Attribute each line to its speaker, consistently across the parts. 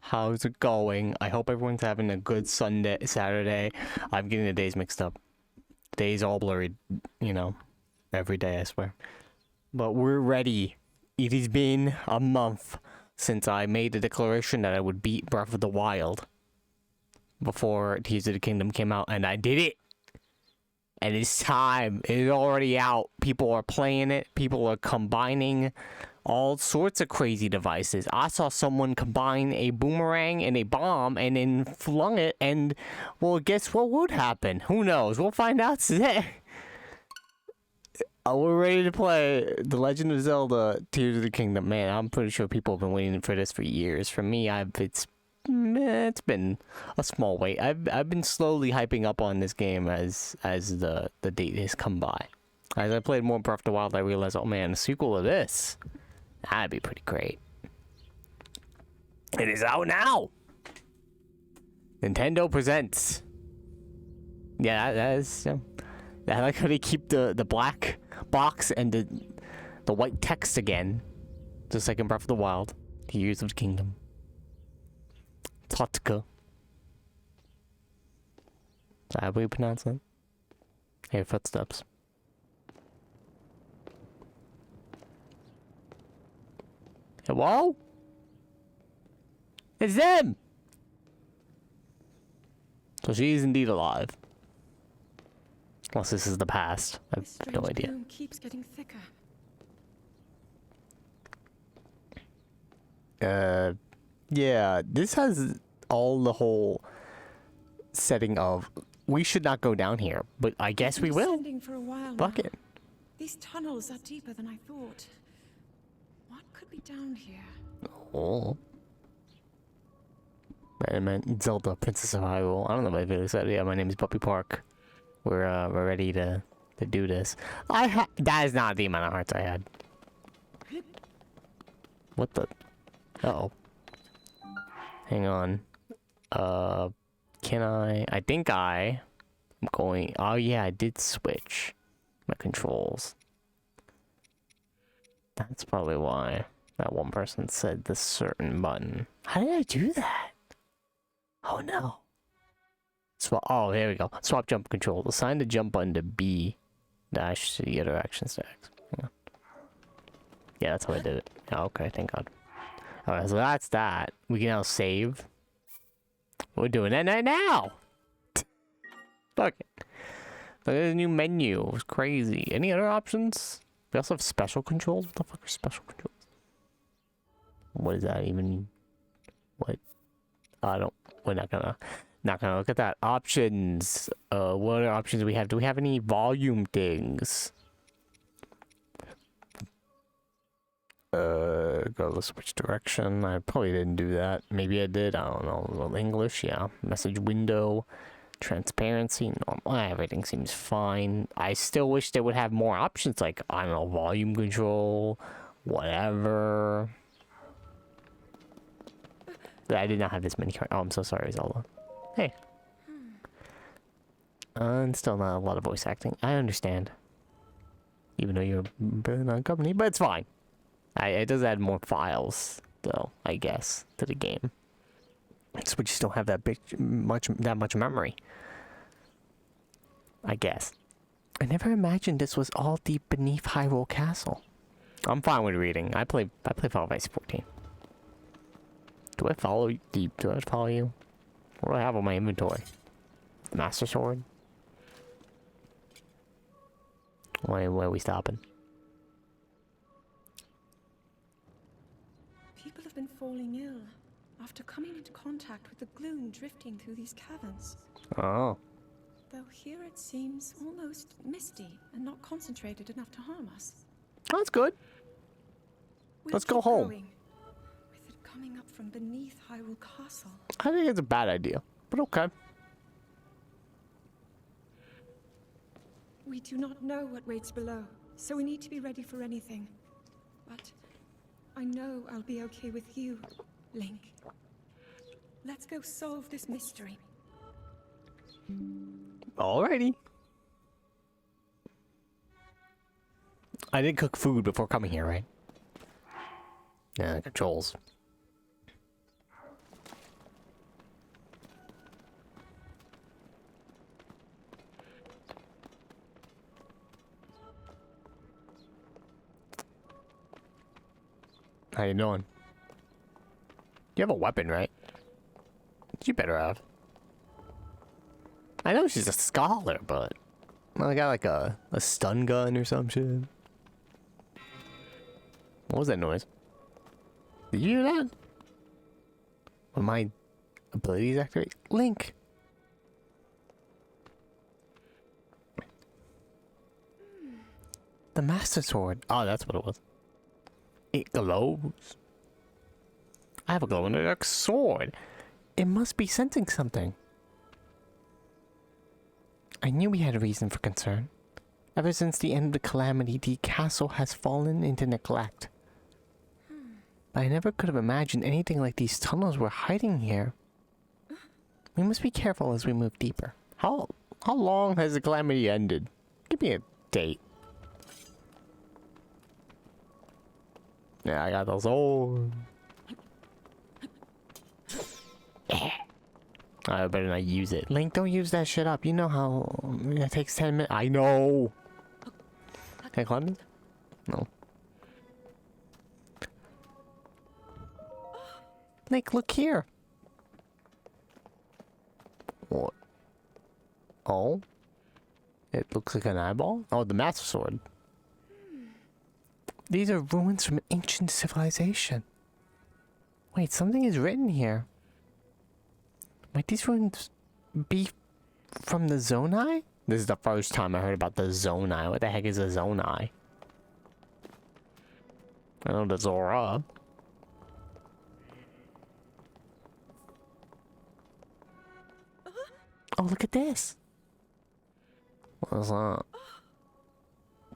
Speaker 1: How's it going? I hope everyone's having a good Saturday. I'm getting the days mixed up. Days all blurry, you know, every day, I swear. But we're ready. It has been a month since I made the declaration that I would beat Breath of the Wild before Tears of the Kingdom came out, and I did it. And it's time. It is already out. People are playing it. People are combining all sorts of crazy devices. I saw someone combine a boomerang and a bomb and then flung it, and, well, guess what would happen? Who knows? We'll find out today. We're ready to play The Legend of Zelda Tears of the Kingdom. Man, I'm pretty sure people have been waiting for this for years. For me, it's been a small wait. I've been slowly hyping up on this game as the date has come by. As I played more Breath of the Wild, I realized, oh man, a sequel of this, that'd be pretty great. It is out now. Nintendo presents. Yeah, that is. I like how they keep the black box and the white text again, just like in Breath of the Wild. Tears of the Kingdom. Totka. Is that how you pronounce it? Hear footsteps. Hello? It's them! So she is indeed alive. Unless this is the past. I have no idea.
Speaker 2: Gloom keeps getting thicker.
Speaker 1: Yeah, this has all the whole setting of we should not go down here, but I guess we will.
Speaker 2: For a while
Speaker 1: Fuck
Speaker 2: now.
Speaker 1: it.
Speaker 2: These tunnels are deeper than I thought. What could be down here?
Speaker 1: Oh. I meant Zelda, Princess of Hyrule. I don't know if I really said it. Yeah, my name is Buppy Park. We're ready to do this. That is not the amount of hearts I had. What the? Uh-oh. Hang on. Can I think I'm going... Oh yeah, I did switch my controls. That's probably why that one person said this certain button. How did I do that? Oh no. Oh, there we go. Swap jump control. Assign the jump button to B dash to the other action stacks. Yeah, that's how I did it. Oh, okay, thank God. Alright, so that's that. We can now save. We're doing that now! Fuck it. Look at the new menu. It was crazy. Any other options? We also have special controls? What the fuck are special controls? What does that even mean? What? We're not gonna look at that. Options. What other options do we have? Do we have any volume things? Go to switch direction. I probably didn't do that. Maybe I did. I don't know. Well, English, yeah. Message window. Transparency. Normal. Everything seems fine. I still wish they would have more options, like, I don't know, volume control, whatever. I did not have this many cards. Oh, I'm so sorry, Zelda. Hey. And still not a lot of voice acting. I understand. Even though you're not company, but it's fine. It does add more files, though, I guess, to the game. So we just don't have that much memory. I guess. I never imagined this was all deep beneath Hyrule Castle. I'm fine with reading. I play Final Fantasy 14. Do I follow deep? Do I follow you? What do I have on my inventory? Master Sword? Why are we stopping?
Speaker 2: People have been falling ill after coming into contact with the gloom drifting through these caverns.
Speaker 1: Oh.
Speaker 2: Though here it seems almost misty and not concentrated enough to harm us.
Speaker 1: That's good. Let's go home.
Speaker 2: With it coming up from beneath Hyrule Castle.
Speaker 1: I think it's a bad idea, but okay.
Speaker 2: We do not know what waits below, so we need to be ready for anything. But I know I'll be okay with you, Link. Let's go solve this mystery.
Speaker 1: Alrighty. I did cook food before coming here, right? Yeah, controls. How you doing? You have a weapon, right? You better have. I know she's a scholar, but I got like a stun gun or some shit. What was that noise? Did you hear that? When my abilities activate? Link! The Master Sword. Oh, that's what it was. It glows. I have a glow-in-the-dark sword. It must be sensing something. I knew we had a reason for concern. Ever since the end of the calamity, the castle has fallen into neglect. But I never could have imagined anything like these tunnels were hiding here. We must be careful as we move deeper. How long has the calamity ended? Give me a date. Yeah, I got those old. Yeah. I better not use it. Link, don't use that shit up. You know how it takes 10 minutes. I know. Can I climb this? No. Link, look here. What? Oh? It looks like an eyeball? Oh, the Master Sword. These are ruins from an ancient civilization. Wait, something is written here. Might these ruins be from the Zonai? This is the first time I heard about the Zonai. What the heck is a Zonai? I know the Zora. Oh, look at this. What is that?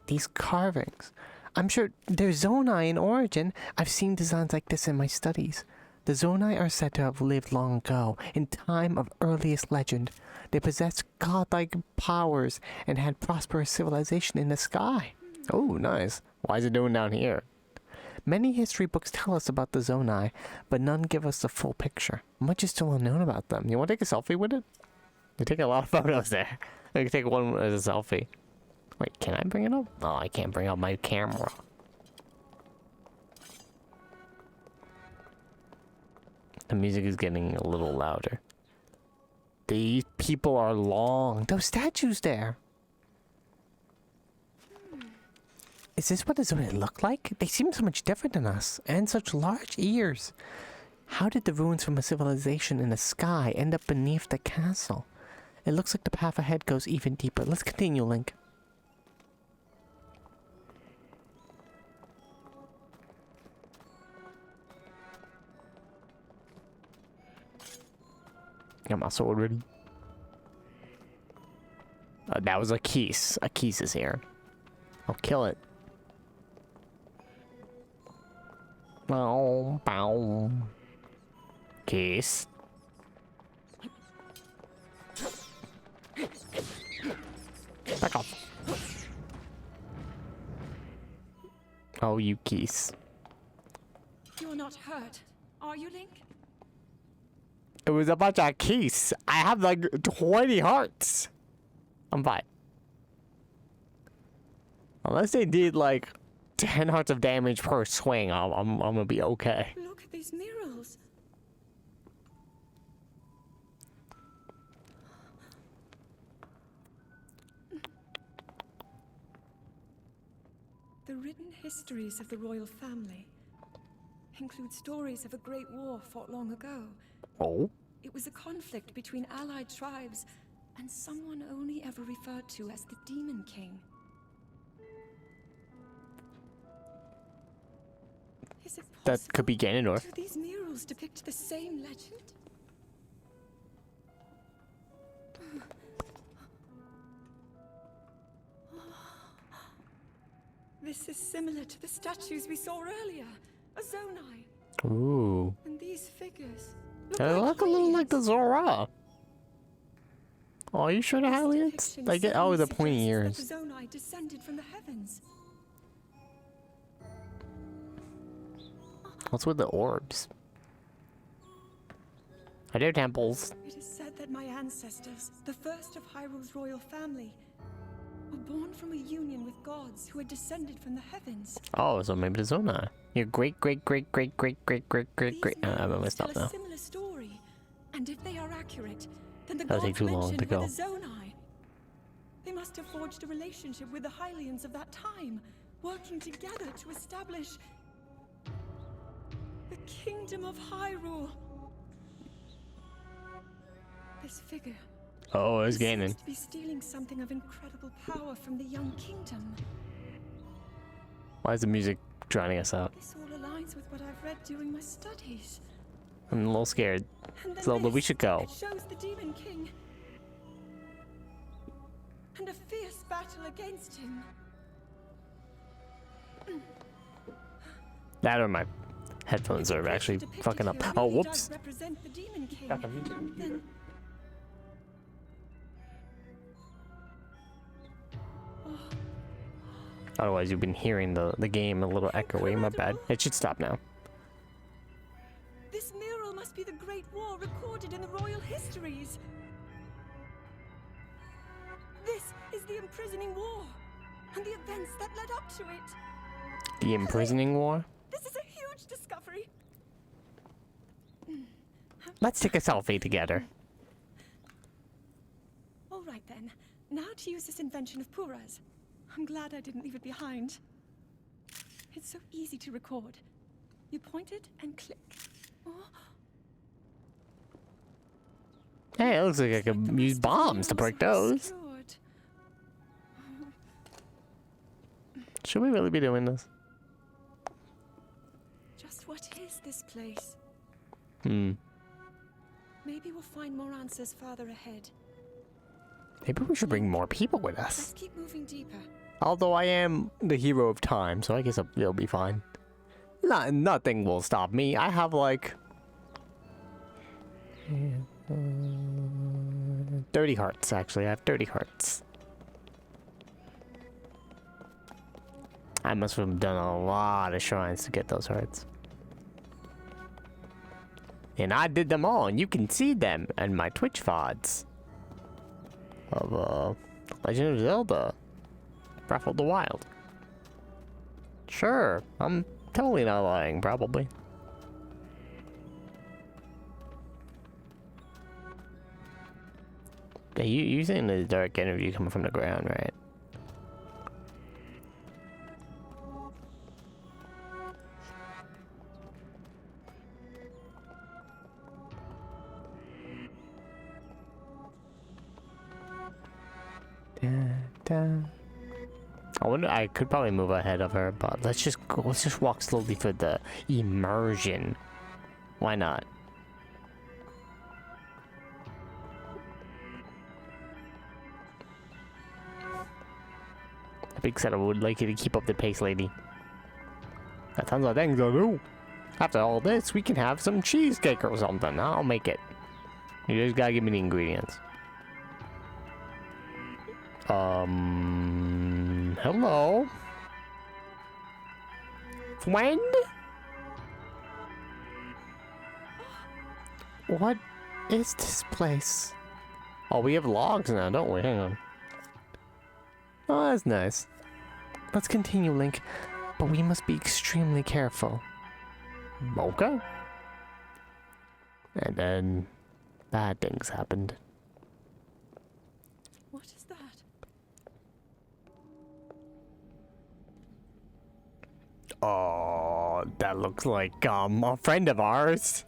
Speaker 1: These carvings. I'm sure they're Zonai in origin. I've seen designs like this in my studies. The Zonai are said to have lived long ago, in time of earliest legend. They possessed godlike powers and had prosperous civilization in the sky. Oh, nice. Why is it doing down here? Many history books tell us about the Zonai, but none give us the full picture. Much is still unknown about them. You want to take a selfie with it? We take a lot of photos there. I can take one as a selfie. Wait, can I bring it up? Oh, I can't bring up my camera. The music is getting a little louder. These people are long. Those statues there. Is this what it look like? They seem so much different than us, and such large ears. How did the ruins from a civilization in the sky end up beneath the castle? It looks like the path ahead goes even deeper. Let's continue, Link. Got my sword ready. That was a Keese. A Keese is here. I'll kill it. Bow, bow. Keese. Back off. Oh, you Keese.
Speaker 2: You're not hurt, are you, Link?
Speaker 1: It was a bunch of Keese. I have like 20 hearts. I'm fine. Unless they did like 10 hearts of damage per swing, I'm gonna be okay.
Speaker 2: Look at these murals. The written histories of the royal family include stories of a great war fought long ago.
Speaker 1: Oh?
Speaker 2: It was a conflict between allied tribes and someone only ever referred to as the Demon King. Is it possible?
Speaker 1: That could be Ganondorf.
Speaker 2: Do these murals depict the same legend? This is similar to the statues we saw earlier. A Zonai.
Speaker 1: Ooh.
Speaker 2: And these figures
Speaker 1: They look a little like the Zora. Oh, are you sure the Hylians? They get the pointy ears.
Speaker 2: The Zonai descended from the heavens.
Speaker 1: What's with the orbs? Are there temples?
Speaker 2: It is said that my ancestors, the first of Hyrule's royal family, were born from a union with gods who had descended from the heavens.
Speaker 1: Oh, so maybe the Zonai. Your great.
Speaker 2: These
Speaker 1: I'm gonna
Speaker 2: notes
Speaker 1: stop
Speaker 2: tell a
Speaker 1: now.
Speaker 2: similar story, and if they are accurate, then the
Speaker 1: That'll take
Speaker 2: gods
Speaker 1: too long to
Speaker 2: mentioned were
Speaker 1: go.
Speaker 2: the Zonai. They must have forged a relationship with the Hylians of that time, working together to establish the Kingdom of Hyrule. This figure.
Speaker 1: Oh, it's
Speaker 2: He
Speaker 1: gaining.
Speaker 2: seems to be stealing something of incredible power from the young kingdom.
Speaker 1: Why is the music drowning us out?
Speaker 2: This all aligns with what I've read during my studies.
Speaker 1: I'm a little scared.
Speaker 2: And then
Speaker 1: Zelda, we
Speaker 2: this,
Speaker 1: should go.
Speaker 2: It shows the Demon King. And a fierce battle against him.
Speaker 1: That or my headphones
Speaker 2: If
Speaker 1: are
Speaker 2: the
Speaker 1: actually
Speaker 2: creature depicted
Speaker 1: fucking up.
Speaker 2: here
Speaker 1: Oh,
Speaker 2: really
Speaker 1: whoops.
Speaker 2: does represent the Demon King, then
Speaker 1: Otherwise, you've been hearing the game a little echoey. My bad. It should stop now.
Speaker 2: this mural must be the Great War recorded in the royal histories. This is the imprisoning war, and the events that led up to it.
Speaker 1: The imprisoning war?
Speaker 2: This is a huge discovery.
Speaker 1: Let's take a selfie together.
Speaker 2: All right then. Now to use this invention of Pura's. I'm glad I didn't leave it behind. It's so easy to record. You point it and click. Oh,
Speaker 1: Hey, it looks like I
Speaker 2: it's like
Speaker 1: could
Speaker 2: the
Speaker 1: use
Speaker 2: rest of the
Speaker 1: bombs to
Speaker 2: murals
Speaker 1: break
Speaker 2: are
Speaker 1: those.
Speaker 2: obscured.
Speaker 1: Should we really be doing this?
Speaker 2: Just what is this place?
Speaker 1: Hmm.
Speaker 2: Maybe we'll find more answers farther ahead.
Speaker 1: Maybe we should bring more people with
Speaker 2: Let's
Speaker 1: us.
Speaker 2: keep moving deeper.
Speaker 1: Although I am the hero of time, so I guess it'll be fine. Nothing will stop me. I have like 30 hearts, actually. I have 30 hearts. I must have done a lot of shrines to get those hearts. And I did them all, and you can see them in my Twitch VODs of Legend of Zelda Breath of the Wild. Sure, I'm totally not lying, probably. Yeah, you're saying the dark energy coming from the ground, right? I wonder. I could probably move ahead of her, but let's just go. Let's just walk slowly for the immersion. Why not? The big setup would like you to keep up the pace, lady. That sounds like things to do. After all this, we can have some cheesecake or something. I'll make it. You just gotta give me the ingredients. Hello? Friend? What is this place? Oh, we have logs now, don't we? Hang on. Oh, that's nice. Let's continue, Link. But we must be extremely careful. Okay. And then bad things happened.
Speaker 2: What is that?
Speaker 1: Oh, that looks like a friend of ours.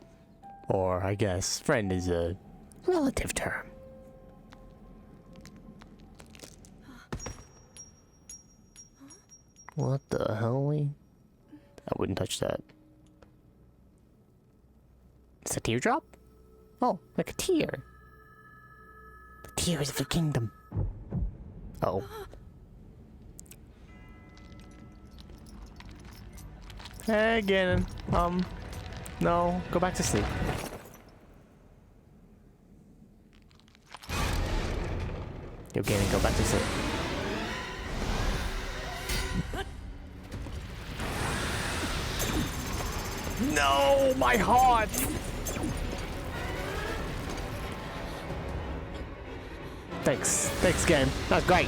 Speaker 1: Or I guess friend is a relative term. What the hell? I wouldn't touch that. It's a teardrop? Oh, like a tear. The tears of the kingdom. Oh. Hey, Ganon. No, go back to sleep. Yo, Ganon, go back to sleep. No, my heart! Thanks, game. That was great.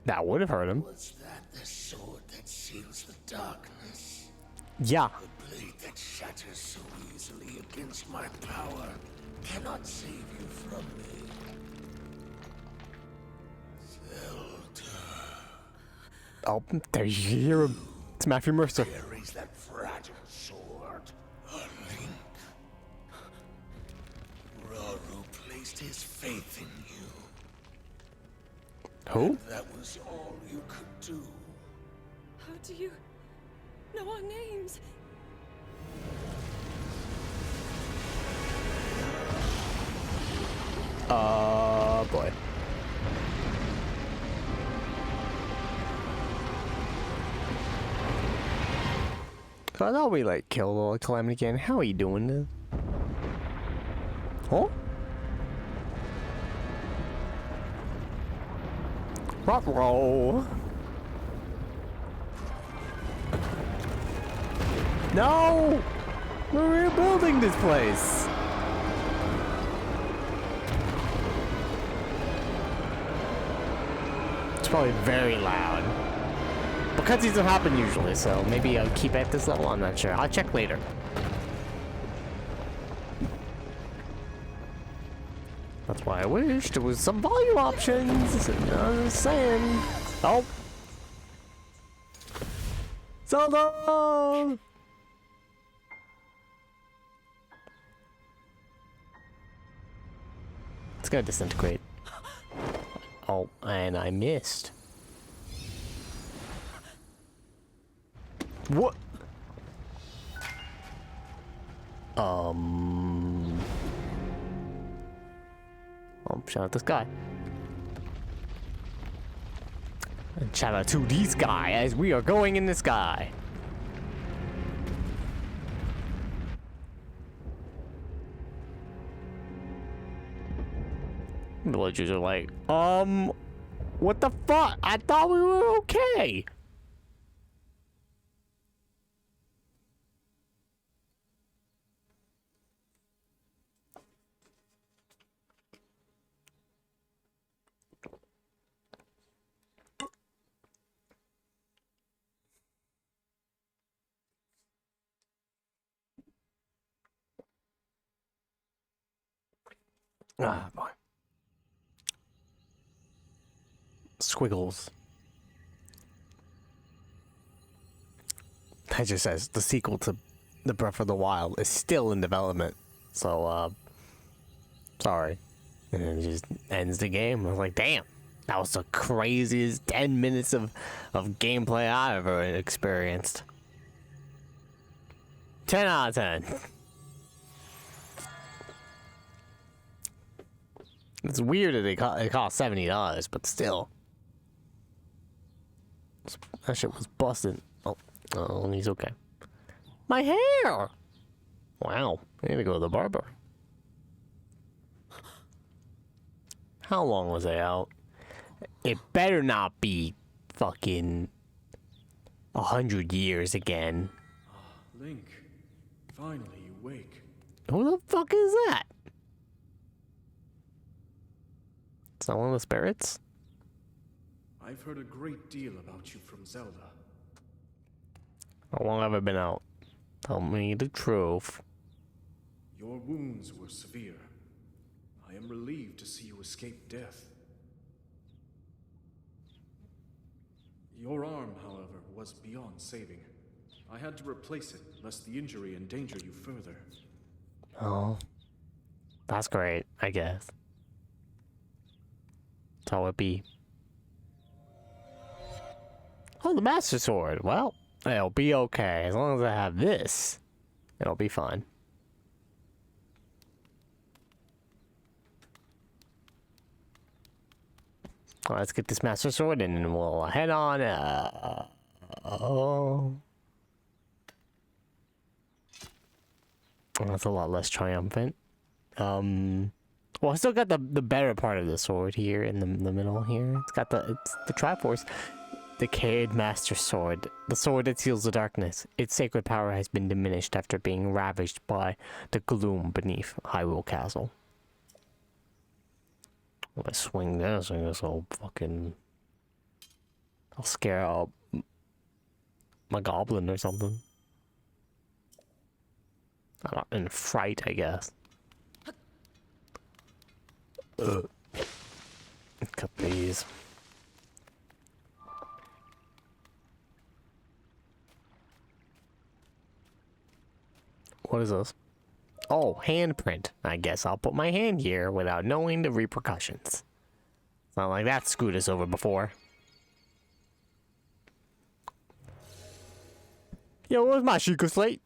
Speaker 1: That would have hurt him.
Speaker 3: Was that the sword that seals the darkness?
Speaker 1: Yeah.
Speaker 3: The blade that shatters so easily against my power cannot save you from me. Zelda.
Speaker 1: Oh, there you hear him. It's Matthew Mercer.
Speaker 3: Carries that fragile sword. A link. Raru placed his faith in you.
Speaker 1: Who?
Speaker 3: That was all you could do.
Speaker 2: How do you know our names?
Speaker 1: Boy. So I thought we like killed all the Calamity again. How are you doing this? Huh? Roll. No! We're rebuilding this place. It's probably very loud. But cutscenes don't happen usually, so maybe I'll keep at this level. I'm not sure. I'll check later. That's why I wish there was some volume options. I'm just saying. Oh. Zelda! It's gonna disintegrate. Oh, and I missed. What? Oh, shout out this guy. And shout out to this guy as we are going in the sky. Villagers are like, what the fuck? I thought we were okay. Ah, boy. Squiggles. That just says the sequel to The Breath of the Wild is still in development. So, sorry. And then it just ends the game. I was like, damn, that was the craziest 10 minutes of gameplay I've ever experienced. 10 out of 10. It's weird that it cost $70, but still. That shit was busted. Oh, he's okay. My hair! Wow, I need to go to the barber. How long was I out? It better not be fucking 100 years again.
Speaker 4: Link, finally you wake.
Speaker 1: Who the fuck is that? It's not one of the spirits?
Speaker 4: I've heard a great deal about you from Zelda.
Speaker 1: How long have I been out? Tell me the truth.
Speaker 4: Your wounds were severe. I am relieved to see you escape death. Your arm, however, was beyond saving. I had to replace it, lest the injury endanger you further.
Speaker 1: Oh. That's great, I guess. That's how it be. Oh, the Master Sword. Well, it'll be okay. As long as I have this, it'll be fine. Well, let's get this Master Sword and then we'll head on. Oh, that's a lot less triumphant. Well, I still got the better part of the sword here in the middle here. It's the Triforce. Decayed Master Sword. The sword that seals the darkness. Its sacred power has been diminished after being ravaged by the gloom beneath Hyrule Castle. If I swing this, I guess I'll fucking I'll scare out my goblin or something. In fright, I guess. Cut these. What is this? Oh, handprint. I guess I'll put my hand here without knowing the repercussions. It's not like that screwed us over before. Yo, where's my Sheikah slate?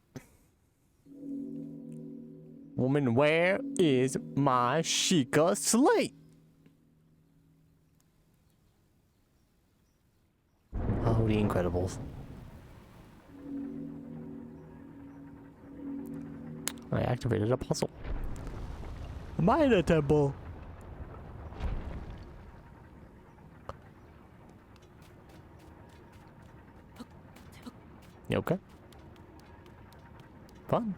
Speaker 1: Woman, where is my Sheikah slate? Oh, the Incredibles. I activated a puzzle. Minor temple. You okay? Fun.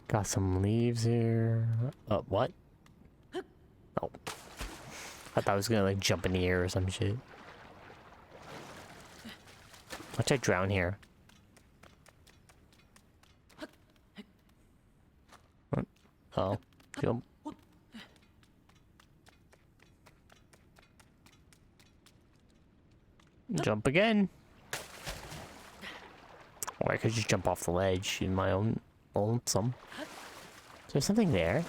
Speaker 1: Got some leaves here. What? Oh. I thought I was gonna like jump in the air or some shit. Watch I drown here. What? Oh. Jump. Jump again. Or I could just jump off the ledge in my own lonesome. Is there something there?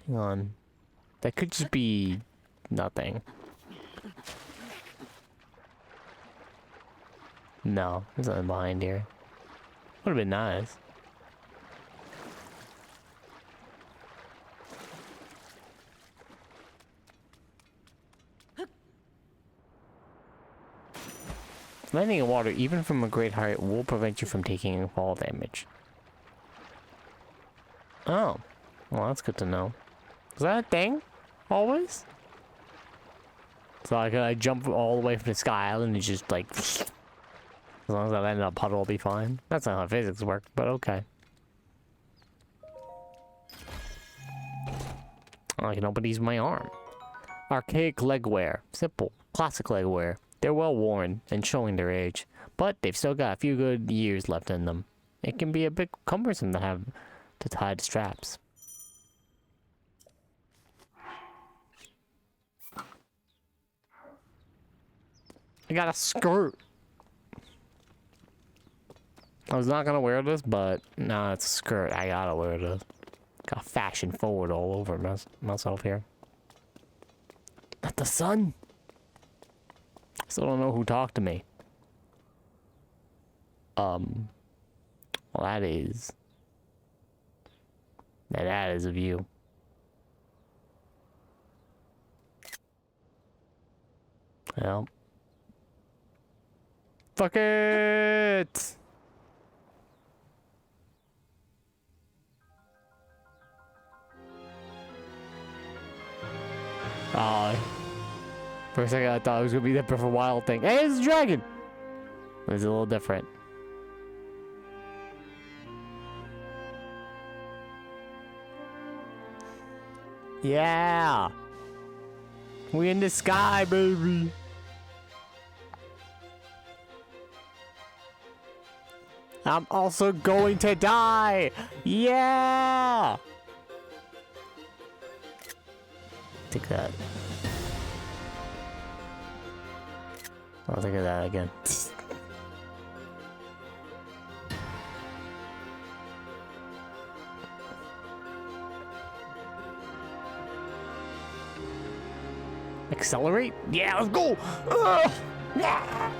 Speaker 1: Hang on. That could just be nothing. No, there's nothing behind here. Would have been nice. Landing in water, even from a great height, will prevent you from taking fall damage. Oh. Well, that's good to know. Is that a thing? Always? So I jump all the way from the sky island and just like... As long as I land in a puddle, I'll be fine. That's not how physics work, but okay. I can open these with my arm. Archaic leg wear. Simple. Classic leg wear. They're well worn and showing their age, but they've still got a few good years left in them. It can be a bit cumbersome to have to tie the straps. I got a skirt. I was not gonna wear this, but nah, it's a skirt. I gotta wear this. Got fashion forward all over myself here. Not the sun. Still don't know who talked to me. Well, that is... Now that is a view. Well. Fuck it! For a second I thought it was gonna be the Breath of the Wild thing. Hey, it's a dragon! It's a little different. Yeah! We in the sky, baby! I'm also going to die! Yeah! Take that. I'll think of that again. Accelerate? Yeah, let's go! Yeah!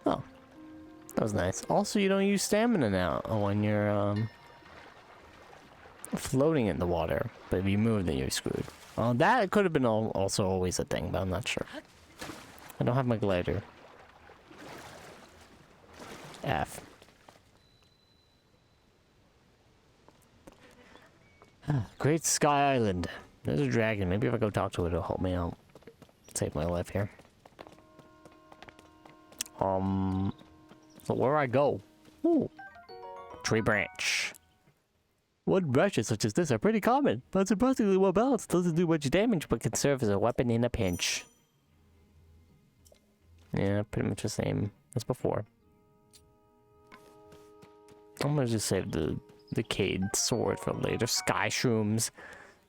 Speaker 1: Oh. That was nice. Also, you don't use stamina now when you're, floating in the water. But if you move, then you're screwed. That could have been also always a thing, but I'm not sure. I don't have my glider. F. Great Sky Island. There's a dragon. Maybe if I go talk to it, it'll help me out. Save my life here. So where I go? Ooh. Tree branch. Wooden branches such as this are pretty common, but surprisingly well balanced. Doesn't do much damage, but can serve as a weapon in a pinch. Yeah, pretty much the same as before. I'm gonna just save the decayed sword for later. Sky shrooms.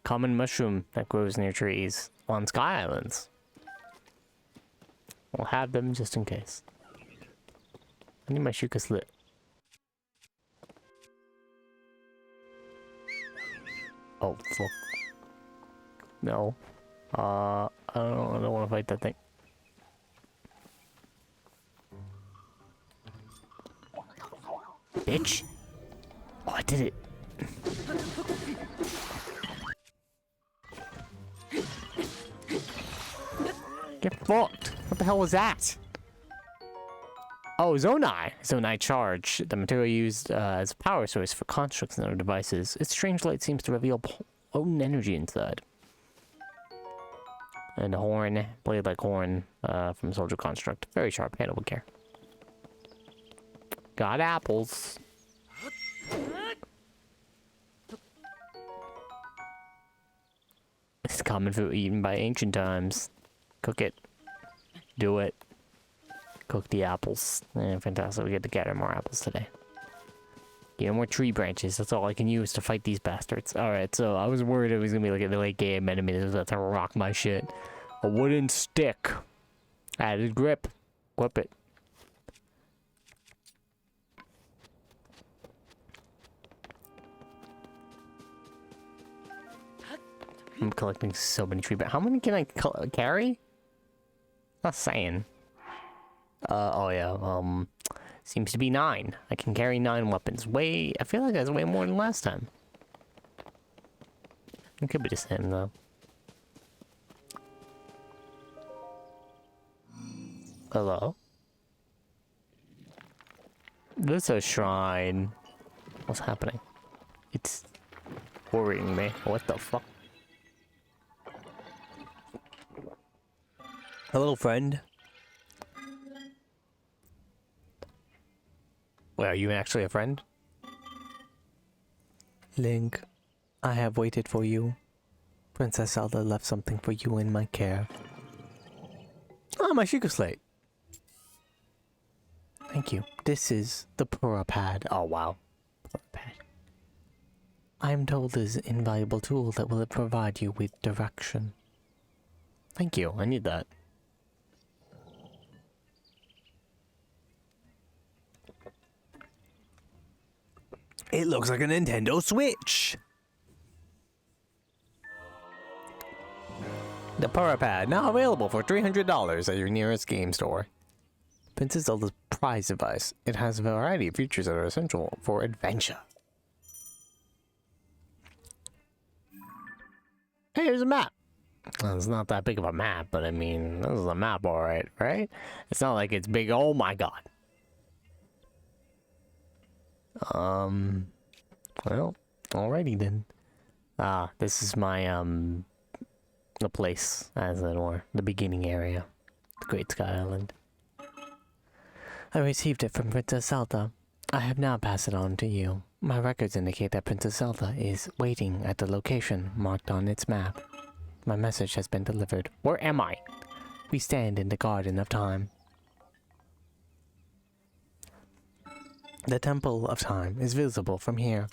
Speaker 1: Common mushroom that grows near trees on sky islands. We'll have them just in case. I need my shuka slit. Oh, fuck. No. I don't want to fight that thing. Bitch! Oh, I did it. Get fucked. What the hell was that? Oh, Zonai. Zonai charge. The material used as a power source for constructs and other devices. Its strange light seems to reveal own energy inside. And a horn. Blade-like horn from Soldier Construct. Very sharp. Handle with care. Got apples. It's common food eaten by ancient times. Cook it. Do it. Cook the apples. Fantastic. We get to gather more apples today. Get more tree branches. That's all I can use to fight these bastards. Alright, so I was worried it was going to be like a late game enemy that was about to rock my shit. A wooden stick. Added grip. Whip it. I'm collecting so many tree branches. How many can I carry? Not saying. Oh yeah, seems to be 9. I can carry 9 weapons. I feel like that's way more than last time. It could be the same though. Hello? This is a shrine. What's happening? It's worrying me. What the fuck? Hello, friend. Wait, are you actually a friend? Link, I have waited for you. Princess Zelda left something for you in my care. Oh, my Sheikah Slate. Thank you. This is the Pura Pad. Oh, wow. Pura Pad. I am told it is an invaluable tool that will provide you with direction. Thank you. I need that. It looks like a Nintendo Switch! The Pura Pad, now available for $300 at your nearest game store. Princess Zelda's prize device. It has a variety of features that are essential for adventure. Hey, here's a map! Well, it's not that big of a map, but I mean, this is a map alright, right? It's not like it's big, oh my god. Well, alrighty then. This is my, the place, as it were. The beginning area. The Great Sky Island. I received it from Princess Zelda. I have now passed it on to you. My records indicate that Princess Zelda is waiting at the location marked on its map. My message has been delivered. Where am I? We stand in the Garden of Time. The Temple of Time is visible from here.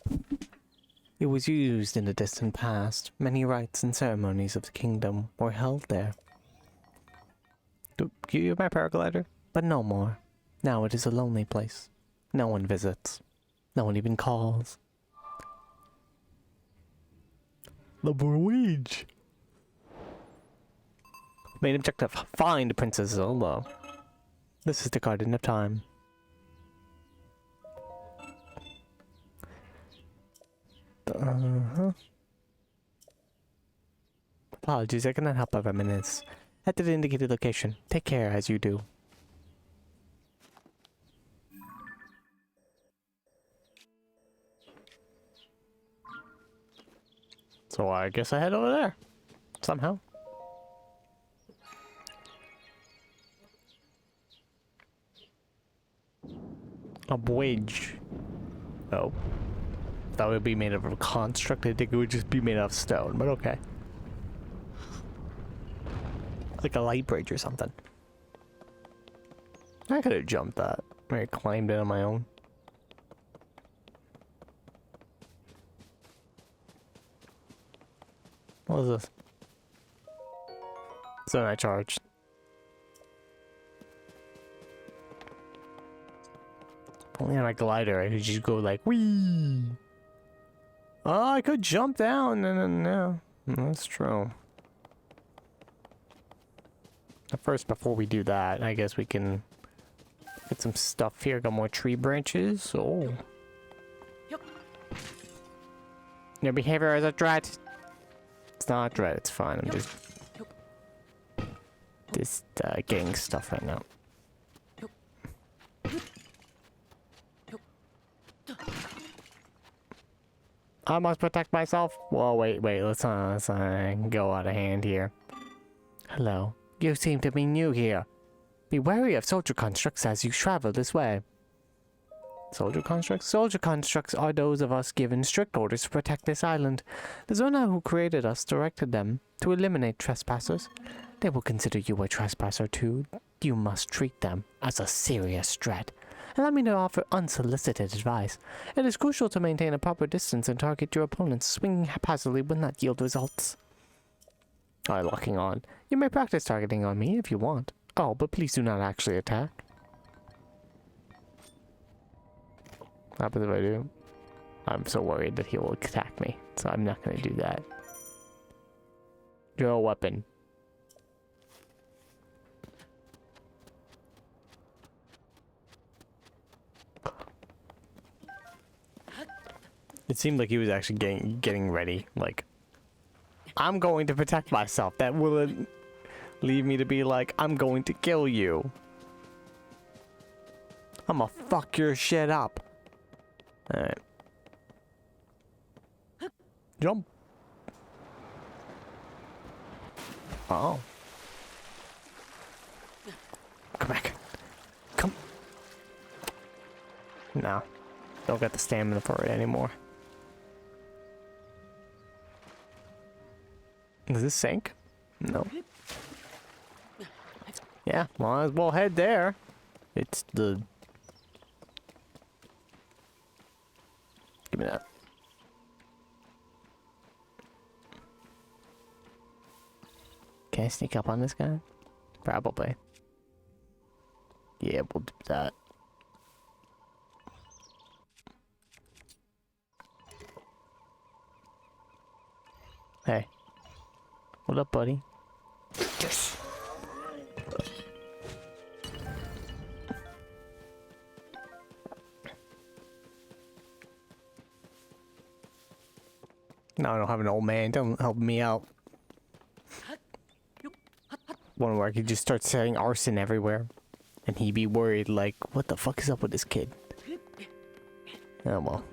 Speaker 1: It was used in the distant past. Many rites and ceremonies of the kingdom were held there. Do you use my paraglider? But no more. Now it is a lonely place. No one visits. No one even calls. The Bruige. Main objective: find Princess Zelda. This is the Garden of Time. Apologies, I cannot help but reminisce. At the indicated location. Take care as you do. So I guess I head over there. Somehow. A bridge. Oh. That would be made of a construct. I think it would just be made of stone, but okay. Like a light bridge or something. I could have jumped that. I climbed it on my own. What is this? So I charged. Only on a glider, I could just go like, whee! Oh, I could jump down. No. That's true. But first, before we do that, I guess we can get some stuff here. Got more tree branches. Oh. Your behavior is a threat. It's not a threat, it's fine. I'm just getting stuff right now. I must protect myself. Whoa, wait, let's not go out of hand here. Hello. You seem to be new here. Be wary of soldier constructs as you travel this way. Soldier constructs? Soldier constructs are those of us given strict orders to protect this island. The Zona who created us directed them to eliminate trespassers. They will consider you a trespasser too. You must treat them as a serious threat. Allow me to offer unsolicited advice. It is crucial to maintain a proper distance and target your opponents. Swinging haphazardly will not yield results. Alright, locking on. You may practice targeting on me if you want. Oh, but please do not actually attack. What happens if I do? I'm so worried that he will attack me, so I'm not going to do that. Draw a weapon. It seemed like he was actually getting ready. Like, I'm going to protect myself. That will leave me to be like, I'm going to kill you. I'm gonna fuck your shit up. Alright. Jump. Oh. Come back. Come. No. Don't got the stamina for it anymore. Does this sink? No. Yeah, might as well head there. It's the... Give me that. Can I sneak up on this guy? Probably. Yeah, we'll do that. Hey. What up, buddy? Yes. No, I don't have an old man. Don't help me out. One where I could just start setting arson everywhere. And he'd be worried, like, what the fuck is up with this kid? Oh, well.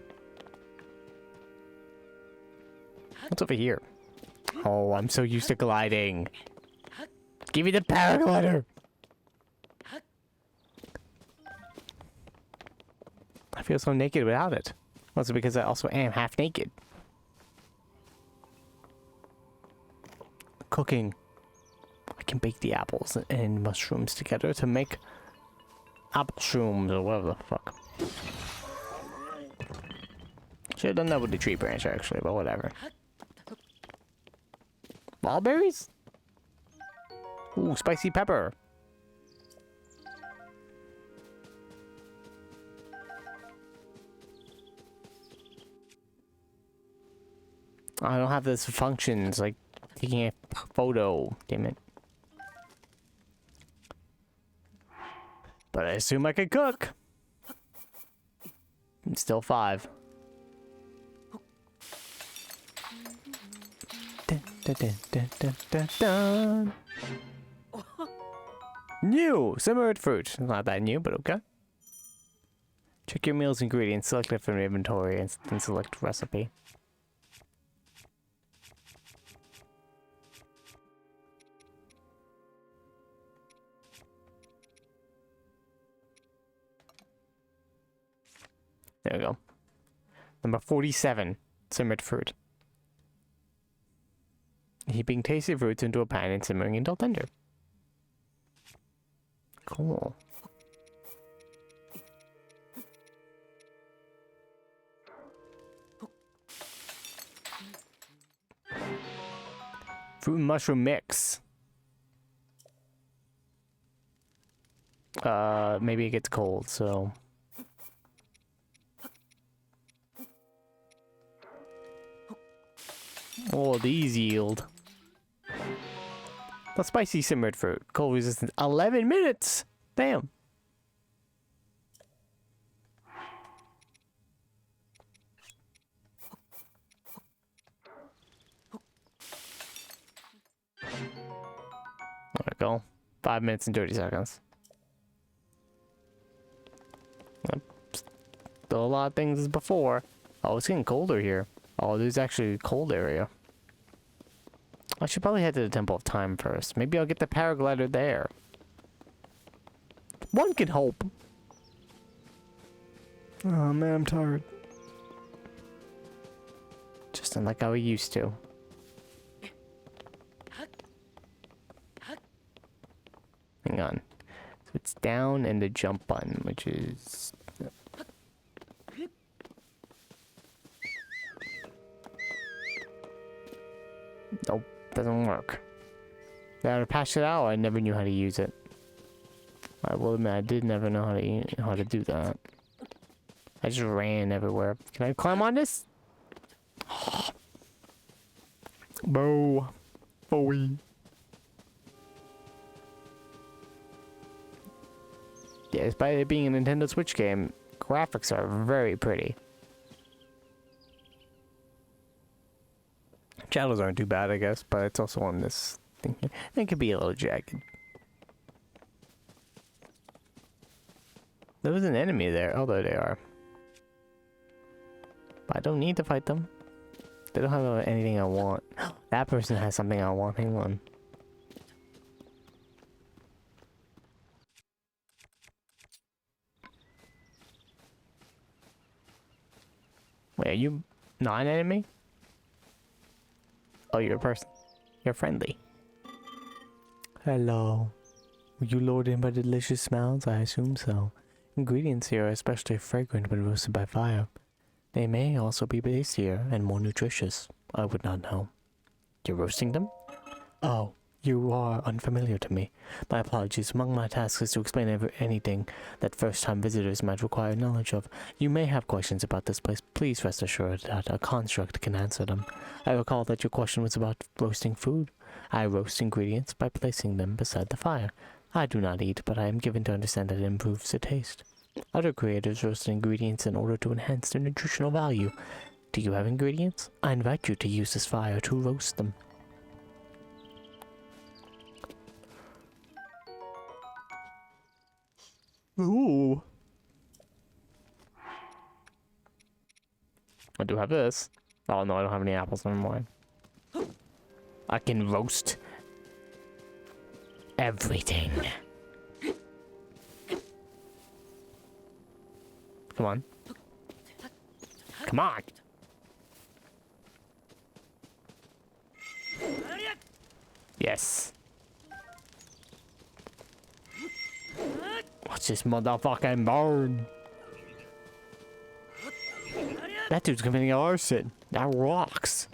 Speaker 1: What's over here? Oh, I'm so used to gliding. Give me the paraglider! I feel so naked without it. Also because I also am half naked. Cooking. I can bake the apples and mushrooms together to make apple shrooms or whatever the fuck. Should have done that with the tree branch actually, but whatever. Mulberries? Ooh, spicy pepper. I don't have this functions like taking a photo, damn it. But I assume I could cook. I'm still 5. Dun, dun, dun, dun, dun, dun, dun. New! Simmered fruit. Not that new, but okay. Check your meal's ingredients, select it from inventory, and then select recipe. There we go. Number 47, simmered fruit. Heaping tasty fruits into a pan and simmering until tender. Cool. Fruit and mushroom mix. Maybe it gets cold, so... Oh, these yield. The spicy simmered fruit. Cold resistance. 11 minutes! Damn. There we go. 5 minutes and 30 seconds. Yep. Still a lot of things as before. Oh, it's getting colder here. Oh, there's actually a cold area. I should probably head to the Temple of Time first. Maybe I'll get the paraglider there. One can hope. Oh man, I'm tired. Just not like how we used to. Hang on. So it's down and the jump button, which is... Nope, doesn't work. Gotta patch it out. I never knew how to use it. I will admit, I did never know how to do that. I just ran everywhere. Can I climb on this? Bow. Bowie. Yeah, despite it being a Nintendo Switch game, graphics are very pretty. Shadows aren't too bad, I guess, but it's also on this thing here. It could be a little jagged. There was an enemy there. Oh, there they are. But I don't need to fight them. They don't have anything I want. That person has something I want. Hang on. Wait, are you not an enemy? Oh, you're a person. You're friendly. Hello. Were you lured in by the delicious smells? I assume so. Ingredients here are especially fragrant when roasted by fire. They may also be tastier and more nutritious. I would not know. You're roasting them? Oh, you are unfamiliar to me. My apologies. Among my tasks is to explain anything that first-time visitors might require knowledge of. You may have questions about this place. Please rest assured that a construct can answer them. I recall that your question was about roasting food. I roast ingredients by placing them beside the fire. I do not eat, but I am given to understand that it improves the taste. Other creators roast ingredients in order to enhance their nutritional value. Do you have ingredients? I invite you to use this fire to roast them. Ooh. I do have this. Oh no, I don't have any apples. Never mind. I can roast everything. Come on. Come on. Yes. Watch this motherfucking burn. That dude's committing arson. That rocks.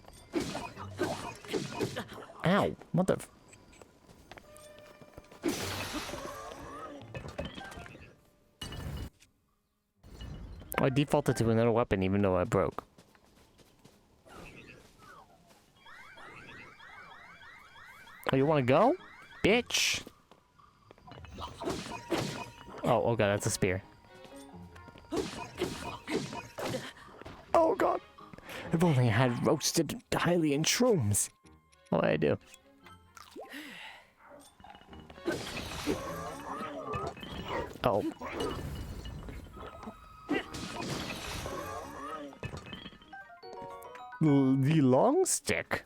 Speaker 1: Ow, mother. I defaulted to another weapon even though I broke. Oh, you wanna go? Bitch! Oh god, that's a spear. Oh god! If only I had roasted Hylian shrooms. What do I do? Oh. The long stick.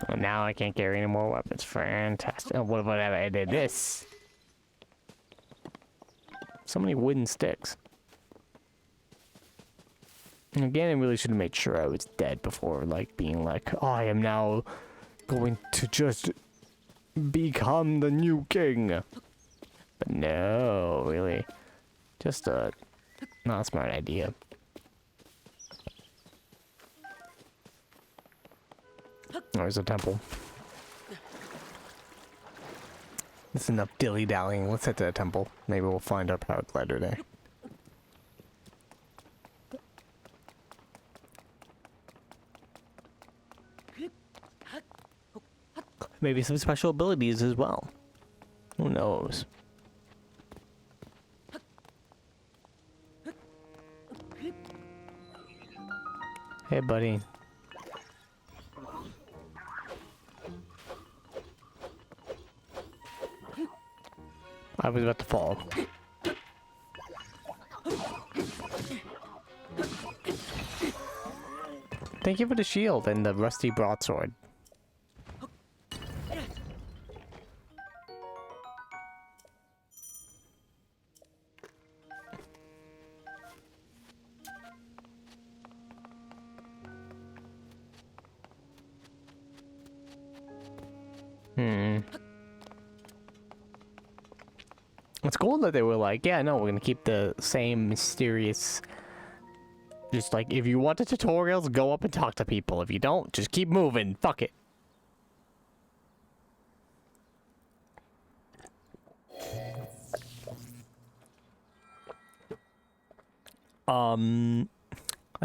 Speaker 1: Well, now I can't carry any more weapons. Fantastic. Oh, what if I did this? So many wooden sticks. And again, I really should have made sure I was dead before, like, being like, oh, I am now going to just become the new king. But no, really. Just a not a smart idea. There's a temple. That's enough dilly-dallying. Let's head to the temple. Maybe we'll find our power glider there. Maybe some special abilities as well. Who knows? Hey, buddy. I was about to fall. Thank you for the shield and the rusty broadsword. It's cool that they were like, yeah, no, we're gonna keep the same mysterious. Just like, if you want the tutorials, go up and talk to people. If you don't, just keep moving. Fuck it. I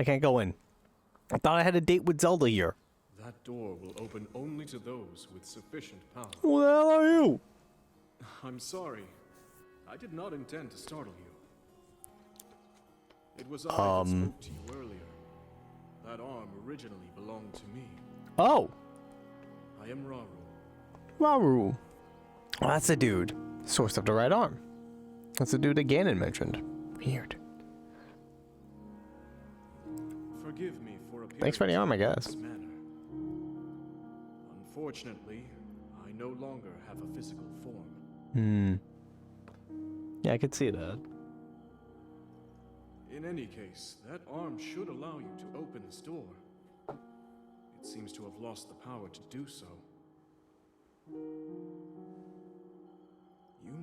Speaker 1: can't go in. I thought I had a date with Zelda here.
Speaker 4: That door will open only to those with sufficient power.
Speaker 1: Who the hell are you?
Speaker 4: I'm sorry. I did not intend to startle you. It was I that spoke to you earlier. That arm originally belonged to me.
Speaker 1: Oh.
Speaker 4: I am Raru.
Speaker 1: Raru. Well, that's the dude. Source of the right arm. That's the dude that Ganon mentioned. Weird.
Speaker 4: Forgive me for appearing.
Speaker 1: Thanks for the arm, I guess.
Speaker 4: in this manner. Unfortunately, I no longer have a physical form.
Speaker 1: Yeah, I could see that.
Speaker 4: In any case, that arm should allow you to open this door. It seems to have lost the power to do so. You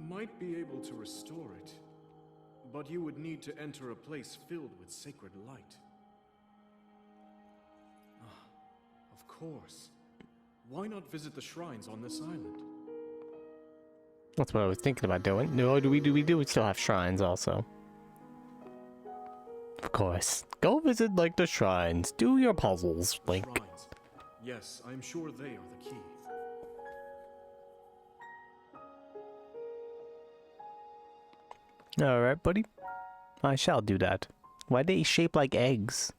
Speaker 4: might be able to restore it, but you would need to enter a place filled with sacred light. Of course. Why not visit the shrines on this island?
Speaker 1: That's what I was thinking about doing. No, we do still have shrines also. Of course. Go visit, like, the shrines. Do your puzzles, Link.
Speaker 4: Shrines. Yes, I'm sure they are the key.
Speaker 1: Alright, buddy. I shall do that. Why are they shaped like eggs?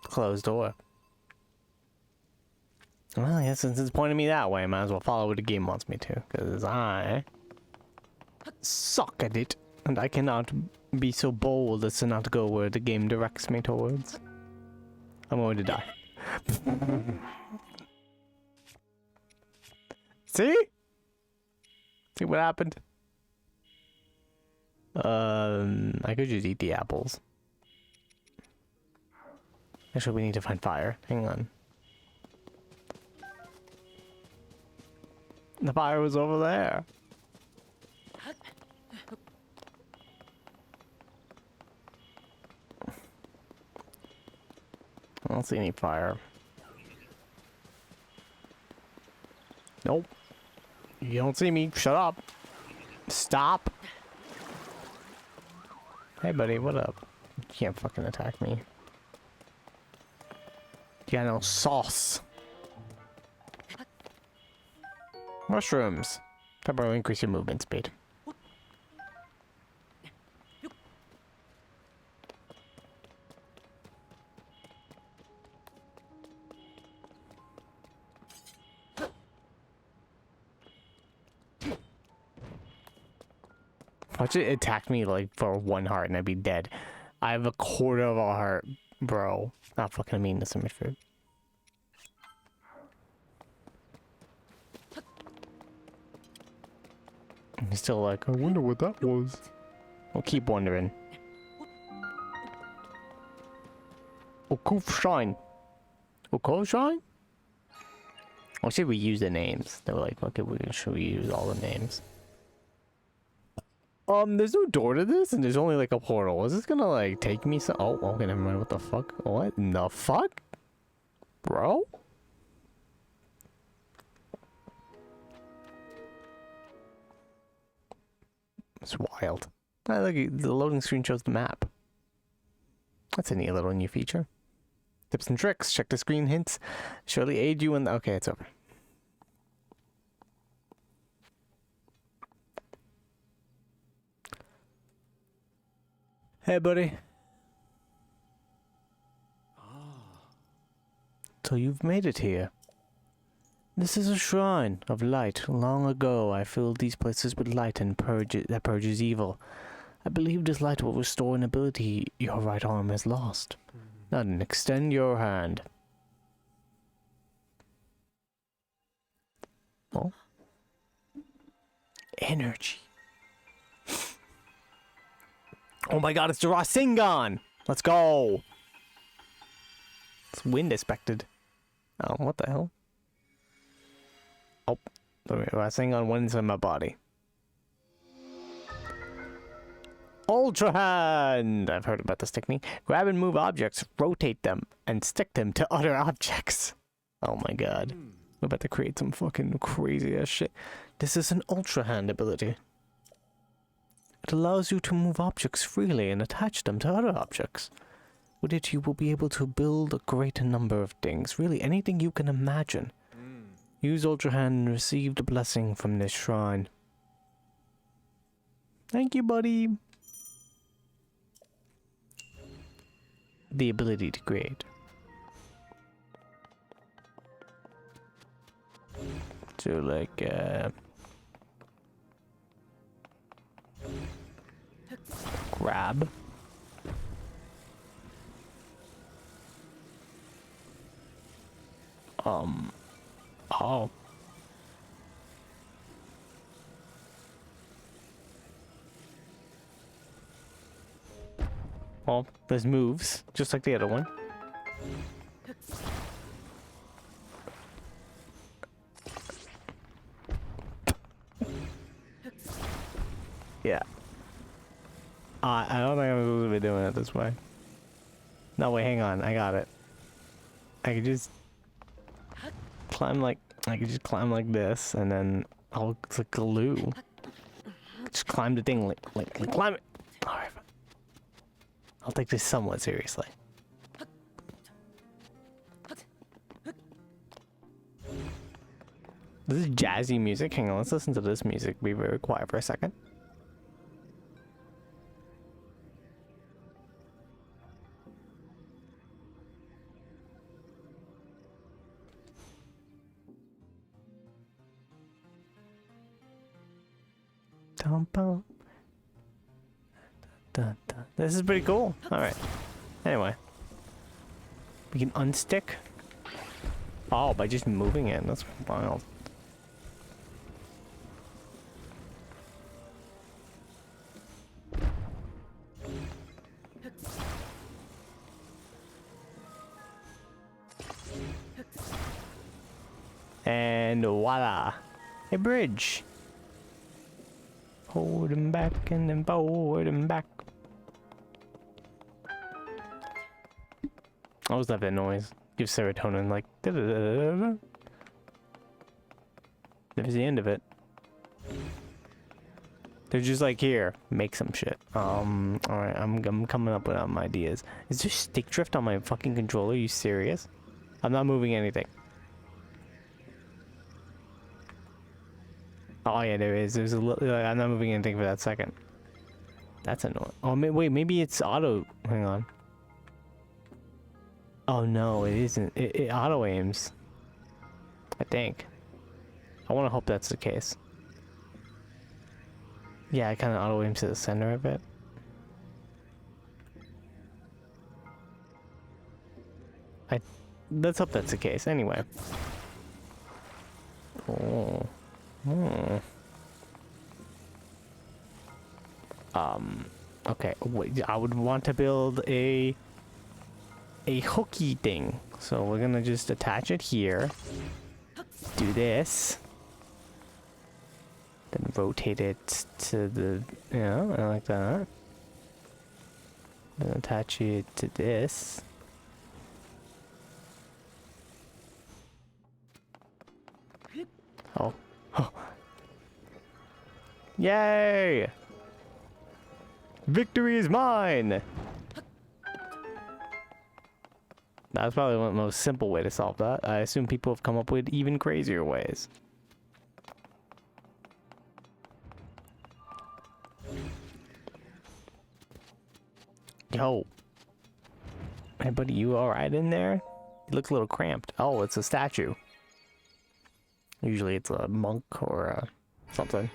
Speaker 1: Closed door. Well, yeah, since it's pointing me that way, I might as well follow what the game wants me to. Because I suck at it. And I cannot be so bold as to not go where the game directs me towards. I'm going to die. See? See what happened? I could just eat the apples. Actually, we need to find fire. Hang on. The fire was over there. I don't see any fire. Nope. You don't see me. Shut up. Stop. Hey, buddy. What up? You can't fucking attack me. You got no sauce. Mushrooms. Temporarily increase your movement speed. Watch it attack me like for 1 heart and I'd be dead. I have a quarter of a heart, bro. Not fucking mean this in my food. You're still like, I wonder what that was. We'll keep wondering. Okuf Shrine. Okuf Shrine? Or should we use the names? They were like, okay, should we use all the names? There's no door to this, and there's only like a portal. Is this gonna like take me so? Oh, okay, never mind. What the fuck? What in the fuck, bro? It's wild. Ah, look, the loading screen shows the map. That's a neat little new feature. Tips and tricks. Check the screen hints. Surely aid you in the... Okay, it's over. Hey, buddy. So you've made it here. This is a shrine of light. Long ago, I filled these places with light and that purges evil. I believe this light will restore an ability your right arm has lost. Now then, extend your hand. Oh. Energy. Oh my god, it's the Rasengan! Let's go! It's wind expected. Oh, what the hell? Oh, Rasengan went inside my body. Ultra Hand! I've heard about this technique. Grab and move objects, rotate them, and stick them to other objects. Oh my god. We're about to create some fucking crazy ass shit. This is an Ultra Hand ability. It allows you to move objects freely and attach them to other objects. With it, you will be able to build a great number of things, really anything you can imagine. Use Ultra Hand and receive the blessing from this shrine. Thank you, buddy. The ability to create. So, like, grab. Oh. Well, there's moves, just like the other one. Yeah. I don't think I'm supposed to be doing it this way. No, wait, hang on. I got it. I could just climb like... I could just climb like this, and then I'll click glue. Just climb the thing, like climb it. Alright. I'll take this somewhat seriously. This is jazzy music. Hang on, let's listen to this music. Be very quiet for a second. This is pretty cool. Alright. Anyway. We can unstick. Oh, by just moving it. That's wild. And voila. A bridge. Hold him back and then forward him back. I always love that noise. Gives serotonin like da -da -da -da -da. There's the end of it. They're just like, here, make some shit. Alright, I'm coming up with ideas. Is there stick drift on my fucking controller? Are you serious? I'm not moving anything. Oh yeah, there is. There's a little. I'm not moving anything for that second. That's annoying. Oh wait, maybe it's auto. Hang on. Oh no, it isn't. It auto aims. I think. I want to hope that's the case. Yeah, it kind of auto aims to the center of it. Let's hope that's the case. Anyway. Oh. Okay, wait, I would want to build a hooky thing. So we're gonna just attach it here. Do this. Then rotate it to the, yeah, I like that. Then attach it to this. Oh. Oh. Yay! Victory is mine! That's probably one of the most simple way to solve that. I assume people have come up with even crazier ways. Yo. Hey buddy, you alright in there? You look a little cramped. Oh, it's a statue. Usually it's a monk or something.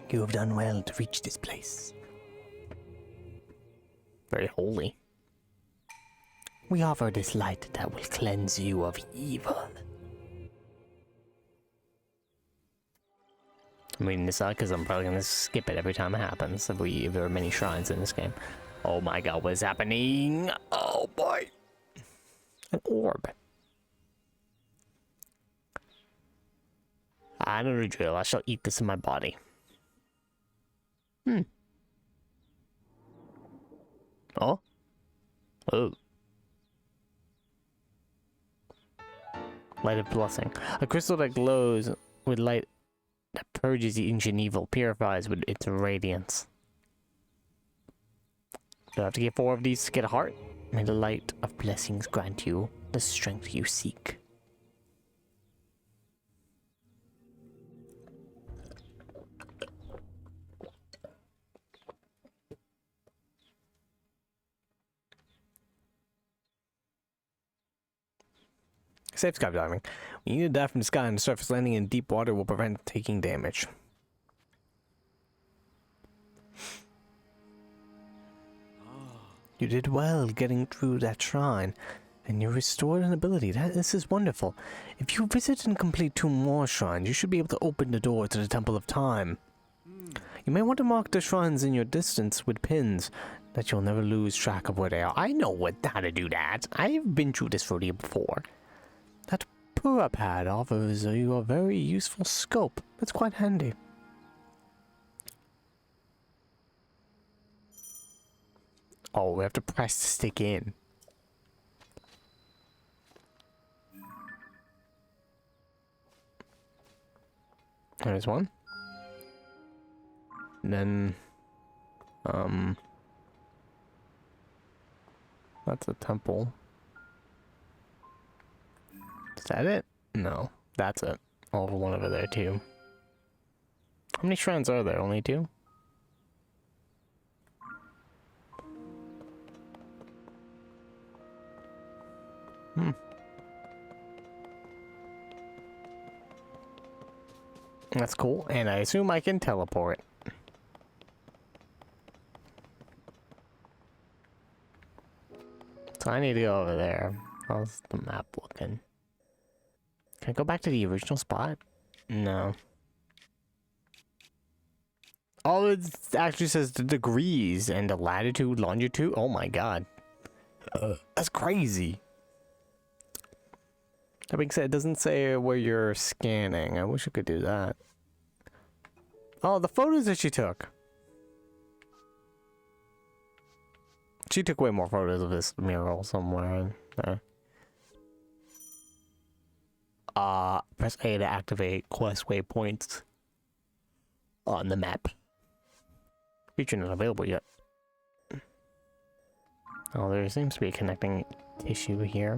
Speaker 1: You have done well to reach this place. Very holy. We offer this light that will cleanse you of evil. I'm reading this out because I'm probably going to skip it every time it happens if there are many shrines in this game. Oh my god, what is happening? Oh boy. An orb. I know the drill. I shall eat this in my body. Oh? Oh. Light of blessing. A crystal that glows with light that purges the ancient evil, purifies with its radiance. Do I have to get 4 of these to get a heart? May the light of blessings grant you the strength you seek. Safe skydiving. When you need to dive from the sky, and the surface landing in deep water will prevent taking damage. You did well getting through that shrine, and you restored an ability. This is wonderful. If you visit and complete 2 more shrines, you should be able to open the door to the Temple of Time. You may want to mark the shrines in your distance with pins, that you'll never lose track of where they are. I know how to do that. I've been through this rodeo before. That Pura pad offers you a very useful scope. It's quite handy. Oh, we have to press to stick in. There's one. And then, that's a temple. Is that it? No, that's it. Oh, one over there too. How many shrines are there? Only 2? That's cool, and I assume I can teleport. So I need to go over there. How's the map looking? Can I go back to the original spot? No. Oh, it actually says the degrees and the latitude, longitude. Oh my god. That's crazy. That being said, it doesn't say where you're scanning. I wish I could do that. Oh, the photos that she took. She took way more photos of this mural somewhere in there. Press A to activate quest waypoints on the map. Feature not available yet. Oh, there seems to be a connecting tissue here.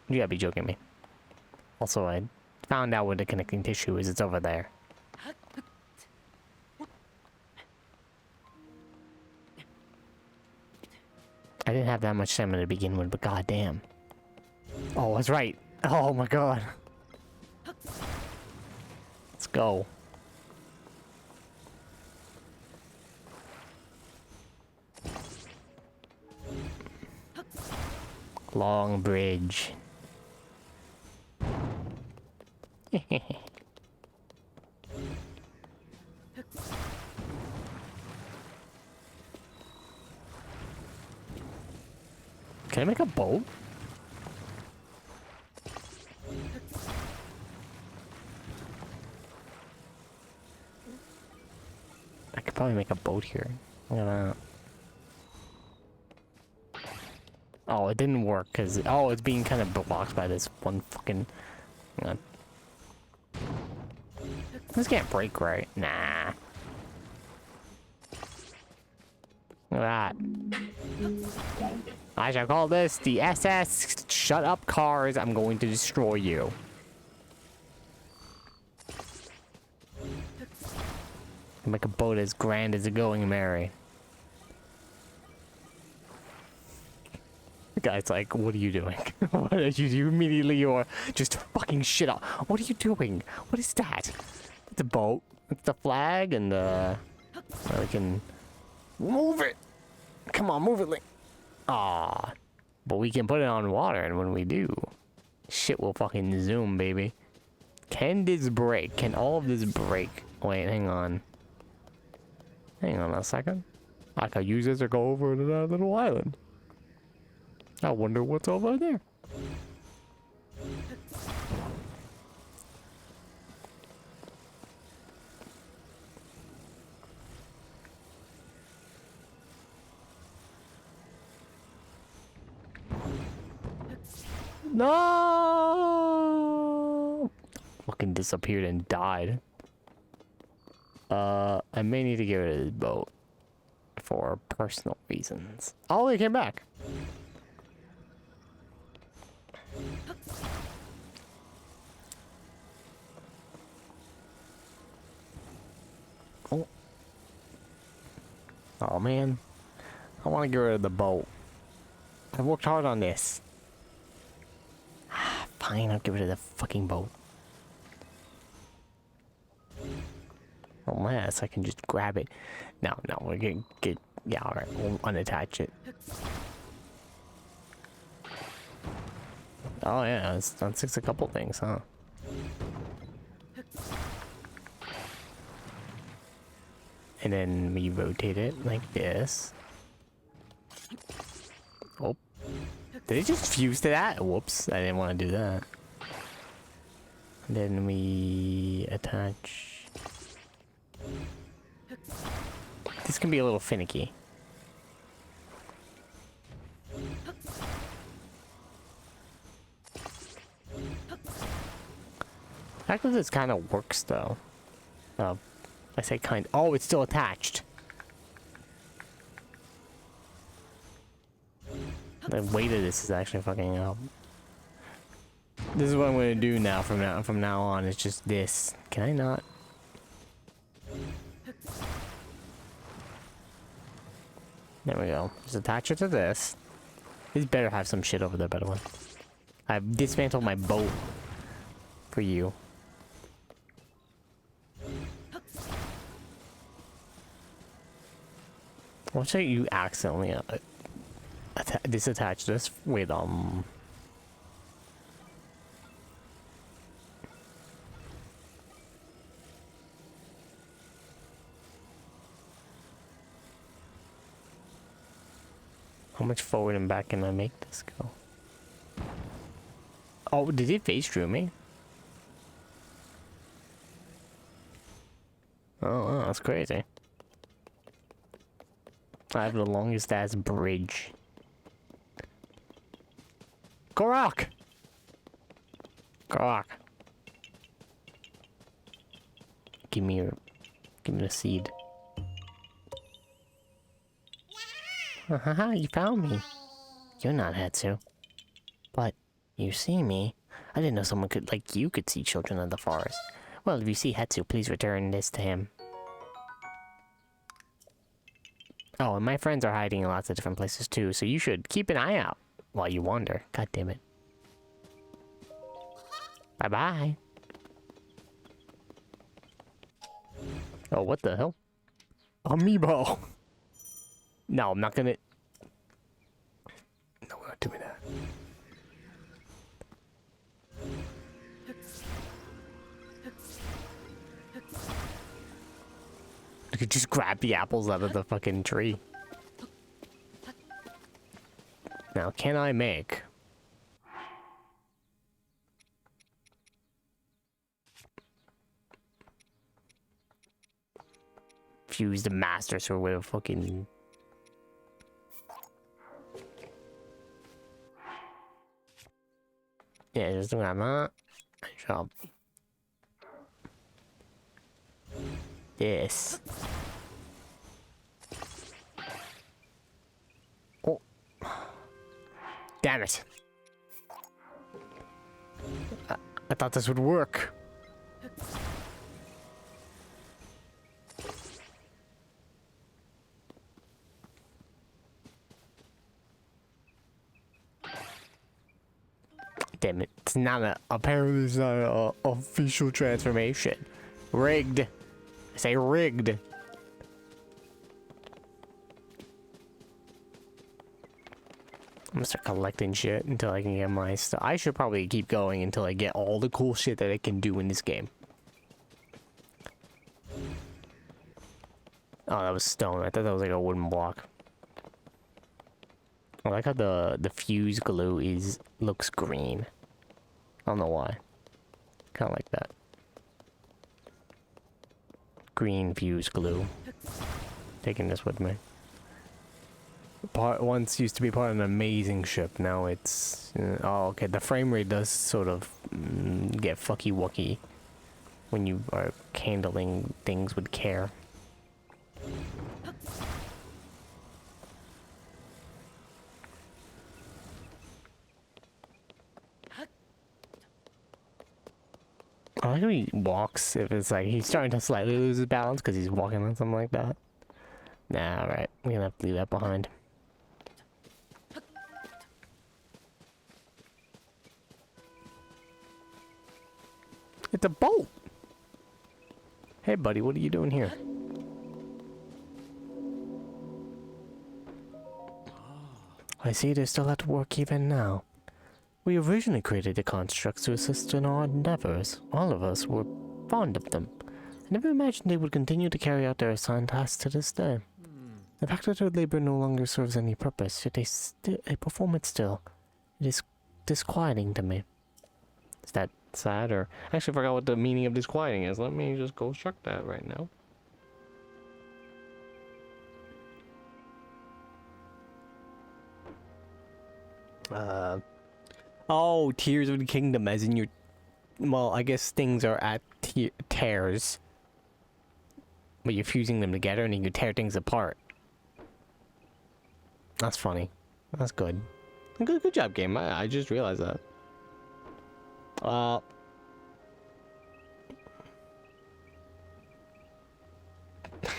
Speaker 1: You gotta be joking me. Also, I found out where the connecting tissue is. It's over there. I didn't have that much stamina to begin with, but goddamn. Oh, that's right. Oh my god. Let's go. Long bridge. Can I make a boat? I could probably make a boat here. I'm gonna... Oh, it didn't work because it's being kind of blocked by this one fucking. Hang on. This can't break, right? Nah. Look at that. I shall call this the SS. Shut up, cars! I'm going to destroy you. Make a boat as grand as a Going Merry. The guy's like, what are you doing? What are you immediately you're just fucking shit up. What are you doing? What is that? It's a boat. It's the flag and the... I can... Move it! Come on, move it, Link. Ah, but we can put it on water, and when we do, shit will fucking zoom, baby. Can this break? Can all of this break? Wait, hang on. Hang on a second. I could use this to go over to that little island. I wonder what's over there. No! Fucking disappeared and died. I may need to get rid of this boat for personal reasons. Oh, they came back. Oh. Oh man. I want to get rid of the boat. I worked hard on this. Fine, I'll get rid of the fucking boat. Unless I can just grab it. No, we're gonna get... Yeah, alright, we'll unattach it. Oh yeah, it's done a couple things, huh? And then we rotate it like this. Oh. Did it just fuse to that? Whoops, I didn't want to do that. And then we attach... This can be a little finicky. Actually, this kind of works though. I say kind. Oh, it's still attached. The weight of this is actually fucking up. This is what I'm gonna do now. From now on, it's just this. Can I not? There we go. Just attach it to this. This better have some shit over there, by the way. I've dismantled my boat for you. Watch out you accidentally disattach this with How much forward and back can I make this go? Oh, did it phase through me? Oh, that's crazy. I have the longest ass bridge. Korok! Korok. Give me the seed. Haha, you found me. You're not Hetsu. But you see me. I didn't know someone like you could see children of the forest. Well, if you see Hetsu, please return this to him. Oh, and my friends are hiding in lots of different places too, so you should keep an eye out while you wander. God damn it. Bye-bye. Oh, what the hell? Amiibo! No, I'm not gonna... No, we're not doing that. You could just grab the apples out of the fucking tree. Now, can I make... fuse the Master Sword with a fucking... Yeah, just grab that. Shop. Yes. Oh. Damn it. I thought this would work. Damn it. It's not a... Apparently it's not a official transformation. Rigged. I say rigged. I'm gonna start collecting shit until I can get my stuff. I should probably keep going until I get all the cool shit that I can do in this game. Oh, that was stone. I thought that was like a wooden block. I like how the fuse glue looks green. I don't know why. Kind of like that. Green fuse glue. Taking this with me. Once used to be part of an amazing ship. Now it's... oh, okay. The frame rate does sort of get fucky-wucky when you are handling things with care. I like how he walks, if it's like he's starting to slightly lose his balance because he's walking on something like that. Nah, alright. We're gonna have to leave that behind. It's a boat! Hey buddy, what are you doing here? I see they're still at work even now. We originally created the constructs to assist in our endeavors. All of us were fond of them. I never imagined they would continue to carry out their assigned tasks to this day. The fact that their labor no longer serves any purpose, yet they perform it still. It is disquieting to me. Is that sad, or... I actually forgot what the meaning of disquieting is. Let me just go check that right now. Oh, Tears of the Kingdom, as in your... Well, I guess things are at tears. But you're fusing them together and you can tear things apart. That's funny. That's good. Good job, game. I just realized that. I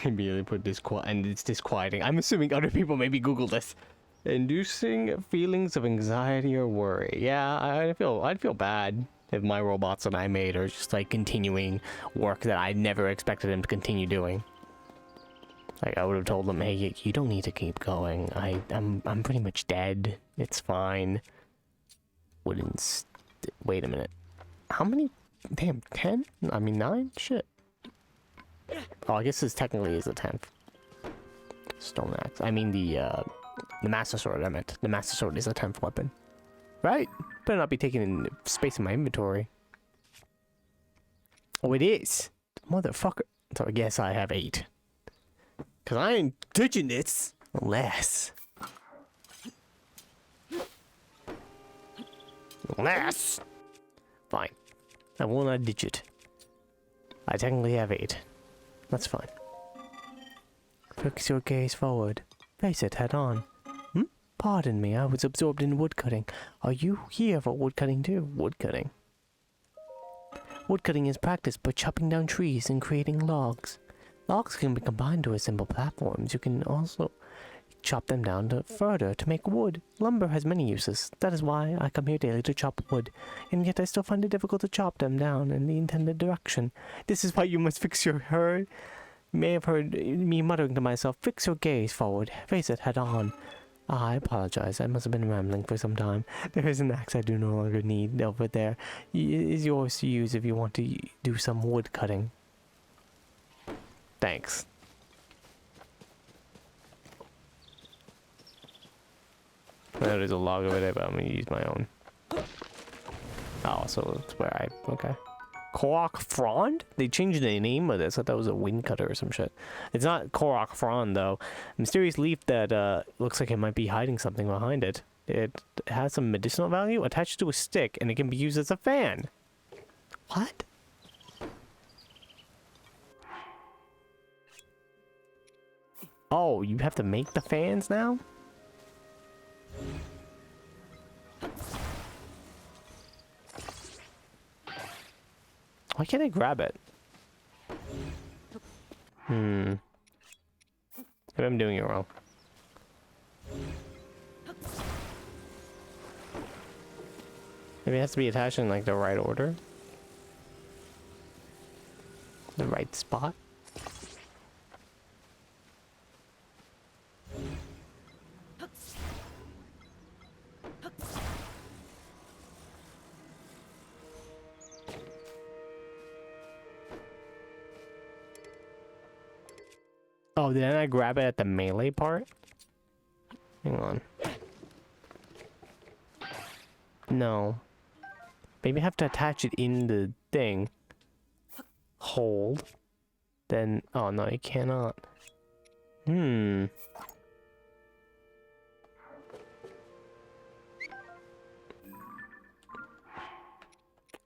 Speaker 1: immediately put and it's disquieting. I'm assuming other people maybe Google this. Inducing feelings of anxiety or worry. Yeah, I'd feel bad if my robots that I made are just like continuing work that I never expected them to continue doing. Like I would have told them, hey, you don't need to keep going. I'm pretty much dead. It's fine. Wouldn't. Wait a minute. How many? Damn, 10? I mean 9? Shit. Oh, I guess this technically is the 10th. Stone axe. I mean the Master Sword, I meant. The Master Sword is a 10th weapon. Right? Better not be taking in space in my inventory. Oh, it is. Motherfucker. So I guess I have 8. Because I ain't ditching this. Unless. Fine. I will not ditch it. I technically have 8. That's fine. Fix your gaze forward. Face it head on. Pardon me, I was absorbed in woodcutting. Are you here for woodcutting too? Woodcutting. Woodcutting is practiced by chopping down trees and creating logs. Logs can be combined to assemble platforms. You can also chop them down further to make wood. Lumber has many uses. That is why I come here daily to chop wood. And yet I still find it difficult to chop them down in the intended direction. This is why you must fix your herd. You may have heard me muttering to myself, fix your gaze forward, face it head on. I apologize. I must have been rambling for some time. There is an axe I do no longer need over there. It is yours to use if you want to do some wood cutting. Thanks. I know there's a log over there, but I'm gonna use my own. Oh, so that's where I... Okay. Korok Frond? They changed the name of this. I thought it was a wind cutter or some shit. It's not Korok Frond, though. A mysterious leaf that looks like it might be hiding something behind it. It has some medicinal value attached to a stick, and it can be used as a fan. What? Oh, you have to make the fans now? Why can't I grab it? Maybe I'm doing it wrong. Maybe it has to be attached in like the right order. The right spot. Oh, didn't I grab it at the melee part? Hang on. No. Maybe I have to attach it in the thing. Hold. Then... Oh, no, you cannot.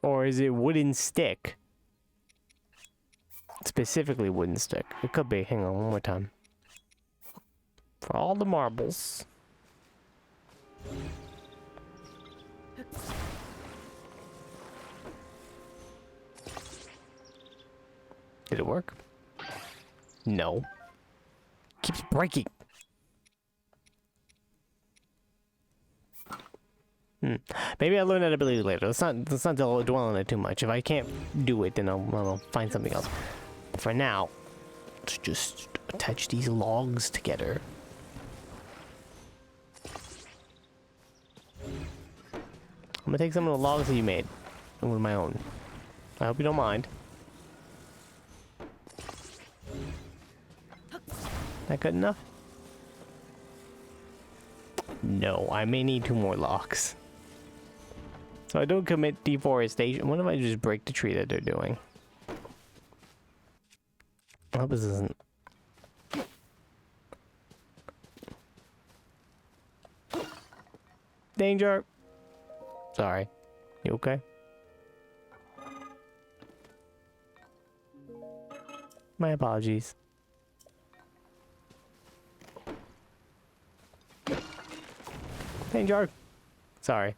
Speaker 1: Or is it wooden stick? Specifically wooden stick. It could be. Hang on, one more time. For all the marbles. Did it work? No. Keeps breaking. Maybe I'll learn that ability later. Let's not dwell on it too much. If I can't do it, then I'll find something else. But for now, let's just attach these logs together. I'm gonna take some of the logs that you made and with my own. I hope you don't mind. That good enough? No, I may need 2 more logs. So I don't commit deforestation. What if I just break the tree that they're doing? I hope this isn't... Danger! Sorry. You okay? My apologies. Danger! Sorry.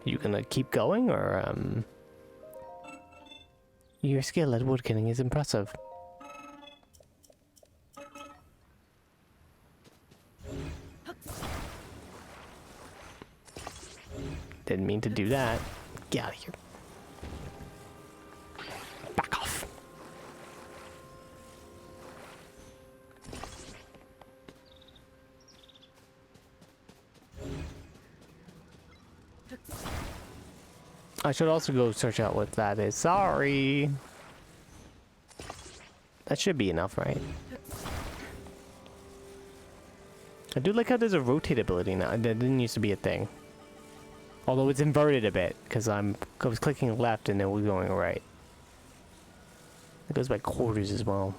Speaker 1: You gonna keep going, or, Your skill at woodcutting is impressive. Didn't mean to do that. Get out of here. Back off. I should also go search out what that is. Sorry. That should be enough, right? I do like how there's a rotate ability now. That didn't used to be a thing. Although it's inverted a bit, because I was clicking left and then we're going right. It goes by quarters as well.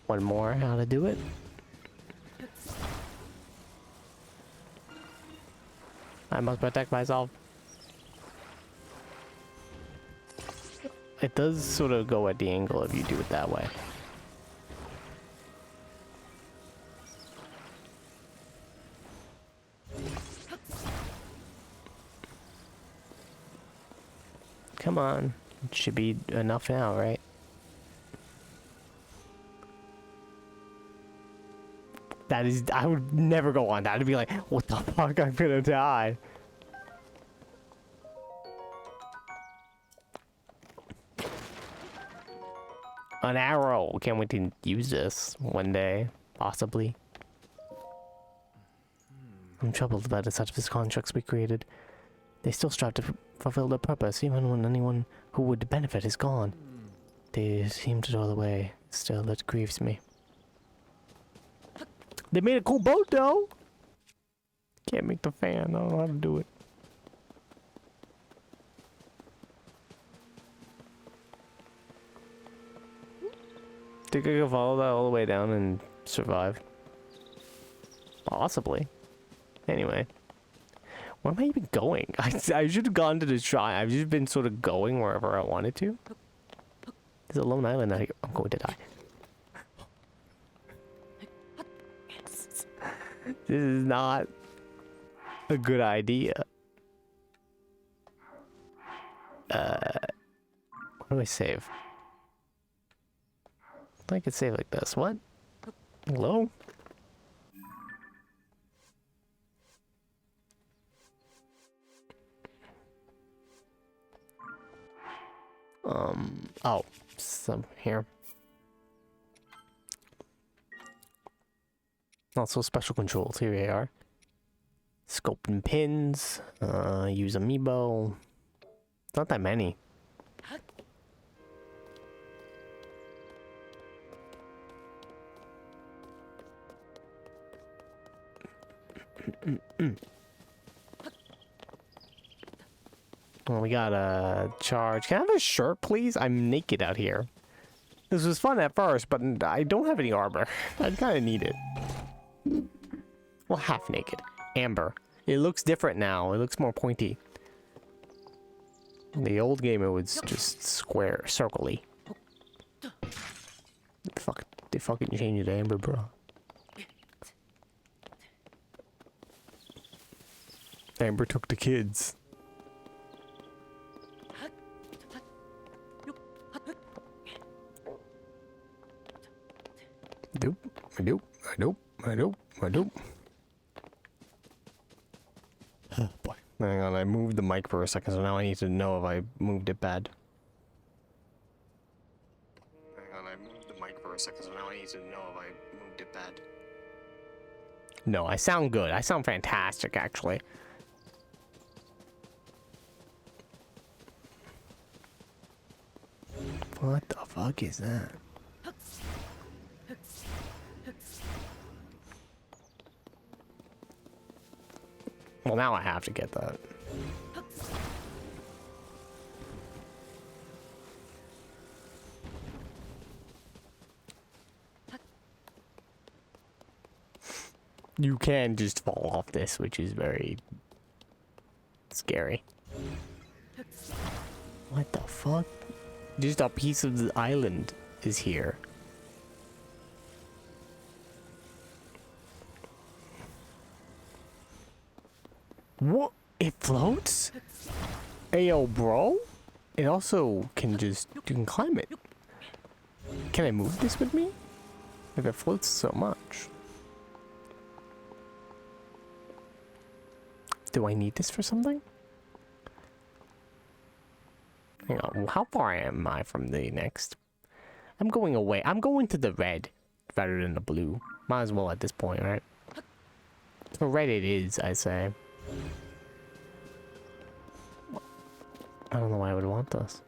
Speaker 1: One more, how to do it. I must protect myself. It does sort of go at the angle if you do it that way. Come on. It should be enough now, right? That is... I would never go on that. I'd be like, what the fuck? I'm gonna die. An arrow. Can't wait to use this one day. Possibly. I'm troubled by the such of constructs we created. They still strive to fulfill their purpose, even when anyone who would benefit is gone. They seem to draw away. Still, it grieves me. They made a cool boat, though! Can't make the fan. I don't know how to do it. Think I can follow that all the way down and survive? Possibly. Anyway. Where am I even going? I should have gone to the shrine. I've just been sort of going wherever I wanted to. There's a lone island out here. I'm going to die. This is not a good idea. Where do I save? I could save like this. What? Hello? Oh, some here. Also special controls, here they are. Scope and pins, use amiibo. Not that many. Well, we got a charge. Can I have a shirt, please? I'm naked out here. This was fun at first, but I don't have any armor. I kind of need it. Well, half naked. Amber. It looks different now. It looks more pointy. In the old game, it was just square, circle-y. Fuck, they fucking changed it to amber, bro. Amber took the kids. I do. Oh boy. Hang on, I moved the mic for a second, so now I need to know if I moved it bad. No, I sound good. I sound fantastic, actually. What the fuck is that? Well, now I have to get that. You can just fall off this, which is very scary. What the fuck? Just a piece of the island is here. What? It floats? Ayo, bro? It also can just... You can climb it. Can I move this with me? If it floats so much. Do I need this for something? Hang on, how far am I from the next? I'm going away. I'm going to the red rather than the blue. Might as well at this point, right? So red it is, I say. I don't know why I would want this.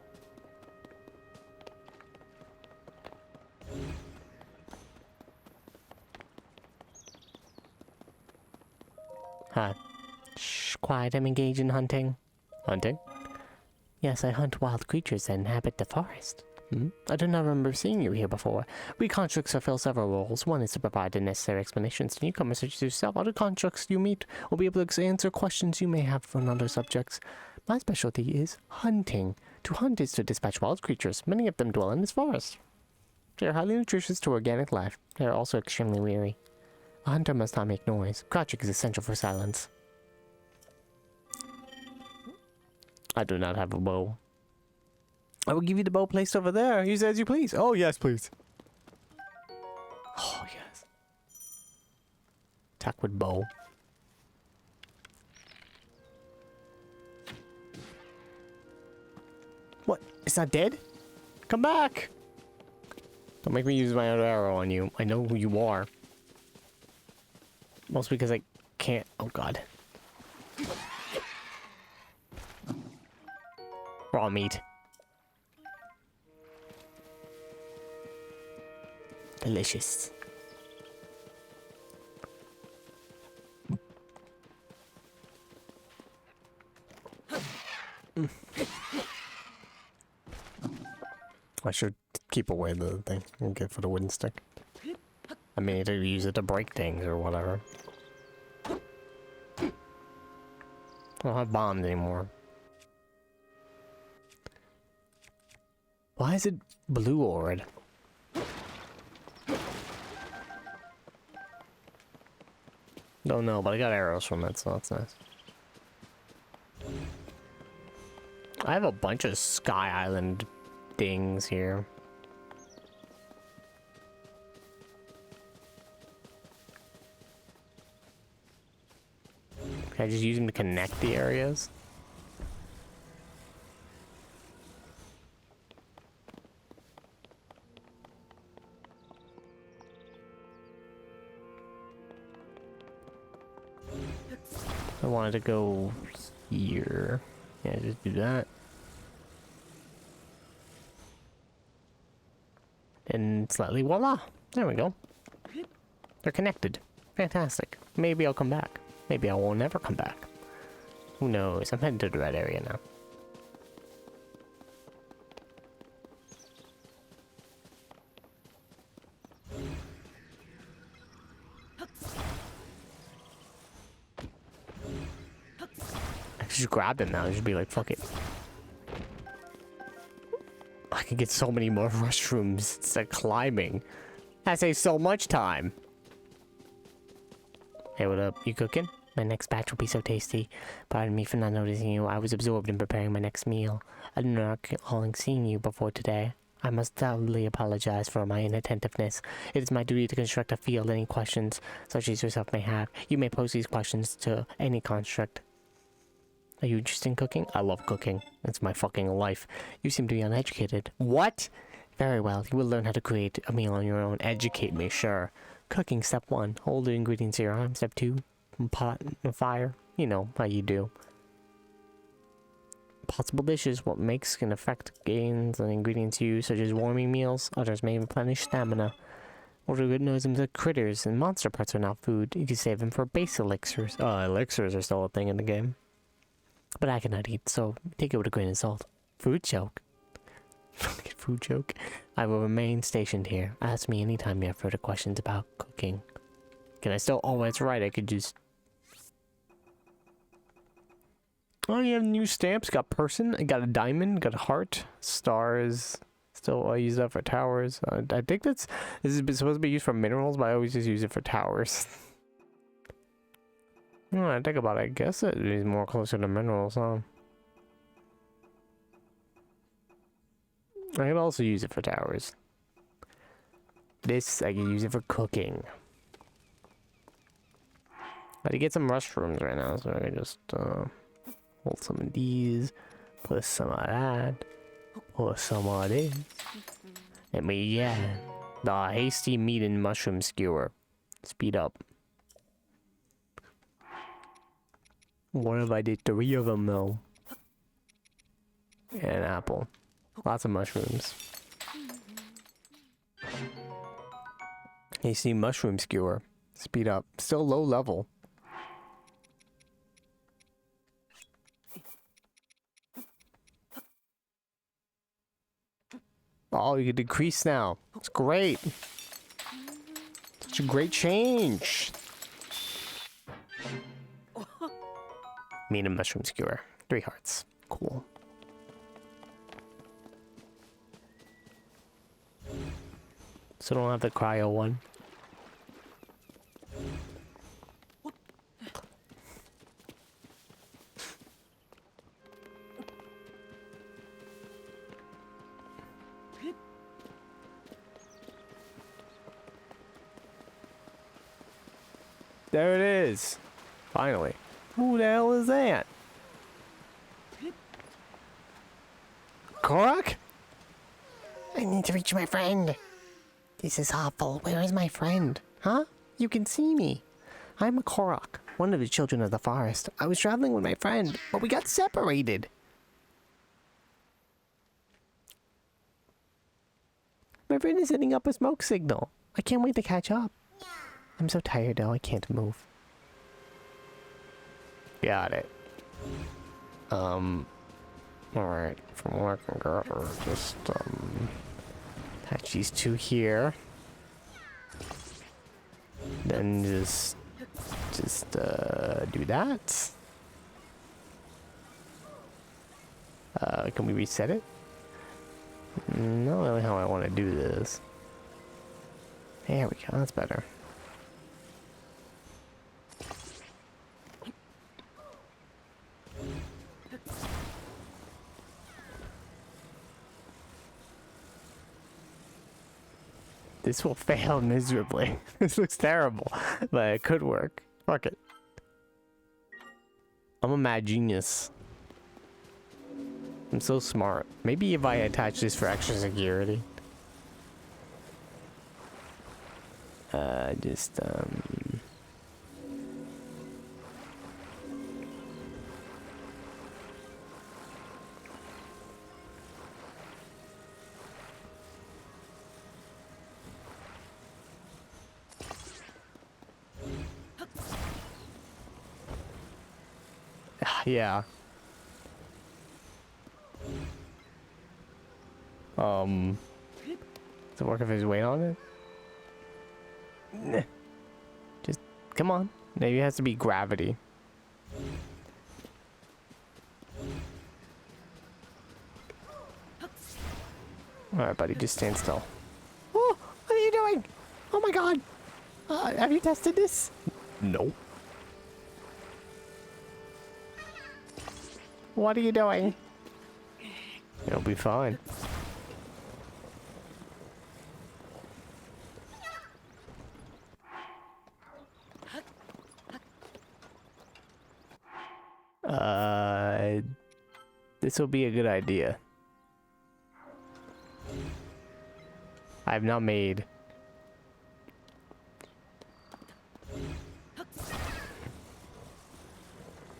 Speaker 1: Huh. Shh, quiet, I'm engaged in hunting. Hunting? Yes, I hunt wild creatures that inhabit the forest. I do not remember seeing you here before. We constructs fulfill several roles. One is to provide the necessary explanations to newcomers such as yourself. Other constructs you meet will be able to answer questions you may have from other subjects. My specialty is hunting. To hunt is to dispatch wild creatures. Many of them dwell in this forest. They are highly nutritious to organic life. They are also extremely weary. A hunter must not make noise. Crouching is essential for silence. I do not have a bow. I will give you the bow placed over there. Use it as you please. Oh, yes, please. Oh, yes. Attack with bow. What? It's not dead? Come back! Don't make me use my other arrow on you. I know who you are. Mostly because I can't. Oh, God. Raw meat. Delicious. I should keep away the thing and get for the wooden stick. I mean, to use it to break things or whatever. I don't have bombs anymore. Why is it blue already? Don't know, but I got arrows from it, so that's nice. I have a bunch of Sky Island things here. Can I just use them to connect the areas? I wanted to go here. Yeah, just do that. And slightly, voila! There we go. They're connected. Fantastic. Maybe I'll come back. Maybe I will never come back. Who knows? I'm heading to the red area now. I could just grab them now and just be like, fuck it. I could get so many more mushrooms instead of climbing. That saves so much time. Hey, what up? You cooking? My next batch will be so tasty. Pardon me for not noticing you. I was absorbed in preparing my next meal. I did not recall seeing you before today. I must doubly apologize for my inattentiveness. It is my duty to construct a field. Any questions such as yourself may have, you may pose these questions to any construct. Are you interested in cooking? I love cooking. It's my fucking life. You seem to be uneducated. What? Very well. You will learn how to create a meal on your own. Educate me, sure. Cooking, step 1. Hold the ingredients in your arm. Step 2. Pot and fire. You know how you do. Possible dishes. What makes can affect gains and ingredients used, such as warming meals. Others may replenish stamina. Organisms of critters and monster parts are not food. You can save them for base elixirs. Elixirs are still a thing in the game. But I cannot eat, so take it with a grain of salt. Food joke. Fucking food joke. I will remain stationed here. Ask me anytime you have further questions about cooking. Can I still? Oh, that's right. I could just. Oh, you have new stamps. Got person. Got a diamond. Got a heart. Stars. Still, I use that for towers. I think this is supposed to be used for minerals, but I always just use it for towers. I think about it. I guess it is more closer to minerals, huh? I can also use it for towers. This, I can use it for cooking. I gotta get some mushrooms right now, so I can just hold some of these, put some of that, put some of this. And the hasty meat and mushroom skewer. Speed up. What if I did 3 of them though? And an apple. Lots of mushrooms. Hasty mushroom skewer. Speed up. Still low level. Oh, you can decrease now. It's great. Such a great change. Meat and mushroom skewer. 3 hearts. Cool. So don't have the cryo one. There it is. Finally. Who the hell is that? Korok? I need to reach my friend. This is awful. Where is my friend? Huh? You can see me. I'm a Korok, one of the children of the forest. I was traveling with my friend, but we got separated. My friend is setting up a smoke signal. I can't wait to catch up. I'm so tired now, I can't move. Got it. Alright, from what I can gather, just, attach these two here. Then just do that. Can we reset it? Not really how I want to do this. There we go, that's better. This will fail miserably. This looks terrible, but it could work. Fuck it. I'm a mad genius. I'm so smart. Maybe if I attach this for extra security. Yeah. Does it work if there's weight on it? Nah. Just, come on. Maybe it has to be gravity. Alright, buddy, just stand still. Oh, what are you doing? Oh my god. Have you tested this? No. What are you doing? It'll be fine. This will be a good idea. I have not made.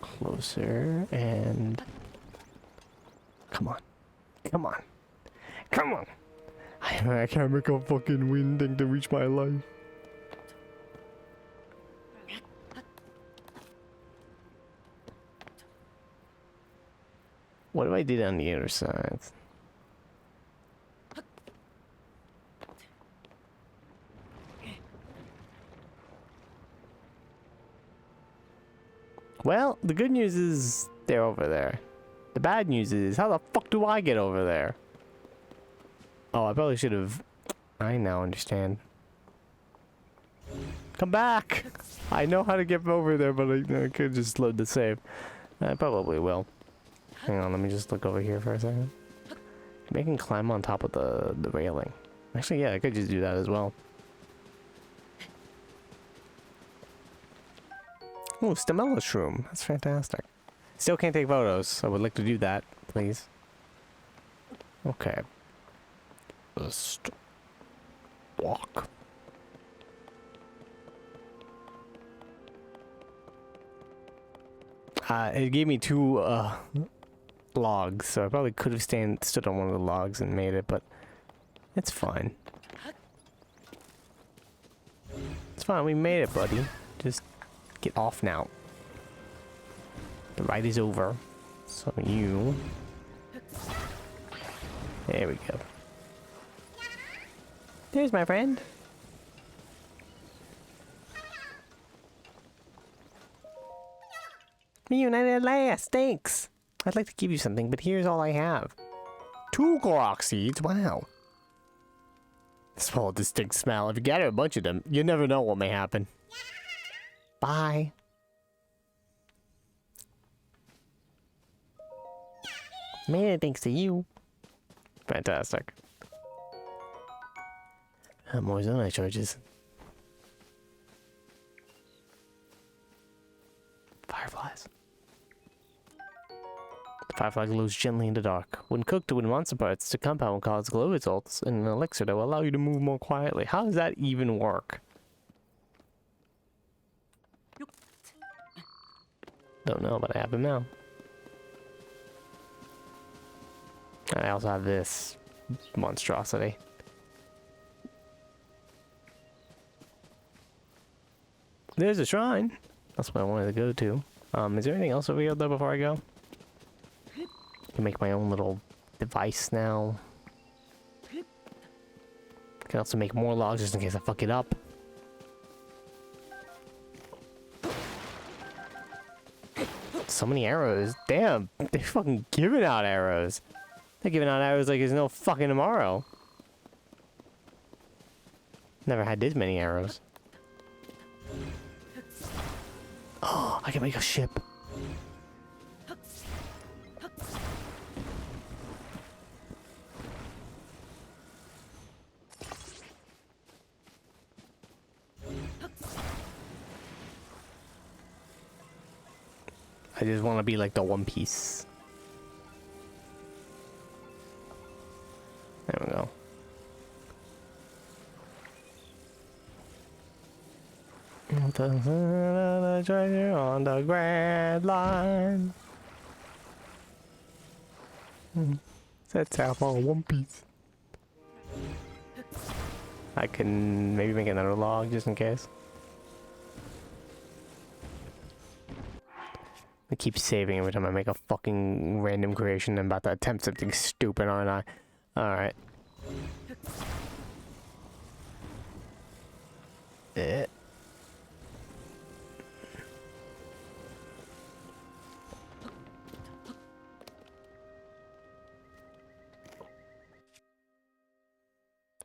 Speaker 1: Closer and come on. Come on. Come on. I can't make a fucking wind thing to reach my life. What if I did on the other side? Well, the good news is they're over there. The bad news is, how the fuck do I get over there? Oh, I probably should have... I now understand. Come back! I know how to get over there, but I could just load the save. I probably will. Hang on, let me just look over here for a second. Maybe I can climb on top of the railing. Actually, yeah, I could just do that as well. Oh, Stamella Shroom. That's fantastic. Still can't take photos. I would like to do that, please. Okay. Just walk. It gave me two logs, so I probably could have stood on one of the logs and made it, but it's fine. It's fine, we made it, buddy. Just get off now. The ride is over. So you... There we go. There's my friend. Reunited at last, thanks. I'd like to give you something, but here's all I have. 2 Korok seeds, wow. Small distinct smell. If you gather a bunch of them, you never know what may happen. Bye. Made it thanks to you. Fantastic. More Zonai charges. Firefly glows gently in the dark. When cooked with monster parts, the compound will cause glow results in an elixir that will allow you to move more quietly. How does that even work? Don't know, but I have them now. I also have this monstrosity. There's a shrine. That's what I wanted to go to. Is there anything else over here though before I go? I can make my own little device now. I can also make more logs just in case I fuck it up. So many arrows. Damn, they're fucking giving out arrows. They're giving out arrows like there's no fucking tomorrow. Never had this many arrows. Oh, I can make a ship. I just want to be like the One Piece. There we go. The treasure on the Grand Line. That's how on One Piece. I can maybe make another log just in case. I keep saving every time I make a fucking random creation. I'm about to attempt something stupid, aren't I? Alright.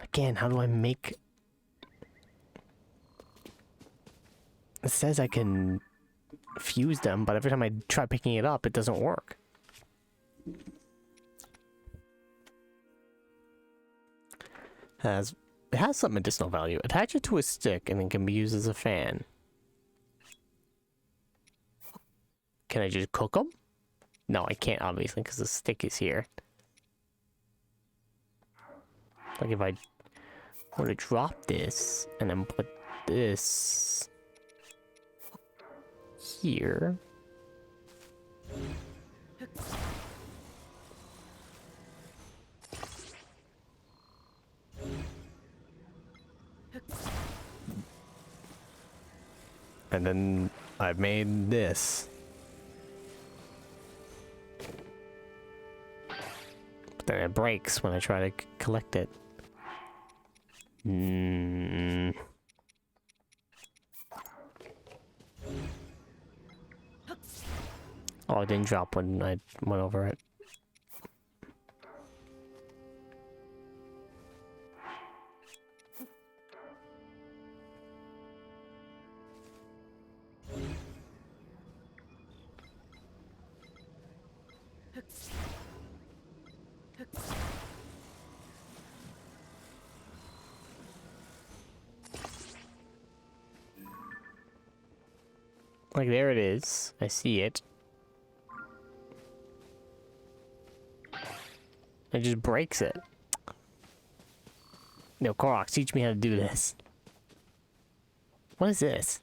Speaker 1: Again, how do I make... It says I can fuse them, but every time I try picking it up, it doesn't work. It has some medicinal value. Attach it to a stick and it can be used as a fan. Can I just cook them? No, I can't, obviously, because the stick is here. Like if I were to drop this and then put this here. And then I've made this. But then it breaks when I try to collect it. Oh, it didn't drop when I went over it. Like, there it is. I see it. It just breaks it. No, Koroks, teach me how to do this. What is this?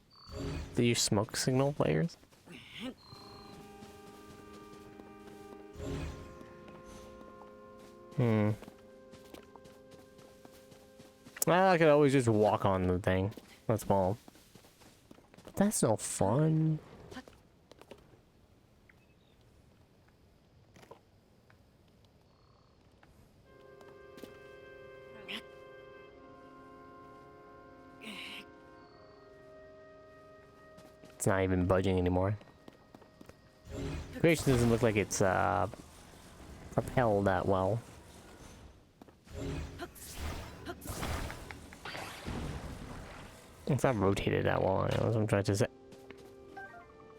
Speaker 1: Do you smoke signal players? Well, I could always just walk on the thing. That's all. But that's no fun. It's not even budging anymore. Creation doesn't look like it's propelled that well. It's not rotated that well. That's what I'm trying to say.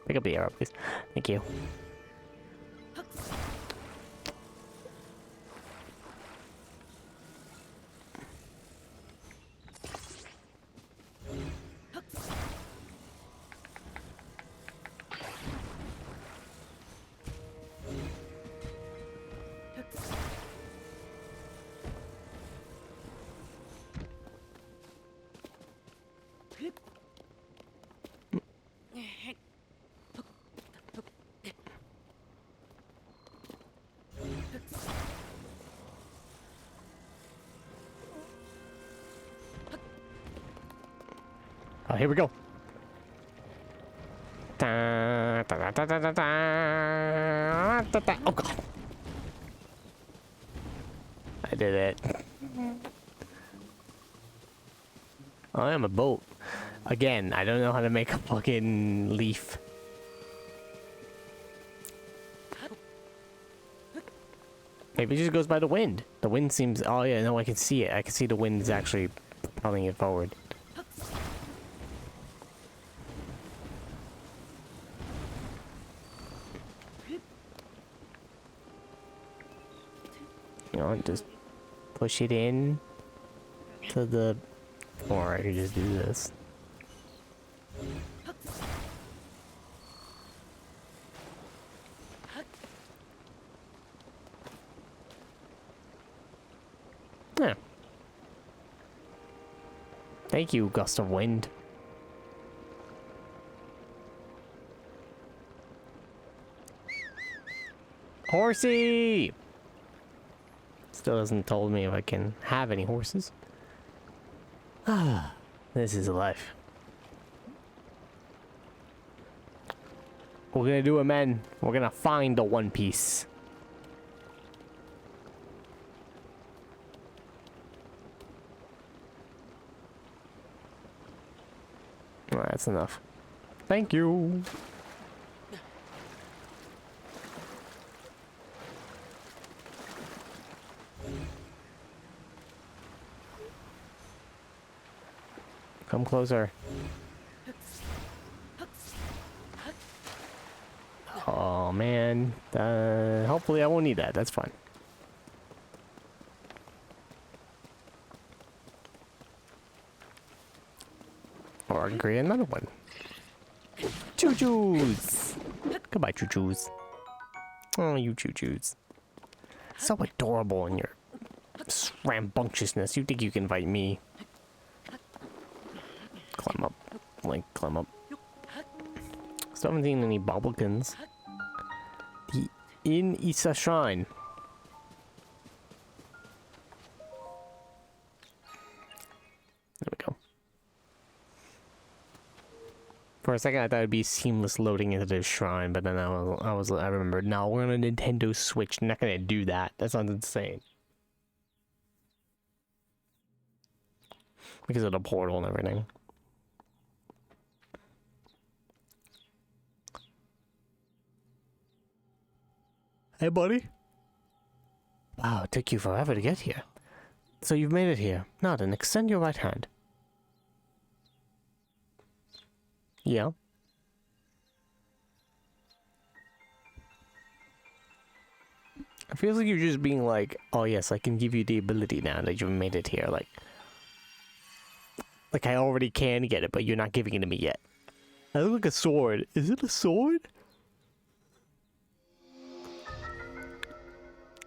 Speaker 1: Pick up the arrow, please. Thank you. Oh, here we go. Da, da, da, da, da, da, da, da. Oh god. I did it. I am a boat. Again, I don't know how to make a fucking leaf. Maybe it just goes by the wind. The wind seems... Oh yeah, no, I can see it. I can see the wind is actually propelling it forward. You know, just push it in to the... Or I could just do this. Yeah. Thank you, gust of wind. Horsey! Still hasn't told me if I can have any horses. Ah, this is life. We're gonna do it, men. We're gonna find the One Piece. Alright, that's enough. Thank you. Come closer. Oh man. Hopefully I won't need that. That's fine. Or I can create another one. Choo-choos! Goodbye, choo-choos. Oh, you choo-choos. So adorable in your rambunctiousness. You think you can invite me? Climb up. Like, climb up. Still haven't seen any bobblikins. The Inn Isa Shrine. There we go. For a second, I thought it'd be seamless loading into the shrine, but then I remembered. No, we're on a Nintendo Switch. I'm not gonna do that. That sounds insane. Because of the portal and everything. Hey, buddy. Wow, it took you forever to get here. So you've made it here. Now then, extend your right hand. Yeah. It feels like you're just being like, oh yes, I can give you the ability now that you've made it here. Like I already can get it, but you're not giving it to me yet. I look like a sword. Is it a sword?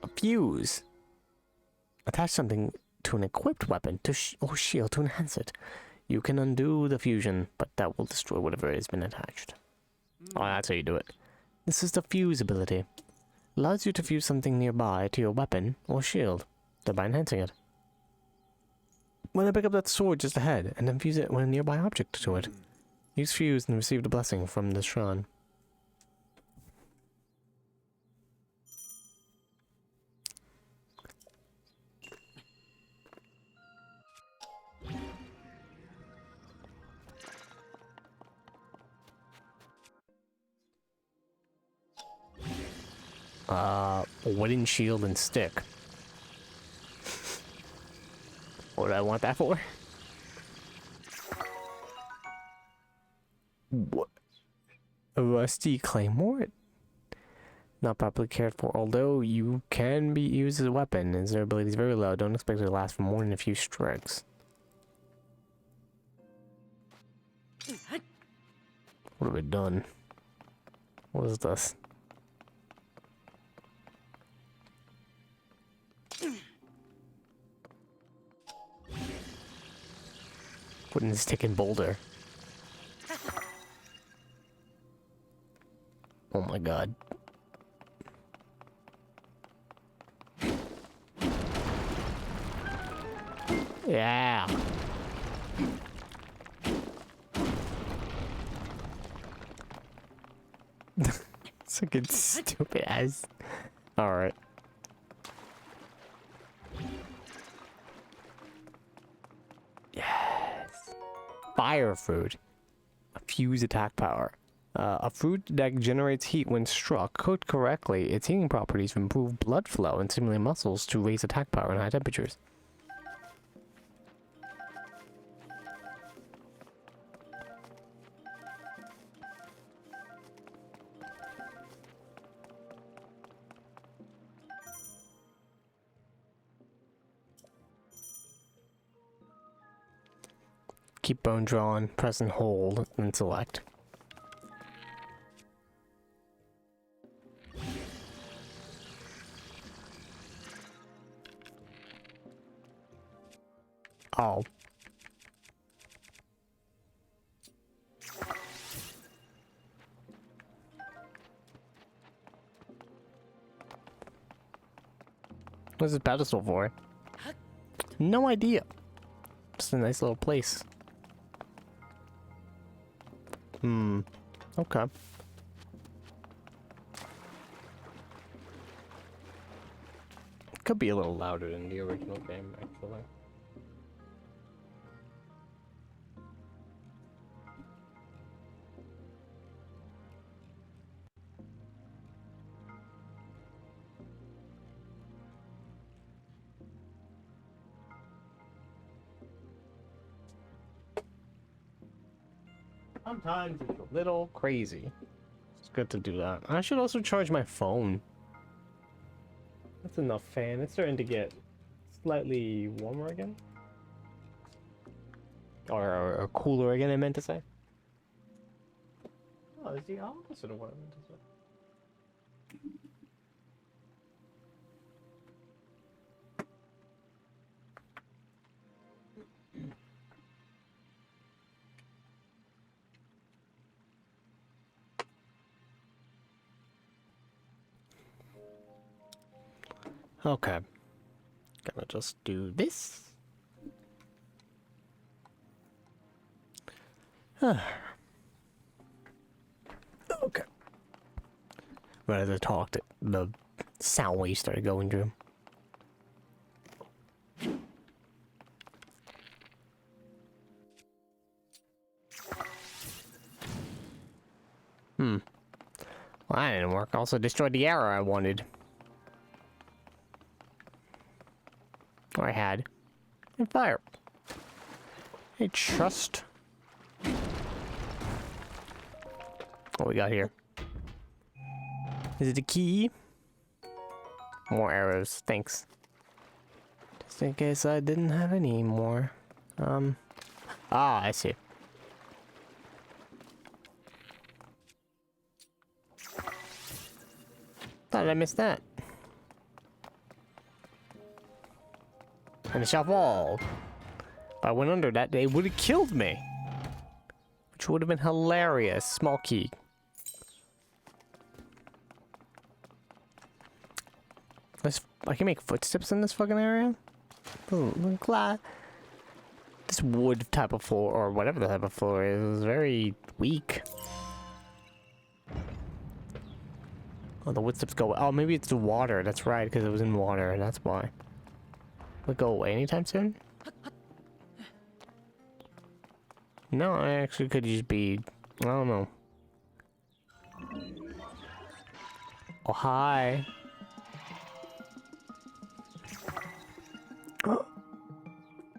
Speaker 1: A fuse. Attach something to an equipped weapon or shield to enhance it. You can undo the fusion, but that will destroy whatever has been attached. Oh, that's how you do it. This is the fuse ability. Allows you to fuse something nearby to your weapon or shield, thereby enhancing it. When I pick up that sword just ahead, and then fuse it with a nearby object to it. Use fuse and receive the blessing from the shrine. Wooden shield and stick. What do I want that for? What? A rusty claymore? Not properly cared for, although you can be used as a weapon, as their ability is very low. Don't expect it to last for more than a few strikes. What have we done? What is this? Wooden stick and boulder. Oh my god. Yeah. Fucking stupid ass. Alright. Yes. Fire food. A fuse attack power. A fruit that generates heat when struck. Cooked correctly, its heating properties improve blood flow and stimulate muscles to raise attack power in high temperatures. Keep bone drawn, press and hold, and select. Oh. What's this pedestal for? No idea. Just a nice little place. Okay. Could be a little louder than the original game, actually. Sometimes it's a little crazy. It's good to do that. I should also charge my phone. That's enough fan. It's starting to get slightly warmer again. Or cooler again, I meant to say. Oh, it's the opposite of what I meant to say. Okay. Gonna just do this. Okay. Right as I talked, the sound wave started going through. Well, that didn't work. Also destroyed the arrow I wanted. Or I had. And fire. Hey, trust. What we got here? Is it a key? More arrows. Thanks. Just in case I didn't have any more. Ah, I see. Thought I missed that. Finish off all. If I went under that, they would have killed me. Which would have been hilarious. Small key. I can make footsteps in this fucking area? I'm glad. This wood type of floor, or whatever the type of floor is very weak. Oh, the footsteps go. Oh, maybe it's the water. That's right, because it was in water, and that's why. Will it go away anytime soon? No, I actually could just be. I don't know. Oh, hi.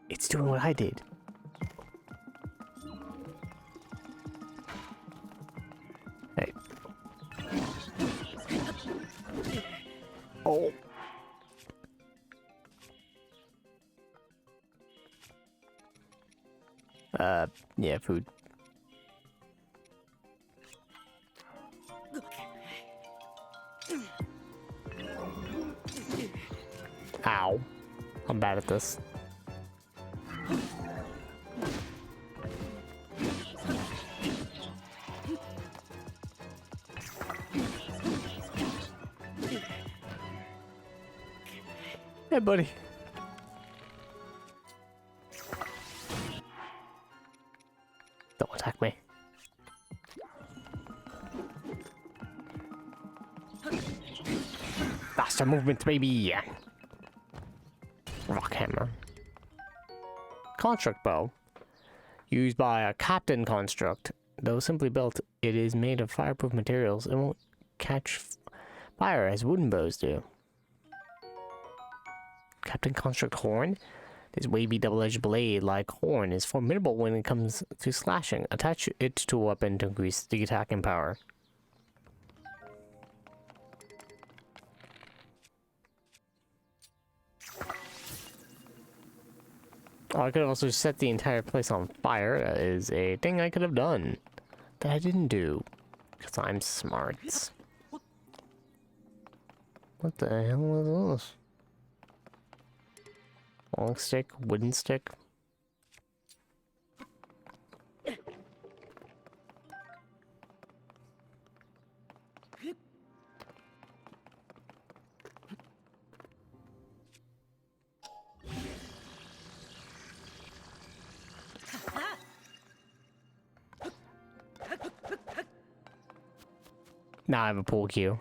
Speaker 1: It's doing what I did. Hey. Oh. Yeah, food. Ow. I'm bad at this. Hey, buddy. Don't attack me. Faster movement, baby! Rock hammer. Construct bow. Used by a captain construct. Though simply built, it is made of fireproof materials. It won't catch fire as wooden bows do. Captain construct horn. This wavy double-edged blade-like horn is formidable when it comes to slashing. Attach it to a weapon to increase the attacking power. Oh, I could have also set the entire place on fire. That is a thing I could have done. That I didn't do. Because I'm smart. What the hell is this? Long stick? Wooden stick? Now I have a pool cue.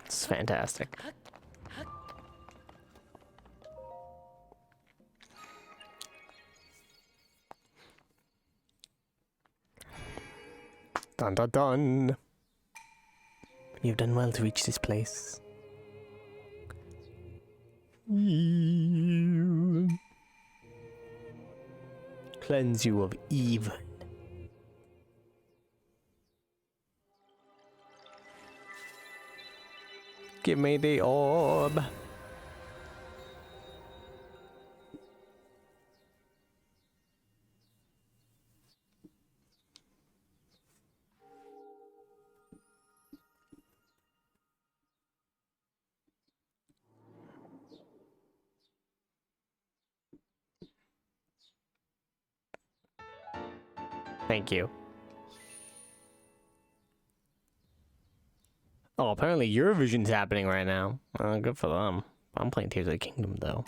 Speaker 1: It's fantastic. Dun dun dun. You've done well to reach this place. Cleanse you of evil. Give me the orb. Thank you. Oh, apparently Eurovision's happening right now. Good for them. I'm playing Tears of the Kingdom, though.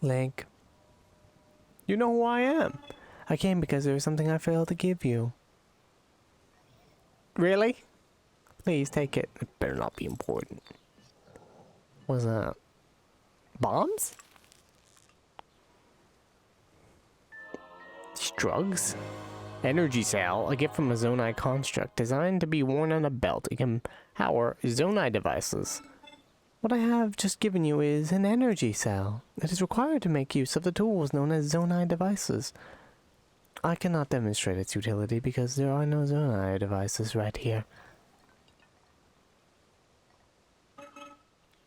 Speaker 1: Link. You know who I am. I came because there was something I failed to give you. Really? Please take it. It better not be important. What's that? Bombs? Drugs? Energy cell, a gift from a Zonai construct designed to be worn on a belt. It can power Zonai devices. What I have just given you is an energy cell. It is required to make use of the tools known as Zonai devices. I cannot demonstrate its utility because there are no Zonai devices right here.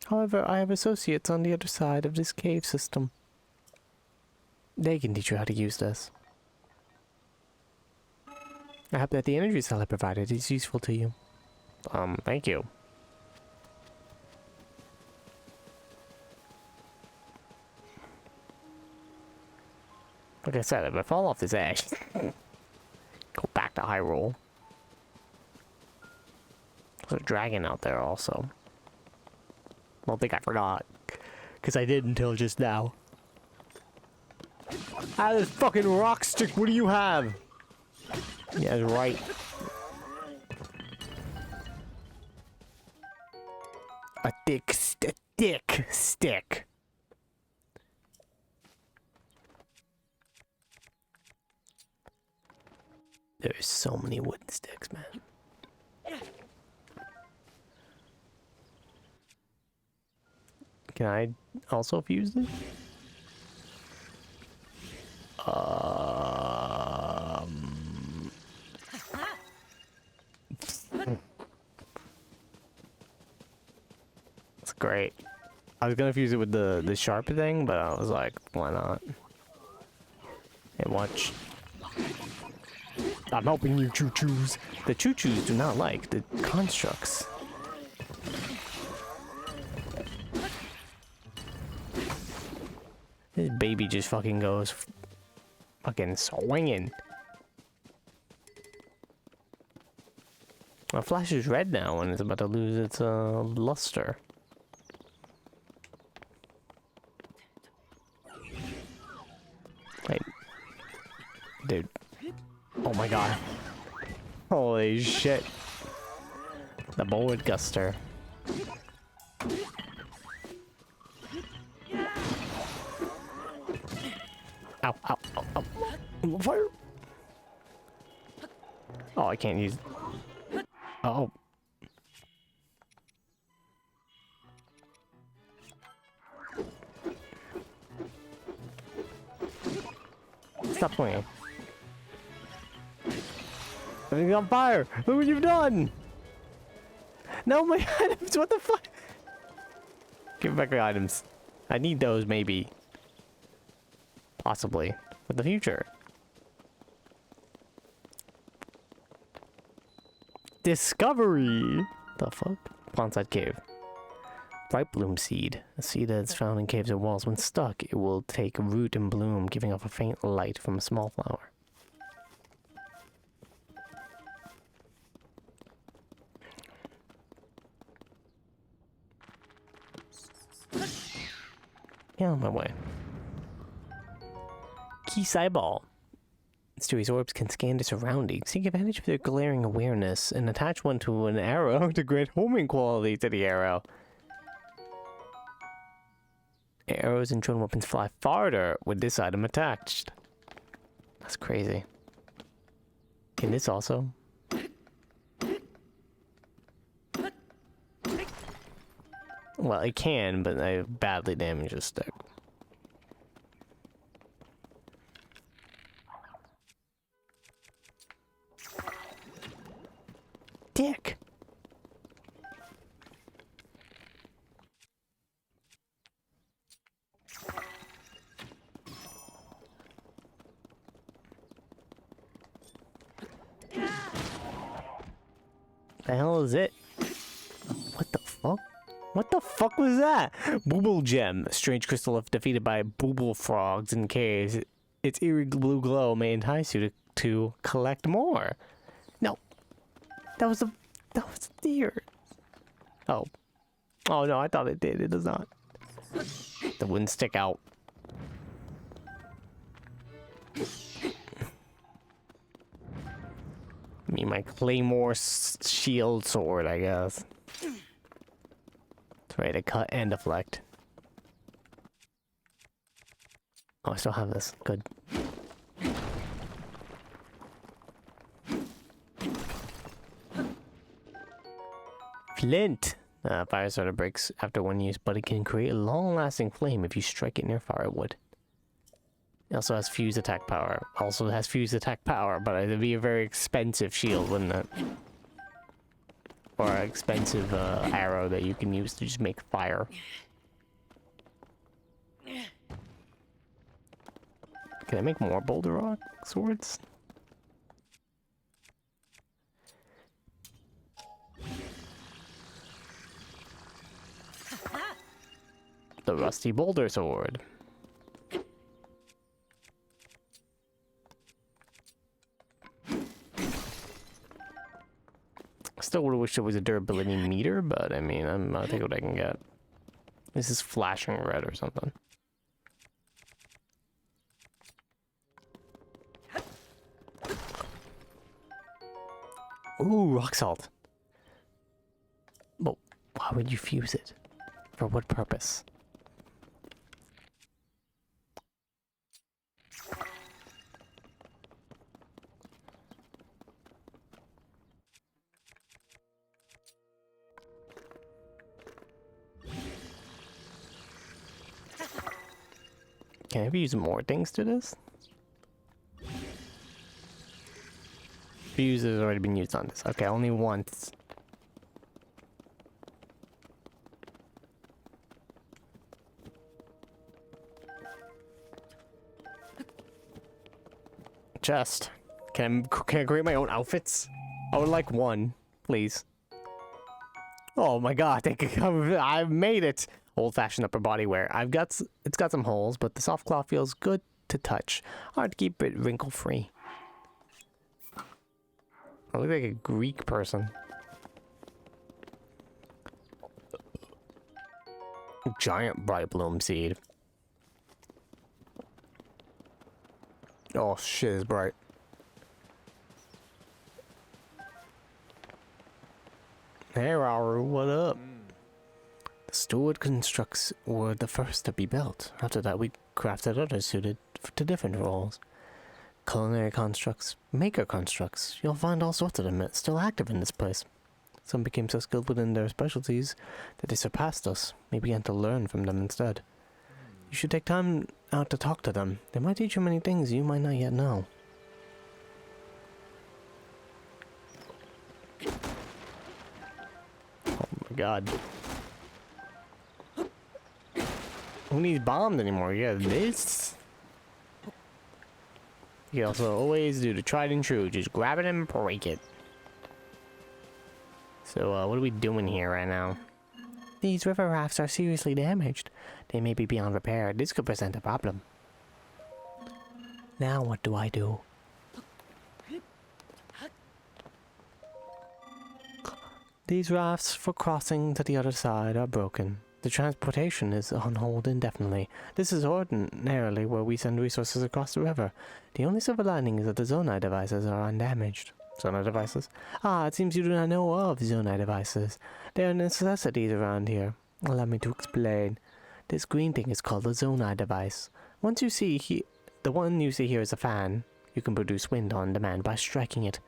Speaker 1: However, I have associates on the other side of this cave system. They can teach you how to use this. I hope that the energy cell I provided is useful to you. Thank you. Like I said, if I fall off this edge, go back to Hyrule. There's a dragon out there also. I don't think I forgot. Because I did until just now. Ah, this fucking rock stick, what do you have? Yeah, that's right. A thick stick. There's so many wooden sticks, man. Can I also fuse this? That's great. I was gonna fuse it with the sharp thing, but I was like, why not? Hey, watch. I'm helping you, choo-choos. The choo-choos do not like the constructs. This baby just fucking goes fucking swinging. My flash is red now and it's about to lose its luster. Wait. Dude. Oh my god. Holy shit. The bullet guster. Ow, ow, ow, ow. Fire! Oh, I can't use... Oh. Stop playing. Everything's on fire! Look what you've done! No, my items! What the fuck? Give back my items. I need those, maybe. Possibly. For the future. Discovery! The fuck? Ponside Cave. Bright bloom seed. A seed that's found in caves or walls. When stuck, it will take root and bloom, giving off a faint light from a small flower. Yeah, on my way. Key Cyball. Stewie's orbs can scan the surroundings. Take advantage of their glaring awareness and attach one to an arrow to grant homing quality to the arrow. Arrows and drone weapons fly farther with this item attached. That's crazy. Can this also? Well, it can, but I badly damage the stick. Dick. The hell is it? What the fuck? What the fuck was that? Booble Gem. A strange crystal if defeated by booble frogs in caves. Its eerie blue glow may entice you to collect more. No. That was a deer. Oh. Oh no, I thought it did. It does not. The wouldn't stick out. Me, my claymore shield sword, I guess. It's ready to cut and deflect. Oh, I still have this. Good. Flint! Fire starter breaks after one use, but it can create a long-lasting flame if you strike it near firewood. It also has fuse attack power. But it'd be a very expensive shield, wouldn't it? Or an expensive arrow that you can use to just make fire. Can I make more boulder rock swords? The rusty boulder sword. Still would wish there was a durability meter, but I mean, I'll take what I can get. This is flashing red or something. Ooh, rock salt. But why would you fuse it? For what purpose? Can I use more things to this? Fuse has already been used on this. Okay, only once. Chest. Can I create my own outfits? I would like one, please. Oh my god, I've made it! Old-fashioned upper body wear. It's got some holes, but the soft cloth feels good to touch. Hard to keep it wrinkle-free. I look like a Greek person. Giant bright bloom seed. Oh shit, it's bright. Hey Rauru, what up? The steward constructs were the first to be built. After that we crafted others suited to different roles. Culinary constructs, maker constructs. You'll find all sorts of them still active in this place. Some became so skilled within their specialties that they surpassed us. We began to learn from them instead. You should take time out to talk to them. They might teach you many things you might not yet know. Oh my god. Who needs bombs anymore? Yeah, this. You also always do the tried and true. Just grab it and break it. So, what are we doing here right now? These river rafts are seriously damaged. They may be beyond repair. This could present a problem. Now what do I do? These rafts for crossing to the other side are broken. The transportation is on hold indefinitely. This is ordinarily where we send resources across the river. The only silver lining is that the Zonai devices are undamaged. Zonai devices? Ah, it seems you do not know of Zonai devices. They are necessities around here. Allow me to explain. This green thing is called a Zonai device. Once you see the one you see here is a fan. You can produce wind on demand by striking it.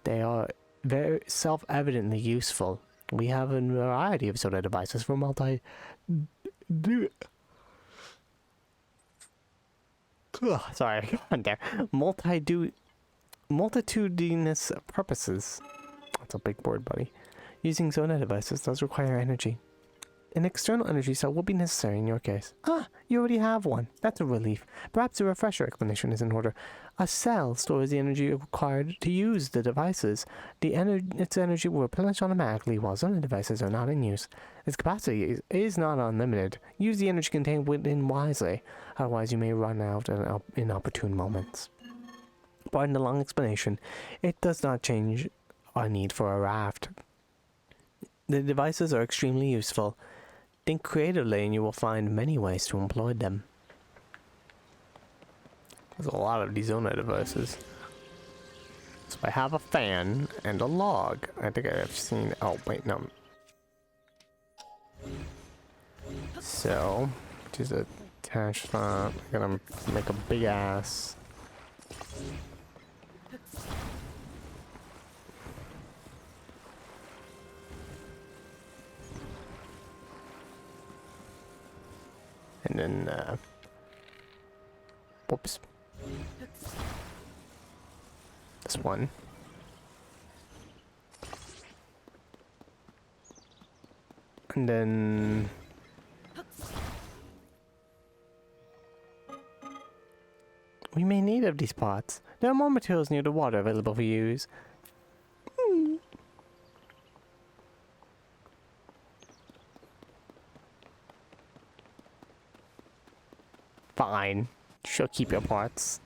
Speaker 1: They are very self-evidently useful. We have a variety of Zonai devices for multitudinous purposes. That's a big word, buddy. Using Zonai devices does require energy. An external energy cell will be necessary in your case. Ah, you already have one. That's a relief. Perhaps a refresher explanation is in order. A cell stores the energy required to use the devices. Its energy will replenish automatically while Zonai devices are not in use. Its capacity is not unlimited. Use the energy contained within wisely. Otherwise, you may run out in inopportune moments. Pardon the long explanation. It does not change our need for a raft. The devices are extremely useful. Think creatively and you will find many ways to employ them. There's a lot of these Zonai devices. So I have a fan and a log. I think I've seen... Oh, wait, no. So, just attach that. I'm gonna make a big ass. And then, whoops. This one. And then... we may need of these pots. There are more materials near the water available for use. Fine. She'll keep your parts.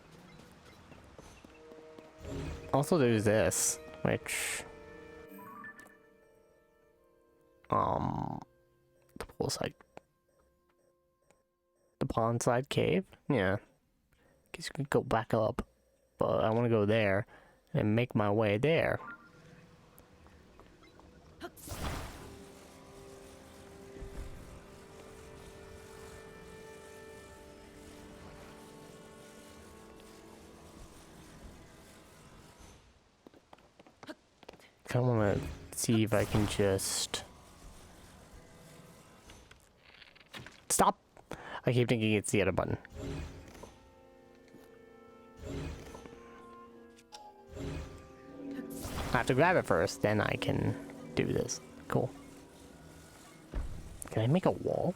Speaker 1: Also, there's this, which... the poolside... the pondside cave? Yeah. Guess you could go back up. But I want to go there and make my way there. I kind of want to see if I can just... Stop! I keep thinking it's the other button. I have to grab it first, then I can do this. Cool. Can I make a wall?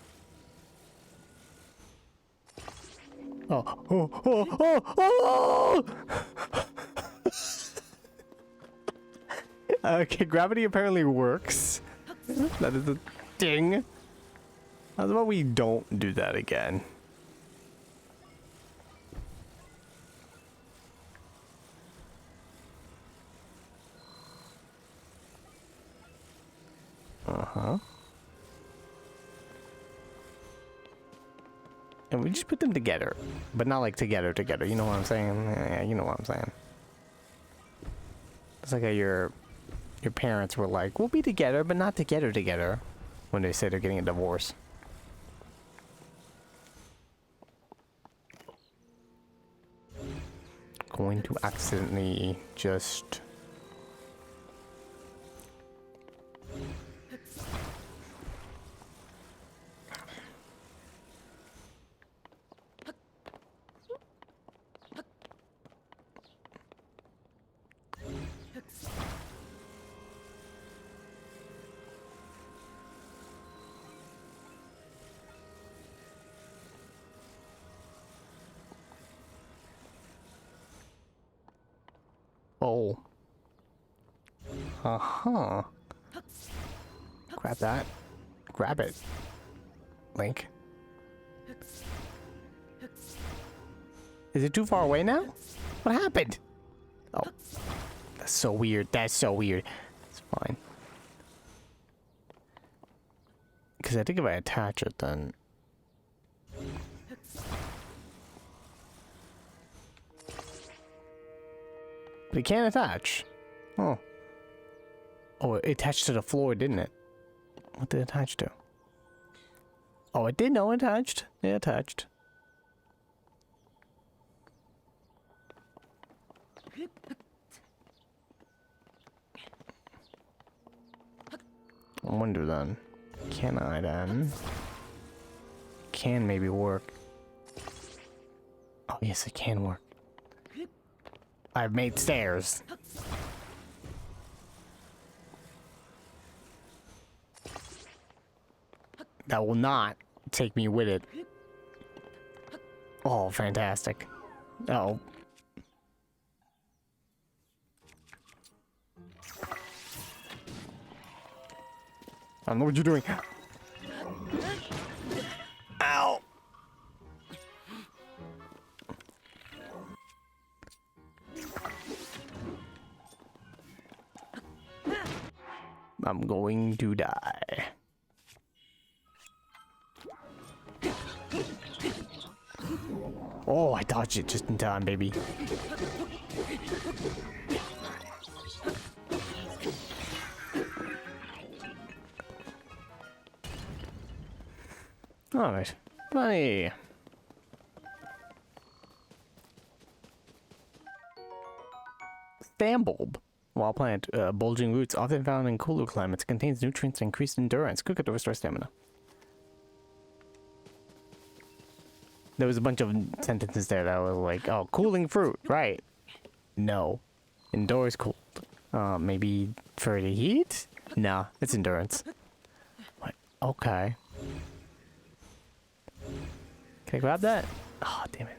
Speaker 1: Oh, oh, oh, oh, oh! Okay, gravity apparently works. That is a ding. How about we don't do that again? Uh-huh. And we just put them together. But not like together. You know what I'm saying? Yeah, you know what I'm saying. It's like how your parents were like, we'll be together, but not together when they say they're getting a divorce. Going to accidentally just... Oh. Uh-huh. Grab that. Grab it. Link. Is it too far away now? What happened? Oh. That's so weird. That's so weird. It's fine. Because I think if I attach it, then... But it can't attach. Oh. Oh, it attached to the floor, didn't it? What did it attach to? Oh, it did know it attached. It attached. I wonder then. Can I then? Can maybe work. Oh, yes, it can work. I've made stairs. That will not take me with it. Oh, fantastic. Oh. I don't know what you're doing. Ow! I'm going to die. Oh, I dodged it just in time, baby. Alright, buddy. Stambled. Wild plant, bulging roots, often found in cooler climates, contains nutrients and increased endurance. Cook it to restore stamina. There was a bunch of sentences there that were like, oh, cooling fruit, right? No. Endures cold. Maybe for the heat? Nah, it's endurance. What? Okay. Can I grab that? Oh, damn it.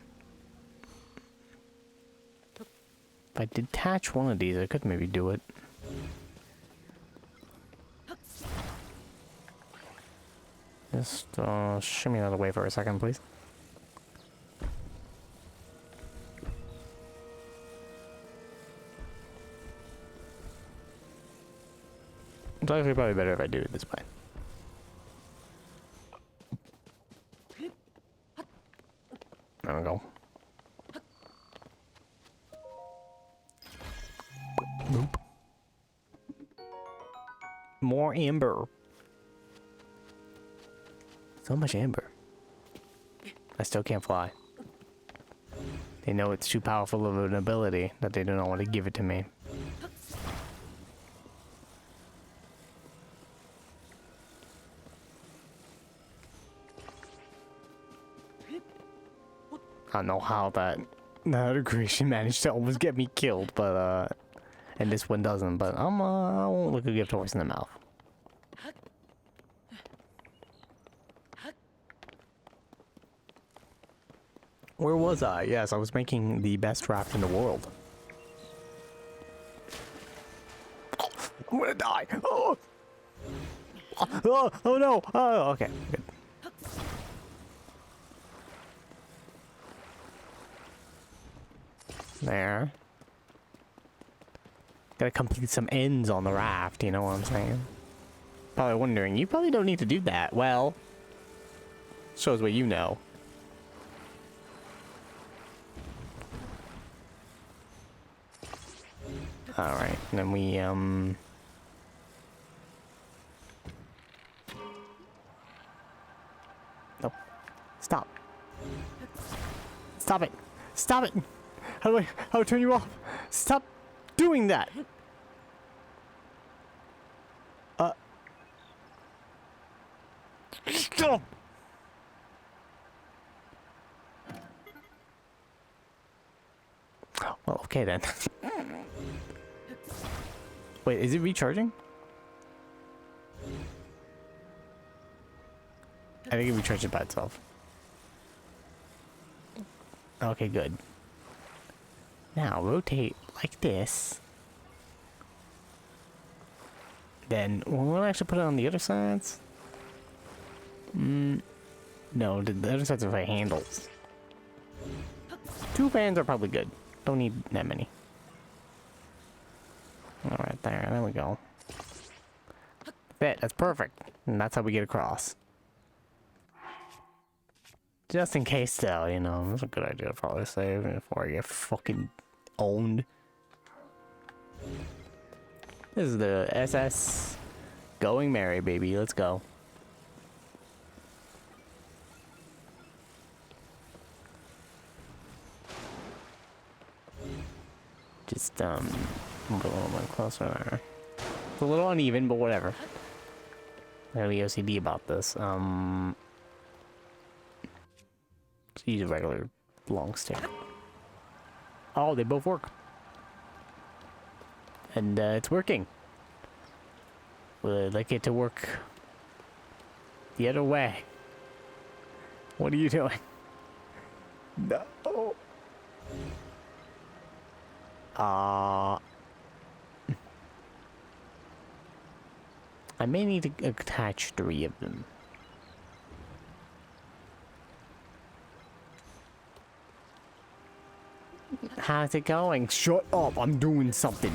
Speaker 1: If I detach one of these, I could maybe do it. Just shimmy out of the way for a second, please. It's actually probably better if I do it this way. There we go. Nope. More amber. So much amber. I still can't fly. They know it's too powerful of an ability that they do not want to give it to me. I don't know how that creation managed to almost get me killed, but and this one doesn't. But I won't look a gift horse in the mouth. Where was I? Yes, I was making the best raft in the world. I'm gonna die. Oh, oh no. Oh, okay. Good. There. Gotta complete some ends on the raft, you know what I'm saying? Probably wondering, you probably don't need to do that. Well, shows what you know. Alright, then we, Nope. Stop. Stop it. Stop it. How do I turn you off? Stop doing that. Stop. Well, okay then. Wait, is it recharging? I think it recharges by itself. Okay, good. Now rotate like this. Then we'll actually put it on the other sides. No, the other sides are like handles. 2 fans are probably good. Don't need that many. All right, there we go. That's perfect. And that's how we get across. Just in case, though, you know, that's a good idea to probably save before I get fucking owned. This is the SS Going Merry, baby. Let's go. Just, move a little bit closer there. It's a little uneven, but whatever. I have the OCD about this. Just use a regular long stick. Oh, they both work. And, it's working. Would I like it to work the other way? What are you doing? No. I may need to attach 3 of them. How's it going? Shut up, I'm doing something.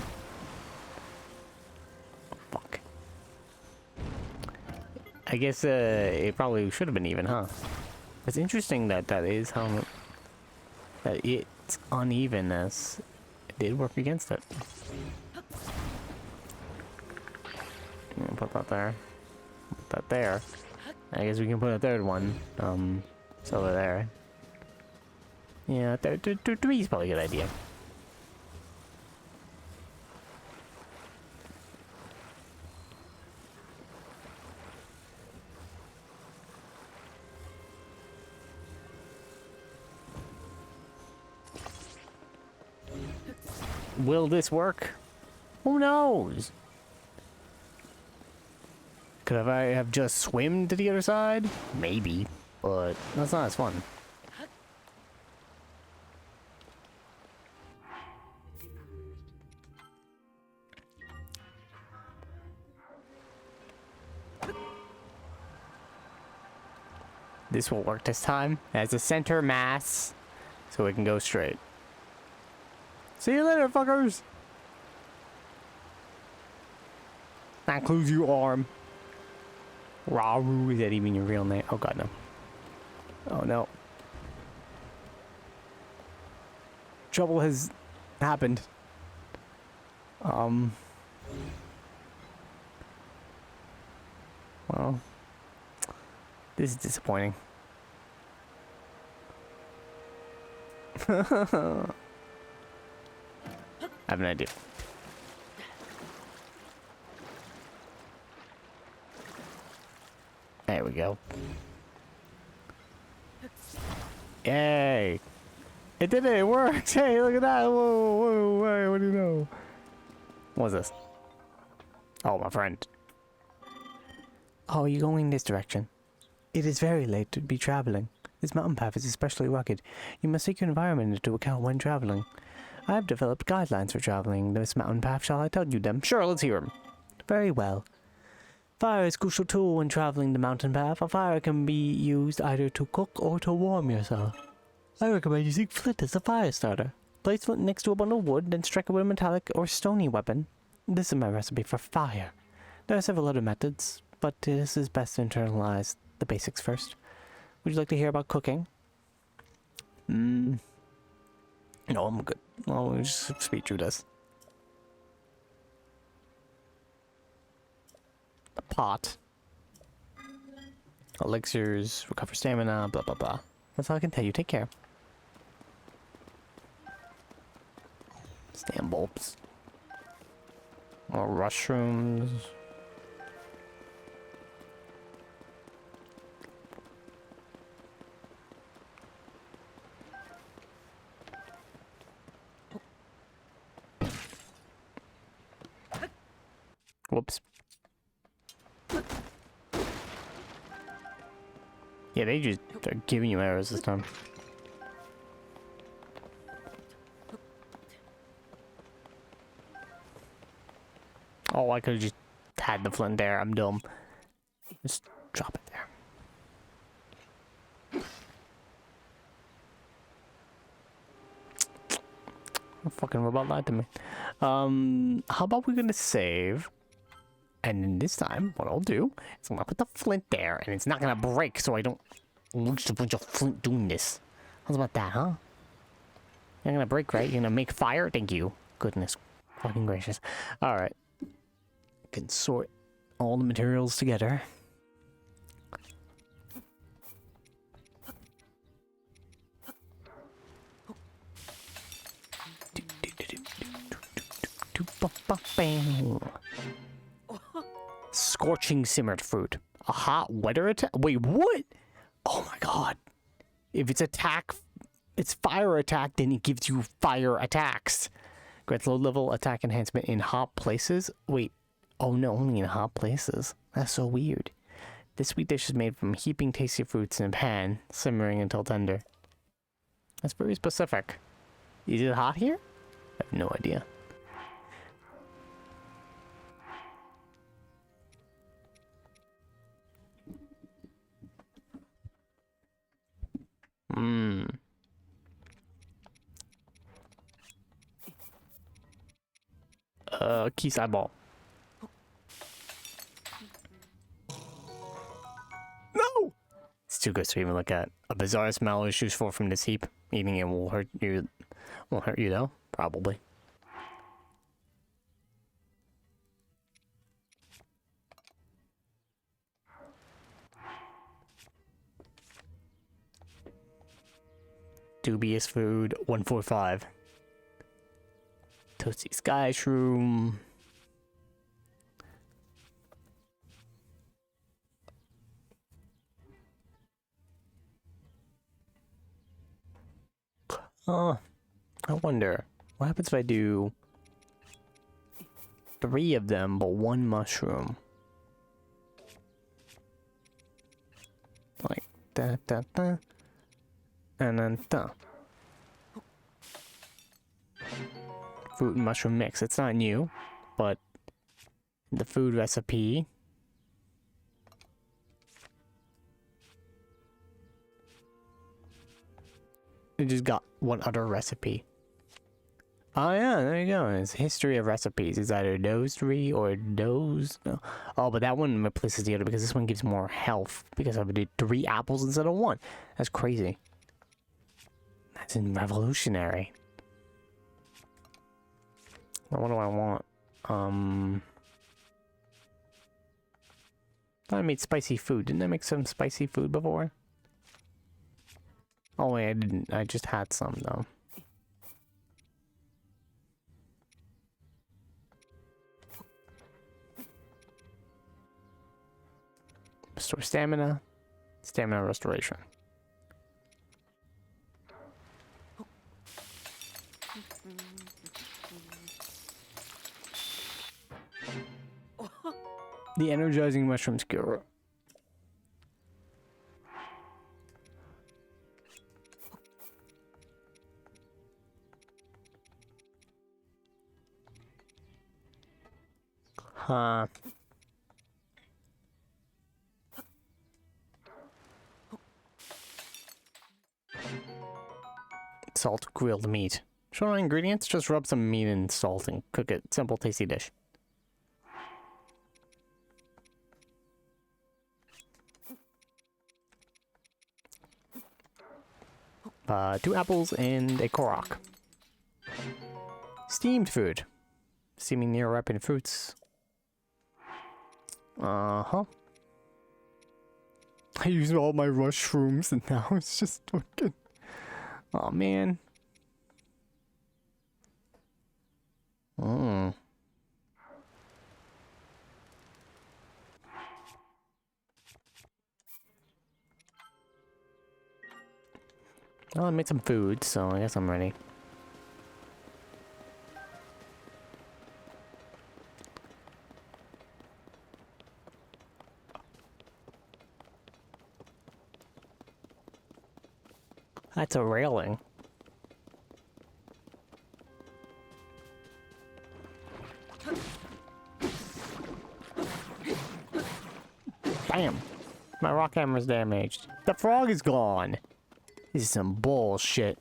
Speaker 1: Oh, fuck. I guess it probably should have been even, huh? It's interesting that that is how that its unevenness did work against it. Put that there. Put that there. I guess we can put a 3rd one. So over there. Yeah, 3 is probably a good idea. Will this work? Who knows? Could I have just swim to the other side? Maybe, but that's not as fun. This will work this time as a center mass, so it can go straight. See you later, fuckers! That includes your arm. Raru, is that even your real name? Oh god, no. Oh no. Trouble has happened. Well. This is disappointing. I have an idea. There we go. Yay! It did it! It worked! Hey, look at that! Whoa, whoa, whoa, what do you know? What's this? Oh, my friend. Oh, you're going this direction. It is very late to be traveling. This mountain path is especially rugged. You must take your environment into account when traveling. I have developed guidelines for traveling this mountain path. Shall I tell you them? Sure, let's hear them. Very well. Fire is a crucial tool when traveling the mountain path. A fire can be used either to cook or to warm yourself. I recommend using flint as a fire starter. Place flint next to a bundle of wood, then strike it with a metallic or stony weapon. This is my recipe for fire. There are several other methods, but this is best to internalize the basics first. Would you like to hear about cooking? No, I'm good. Well, we'll just speed through this. A pot. Elixirs, recover stamina, blah blah blah. That's all I can tell you. Take care. Stam bulbs. More mushrooms. Whoops. Yeah, they just are giving you arrows this time. Oh, I could have just had the flint there. I'm dumb. Just drop it there. A fucking robot lied to me. How about we're gonna save? And then this time, what I'll do is I'm gonna put the flint there, and it's not gonna break, so I don't lose a bunch of flint doing this. How's about that, huh? You're gonna break, right? You're gonna make fire? Thank you. Goodness fucking gracious. Alright. Can sort all the materials together. Scorching simmered fruit. A hot weather attack? Wait, what? Oh my god. If it's it's fire attack, then it gives you fire attacks. Grants low level attack enhancement in hot places. Wait. Oh no, only in hot places. That's so weird. This sweet dish is made from heaping tasty fruits in a pan, simmering until tender. That's very specific. Is it hot here? I have no idea. Key eyeball. No! It's too good to even look at. A bizarre smell is useful from this heap. Eating it will hurt you. Won't hurt you though? Probably. Dubious food, 145. Toasty sky shroom. I wonder what happens if I do 3 of them but 1 mushroom. Like that, and then fruit and mushroom mix. It's not new, but the food recipe. It just got one other recipe. Oh yeah, there you go. It's history of recipes. It's either those 3 or those. No. Oh, but that one replaces the other because this one gives more health because I did 3 apples instead of 1. That's crazy. That's revolutionary. Now, what do I want? I made spicy food. Didn't I make some spicy food before? Oh wait, I didn't. I just had some though. Restore stamina. Stamina restoration. The energizing mushrooms cure. Huh. Salt grilled meat. Show our ingredients, just rub some meat in salt and cook it. Simple, tasty dish. Two apples and a korok. Steamed food. Steaming near ripened fruits. Uh-huh. I used all my rush shrooms and now it's just fucking... Oh man. Oh, well, I made some food, so I guess I'm ready. That's a railing. Bam! My rock hammer's damaged. The frog is gone! This is some bullshit.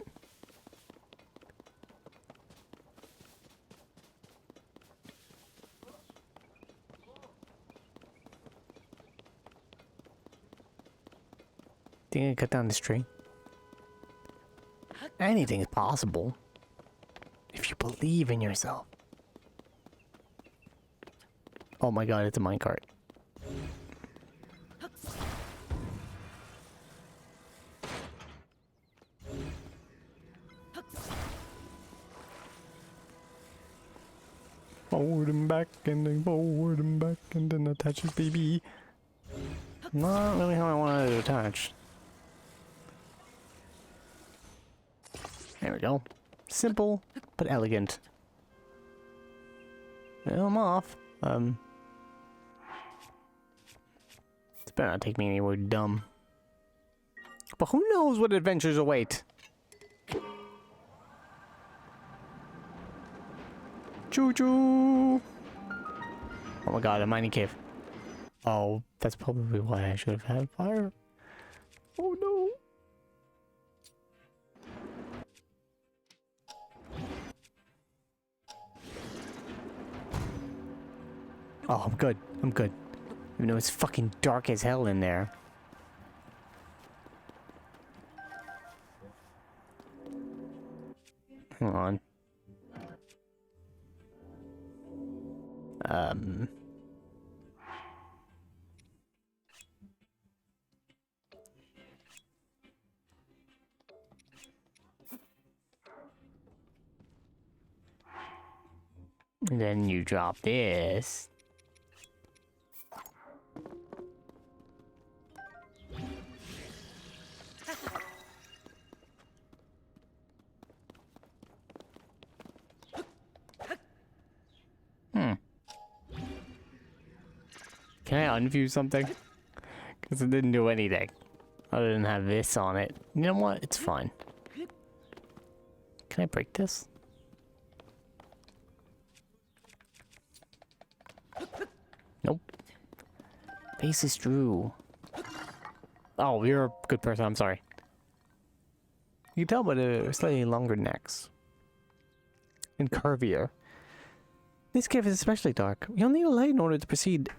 Speaker 1: Think I can cut down this tree? Anything is possible. If you believe in yourself. Oh my god, it's a minecart. Forward and back and then forward and back and then attaches baby. Not really how I wanted it attached. There we go. Simple, but elegant. Well, I'm off. This better not take me anywhere dumb. But who knows what adventures await? Choo-choo! Oh my god, a mining cave. Oh, that's probably why I should have had fire. Oh no! Oh, I'm good. I'm good. Even though it's fucking dark as hell in there. Hang on. And then you drop this. Can I unview something? Because it didn't do anything. Other than have this on it. You know what? It's fine. Can I break this? Nope. Base is true. Oh, you're a good person. I'm sorry. You can tell by the slightly longer necks. And curvier. This cave is especially dark. You'll need a light in order to proceed to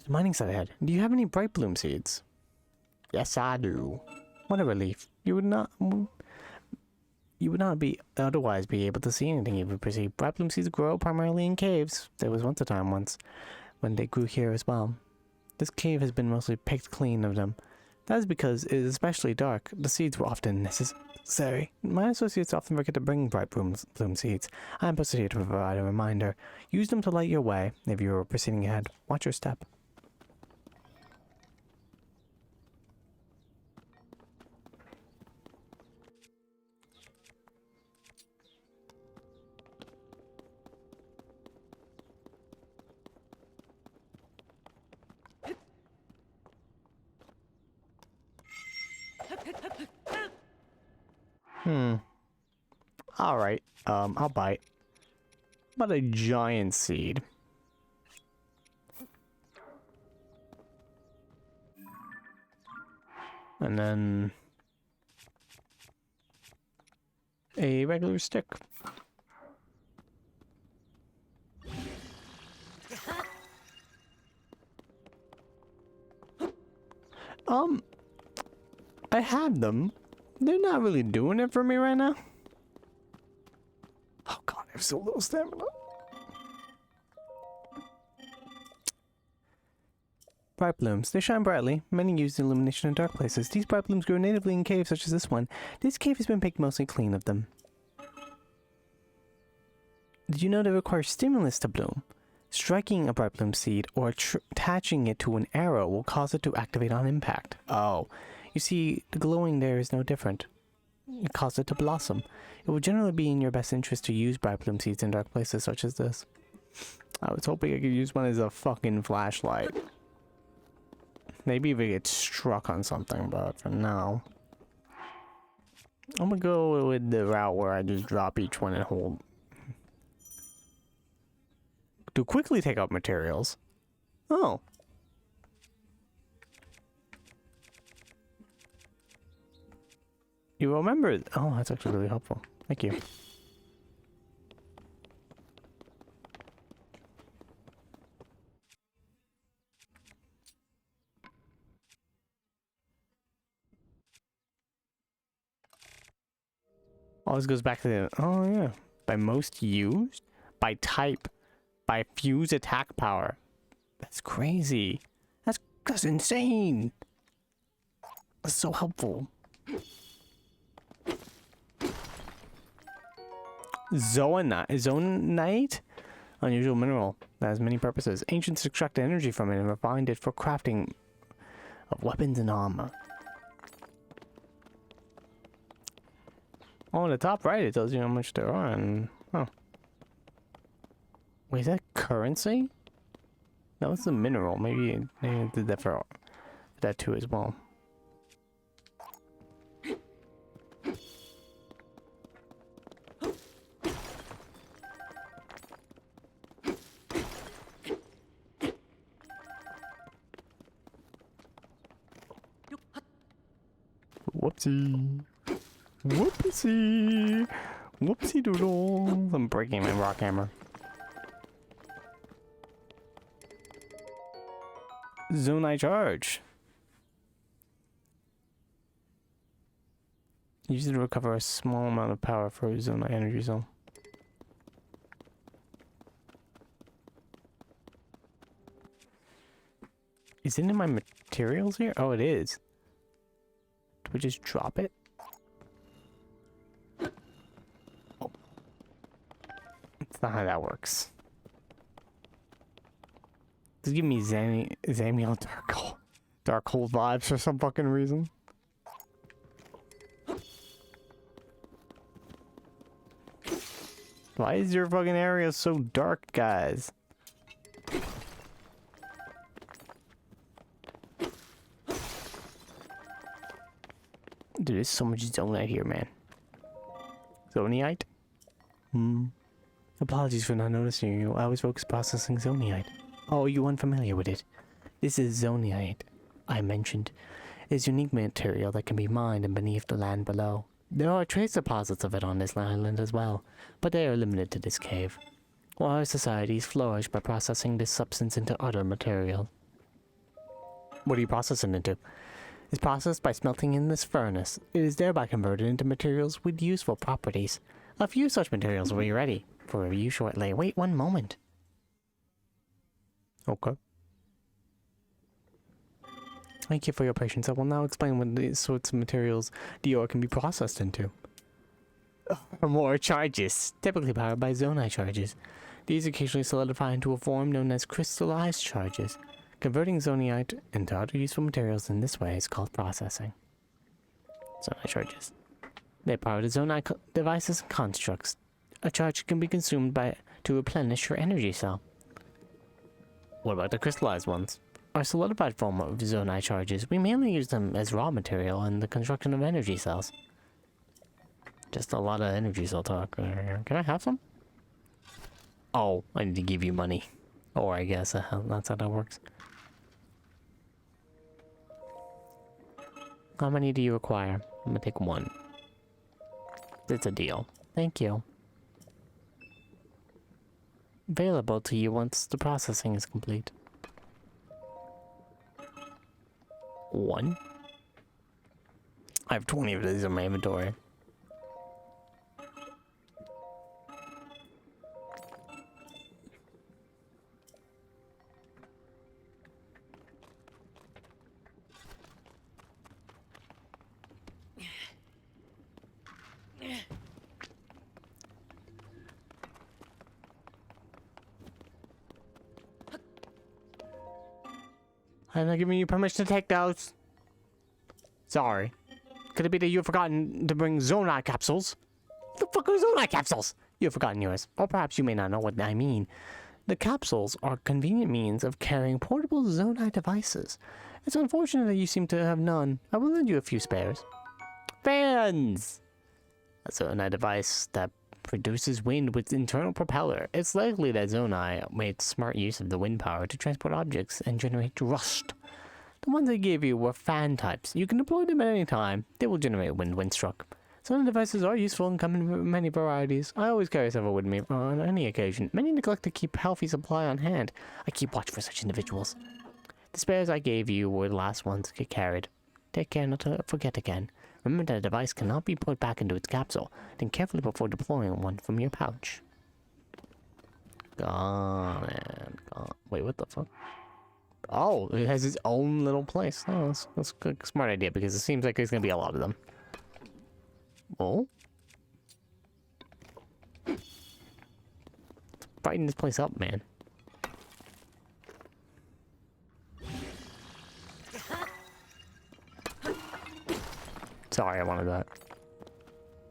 Speaker 1: the mining site ahead. Do you have any bright bloom seeds? Yes, I do. What a relief. You would not be otherwise be able to see anything you would proceed. Bright bloom seeds grow primarily in caves. There was once a time when they grew here as well. This cave has been mostly picked clean of them. That is because it is especially dark. The seeds were often necessary. My associates often forget to bring bright bloom seeds. I am posted here to provide a reminder. Use them to light your way if you are proceeding ahead. Watch your step. Alright, I'll bite. How about a giant seed? And then a regular stick. I had them. They're not really doing it for me right now. Oh god, I have so little stamina. Bright blooms. They shine brightly. Many use the illumination in dark places. These bright blooms grow natively in caves such as this one. This cave has been picked mostly clean of them. Did you know they require stimulus to bloom? Striking a bright bloom seed or attaching it to an arrow will cause it to activate on impact. Oh. You see, the glowing there is no different. It caused it to blossom. It would generally be in your best interest to use bright bloom seeds in dark places such as this. I was hoping I could use one as a fucking flashlight. Maybe if it gets struck on something, but for now, I'm gonna go with the route where I just drop each one and hold. To quickly take out materials. Oh. You remember? Oh, that's actually really helpful. Thank you. Oh, this goes back to the... Oh, yeah. By most used? By type? By fuse attack power? That's crazy. That's insane. That's so helpful. Zonite? Unusual mineral that has many purposes. Ancients extracted energy from it and refined it for crafting of weapons and armor. Oh, on the top right, it tells you how much there are, and... Oh. Wait, is that currency? No, it's a mineral. Maybe it did that for that too as well. Whoopsie. Whoopsie. Whoopsie doodle. I'm breaking my rock hammer. Zonite charge. Use it to recover a small amount of power for a zonite energy zone. Is it in my materials here? Oh, it is. Do we just drop it? Oh. That's not how that works. Just give me Zamiel Darkhold vibes for some fucking reason. Why is your fucking area so dark, guys? Dude, there's so much zonite here, man. Zonite? Apologies for not noticing you. I was focused processing zonite. Oh, are you unfamiliar with it? This is zonite, I mentioned. It's unique material that can be mined and beneath the land below. There are trace deposits of it on this island as well, but they are limited to this cave. Our societies flourish by processing this substance into other material. What are you processing into? It's processed by smelting in this furnace. It is thereby converted into materials with useful properties. A few such materials will be ready for review shortly. Wait one moment. Okay. Thank you for your patience. I will now explain what these sorts of materials the ore can be processed into. More charges, typically powered by zonite charges. These occasionally solidify into a form known as crystallized charges. Converting zonite into other useful materials in this way is called processing. Zonite charges. They power the zonite devices and constructs. A charge can be consumed to replenish your energy cell. What about the crystallized ones? Our solidified form of zonite charges, we mainly use them as raw material in the construction of energy cells. Just a lot of energy cell talk. Can I have some? Oh, I need to give you money. Or I guess that's how that works. How many do you require? I'm gonna take one. It's a deal. Thank you. Available to you once the processing is complete. One. I have 20 of these in my inventory. I'm not giving you permission to take those. Sorry. Could it be that you've forgotten to bring Zonite capsules? The fuck are Zonite capsules? You've forgotten yours. Or perhaps you may not know what I mean. The capsules are a convenient means of carrying portable Zonite devices. It's unfortunate that you seem to have none. I will lend you a few spares. Fans! A Zonite device that produces wind with internal propeller. It's likely that Zonai made smart use of the wind power to transport objects and generate rust. The ones I gave you were fan types. You can deploy them at any time. They will generate wind when struck. Some devices are useful and come in many varieties. I always carry several with me on any occasion. Many neglect to keep healthy supply on hand. I keep watch for such individuals. The spares I gave you were the last ones to get carried. Take care not to forget again. Remember that a device cannot be put back into its capsule. Think carefully before deploying one from your pouch. Got it. Wait, what the fuck? Oh, it has its own little place. Oh, that's a smart idea because it seems like there's gonna be a lot of them. Oh. Let's brighten this place up, man. Sorry, I wanted that.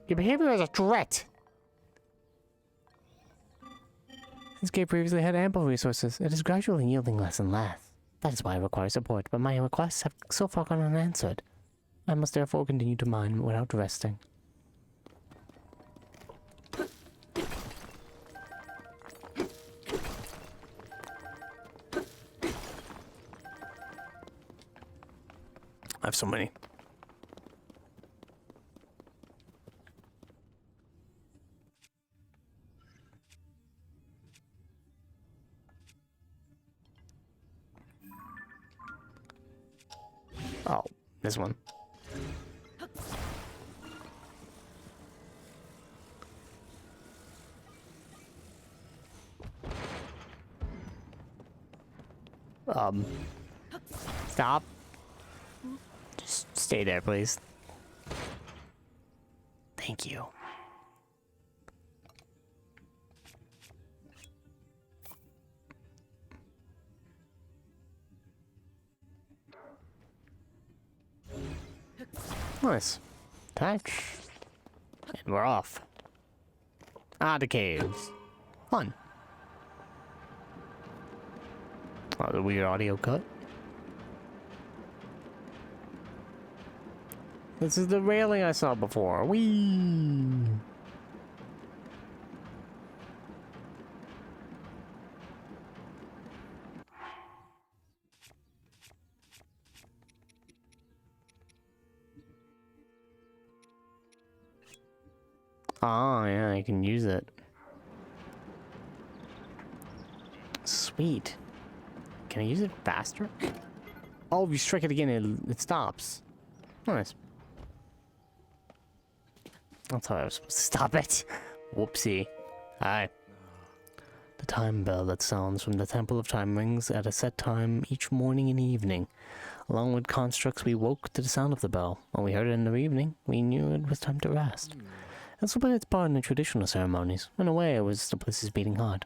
Speaker 1: Your behavior is a threat! This cave previously had ample resources. It is gradually yielding less and less. That is why I require support, but my requests have so far gone unanswered. I must therefore continue to mine without resting. I have so many. Oh, this one. Stop. Just stay there, please. Thank you. Nice. Touch. And we're off. Ah, the caves. Fun. Oh, the weird audio cut. This is the railing I saw before. Whee! Oh, yeah, I can use it. Sweet. Can I use it faster? Oh, if you strike it again, it stops. Nice. That's how I was supposed to stop it. Whoopsie. Hi. The time bell that sounds from the Temple of Time rings at a set time each morning and evening. Along with constructs, we woke to the sound of the bell. When we heard it in the evening, we knew it was time to rest. That's why it's part in the traditional ceremonies. In a way, it was the place's beating heart.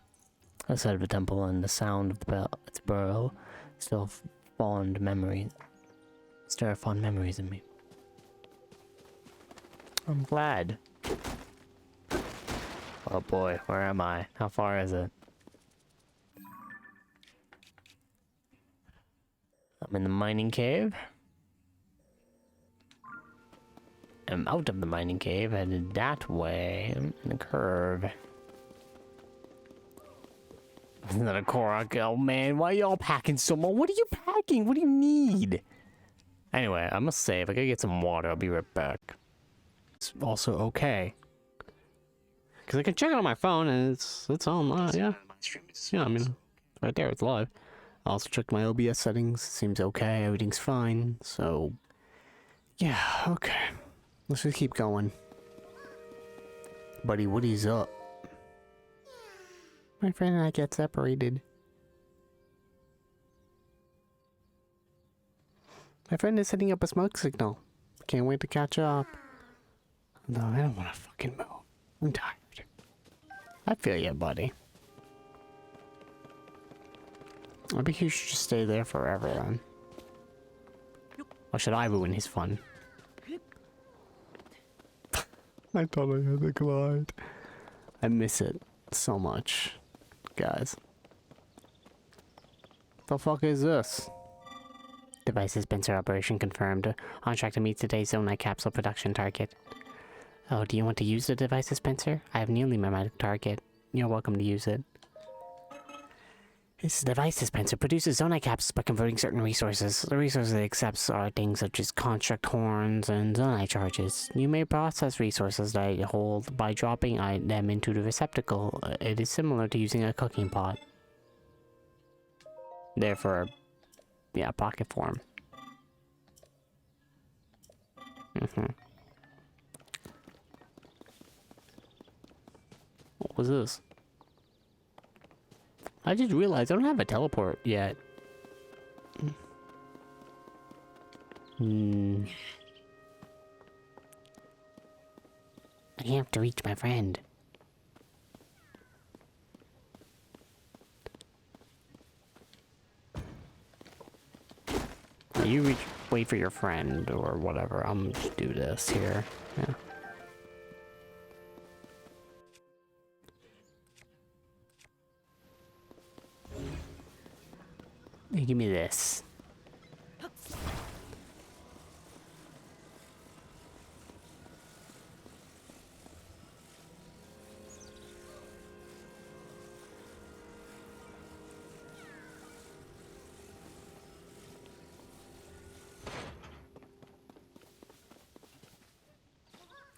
Speaker 1: Outside of the temple and the sound of the bell, its bell, still fond memories. Stir fond memories in me. I'm glad. Oh boy, where am I? How far is it? I'm in the mining cave. I'm out of the mining cave, headed that way. I'm in a curve. Isn't that a Korok? Oh man, why are y'all packing so much? What are you packing? What do you need? Anyway, I must save. I gotta get some water. I'll be right back. It's also okay. Because I can check it on my phone and it's on. Yeah. Yeah, I mean, right there, it's live. I also checked my OBS settings. Seems okay. Everything's fine. So, yeah, okay. Let's just keep going. Buddy, Woody's up. My friend and I get separated. My friend is setting up a smoke signal. Can't wait to catch up. No, I don't want to fucking move. I'm tired. I feel you, buddy. I think you should just stay there forever, then. Or should I ruin his fun? I thought I had to glide. I miss it so much, guys. The fuck is this? Device dispenser operation confirmed. On track to meet today's Zonite capsule production target. Oh, do you want to use the device dispenser? I have nearly met my target. You're welcome to use it. This device dispenser produces Zonite capsules by converting certain resources. The resources it accepts are things such as construct horns and Zonite charges. You may process resources that it holds by dropping them into the receptacle. It is similar to using a cooking pot. Therefore, yeah, pocket form. What was this? I just realized I don't have a teleport yet. I have to reach my friend. You wait for your friend or whatever. I'm gonna do this here. Yeah. Hey, give me this.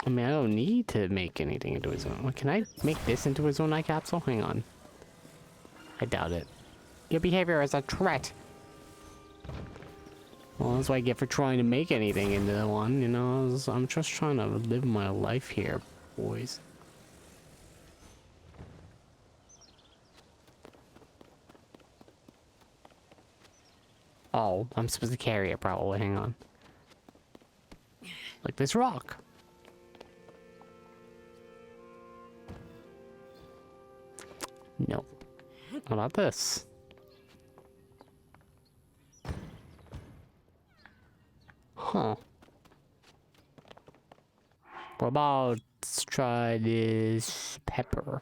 Speaker 1: I mean, I don't need to make anything into his own. Can I make this into his own eye capsule? Hang on. I doubt it. Your behavior is a threat. Well, that's what I get for trying to make anything into one, you know? I'm just trying to live my life here, boys. Oh, I'm supposed to carry it probably. Hang on. Like this rock. No. How about this? Huh. What about let's try this pepper?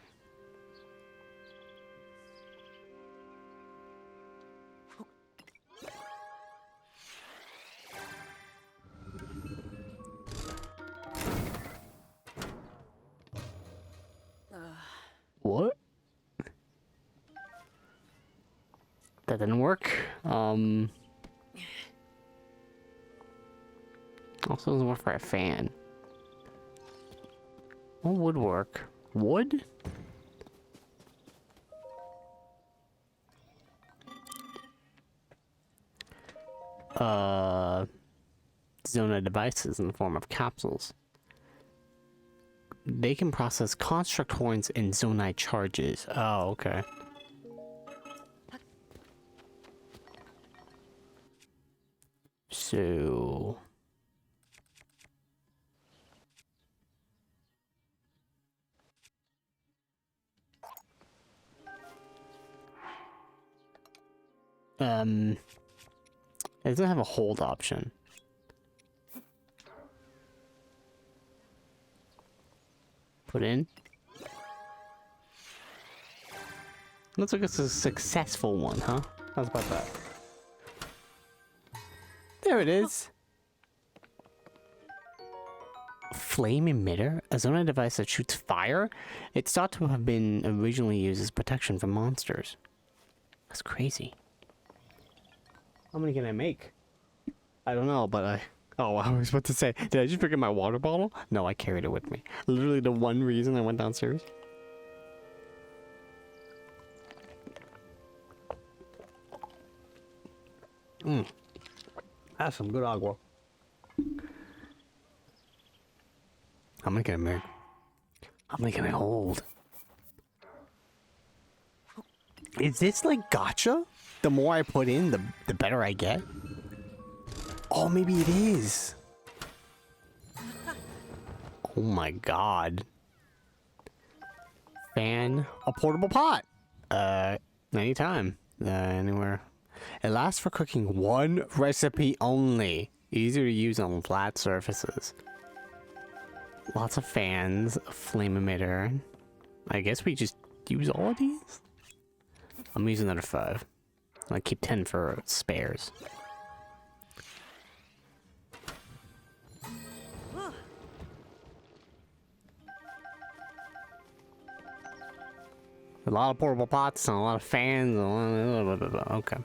Speaker 1: What? That didn't work. Also doesn't work for a fan. What would work? Wood? Zona devices in the form of capsules. They can process construct horns and Zonite charges. Oh, okay. So... it doesn't have a hold option. Put in. Looks like it's a successful one, huh? How's about that? There it is. Flame emitter? A Zona device that shoots fire? It's thought to have been originally used as protection from monsters. That's crazy. How many can I make?
Speaker 5: I don't know, but oh, I was about to say, did I just pick up my water bottle? No, I carried it with me. Literally the one reason I went downstairs. That's some good agua. How many can I make? How many can I hold? Is this like gacha? The more I put in, the better I get? Oh, maybe it is. Oh my god. Fan. A portable pot. Anytime. Anywhere. It lasts for cooking one recipe only. Easier to use on flat surfaces. Lots of fans. A flame emitter. I guess we just use all of these? I'm using another 5. I keep 10 for spares. A lot of portable pots and a lot of fans. Okay.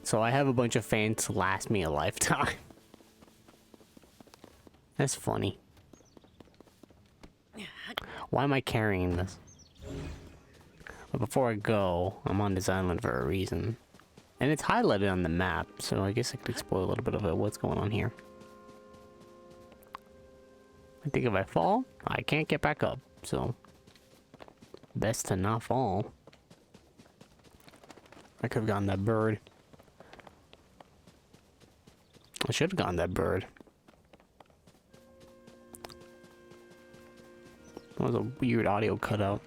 Speaker 5: So I have a bunch of fans to last me a lifetime. That's funny. Why am I carrying this? But before I go, I'm on this island for a reason. And it's highlighted on the map, so I guess I could explore a little bit of what's going on here. I think if I fall, I can't get back up, so... best to not fall. I could have gotten that bird. I should have gotten that bird. That was a weird audio cutout.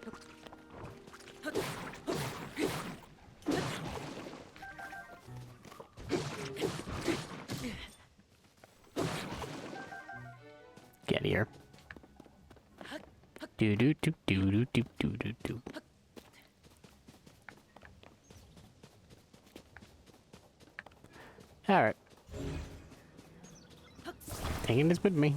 Speaker 5: Get here. Do do do do do do do do do. All right. Taking this with me.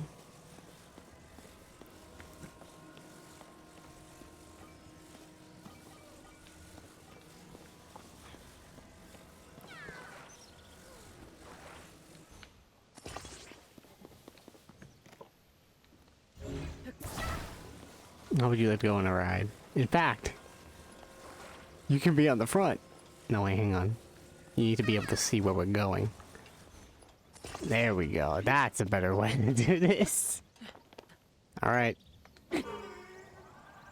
Speaker 5: How would you like to go on a ride? In fact, you can be on the front. No, wait, hang on. You need to be able to see where we're going. There we go. That's a better way to do this. Alright.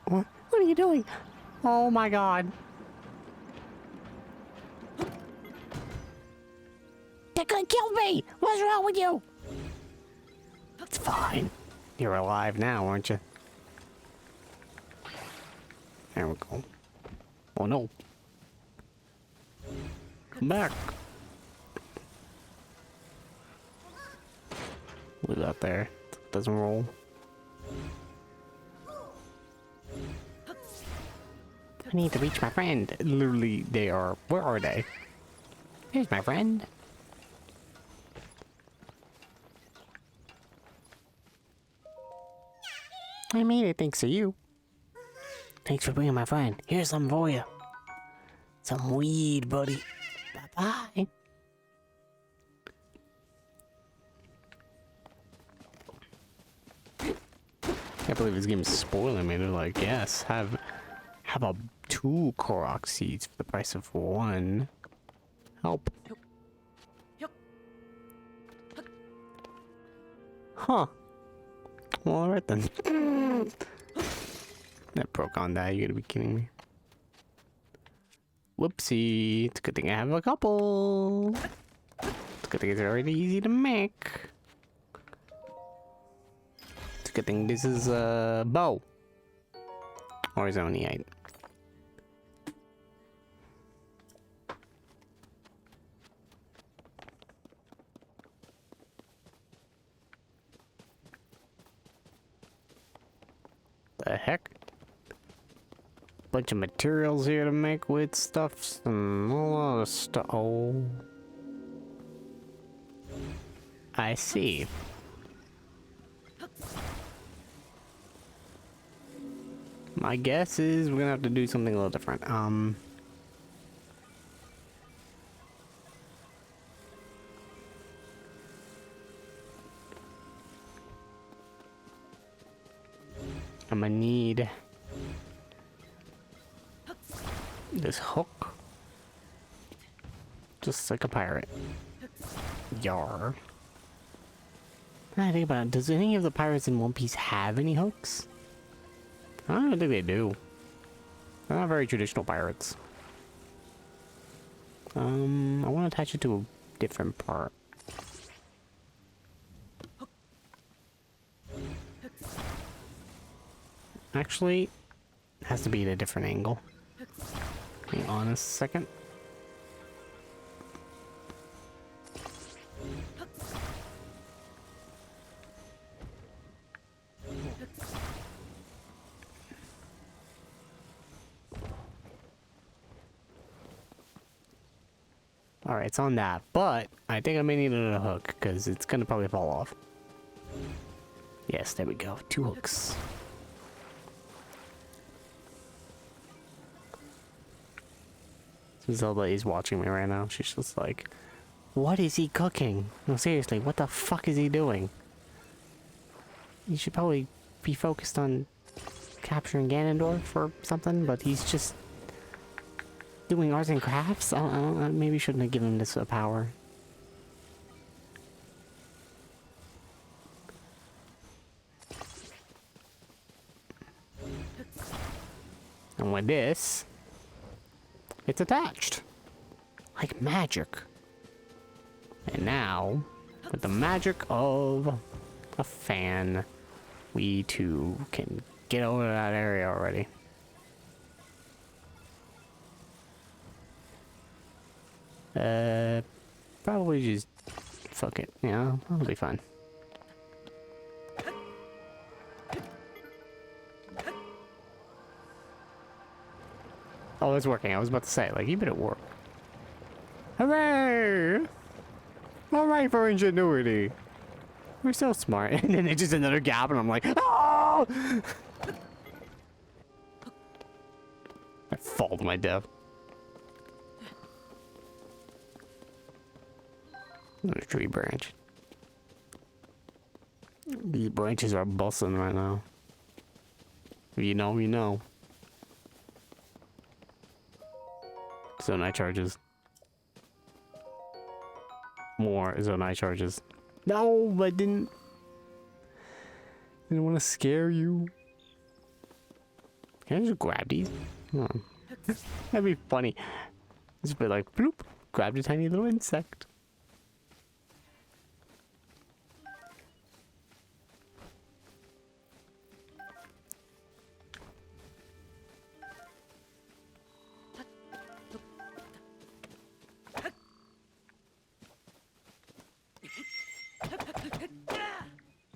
Speaker 5: What are you doing? Oh my god. They're gonna kill me! What's wrong with you? It's fine. You're alive now, aren't you? There we go. Oh no. Come back. Leave that there. Doesn't roll. I need to reach my friend. Literally, they are. Where are they? Here's my friend. I made it thanks to you. Thanks for bringing my friend. Here's something for you. Some weed, buddy. Bye-bye. Can't believe this game is spoiling me. They're like, yes, have a 2 Korok seeds for the price of 1. Help. Huh. Well, alright then. That broke on that. You gotta be kidding me. Whoopsie. It's a good thing I have a couple. It's a good thing it's already easy to make. It's a good thing this is a bow. Or is it only 8? The heck? Bunch of materials here to make with stuff and a lot of stuff. Oh, I see. My guess is we're gonna have to do something a little different. I'm gonna need this hook. Just like a pirate. Yar. I think about it. Does any of the pirates in One Piece have any hooks? I don't think they do. They're not very traditional pirates. I want to attach it to a different part. Actually, it has to be at a different angle. Hang on a second. Alright, it's on that, but I think I may need another hook, because it's gonna probably fall off. Yes, there we go. 2 hooks. Zelda is watching me right now. She's just like, what is he cooking? No, seriously, what the fuck is he doing? You should probably be focused on capturing Ganondorf or something, but he's just doing arts and crafts? I maybe shouldn't have given him this power. And with this, it's attached. Like magic. And now, with the magic of a fan, we too can get over that area already. Probably just fuck it. Yeah, that'll be fine. Oh, it's working. I was about to say, like, you better work. Hooray! Alright for ingenuity. We're so smart. And then it's just another gap, and I'm like, oh! I fall to my death. Another tree branch. These branches are busting right now. If you know, you know. Zonai charges. More Zonai charges. No, I didn't want to scare you. Can I just grab these? Oh. That'd be funny. Just be like, bloop, grabbed a tiny little insect.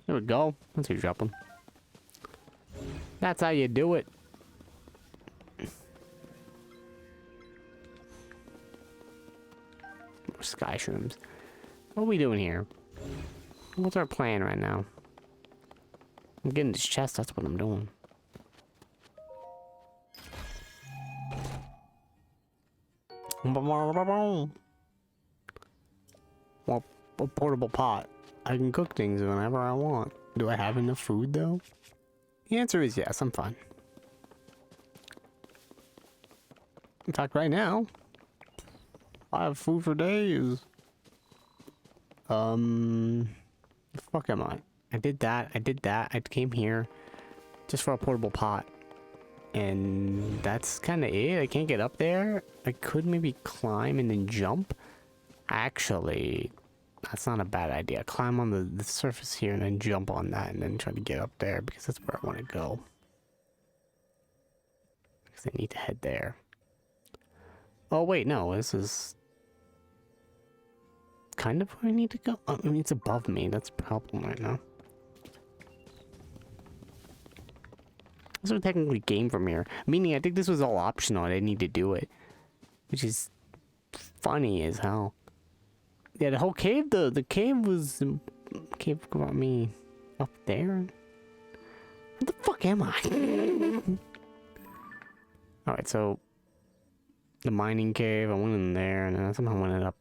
Speaker 5: There we go. That's how you drop them. That's how you do it. More sky shrooms. What are we doing here? What's our plan right now? I'm getting this chest. That's what I'm doing. Well, a portable pot. I can cook things whenever I want. Do I have enough food, though? The answer is yes, I'm fine. In fact, right now, I have food for days. The fuck am I? I did that. I came here just for a portable pot. And that's kind of it. I can't get up there. I could maybe climb and then jump. Actually, that's not a bad idea. Climb on the surface here and then jump on that and then try to get up there because that's where I want to go. Because I need to head there. Oh, wait, no. This is kind of where I need to go. I mean, it's above me. That's a problem right now. This would technically game from here. Meaning, I think this was all optional. I didn't need to do it. Which is funny as hell. Yeah, the whole cave, the cave was... cave got me up there. What the fuck am I? Alright, so... the mining cave, I went in there, and then I somehow went up.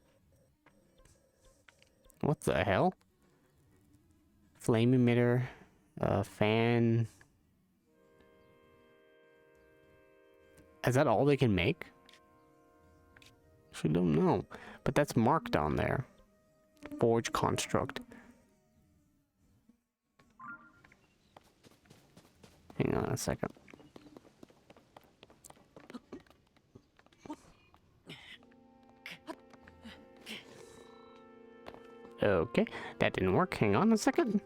Speaker 5: What the hell? Flame emitter, fan... Is that all they can make? I don't know. But that's marked on there. Forge construct. Hang on a second. Okay, that didn't work. Hang on a second.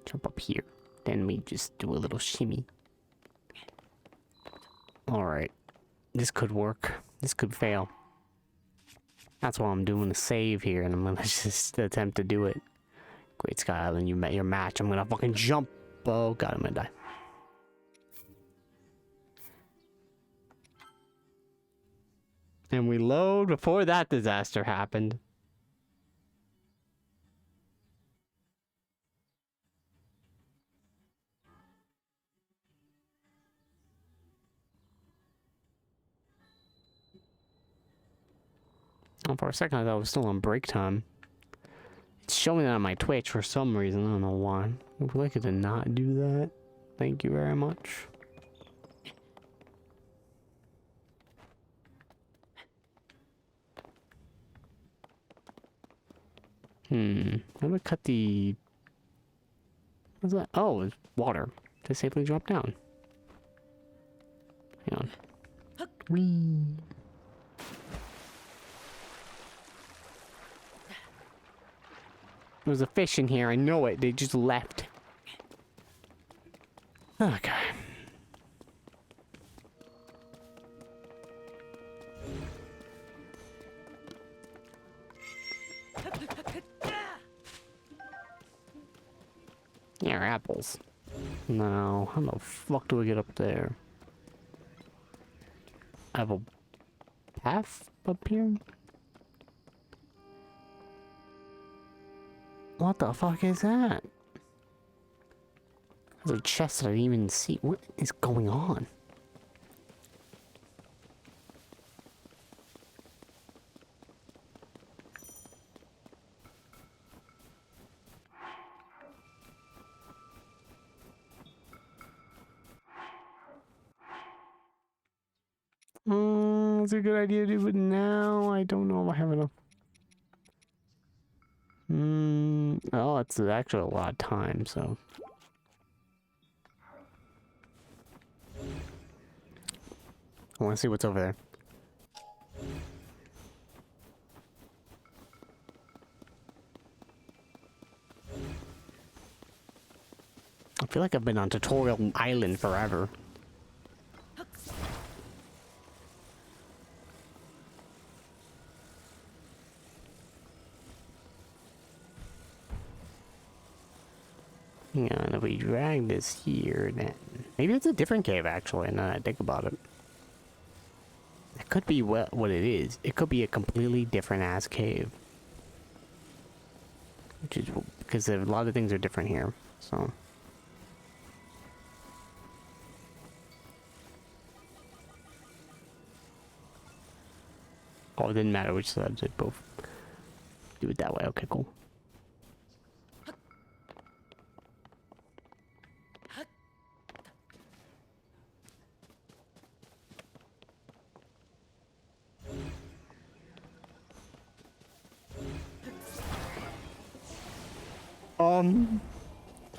Speaker 5: Jump up here. Then we just do a little shimmy. Alright. This could work. This could fail. That's why I'm doing a save here, and I'm gonna just attempt to do it. Great Sky Island, you met your match. I'm gonna fucking jump. Oh god, I'm gonna die. And we load before that disaster happened. Oh, for a second I thought I was still on break time. It's showing that on my Twitch for some reason. I don't know why. I would like it to not do that. Thank you very much. How do I cut the... What's that? Oh, it's water. To safely drop down. Hang on. Whee! There's a fish in here, I know it. They just left. Okay. Yeah, apples. No, how the fuck do we get up there? I have a path up here? What the fuck is that? There's a chest that I didn't even see. What is going on? It's a good idea to do it now. I don't know if I have enough. Oh, it's actually a lot of time, so. I want to see what's over there. I feel like I've been on Tutorial Island forever. Hang on, if we drag this here, then... Maybe it's a different cave, actually, now that I think about it. It could be what it is. It could be a completely different-ass cave. Which is... Because a lot of things are different here, so... Oh, it didn't matter which side, they both do it that way. Okay, cool.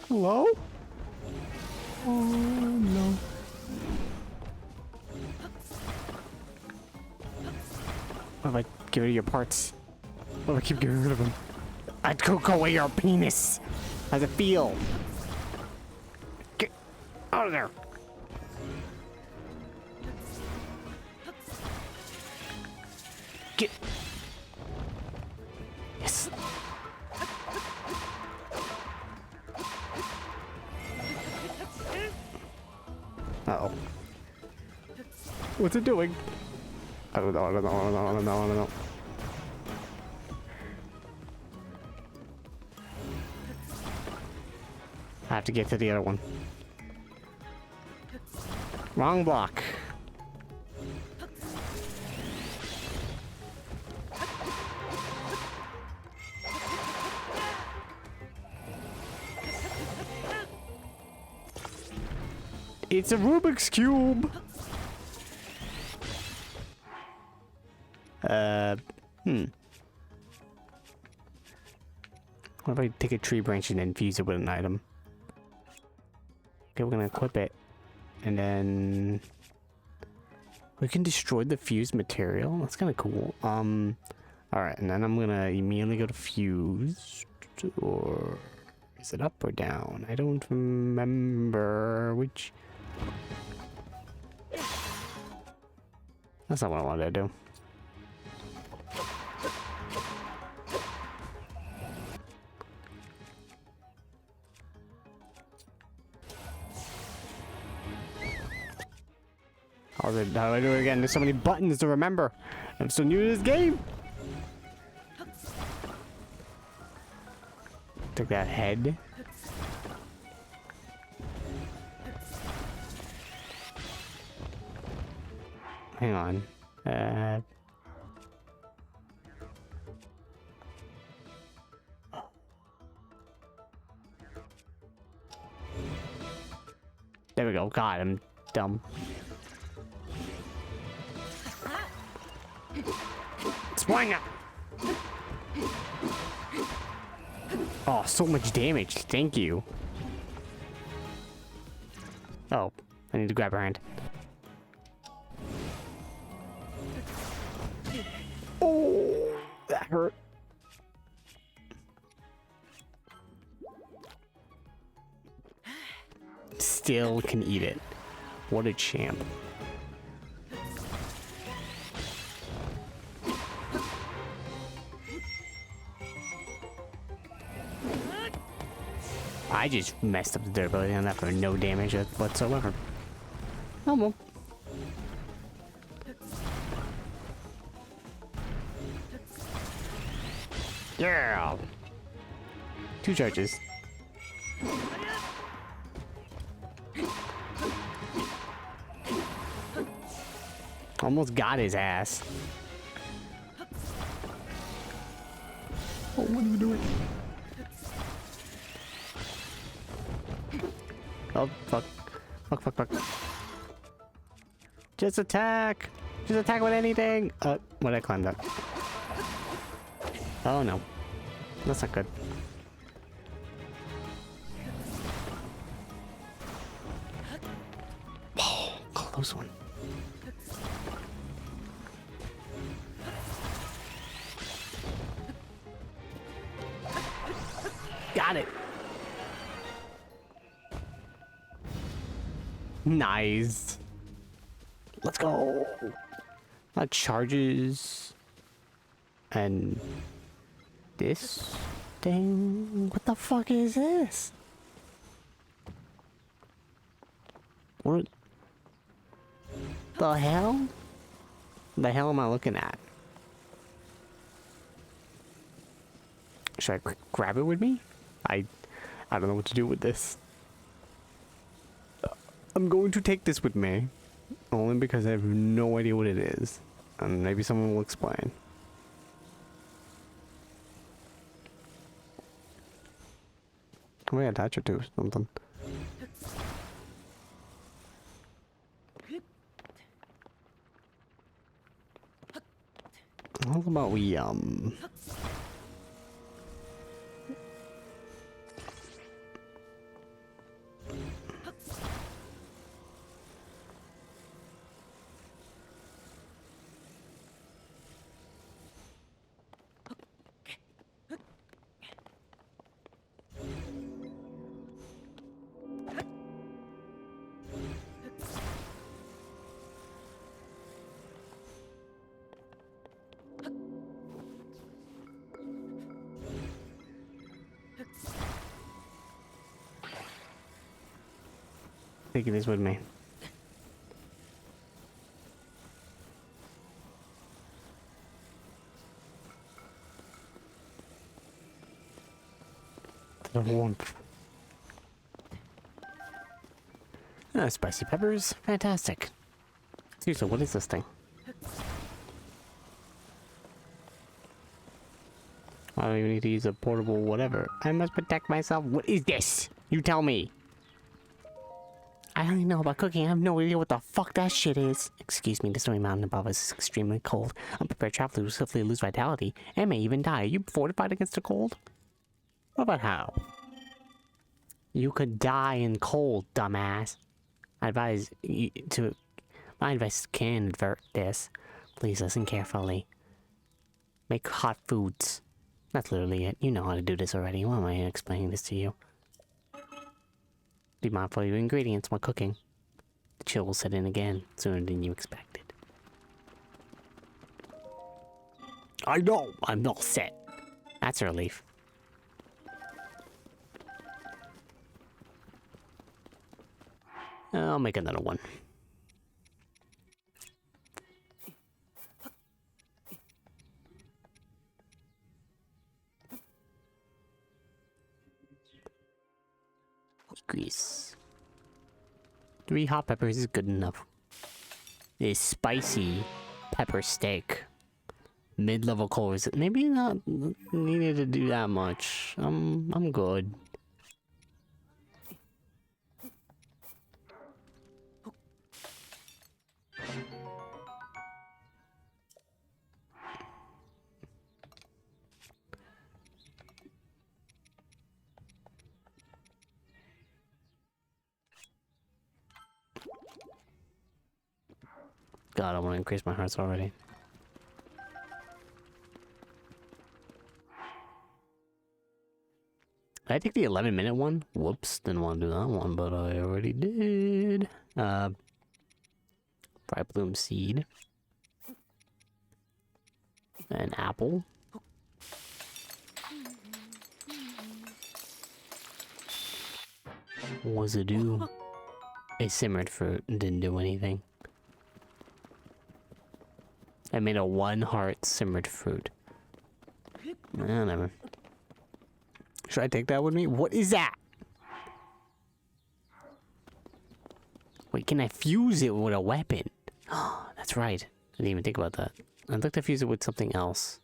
Speaker 5: Hello? Oh, no. What if I get rid of your parts? What if I keep getting rid of them? I'd go away your penis! How's it feel? Get out of there! Get... Yes! Uh-oh. What's it doing? I don't know, I don't know, I don't know, I don't know, I don't know. I have to get to the other one. Wrong block. It's a Rubik's Cube! What if I take a tree branch and then fuse it with an item? Okay, we're gonna equip it. And then... we can destroy the fused material? That's kind of cool. Alright, and then I'm gonna immediately go to fuse. Or... is it up or down? I don't remember which... that's not what I wanted to do. How do I do it again? There's so many buttons to remember. I'm so new to this game. Took that head. Hang on. There we go. God, I'm dumb. Swing it! Oh, so much damage. Thank you. Oh, I need to grab her hand. Oh, that hurt. Still can eat it. What a champ. I just messed up the durability on that for no damage whatsoever. Oh well. Yeah. 2 charges. Almost got his ass. Oh, what are you doing? Oh, fuck. Fuck. Just attack! Just attack with anything! What did I climb that? Oh no. That's not good. Oh, close one. Got it! Nice. Let's go. Charges. And this thing. What the fuck is this? What the hell? The hell am I looking at? Should I grab it with me? I don't know what to do with this. I'm going to take this with me, only because I have no idea what it is, and maybe someone will explain. I'm gonna attach it to something. How about we taking this with me. The warmth. Spicy peppers, fantastic. Seriously, what is this thing? I don't even need to use a portable whatever. I must protect myself. What is this? You tell me. I I only know about cooking. I have no idea what the fuck that shit is. Excuse me, the snowy mountain above us is extremely cold. Unprepared travelers will swiftly lose vitality and may even die. Are you fortified against the cold? What about how? You could die in cold, dumbass. I advise you to... My advice can avert this. Please listen carefully. Make hot foods. That's literally it. You know how to do this already. Why am I explaining this to you? Be mindful of your ingredients while cooking. The chill will set in again sooner than you expected. I know! I'm all set. That's a relief. I'll make another one. Grease. 3 hot peppers is good enough. A spicy pepper steak. Mid-level colors. Maybe not needed to do that much. I'm good. God, I want to increase my hearts already. Did I take the 11-minute one? Whoops, didn't want to do that one, but I already did. Bright bloom seed. An apple. What does it do? It simmered fruit and didn't do anything. I made a 1 heart simmered fruit. Never. Should I take that with me? What is that? Wait, can I fuse it with a weapon? Oh, that's right. I didn't even think about that. I'd like to fuse it with something else.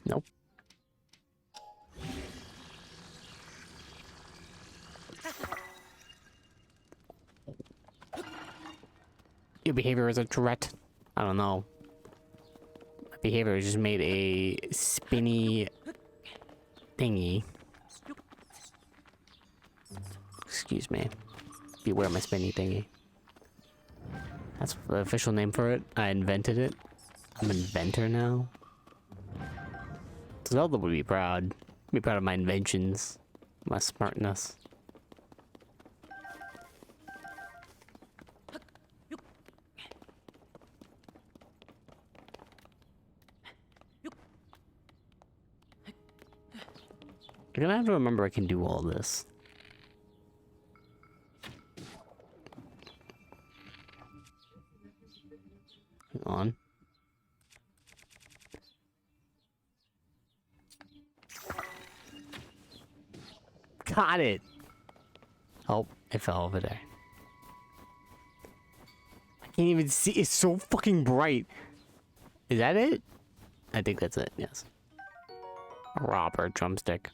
Speaker 5: Nope. Your behavior is a threat. I don't know. My behavior just made a spinny thingy. Excuse me. Beware my spinny thingy. That's the official name for it. I invented it. I'm an inventor now. Zelda would be proud. Be proud of my inventions. My smartness. You're gonna have to remember I can do all this. Hang on. Got it! Oh, it fell over there. I can't even see. It's so fucking bright. Is that it? I think that's it, yes. A robber drumstick.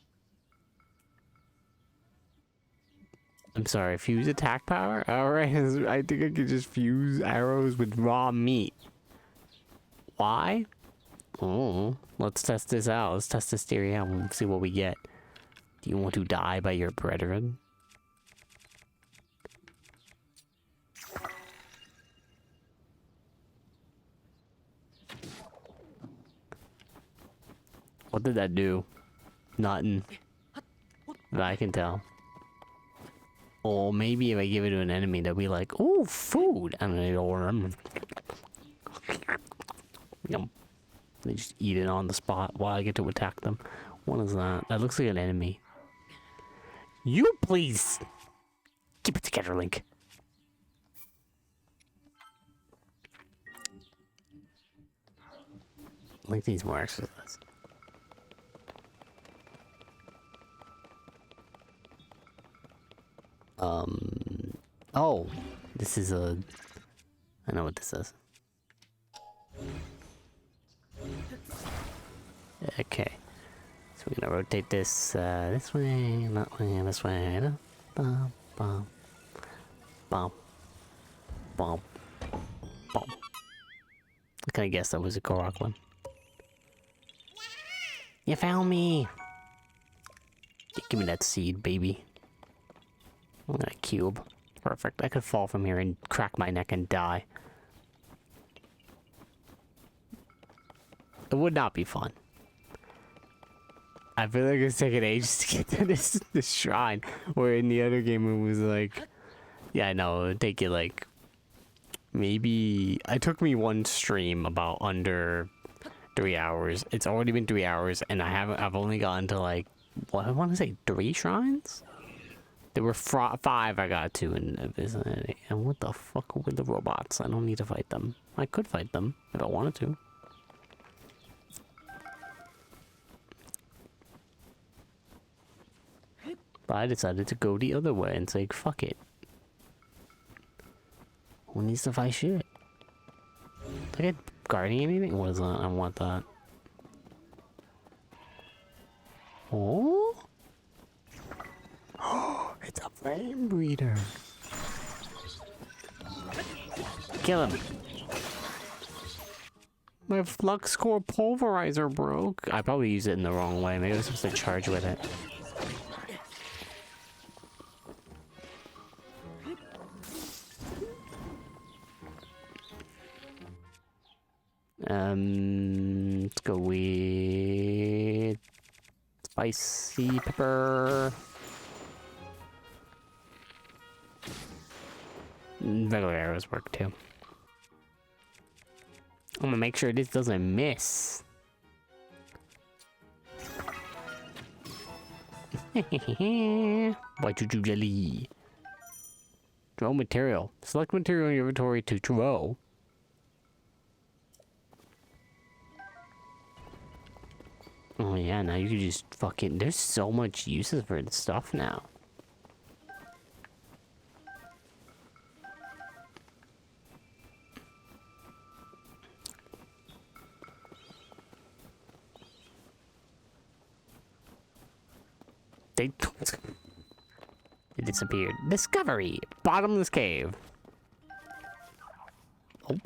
Speaker 5: I'm sorry, fuse attack power? Alright, I think I could just fuse arrows with raw meat. Why? Oh, let's test this out. Let's test this theory out and see what we get. Do you want to die by your brethren? What did that do? Nothing. That I can tell. Or maybe if I give it to an enemy, they'll be like, "Oh, food!" And they'll remember. Yum. They just eat it on the spot while I get to attack them. What is that? That looks like an enemy. You please keep it together, Link. Link needs more exercise. Oh, this is a... I know what this is. Okay. So we're gonna rotate this, this way, that way, this way. Bum, bum, bum, bum, bum. I kinda guessed that was a Korok one. You found me! Give me that seed, baby. I'm gonna cube. Perfect. I could fall from here and crack my neck and die. It would not be fun. I feel like it's taking ages to get to this shrine. Where in the other game it was like... Yeah, I know. It would take you like... Maybe... It took me one stream about under 3 hours. It's already been 3 hours and I've only gotten to like... What, I want to say 3 shrines? There were 5 I got to in the vicinity. And what the fuck with the robots? I don't need to fight them. I could fight them if I wanted to. But I decided to go the other way and say, fuck it. Who needs to fight shit? Did I get guardian anything? What is that? I want that. Oh? It's a flame breeder. Kill him. My flux core pulverizer broke. I probably used it in the wrong way. Maybe I was supposed to charge with it. Let's go with spicy pepper. Regular arrows work too. I'm gonna make sure this doesn't miss. White choo-choo jelly. Throw material. Select material in your inventory to throw. Oh yeah, now you can just fucking... There's so much uses for this stuff now. They disappeared. Discovery! Bottomless cave. Oh.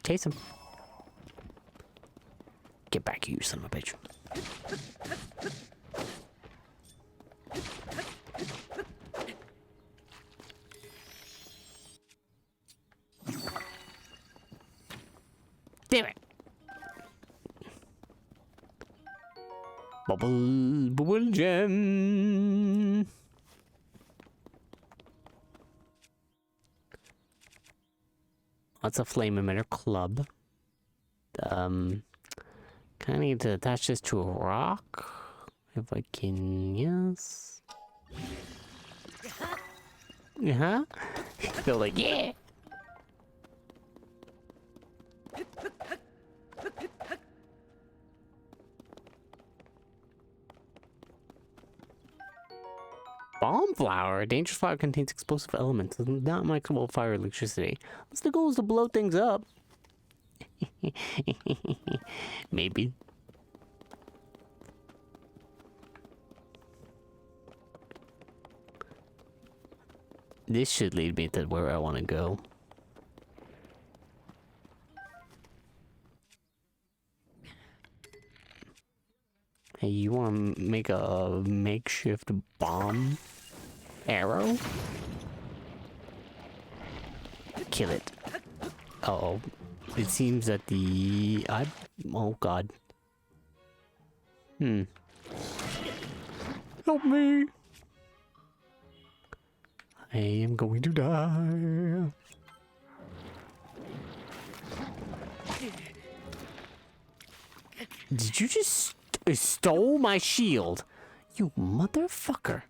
Speaker 5: Chase him. Get back, you son of a bitch. Damn it. Bubble gem. That's a flame emitter club. Kind of need to attach this to a rock. If I can, yes. Uh-huh. They're like, yeah. Bomb flower? A dangerous flower contains explosive elements. It's not mixable with fire or electricity. Unless the goal is to blow things up. Maybe. This should lead me to where I want to go. Hey, you want to make a makeshift bomb arrow? Kill it. Uh-oh. It seems that the... oh, God. Help me! I am going to die. Did you just stole my shield? You motherfucker.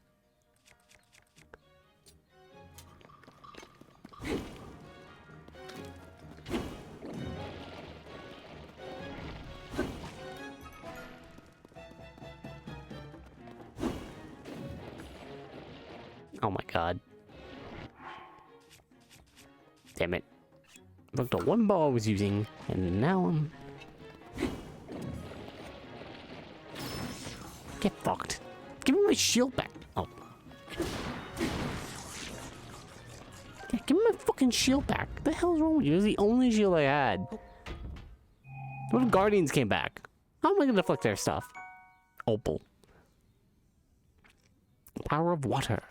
Speaker 5: Oh my god. Damn it. Look, the one bow I was using, and now I'm... Get fucked. Give me my shield back. Oh. Yeah, give me my fucking shield back. What the hell is wrong with you? It was the only shield I had. What if Guardians came back? How am I gonna deflect their stuff? Opal. Power of water.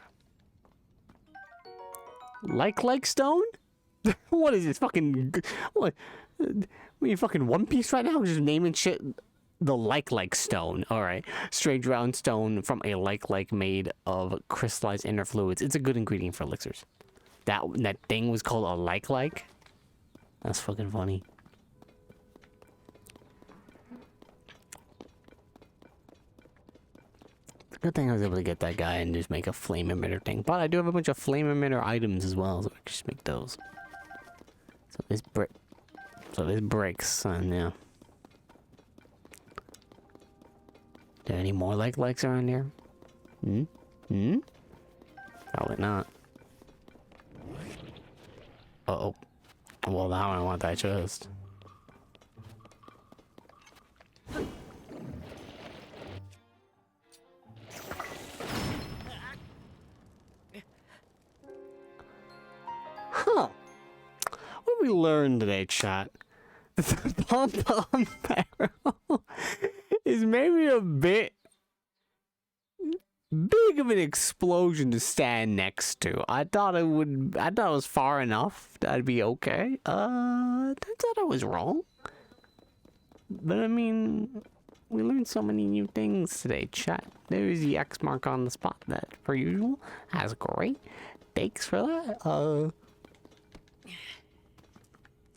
Speaker 5: Like stone? What is this fucking... What? We fucking One Piece right now? Just naming shit the like stone. Alright. Strange round stone from a like made of crystallized inner fluids. It's a good ingredient for elixirs. That thing was called a like. That's fucking funny. Good thing I was able to get that guy and just make a flame emitter thing. But I do have a bunch of flame emitter items as well, so I can just make those. So this bricks, and yeah. There any more likes around here? Probably not. Uh-oh. Well, now I want that chest. Huh. What did we learn today, chat? The pom-pom barrel is maybe a bit big of an explosion to stand next to. I thought it was far enough that I'd be okay. Turns out I was wrong. But I mean, we learned so many new things today, chat. There's the X mark on the spot, that per usual. That's great. Thanks for that.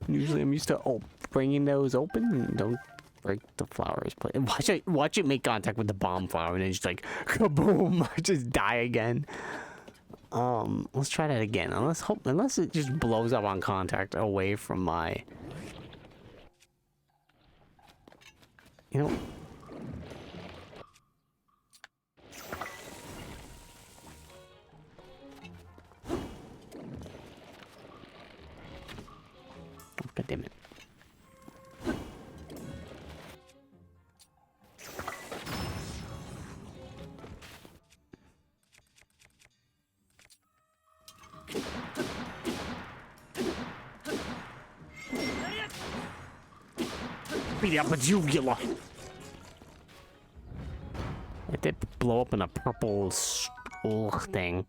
Speaker 5: Usually I'm used to bringing those open and don't break the flowers. But watch it make contact with the bomb flower and then just like kaboom, I just die again. Let's try that again. Unless it just blows up on contact away from my... You know... God damn it. Beat up a jugular. It did blow up in a purple thing.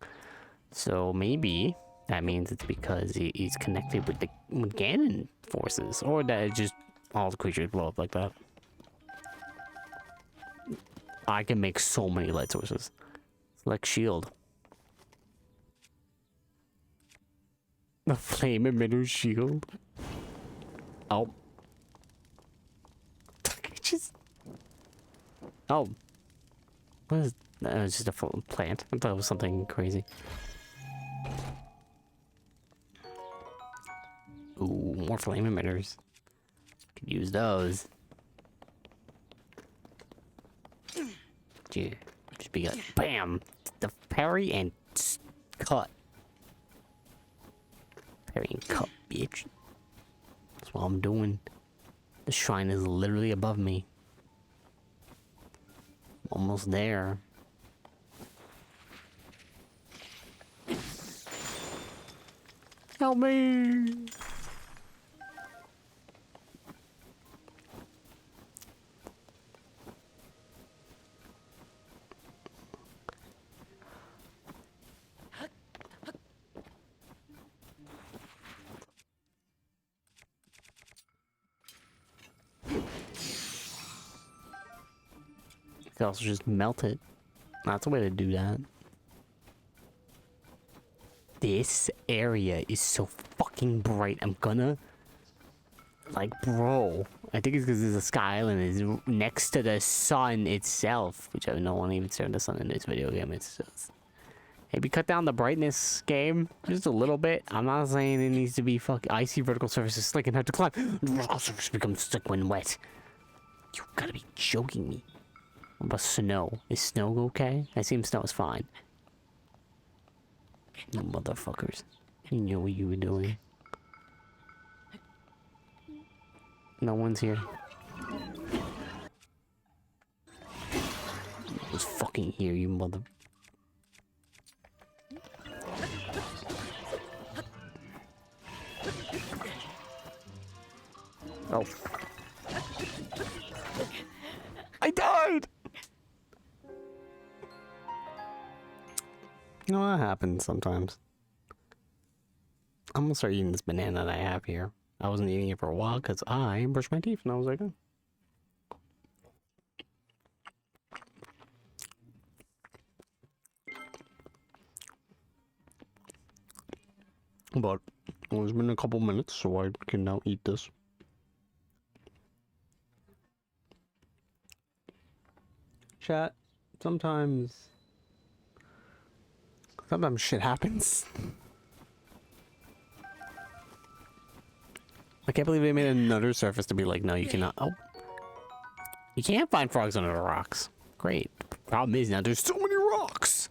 Speaker 5: So maybe that means it's because he's connected with the Ganon forces. Or that it just all the creatures blow up like that. I can make so many light sources. Select shield. The flame emitter shield. Oh. Just... Oh. What is that? It's just a plant. I thought it was something crazy. Ooh, more flame emitters. Could use those. Yeah. Just be like, bam! The parry and cut. Parry and cut, bitch. That's what I'm doing. The shrine is literally above me. Almost there. Help me! You could also just melt it. That's a way to do that. This area is so fucking bright. I'm gonna... Like, bro. I think it's because there's a sky island is next to the sun itself. Which I don't want to even stare at the sun in this video game. It's just... Maybe cut down the brightness, game. Just a little bit. I'm not saying it needs to be fucking... Icy vertical surfaces slick and hard to climb. Vertical surface becomes slick when wet. You gotta be joking me. What about snow? Is snow okay? I assume snow is fine. You motherfuckers. You knew what you were doing. No one's here. I was fucking here, you mother... Oh. I died! You know, that happens sometimes. I'm gonna start eating this banana that I have here. I wasn't eating it for a while because I brushed my teeth and I was like, oh. But it's been a couple minutes, so I can now eat this. Chat, sometimes shit happens. I can't believe they made another surface to be like, no, you cannot. Oh. You can't find frogs under the rocks. Great. Problem is now there's so many rocks.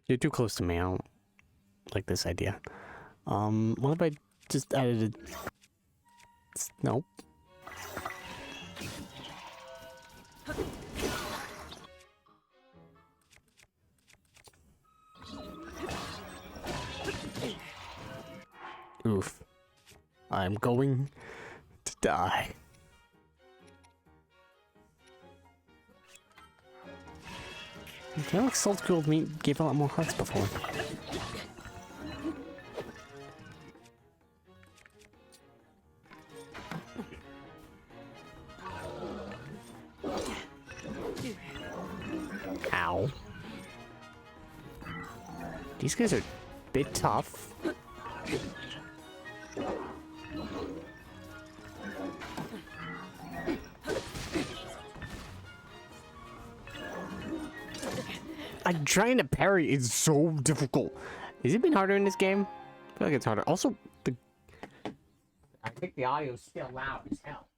Speaker 5: You're too close to me. I don't like this idea. What if I just added a... Nope. Oof. I'm going to die. I feel like salt grilled meat gave a lot more hearts before. Ow. These guys are a bit tough. I'm trying to parry is so difficult. Has it been harder in this game? I feel like it's harder. Also, I think the audio is still loud as hell.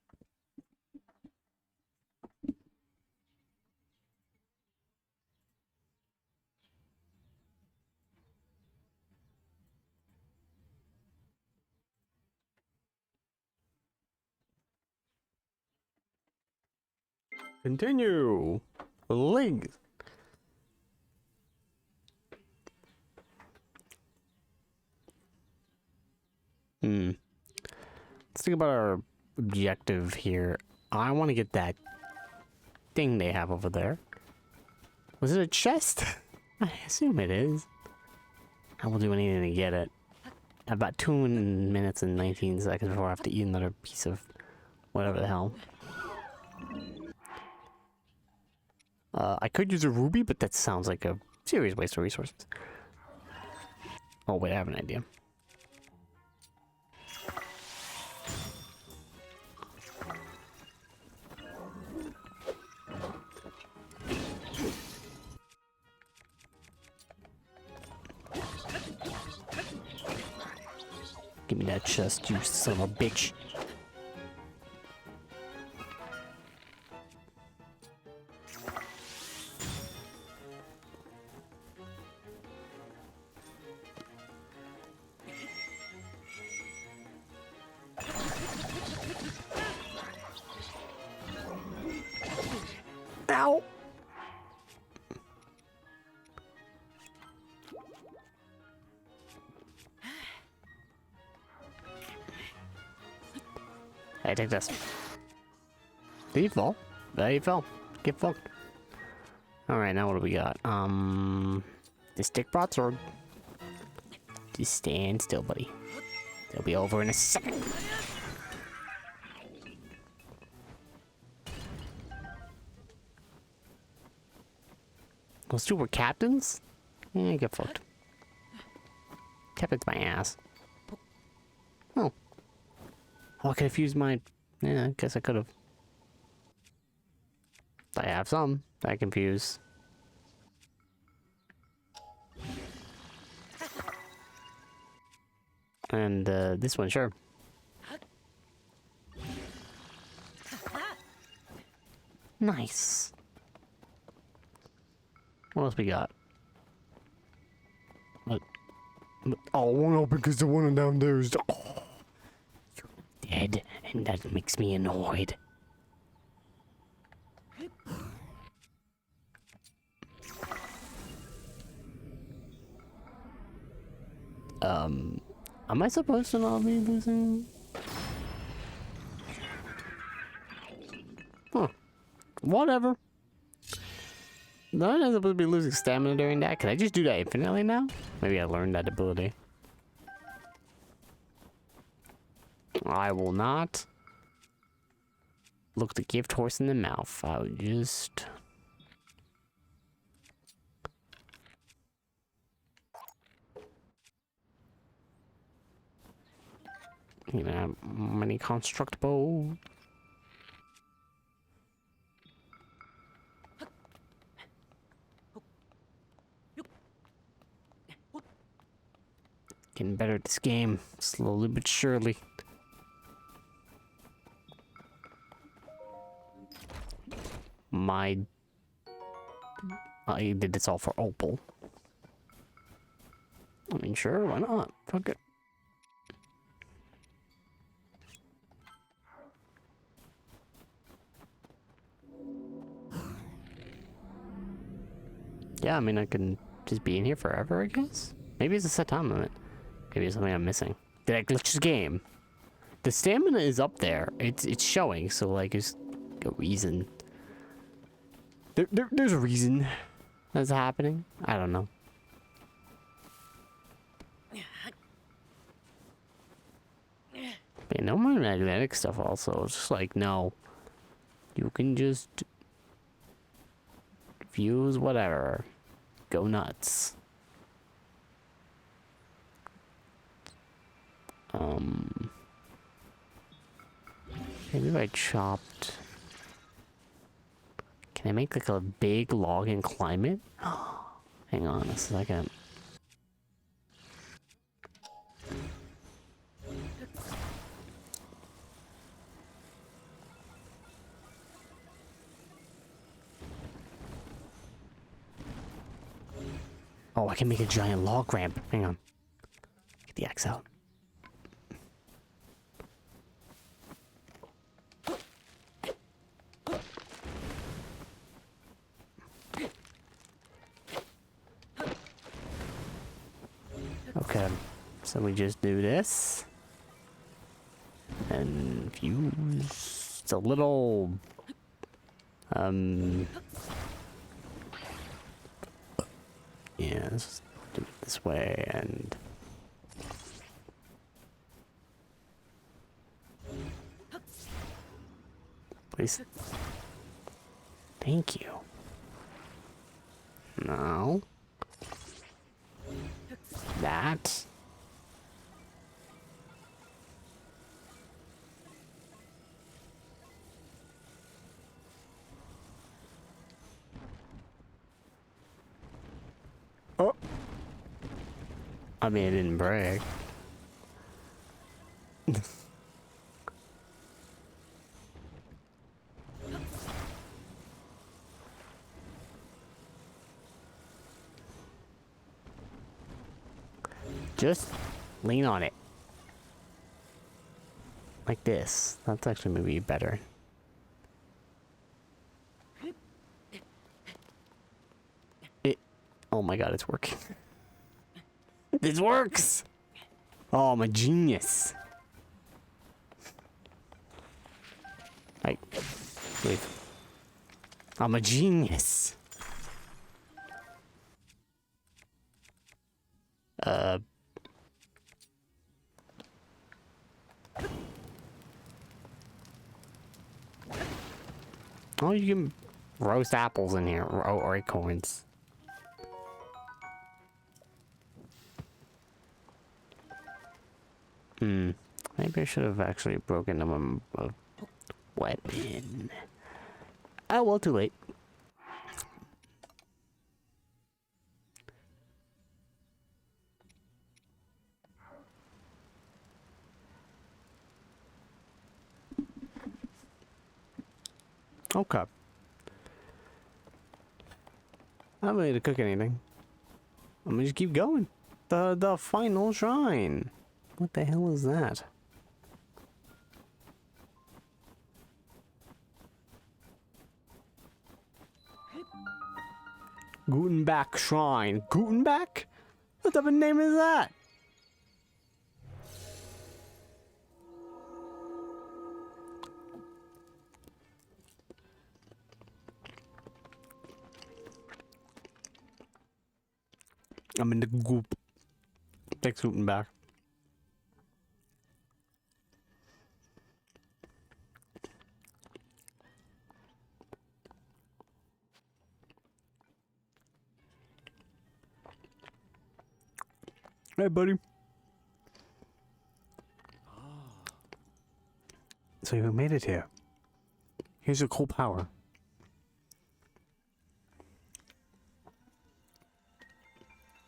Speaker 5: Continue. Link. Let's think about our objective here. I want to get that thing they have over there. Was it a chest? I assume it is. I will do anything to get it. I have about 2 minutes and 19 seconds before I have to eat another piece of whatever the hell. I could use a ruby, but that sounds like a serious waste of resources. Oh wait, I have an idea. Give me that chest, you son of a bitch. Ow! Hey, take this. Did you fall? There you fell. Get fucked. Alright, now what do we got? The stick broadsword. Just stand still, buddy. They'll be over in a second. Those two were captains? Yeah, get fucked. Captain's my ass. Oh. Oh, I could have used my... Yeah, I guess I could have. I have some that I can fuse. And this one, sure. Nice. What else we got? What? Oh, it won't open because the one down there is dead, and that makes me annoyed. Am I supposed to not be losing? Huh. Whatever. No, I'm not supposed to be losing stamina during that. Can I just do that infinitely now? Maybe I learned that ability. I will not look the gift horse in the mouth. I would just... You know, many constructible. Getting better at this game, slowly but surely. I did this all for Opal. I mean, sure, why not? Fuck it. Yeah, I mean, I can just be in here forever, I guess? Maybe it's a set time limit. Maybe it's something I'm missing. Did I glitch the game? The stamina is up there. It's showing, so like there's a reason. There's a reason that's happening. I don't know. But no more magnetic stuff also. It's just like, no. You can just fuse whatever. Go nuts. Maybe if I chopped... Can I make like a big log and climb it? Hang on a second. Oh, I can make a giant log ramp. Hang on. Get the axe out. Okay, so we just do this. And fuse. It's a little... Yeah, let's just do it this way and... Please. Thank you. No. That. Oh. I mean, it didn't break. Just lean on it. Like this. That's actually maybe better. Oh my god, it's working. This works! Oh, I'm a genius. Like, wait. I'm a genius. Oh, you can roast apples in here, or acorns. Maybe I should have actually broken them a weapon. Oh, well, too late. Okay. I'm not ready to cook anything. I'm gonna just keep going. The final shrine. What the hell is that? Gutenbach Shrine. Gutenbach? What type of name is that? I'm in the goop. Take Gutenbach. Hey, buddy. So you made it here. Here's your cool power.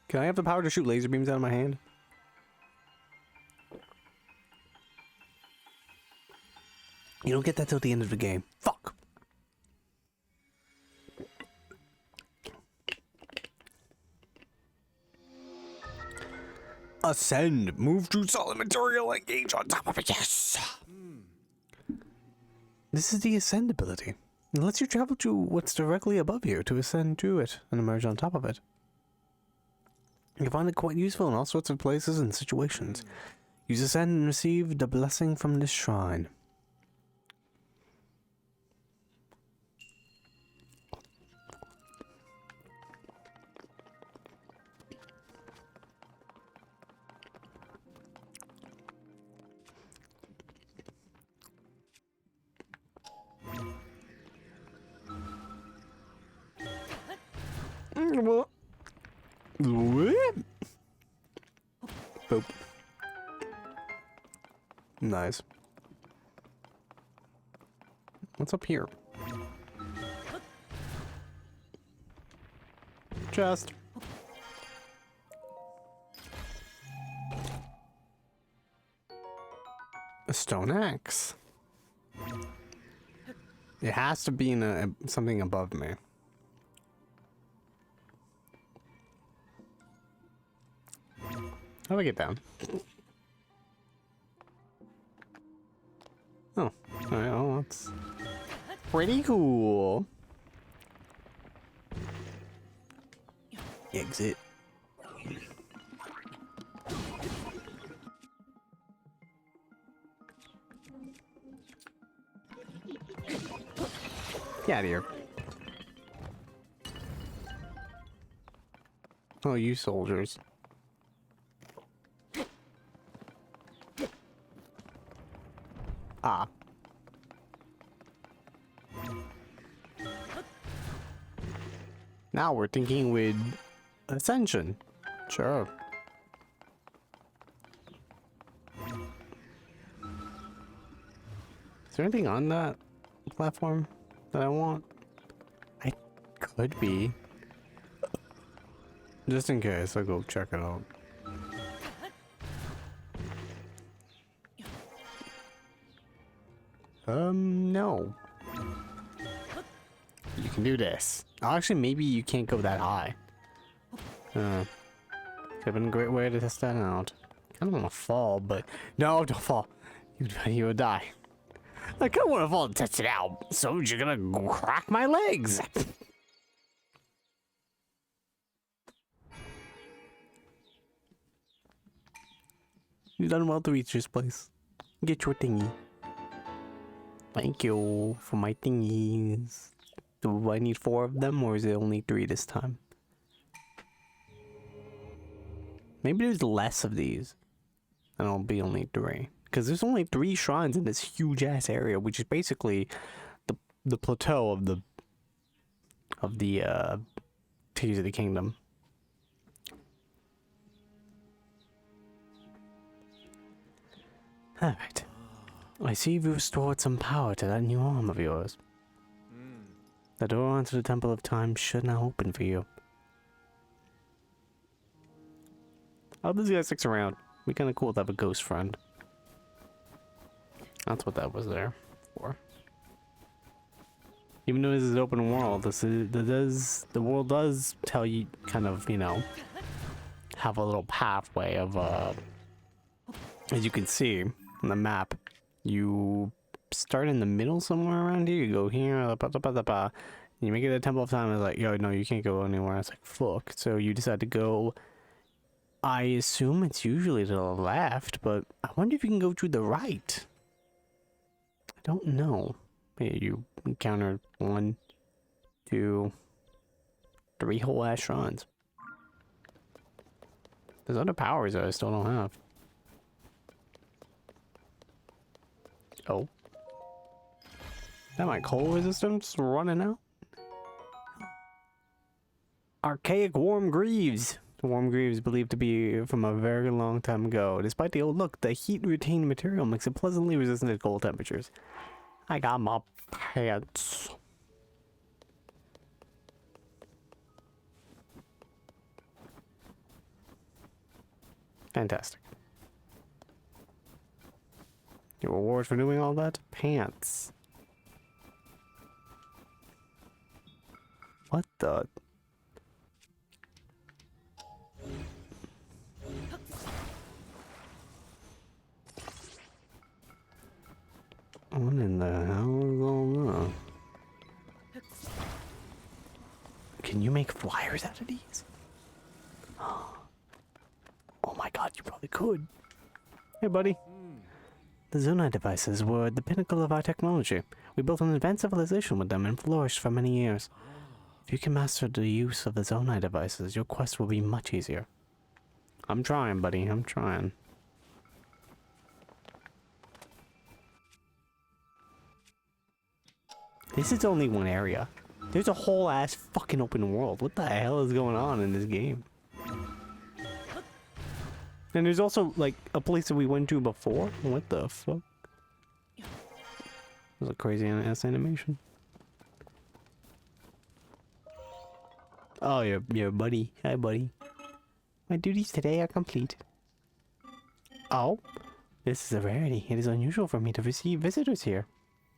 Speaker 5: Can I have the power to shoot laser beams out of my hand? You don't get that till the end of the game. Fuck! Ascend. Move through solid material. Engage on top of it. Yes! This is the Ascend ability. It lets you travel to what's directly above you to ascend to it and emerge on top of it. You find it quite useful in all sorts of places and situations. Use Ascend and receive the blessing from this shrine. What? Boop. Nice. What's up here? Chest. A stone axe. It has to be in something above me. How do I get down? Oh, alright, well, that's pretty cool. Exit. Get out of here. Oh, you soldiers. Ah. Now we're thinking with Ascension. Sure. Is there anything on that platform that I want? I could be. Just in case, I'll go check it out. No. You can do this. Oh, actually, maybe you can't go that high. Could have been a great way to test that out. I don't want to fall, but... No, don't fall. You would die. I kind of want to fall and test it out. So you're gonna crack my legs. You've done well to reach this place. Get your thingy. Thank you for my thingies. Do I need 4 of them, or is it only 3 this time? Maybe there's less of these, and it'll be only 3. Because there's only 3 shrines in this huge-ass area, which is basically the plateau of the Tears of the Kingdom. Alright. I see you've restored some power to that new arm of yours. The door onto the Temple of Time should now open for you. Oh, this guy sticks around. Be kind of cool to have a ghost friend. That's what that was there for. Even though this is open world, the world does tell you kind of, you know, have a little pathway of as you can see on the map, you start in the middle somewhere around here. You go here, you make it a Temple of Time. It's like, yo, no, you can't go anywhere. It's like, fuck. So you decide to go. I assume it's usually to the left, but I wonder if you can go to the right. I don't know. Hey, you encountered 1, 2, 3 whole ass shrines. There's other powers that I still don't have. Oh. Is that my cold resistance running out? Archaic Warm Greaves. The Warm Greaves believed to be from a very long time ago. Despite the old look, the heat-retained material makes it pleasantly resistant to cold temperatures. I got my pants. Fantastic. Your reward for doing all that? Pants. What the? What in the hell is all that? Can you make flyers out of these? Oh my god, you probably could. Hey, buddy. The Zonai devices were the pinnacle of our technology. We built an advanced civilization with them and flourished for many years. If you can master the use of the Zonai devices, your quest will be much easier. I'm trying, buddy. I'm trying. This is only one area. There's a whole ass fucking open world. What the hell is going on in this game? And there's also, like, a place that we went to before. What the fuck? That was a crazy ass animation. Oh, yeah, buddy. Hi, buddy. My duties today are complete. Oh? This is a rarity. It is unusual for me to receive visitors here.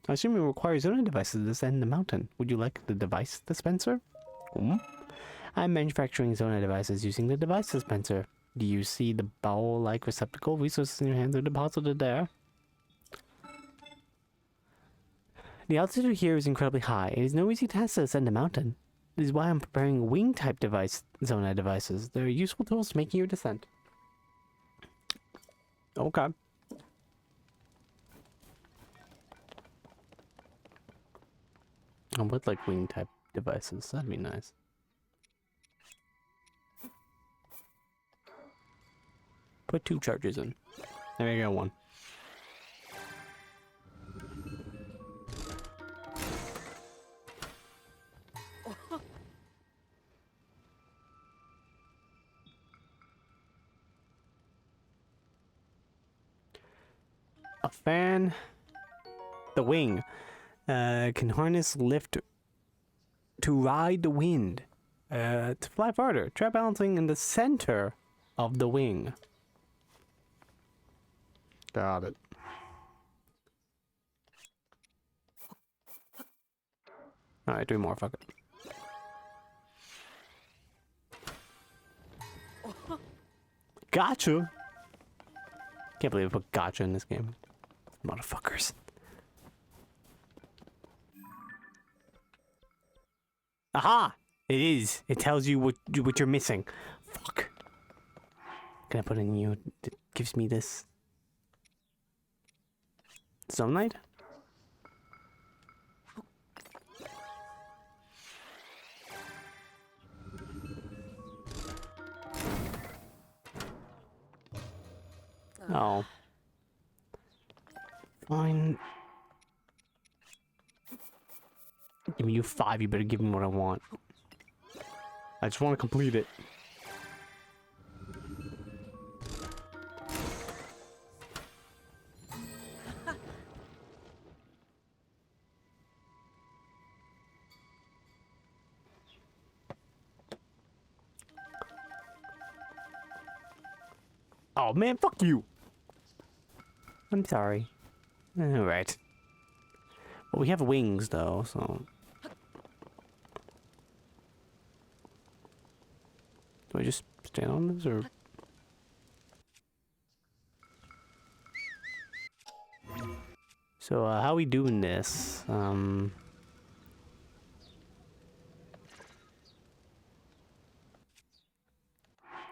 Speaker 5: I assume it requires Zonai devices to ascend the mountain. Would you like the device dispenser? I'm manufacturing Zonai devices using the device dispenser. Do you see the bowl-like receptacle? Resources in your hands are deposited there. The altitude here is incredibly high. It is no easy task to ascend a mountain. This is why I'm preparing wing-type Zonai devices. They're useful tools to making your descent. Okay. I would like wing-type devices. That'd be nice. Put 2 charges in. There you go, 1. A fan. The wing. Can harness lift to ride the wind. To fly farther. Try balancing in the center of the wing. Got it. Alright, 3 more, fuck it. Gotcha! Can't believe I put gotcha in this game. Motherfuckers. Aha! It is. It tells you what you're missing. Fuck. Can I put in you? It gives me this. Zonite? Oh. Fine. Give me you 5, you better give me what I want. I just want to complete it. Oh man, fuck you! I'm sorry. Alright. Well, we have wings though, so... stand on this or? So how we doing this?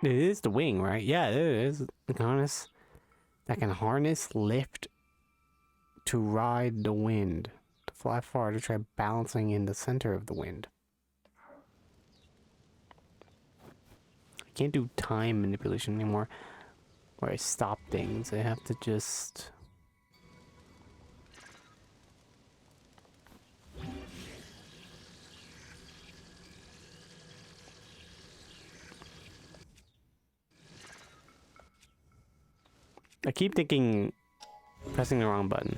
Speaker 5: It is the wing, right? Yeah, it is. The harness that can harness, lift to ride the wind, to fly far, to try balancing in the center of the wind. I can't do time manipulation anymore, where I stop things. I have to just. I keep thinking pressing the wrong button.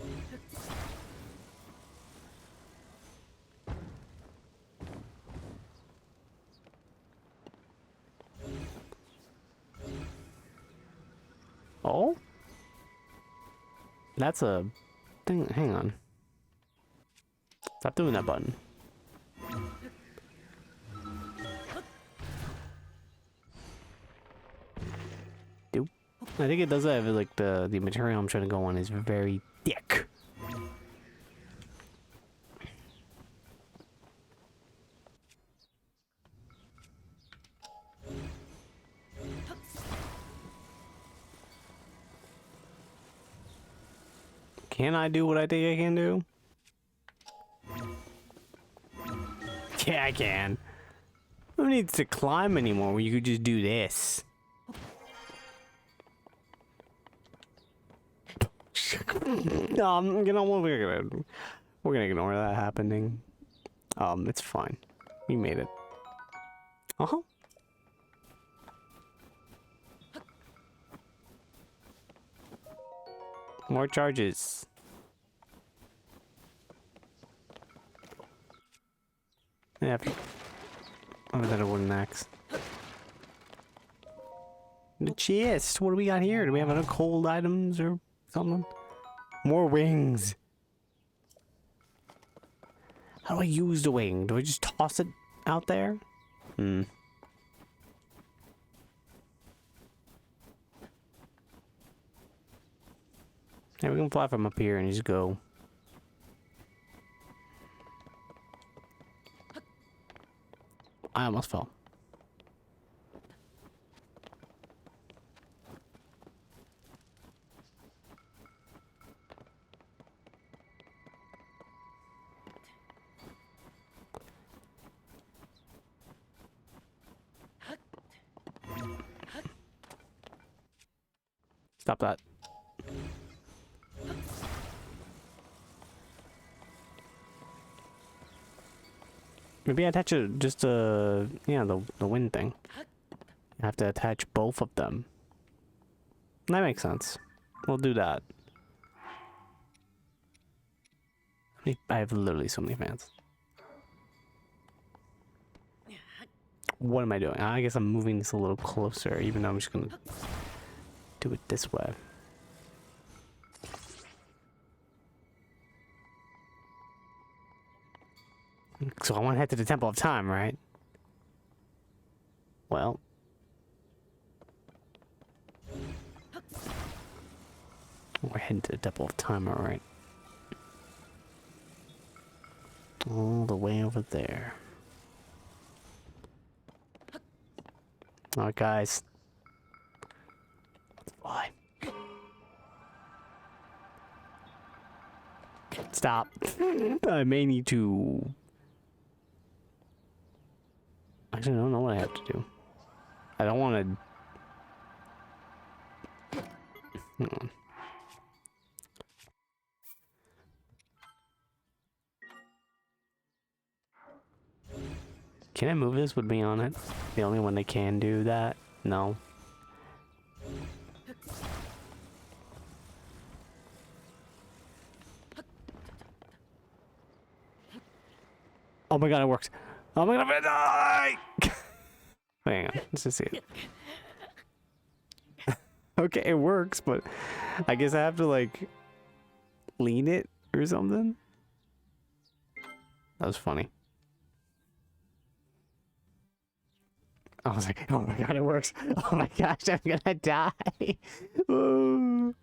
Speaker 5: Oh? That's a thing. Hang on. Stop doing that button. Doop. I think it does have like the material I'm trying to go on is very thick. Can I do what I think I can do? Yeah, I can. Who needs to climb anymore when you could just do this? You know what? We're gonna ignore that happening. It's fine. We made it. Uh-huh. More charges. Yeah. Oh, that a wooden axe. The chest. What do we got here? Do we have other cold items or something? More wings. How do I use the wing? Do I just toss it out there? Hmm. Yeah, we can fly from up here and just go. I almost fell. Stop that. Maybe attach it just yeah, the wind thing. I have to attach both of them. That makes sense. We'll do that. I have literally so many fans. What am I doing? I guess I'm moving this a little closer, even though I'm just gonna do it this way. So I want to head to the Temple of Time, right? Well. We're heading to the Temple of Time, alright. All the way over there. Alright, guys. Let's fly. Stop. I may need to... Actually, I don't know what I have to do. I don't want to... Hang on. Can I move this with me on it? The only one that can do that? No. Oh my god, it works. Oh my god, I'm gonna die! Hang on, let's just see it. Okay, it works, but I guess I have to like lean it or something. That was funny. I was like, oh my god, it works. Oh my gosh, I'm gonna die. Ooh.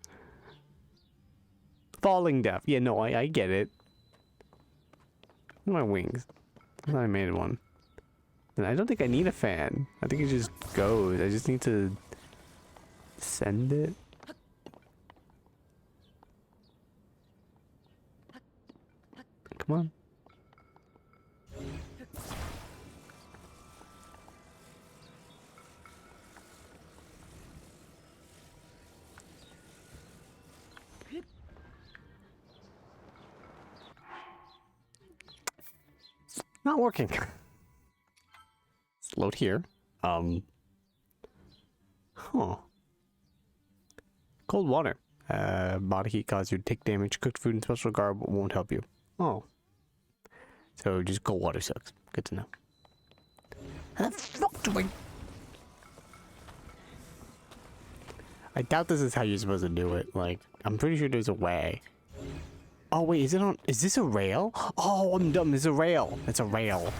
Speaker 5: Falling death. Yeah, no, I get it. My wings. I thought I made one. And I don't think I need a fan. I think it just goes. I just need to send it. Come on. Not working. Let's load here. Huh. Cold water. Body heat causes you to take damage. Cooked food and special garb won't help you. Oh. So just cold water sucks. Good to know. How the fuck do I doubt this is how you're supposed to do it. Like, I'm pretty sure there's a way. Oh wait, is it on? Is this a rail? Oh, I'm dumb. It's a rail. It's a rail.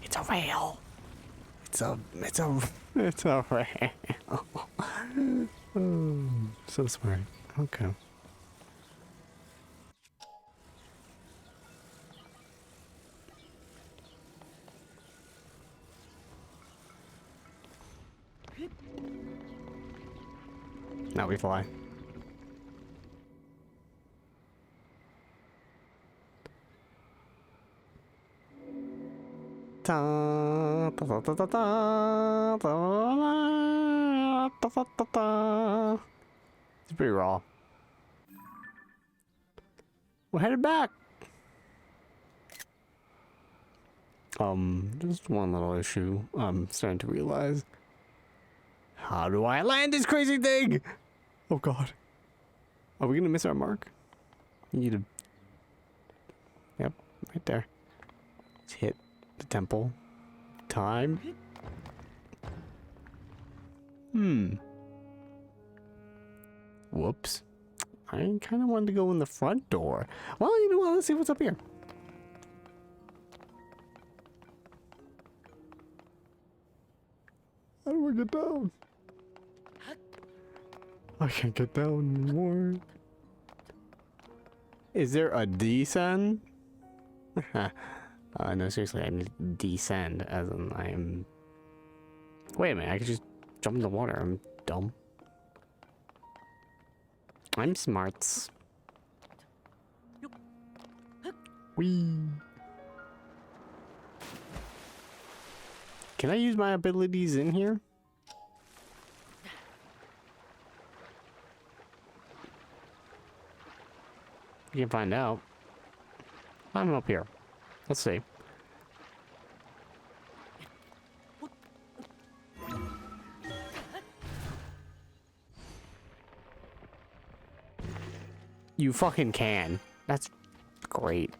Speaker 5: It's a rail. It's a rail. Oh, so smart. Okay. Now we fly. Ta ta ta ta ta ta ta ta ta ta. It's pretty raw. We're headed back. Just one little issue. I'm starting to realize. How do I land this crazy thing? Oh god. Are we gonna miss our mark? You need to. Yep, right there. Let's hit the temple. Time. Whoops. I kind of wanted to go in the front door. Well, you know what? Let's see what's up here. How do I get down? I can't get down anymore. Is there a descend? No, seriously, I need descend, as in I am... Wait a minute, I could just jump in the water. I'm dumb. I'm smarts. Whee! Can I use my abilities in here? You can find out. I'm up here. Let's see. You fucking can. That's great.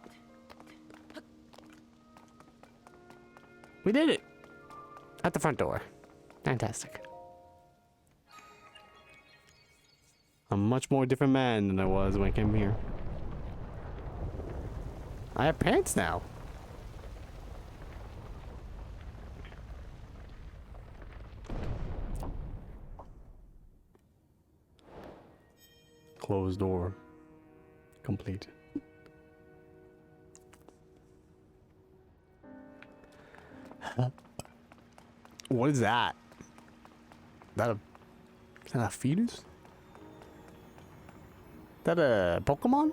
Speaker 5: We did it! At the front door. Fantastic. I'm a much more different man than I was when I came here. I have pants now. Closed door. Complete. What is that? Is that a fetus? Is that a Pokemon?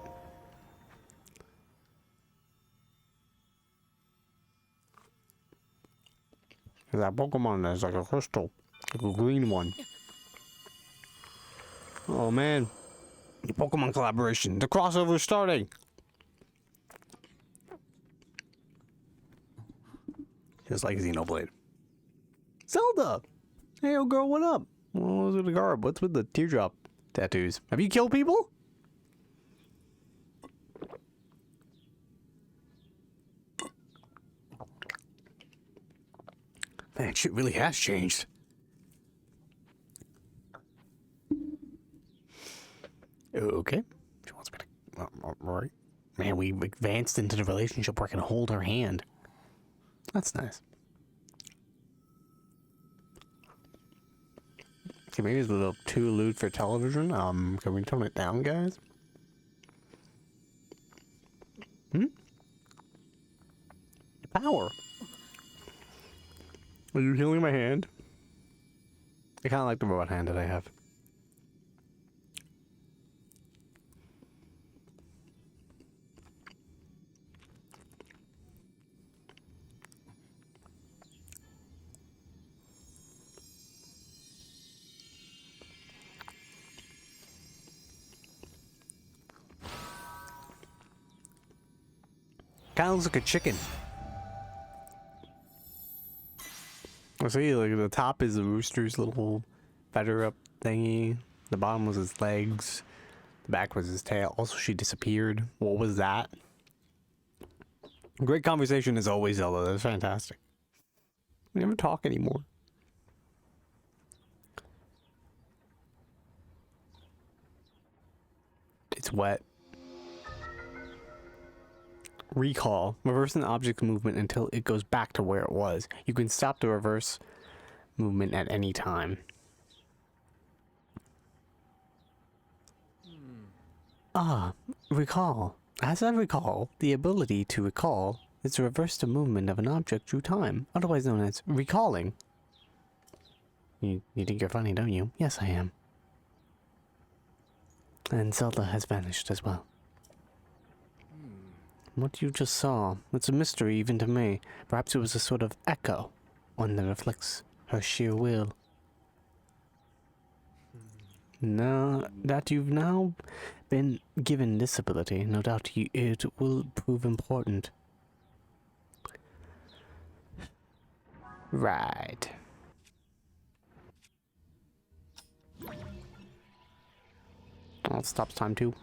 Speaker 5: That Pokemon is like a crystal, like a green one. Oh man, the Pokemon collaboration, the crossover is starting. Just like Xenoblade. Zelda! Hey, old girl, what up? What's with the garb? What's with the teardrop tattoos? Have you killed people? Man, shit really has changed. Okay. She wants me to... Alright. Man, we advanced into the relationship where I can hold her hand. That's nice. Okay, maybe it's a little too lewd for television. Can we tone it down, guys? Power. Are you healing my hand? I kind of like the robot hand that I have. Kind of looks like a chicken. I see, like the top is the rooster's little feather up thingy. The bottom was his legs. The back was his tail. Also, she disappeared. What was that? Great conversation as always, Zelda. That's fantastic. We never talk anymore. It's wet. Recall. Reverse an object's movement until it goes back to where it was. You can stop the reverse movement at any time. Recall. As I recall, the ability to recall is to reverse the movement of an object through time, otherwise known as recalling. You think you're funny, don't you? Yes, I am. And Zelda has vanished as well. What you just saw, it's a mystery even to me. Perhaps it was a sort of echo, one that reflects her sheer will. Now that you've now been given this ability, no doubt it will prove important. Right. Oh, it stops time too.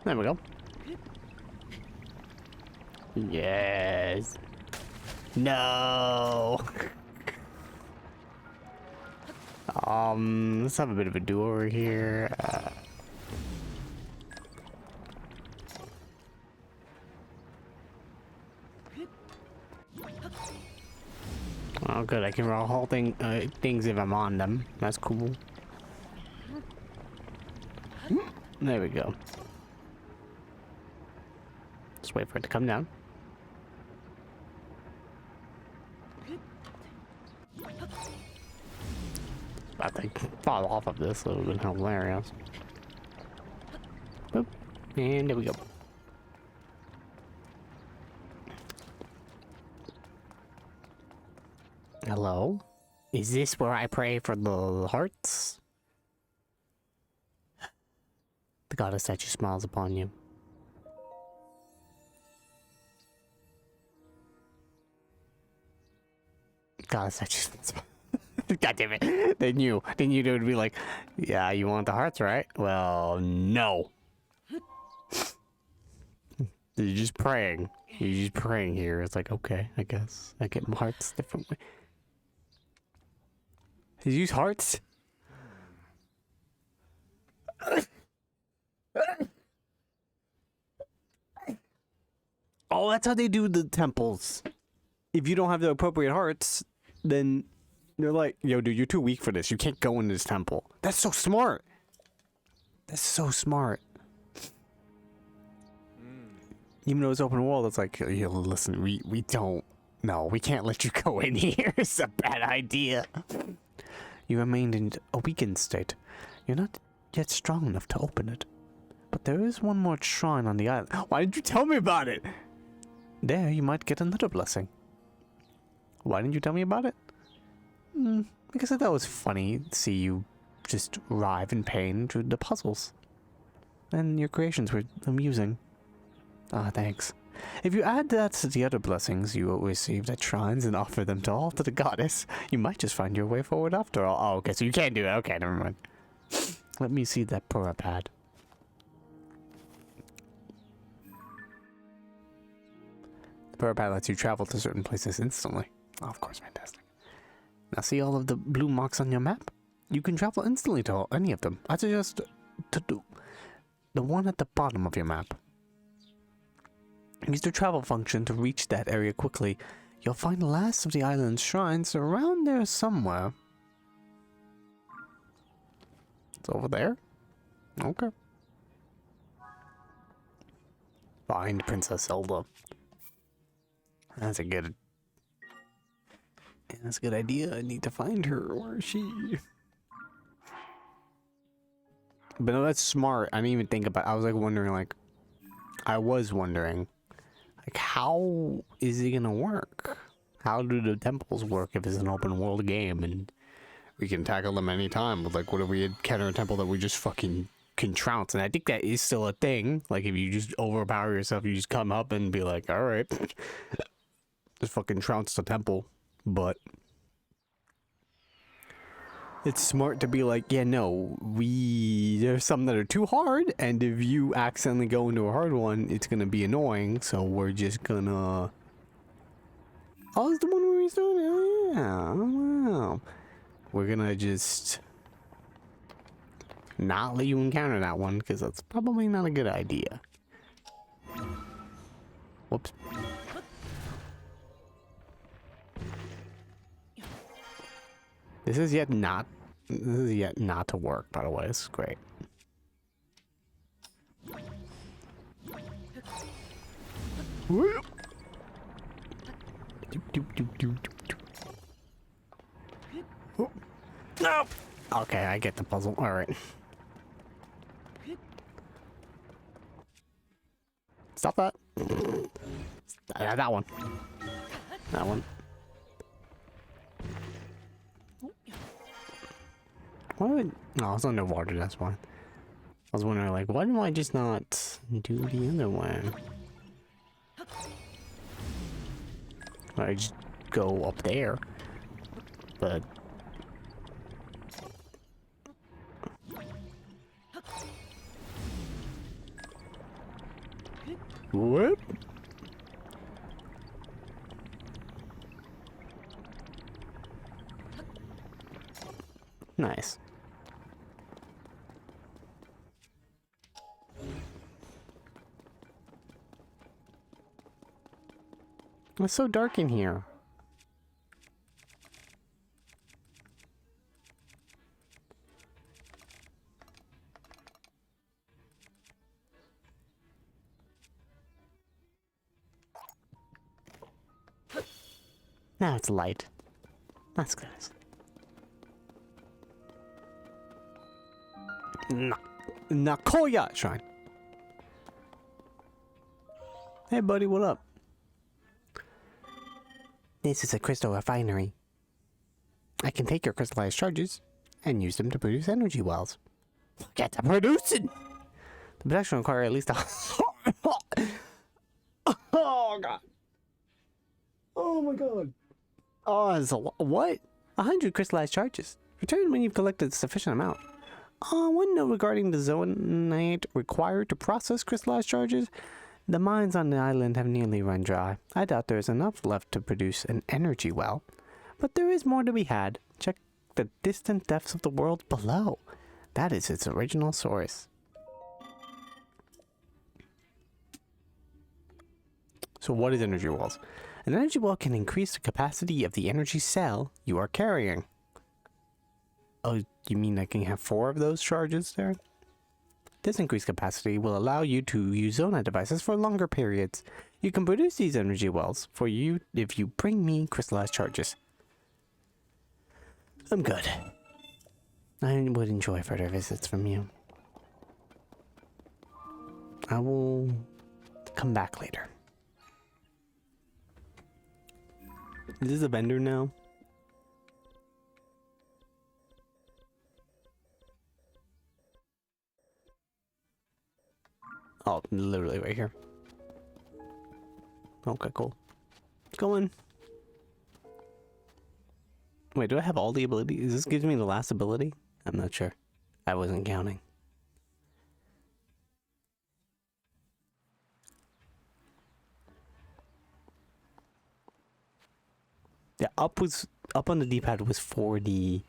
Speaker 5: There we go. Yes. No. Let's have a bit of a do-over here. Oh, good. I can roll whole things if I'm on them. That's cool. There we go. Just wait for it to come down. I think fall off of this, so it would have been hilarious. Boop. And there we go. Hello? Is this where I pray for the hearts? The goddess statue smiles upon you. Goddess statue smiles upon you. God damn it. They knew. They knew they would be like, yeah, you want the hearts, right? Well, no. You're just praying. You're just praying here. It's like, okay, I guess. I get my hearts differently. Did you use hearts? Oh, that's how they do the temples. If you don't have the appropriate hearts, then they're like, yo, dude, you're too weak for this. You can't go in this temple. That's so smart. That's so smart. Even though it's open world, it's like, yo, listen, we don't. No, we can't let you go in here. It's a bad idea. You remained in a weakened state. You're not yet strong enough to open it. But there is one more shrine on the island. Why didn't you tell me about it? There, you might get another blessing. Why didn't you tell me about it? Because I thought it was funny to see you just writhe in pain through the puzzles. And your creations were amusing. Ah, thanks. If you add that to the other blessings you received at shrines and offer them to all to the goddess, you might just find your way forward after all. Oh, okay, so you can't do it. Okay, never mind. Let me see that Pura pad. The Pura pad lets you travel to certain places instantly. Oh, of course, fantastic. Now see all of the blue marks on your map? You can travel instantly to any of them. I suggest to do the one at the bottom of your map. Use the travel function to reach that area quickly. You'll find the last of the island's shrines around there somewhere. It's over there? Okay. Find Princess Zelda. That's a good... That's a good idea. I need to find her. Where is she? But no, that's smart. I didn't even think about it. I was like wondering, like... I was wondering... Like, how is it gonna work? How do the temples work if it's an open world game and we can tackle them anytime? With like, what if we encounter a temple that we just fucking can trounce? And I think that is still a thing. Like, if you just overpower yourself, you just come up and be like, alright, just fucking trounce the temple. But it's smart to be like, yeah, no, there's some that are too hard, and if you accidentally go into a hard one, it's gonna be annoying, so we're just gonna... Oh, it's the one where we started? Oh, yeah, oh, wow. We're gonna just not let you encounter that one, because that's probably not a good idea. Whoops. This is yet not to work, by the way. This is great. No. Okay, I get the puzzle. All right. Stop that. That one. That one. Why would... No, it's underwater, that's why. I was wondering, like, why do I just not do the other one? I just go up there. But... Whoop! Nice. It's so dark in here. Now it's light. That's good. Nakoya Shrine. Hey buddy, what up? This is a crystal refinery. I can take your crystallized charges and use them to produce energy wells. Get to producing! The production will require at least a... Oh god. Oh my god. Oh, it's a what? 100 crystallized charges. Return when you've collected a sufficient amount. One note regarding the zonite required to process crystallized charges. The mines on the island have nearly run dry. I doubt there is enough left to produce an energy well. But there is more to be had. Check the distant depths of the world below. That is its original source. So what is energy wells? An energy well can increase the capacity of the energy cell you are carrying. Oh, you mean I can have 4 of those charges there? This increased capacity will allow you to use Zonite devices for longer periods. You can produce these energy wells for you if you bring me crystallized charges. I'm good. I would enjoy further visits from you. I will come back later. Is this a vendor now? Oh, literally right here. Okay, cool. Go in. Wait, do I have all the abilities? Is this giving me the last ability? I'm not sure. I wasn't counting. Yeah, up on the D-pad was for the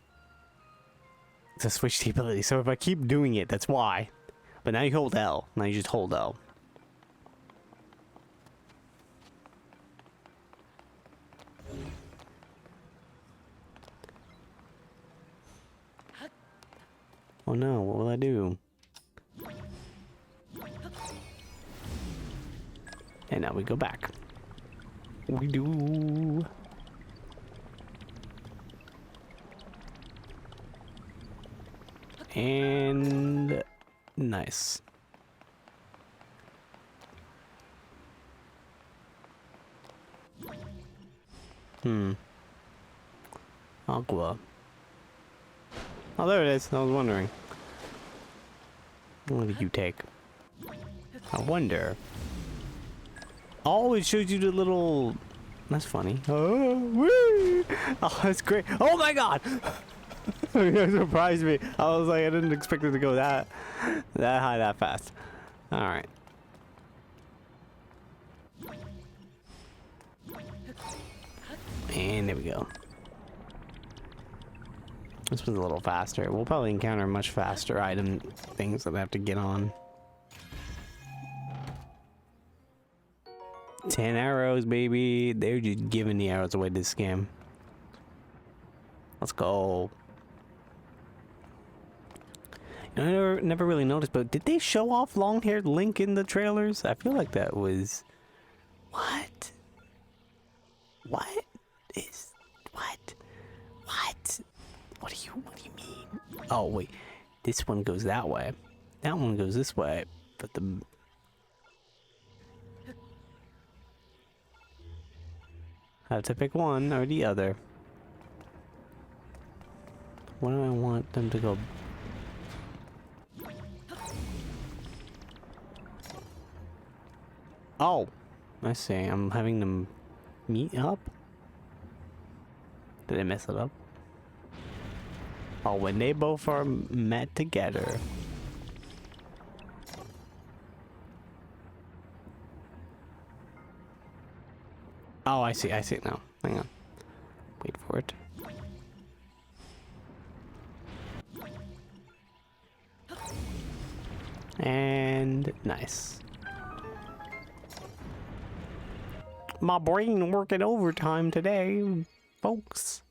Speaker 5: to switch the ability. So if I keep doing it, that's why. But now you hold L. Now you just hold L. Oh no, what will I do? And now we go back. We do. And nice. Aqua. Oh, there it is. I was wondering. What did you take? I wonder. Oh, it shows you the little... That's funny. Oh, woo! Oh, that's great. Oh my god! You surprised me. I was like, I didn't expect it to go that high that fast. Alright. And there we go. This was a little faster. We'll probably encounter much faster item things that I have to get on. 10 arrows, baby. They're just giving the arrows away this game. Let's go. You know, I never really noticed, but did they show off long-haired Link in the trailers? I feel like that was... What? What? Is... What? What? What do you mean? Oh, wait. This one goes that way. That one goes this way. But the... I have to pick one or the other. What do I want them to go? Oh, I see. I'm having them meet up? Did I mess it up? Oh, when they both are met together. Oh, I see now. Hang on. Wait for it. And nice. My brain working overtime today, folks.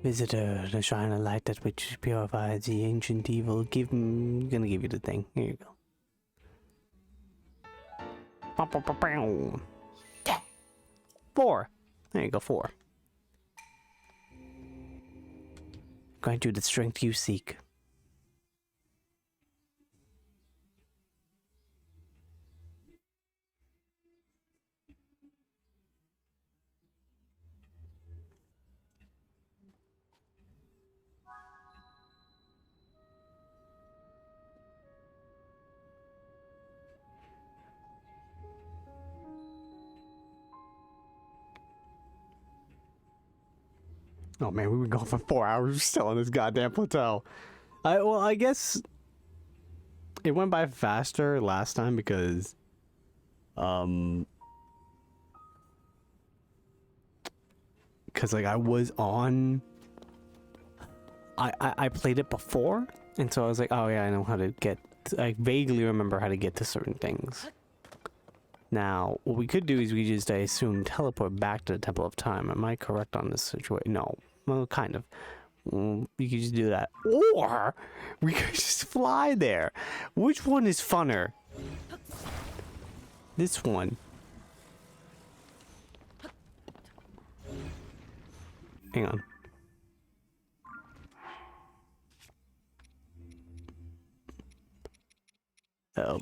Speaker 5: Visitor, the shine of light that which purifies the ancient evil. Gonna give you the thing. Here you go. 4. There you go, 4. Grant you the strength you seek. Oh man, we were going for 4 hours still on this goddamn plateau. I guess it went by faster last time because like I was on I played it before, and so I was like, oh yeah, I know how to get, I vaguely remember how to get to certain things. Now, what we could do is we just, I assume, teleport back to the Temple of Time. Am I correct on this situation? No. Well, kind of. We could just do that. Or we could just fly there. Which one is funner? This one. Hang on. Oh.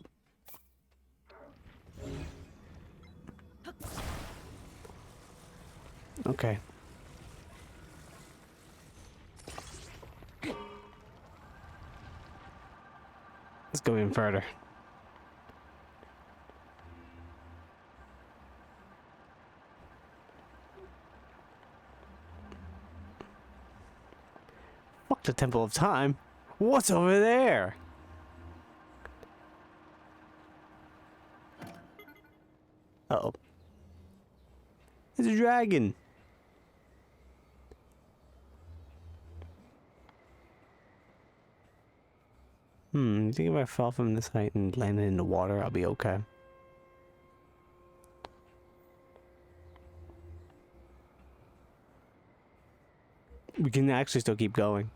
Speaker 5: Okay. Let's go even further. Fuck the Temple of Time. What's over there? Uh-oh. It's a dragon. You think if I fall from this height and landed in the water, I'll be okay? We can actually still keep going.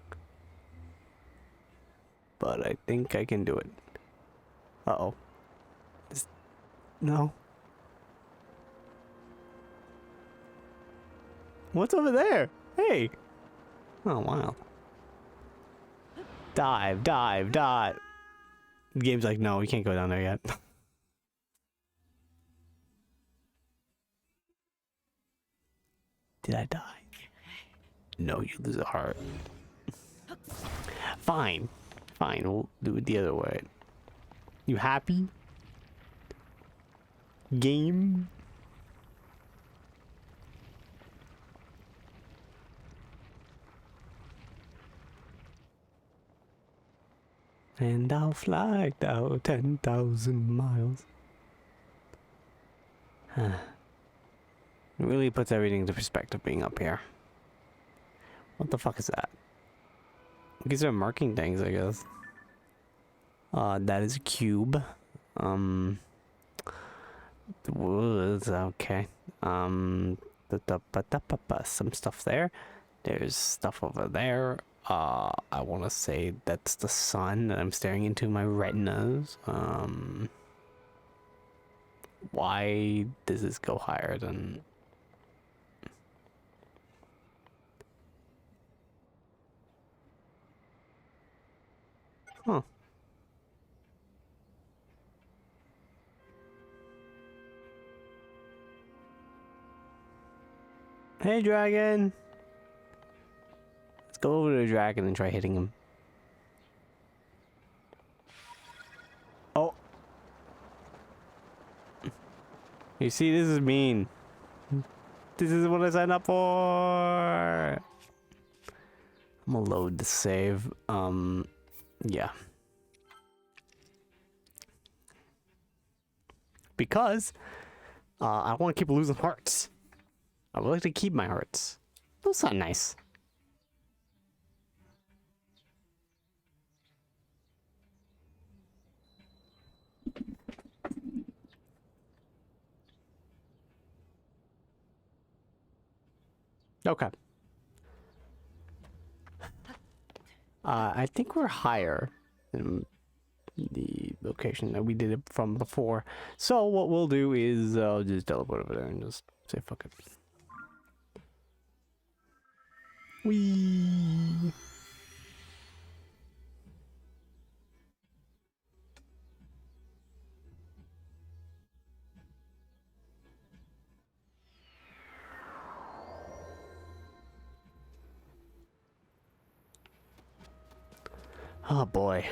Speaker 5: But I think I can do it. Uh-oh. No. What's over there? Hey! Oh, wow. Dive, dive, dive. The game's like, no, you can't go down there yet. Did I die? No, you lose a heart. Fine. Fine, we'll do it the other way. You happy? Game? And I'll fly down 10,000 miles. It really puts everything into perspective being up here. What the fuck is that? These are marking things, I guess. That is a cube. Okay. Some stuff there. There's stuff over there. I want to say that's the sun that I'm staring into my retinas. Why does this go higher than... Huh. Hey, dragon! Let's go over to the dragon and try hitting him. Oh! You see, this is mean. This is what I signed up for! I'm gonna load the save. Yeah. Because I want to keep losing hearts. I would like to keep my hearts. Those sound nice. Okay. I think we're higher than the location that we did it from before. So what we'll do is I'll just teleport over there and just say fuck it. Whee! Oh boy.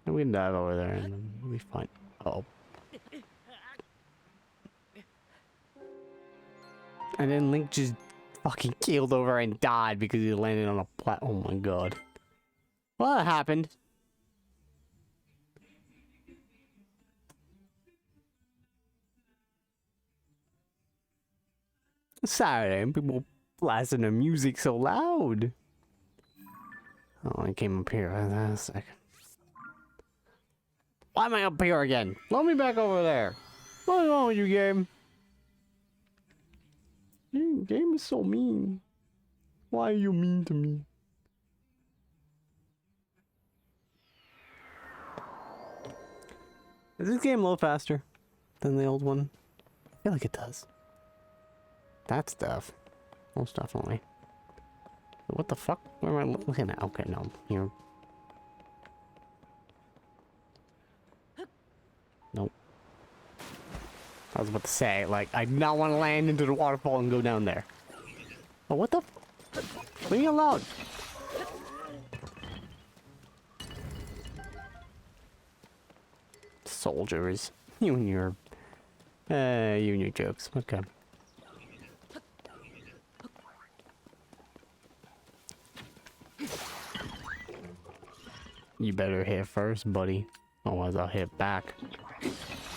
Speaker 5: We can dive over there and then we'll be fine. Oh. And then Link just fucking keeled over and died because he landed on a oh my god. Well, that happened. Saturday and people blasting their music so loud. Oh, I came up here. A second. Why am I up here again? Let me back over there. What's wrong with you, game? Game is so mean. Why are you mean to me? Does this game load faster than the old one? I feel like it does. That stuff. Most definitely. What the fuck? Where am I looking at? Okay, no. Here. Nope. I was about to say, like, I do not want to land into the waterfall and go down there. Oh, what the? Leave me alone. Soldiers. You and your jokes. Okay. You better hit first, buddy. Otherwise I'll hit back.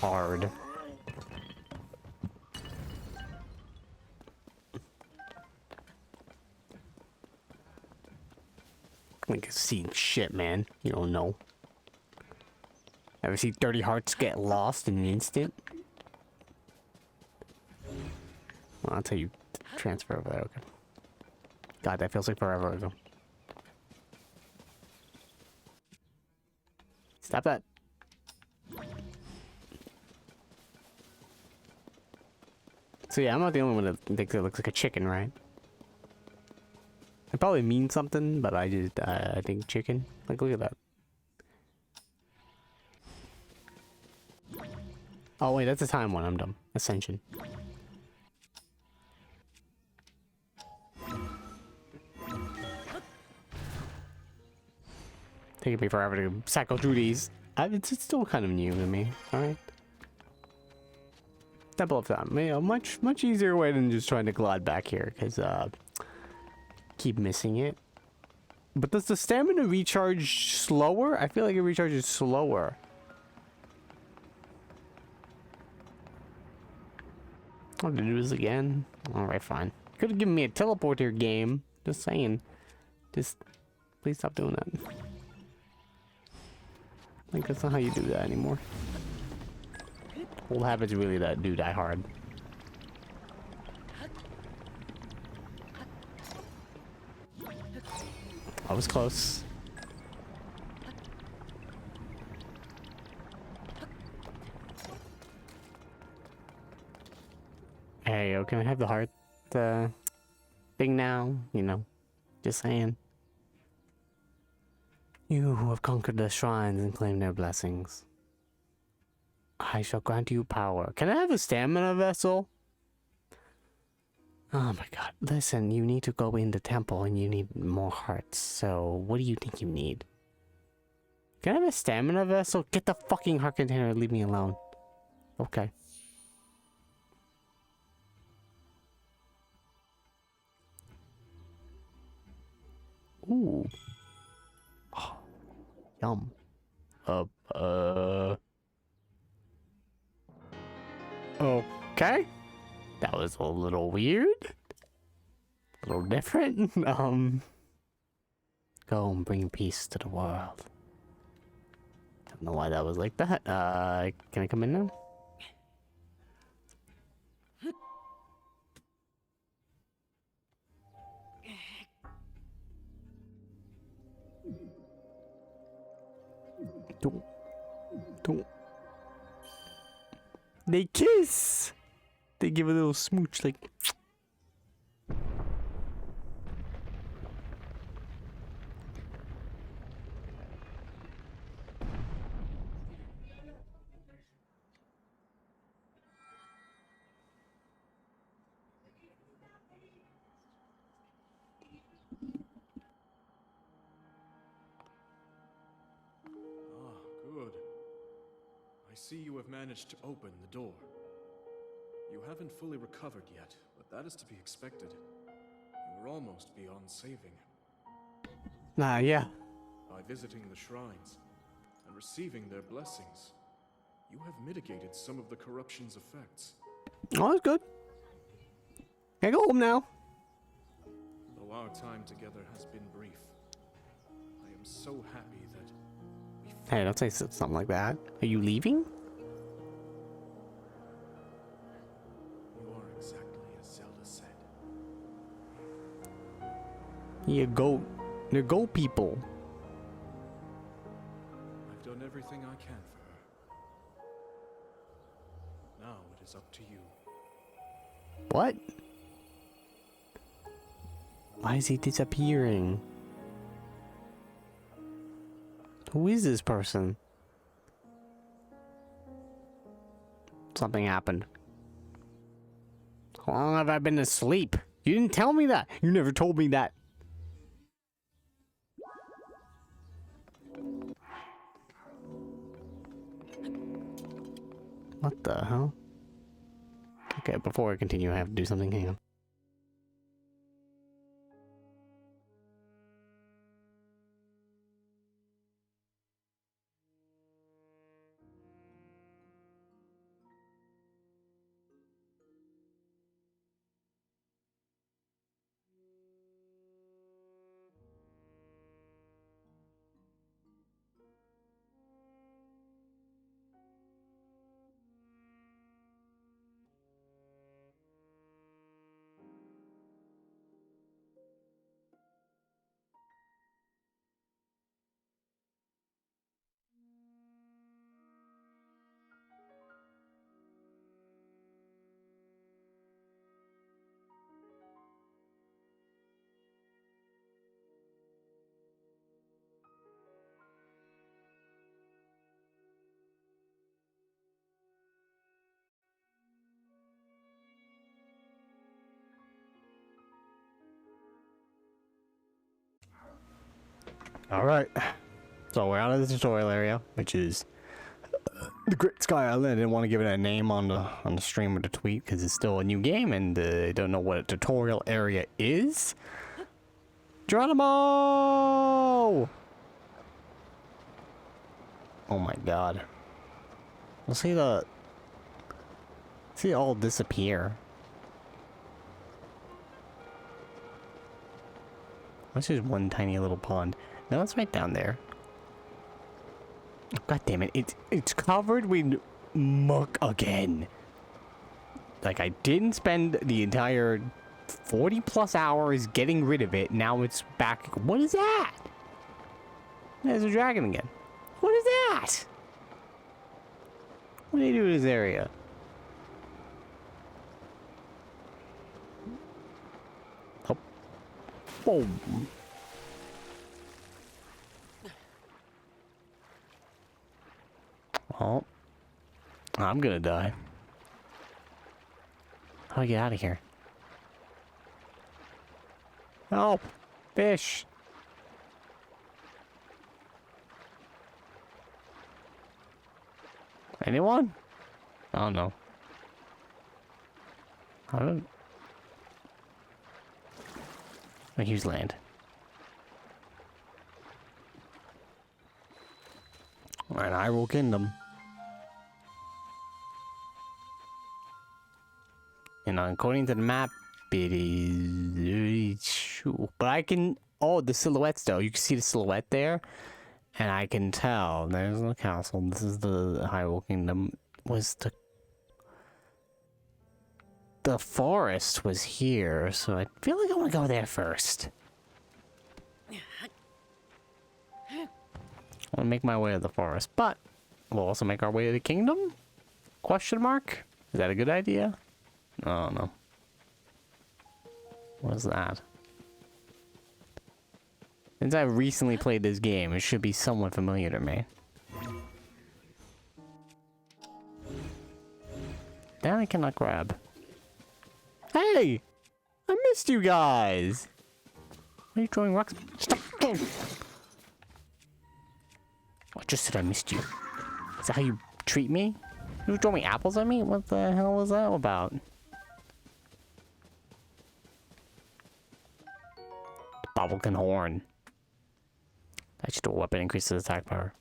Speaker 5: Hard. Like, seen shit, man. You don't know. Ever see 30 hearts get lost in an instant? Well, I'll tell you, transfer over there, okay. God, that feels like forever ago. Stop that. So yeah, I'm not the only one that thinks it looks like a chicken, right? It probably means something, but I just, I think chicken. Like, look at that. Oh wait, that's a time one. I'm dumb. Ascension. Taking me forever to cycle through these. It's still kind of new to me. All right. Double of time. You know, much easier way than just trying to glide back here, because keep missing it. But does the stamina recharge slower? I feel like it recharges slower. I'll have to do this again. Alright, fine. Could have given me a teleporter game. Just saying. Just please stop doing that. Like, that's not how you do that anymore. Old habits really that do die hard. I was close. Hey, yo, can I have the heart thing now? You know, just saying. You who have conquered the shrines and claimed their blessings, I shall grant you power. Can I have a stamina vessel? Oh my god. Listen, you need to go in the temple and you need more hearts. So, what do you think you need? Can I have a stamina vessel? Get the fucking heart container and leave me alone. Okay. Ooh. Oh, yum. Okay. That was a little weird. A little different. Go and bring peace to the world. Don't know why that was like that. Can I come in now? Don't. They kiss! They give a little smooch, like...
Speaker 4: Good. I see you have managed to open the door. You haven't fully recovered yet, but that is to be expected. You were almost beyond saving.
Speaker 5: Yeah.
Speaker 4: By visiting the shrines and receiving their blessings, you have mitigated some of the corruption's effects.
Speaker 5: Oh, that's good. Can I go home now?
Speaker 4: Though our time together has been brief, I am so happy that we...
Speaker 5: Hey, don't say something like that. Are you leaving?
Speaker 4: You are exactly as Zelda said.
Speaker 5: You goat. They're goat people.
Speaker 4: I've done everything I can for her. Now it is up to you.
Speaker 5: What? Why is he disappearing? Who is this person? Something happened. How long have I been asleep? You didn't tell me that. You never told me that. What the hell? Okay, before I continue, I have to do something. Hang on. Alright. So we're out of the tutorial area, which is the Great Sky Island. I didn't want to give it a name on the stream or the tweet because it's still a new game and I don't know what a tutorial area is. Geronimo! Oh my god. We'll see it all disappear. What's just one tiny little pond? No, it's right down there. God damn it! It's covered with muck again. Like I didn't spend the entire 40+ hours getting rid of it. Now it's back. What is that? There's a dragon again. What is that? What do they do in this area? Oh. Boom. Oh. I'm gonna die. How do I get out of here? Help! Fish! Anyone? I don't know. I use land. Alright, Hyrule Kingdom. And according to the map, it is... But I can... Oh, the silhouettes though. You can see the silhouette there. And I can tell. There's the castle. This is the Hyrule Kingdom. The forest was here, so I feel like I want to go there first. I want to make my way to the forest, but we'll also make our way to the kingdom? Question mark? Is that a good idea? I don't know. What is that? Since I recently played this game, it should be somewhat familiar to me. That I cannot grab. Hey! I missed you guys! Why are you throwing rocks? Stop! I just said I missed you. Is that how you treat me? You throwing apples at me? What the hell was that about? Bubblekin horn. That's just a weapon, increases attack power.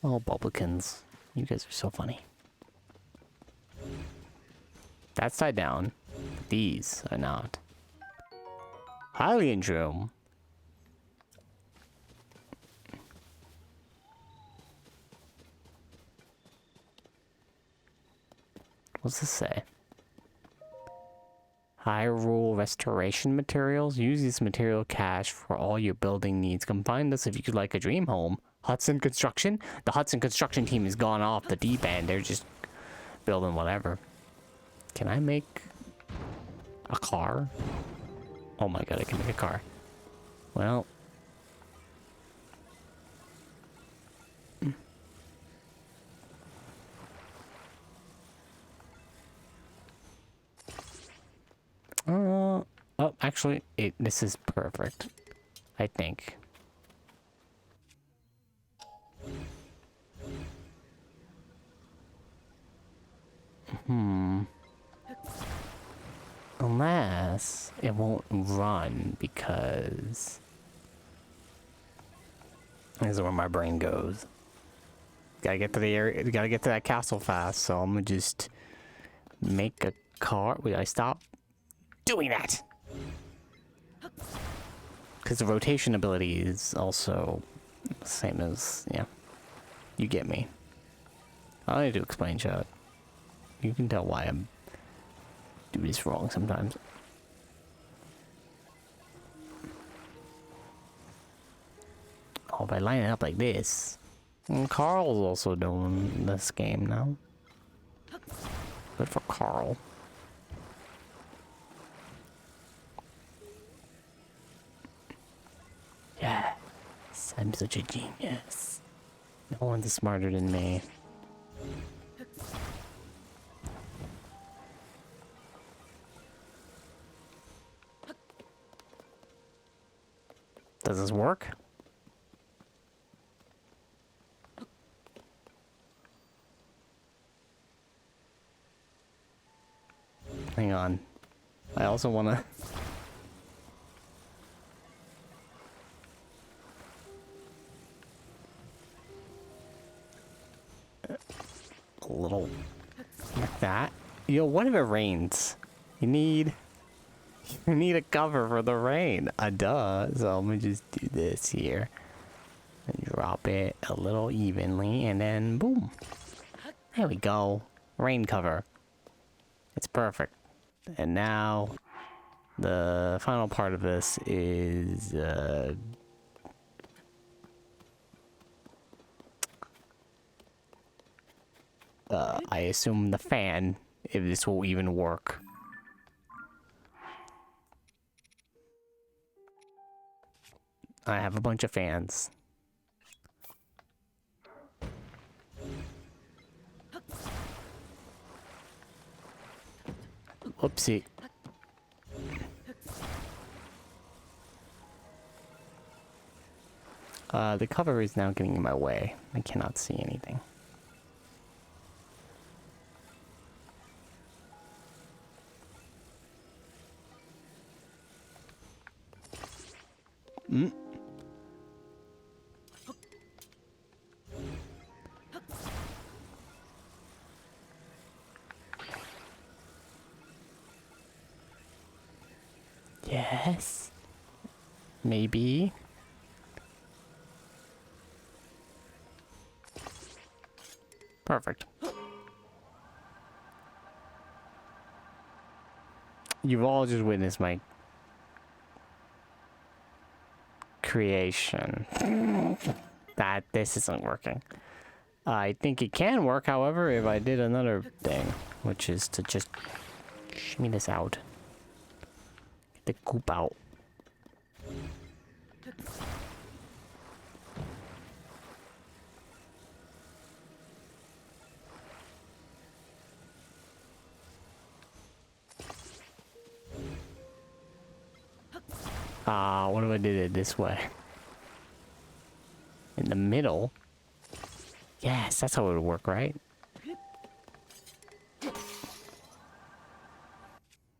Speaker 5: Oh, Bubblikins. You guys are so funny. That's tied down. These are not. Hylian Room. What's this say? Hyrule Restoration Materials. Use this material cache for all your building needs. Come find us if you'd like a dream home. Hudson Construction? The Hudson Construction team has gone off the deep end. They're just building whatever. Can I make a car? Oh my god, I can make a car. Well.
Speaker 1: Oh, actually, this is perfect. I think. Unless it won't run because this is where my brain goes. Gotta get to the area. Gotta get to that castle fast. So I'm gonna just make a car. Wait, I stop doing that because the rotation ability is also the same as You get me. I don't need to explain, chat. You can tell why I'm do this wrong sometimes. Oh, by lining it up like this. And Carl's also doing this game now. Good for Carl. Yes, I'm such a genius. No one's smarter than me. Does this work? Hang on. I also wanna... a little... like that. Yo, what if it rains? You need a cover for the rain. Duh. So I'm gonna just do this here. And drop it a little evenly, and then boom. There we go. Rain cover. It's perfect. And now, the final part of this is, I assume the fan, if this will even work. I have a bunch of fans. Whoopsie. The cover is now getting in my way. I cannot see anything. Yes. Maybe. Perfect. You've all just witnessed my creation. That this isn't working. I think it can work, however, if I did another thing, which is to just shimmy this out. Get the goop out. What if I did it this way? In the middle? Yes, that's how it would work, right?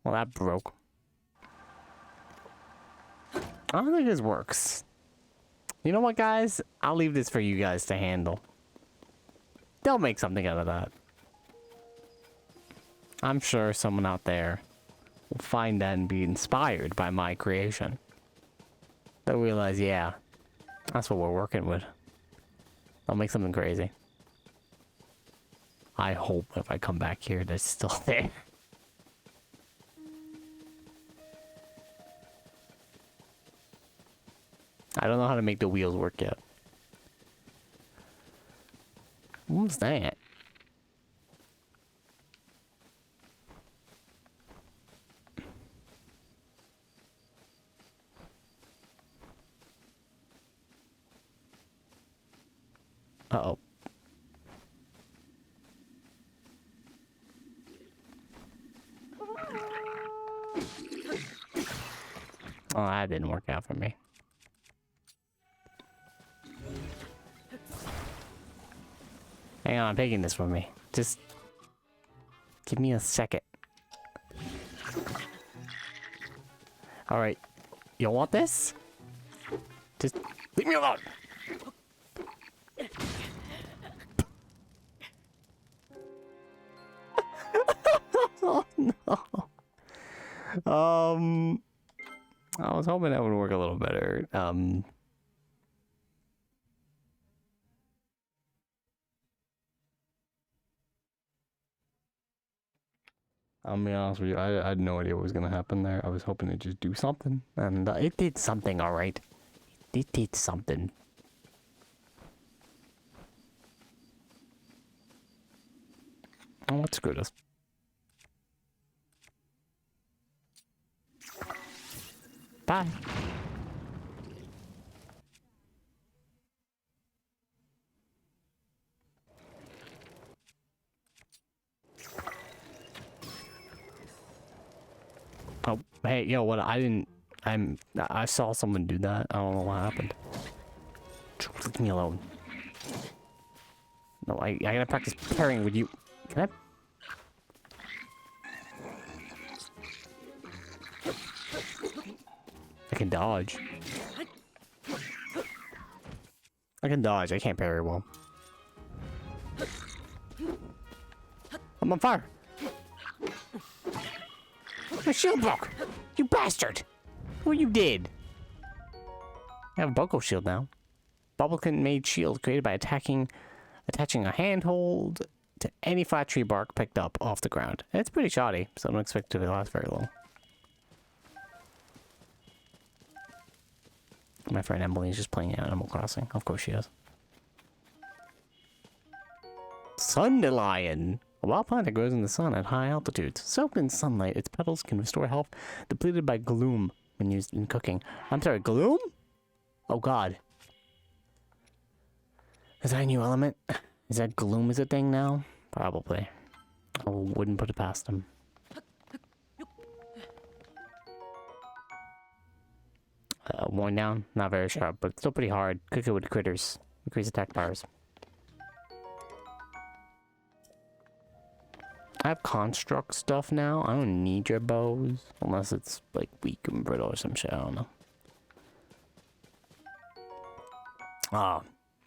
Speaker 1: Well, that broke. I don't think this works. You know what, guys? I'll leave this for you guys to handle. They'll make something out of that. I'm sure someone out there will find that and be inspired by my creation. They'll realize, yeah, that's what we're working with. I'll make something crazy. I hope if I come back here, that's still there. I don't know how to make the wheels work yet. What's that? Uh-oh. Oh, that didn't work out for me. Hang on, I'm taking this from me. Just give me a second. Alright. You want this? Just leave me alone! Oh no. I was hoping that would work a little better. I'll be honest with you, I had no idea what was gonna happen there. I was hoping to just do something, and it did something, alright. It did something. Oh, let's screw this. Bye. Oh, hey, yo, what? I saw someone do that. I don't know what happened. Leave me alone. No, I gotta practice pairing with you. Can I can dodge. I can dodge. I can't parry well. I'm on fire. My shield broke. You bastard. What you did? I have a Boko shield now. Bubblecon-made shield created by attaching a handhold to any flat tree bark picked up off the ground. It's pretty shoddy, so I don't expect it to last very long. My friend Emily is just playing Animal Crossing. Of course she is. Sundelion. A wild plant that grows in the sun at high altitudes. Soaked in sunlight, its petals can restore health depleted by gloom when used in cooking. I'm sorry, gloom? Oh god. Is that a new element? Is that gloom is a thing now? Probably. I wouldn't put it past them. Worn down, not very sharp, but still pretty hard. Cook it with critters. Increase attack powers. I have construct stuff now. I don't need your bows. Unless it's like weak and brittle or some shit. I don't know. Ah.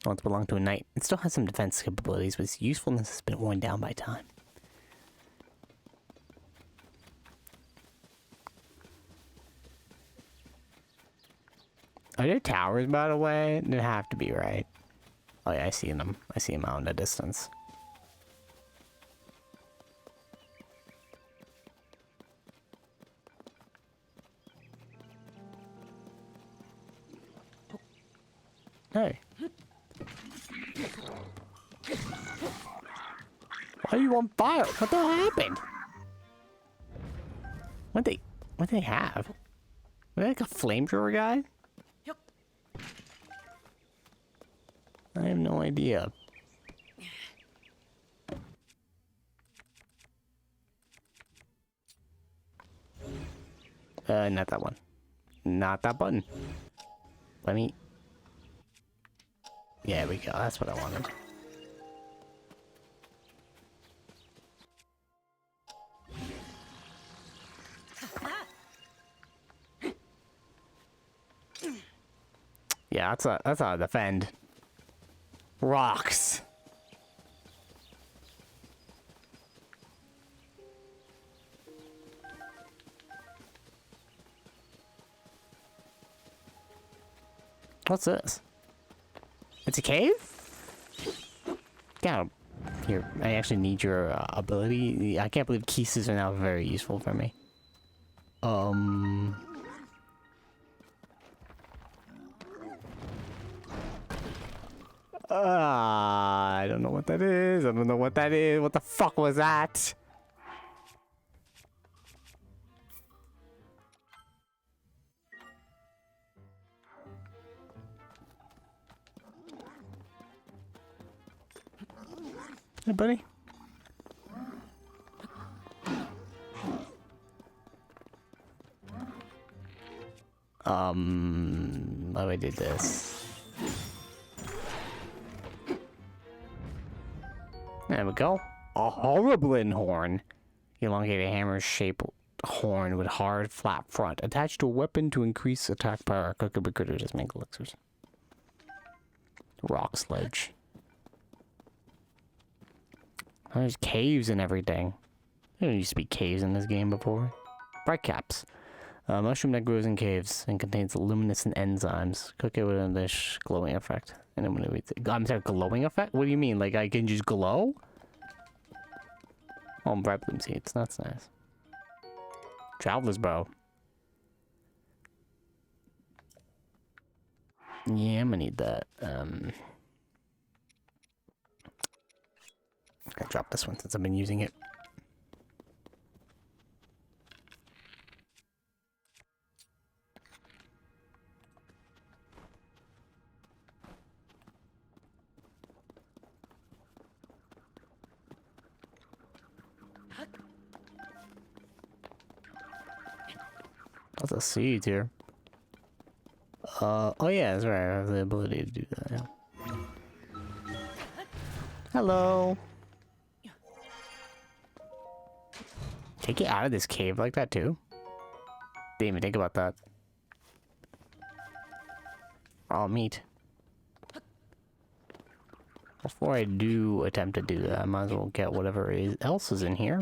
Speaker 1: Once belonged to a knight. It still has some defense capabilities, but its usefulness has been worn down by time. Are there towers, by the way? There have to be, right? Oh yeah, I see them. I see them out in the distance. Hey. Why are you on fire? What the hell happened? What they have? Were they like a flamethrower guy? I have no idea. Not that one. Not that button. Let me... Yeah, there we go. That's what I wanted. Yeah, that's how I defend. Rocks. What's this? It's a cave? Yeah. Here, I actually need your ability. I can't believe keys are now very useful for me. I don't know what that is. I don't know what that is. What the fuck was that? Hey, buddy. Why I did this? There we go. A Horriblin horn. Elongated hammer-shaped horn with hard, flat front. Attached to a weapon to increase attack power. Cooked with critters as make elixirs. Rock sledge. There's caves and everything. There used to be caves in this game before. Bright caps. Mushroom that grows in caves and contains luminescent enzymes. Cook it with a dish glowing effect. And then when it I'm sorry, glowing effect? What do you mean? Like I can just glow? Oh, bright bloom seeds. That's nice. Traveler's bow. Yeah, I'm gonna need that. I dropped this one since I've been using it. Lots of seeds here. Oh yeah, that's right. I have the ability to do that. Yeah. Hello. Take it out of this cave like that too. Didn't even think about that. Raw meat. Before I do attempt to do that, I might as well get whatever else is in here.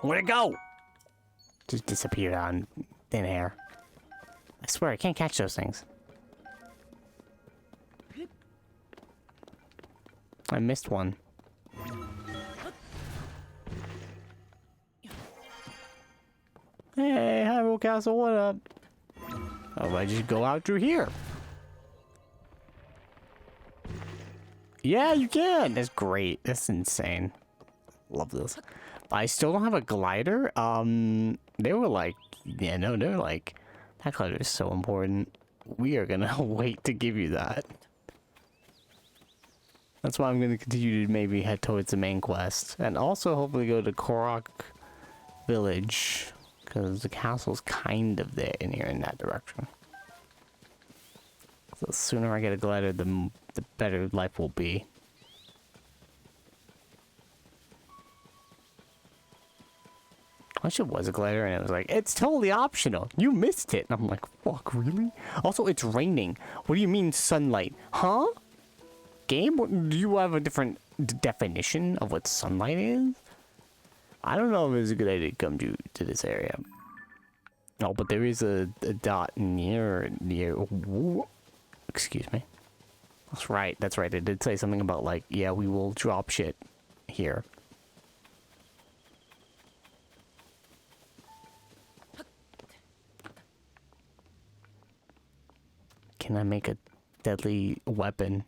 Speaker 1: Where'd it go? Just disappeared on thin air. I swear, I can't catch those things. I missed one. Hey, Hyrule Castle, what up? Oh, I just go out through here. Yeah, you can. That's great. That's insane. Love this. I still don't have a glider. They were like, yeah, no, they're like, that glider is so important. We are gonna wait to give you that. That's why I'm gonna continue to maybe head towards the main quest. And also hopefully go to Korok Village. Because the castle's kind of there in here in that direction. So the sooner I get a glider, the better life will be. I wish it was a glider and it was like, it's totally optional. You missed it. And I'm like, fuck, really? Also, it's raining. What do you mean sunlight? Huh? Game? Do you have a different definition of what sunlight is? I don't know if it's a good idea to come to this area. Oh, but there is a dot near. Excuse me. That's right. That's right. It did say something about like, yeah, we will drop shit here. Can I make a deadly weapon?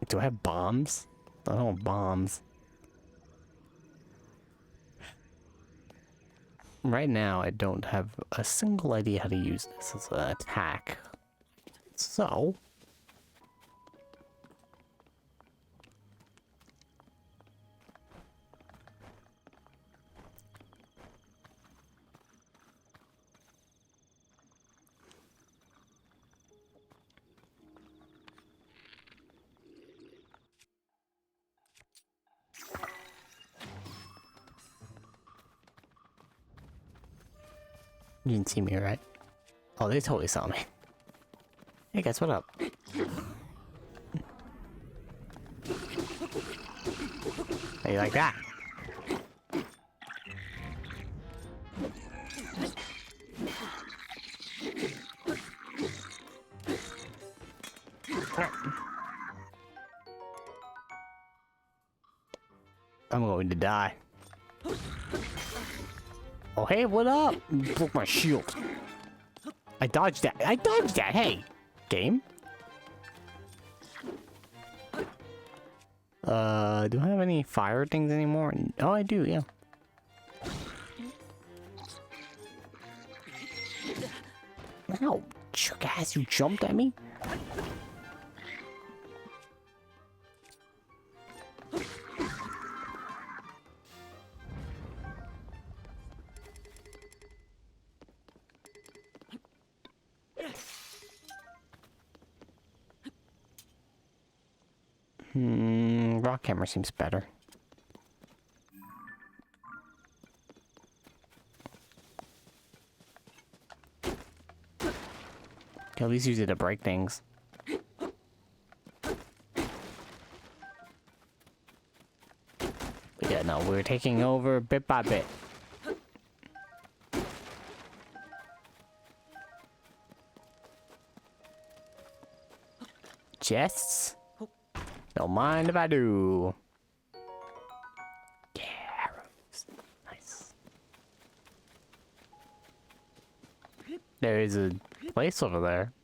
Speaker 1: Do I have bombs? I don't have bombs. Right now, I don't have a single idea how to use this as an attack. So... You didn't see me, right? Oh, they totally saw me. Hey guys, what up? How you like that? I'm going to die. Oh, hey, what up? You broke my shield. I dodged that. Hey, game. Do I have any fire things anymore? Oh, I do, yeah. Ow, jerk ass, you jumped at me? Rock hammer seems better. Okay, at least use it to break things. But yeah, no, we're taking over bit by bit. Chests? Don't mind if I do. Yeah, arrows. Nice. There is a place over there.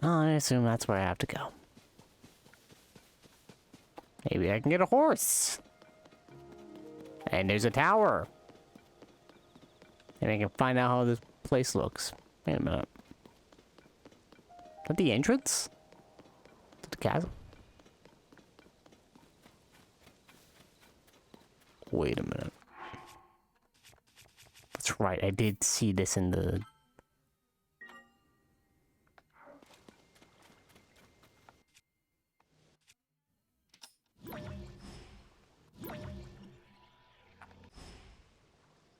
Speaker 1: Oh, I assume that's where I have to go. Maybe I can get a horse. And there's a tower. And I can find out how this place looks. Wait a minute. Is that the entrance? To the castle? Wait a minute. That's right, I did see this in the...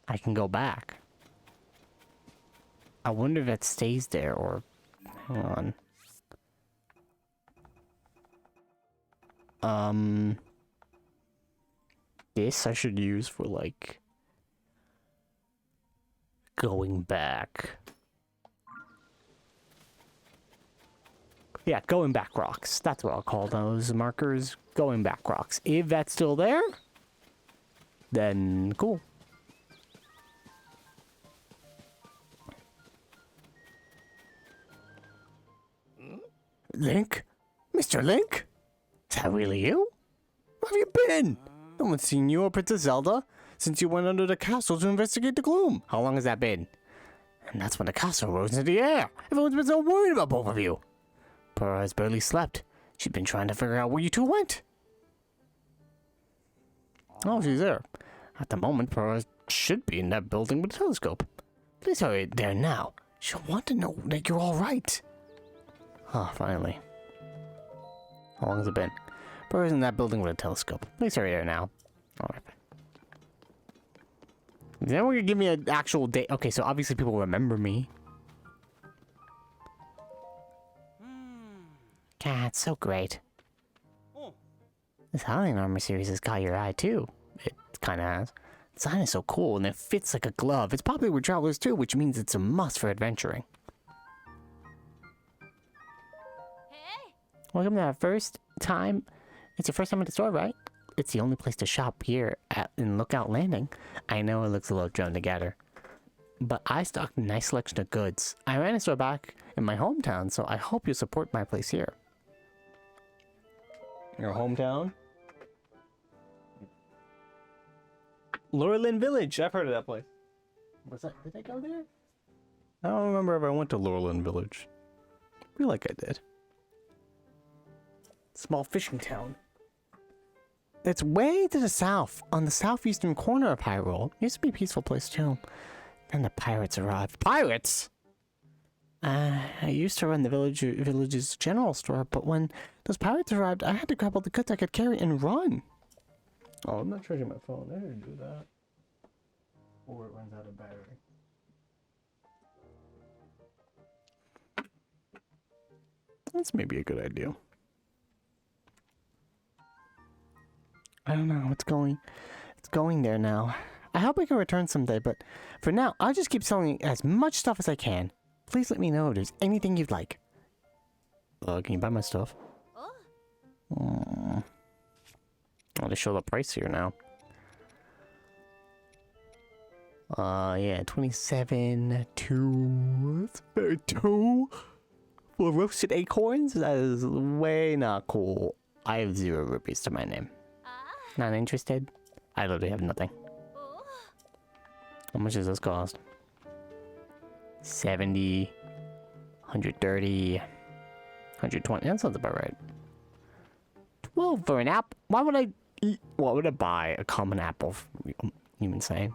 Speaker 1: I can go back. I wonder if it stays there or... Hang on. This I should use for, like... going back. Yeah, going back rocks. That's what I'll call those markers. Going back rocks. If that's still there, then cool. Link? Mr. Link? Is that really you? Where have you been? No one's seen you or Princess Zelda since you went under the castle to investigate the gloom. How long has that been? And that's when the castle rose into the air. Everyone's been so worried about both of you. Purah has barely slept. She's been trying to figure out where you two went. Oh, she's there. At the moment, Purah should be in that building with a telescope. Please hurry there now. She'll want to know that you're all right. Ah, oh, finally. How long has it been? Purah's in that building with a telescope. Please hurry there now. Alright. Then we're gonna give me an actual date. Okay, so obviously people remember me. God, it's so great. This Howling Armor series has caught your eye too. It kinda has. The design is so cool and it fits like a glove. It's popular with travelers too, which means it's a must for adventuring. Welcome to our first time. It's your first time at the store, right? It's the only place to shop here in Lookout Landing. I know it looks a little thrown together, but I stocked a nice selection of goods. I ran a store back in my hometown, so I hope you support my place here. Your hometown? Laurelin Village. I've heard of that place. Was that? Did I go there? I don't remember if I went to Laurelin Village. I feel like I did. Small fishing town. It's way to the south, on the southeastern corner of Hyrule. It used to be a peaceful place too. Then the pirates arrived. Pirates? I used to run the village's general store, but when those pirates arrived, I had to grab all the goods I could carry and run. Oh, I'm not charging my phone. I didn't do that. Or it runs out of battery. That's maybe a good idea. I don't know, it's going there now. I hope I can return someday, but for now, I'll just keep selling as much stuff as I can. Please let me know if there's anything you'd like. Can you buy my stuff? Oh, they show the price here now. Yeah, 27.2. That's very 2 for roasted acorns. That is way not cool. I have 0 rupees to my name. Not interested? I literally have nothing. How much does this cost? 70, 130, 120. That sounds about right. 12 for an apple. Why would I eat? Why would I buy a common apple? You insane?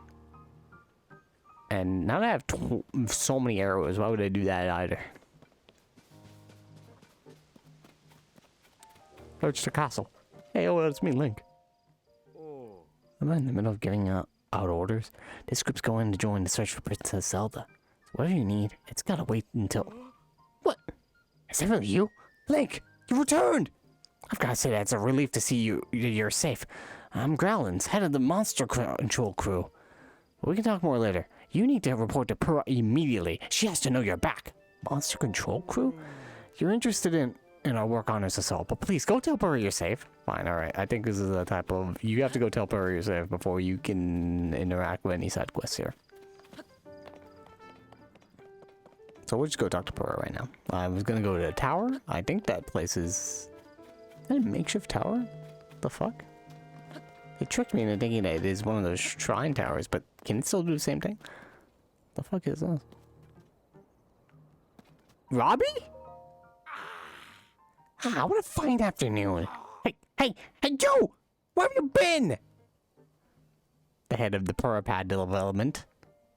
Speaker 1: And now that I have so many arrows, why would I do that either? Approach the castle. Hey, oh, it's me, Link. Am I in the middle of giving out orders? This group's going to join the search for Princess Zelda. So whatever you need, it's gotta wait until... What? Is that really you? Link, you returned! I've gotta say that it's a relief to see you're safe. I'm Growlins, head of the monster control crew. We can talk more later. You need to report to Purah immediately. She has to know you're back. Monster control crew? You're interested in our work honors assault, but please go tell Purah you're safe. Fine, alright. I think this is the type of... You have to go tell Purah you're safe before you can interact with any side quests here. So we'll just go talk to Purah right now. I was gonna go to the tower. I think that place is... Is that a makeshift tower? The fuck? They tricked me into thinking that it is one of those shrine towers, but can it still do the same thing? The fuck is this? Robbie? Ah, what a fine afternoon. Hey, Joe! Where have you been? The head of the Purapad development.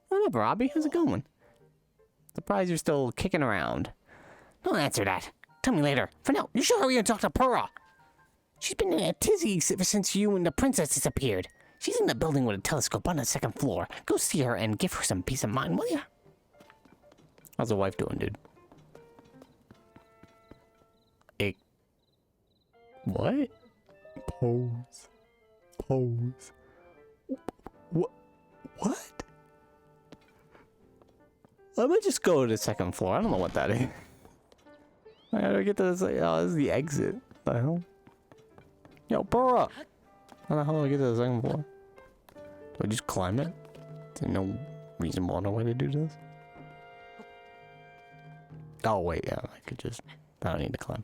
Speaker 1: What up, Robbie? How's it going? Surprised you're still kicking around. Don't answer that. Tell me later. For now, you should hurry and talk to Purah. She's been in a tizzy ever since you and the princess disappeared. She's in the building with a telescope on the 2nd floor. Go see her and give her some peace of mind, will ya? How's the wife doing, dude? What? Pose. What? I might just go to the 2nd floor. I don't know what that is. I gotta get to this. Like, oh, this is the exit. What the hell? Yo, Purah! How the hell do I get to the 2nd floor? Do I just climb it? There's no reasonable other way to do this. Oh, wait, yeah, I could just... I don't need to climb.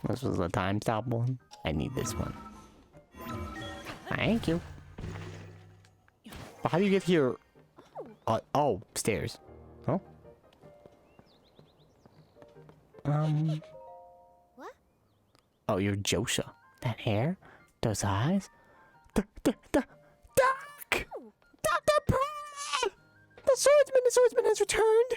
Speaker 1: This was a time stop one. I need this one. Thank you. But how do you get here? Oh, stairs. Oh.
Speaker 6: What?
Speaker 1: Oh, you're Josha. That hair? Those eyes? Duck! Dr. Purah! The swordsman has returned!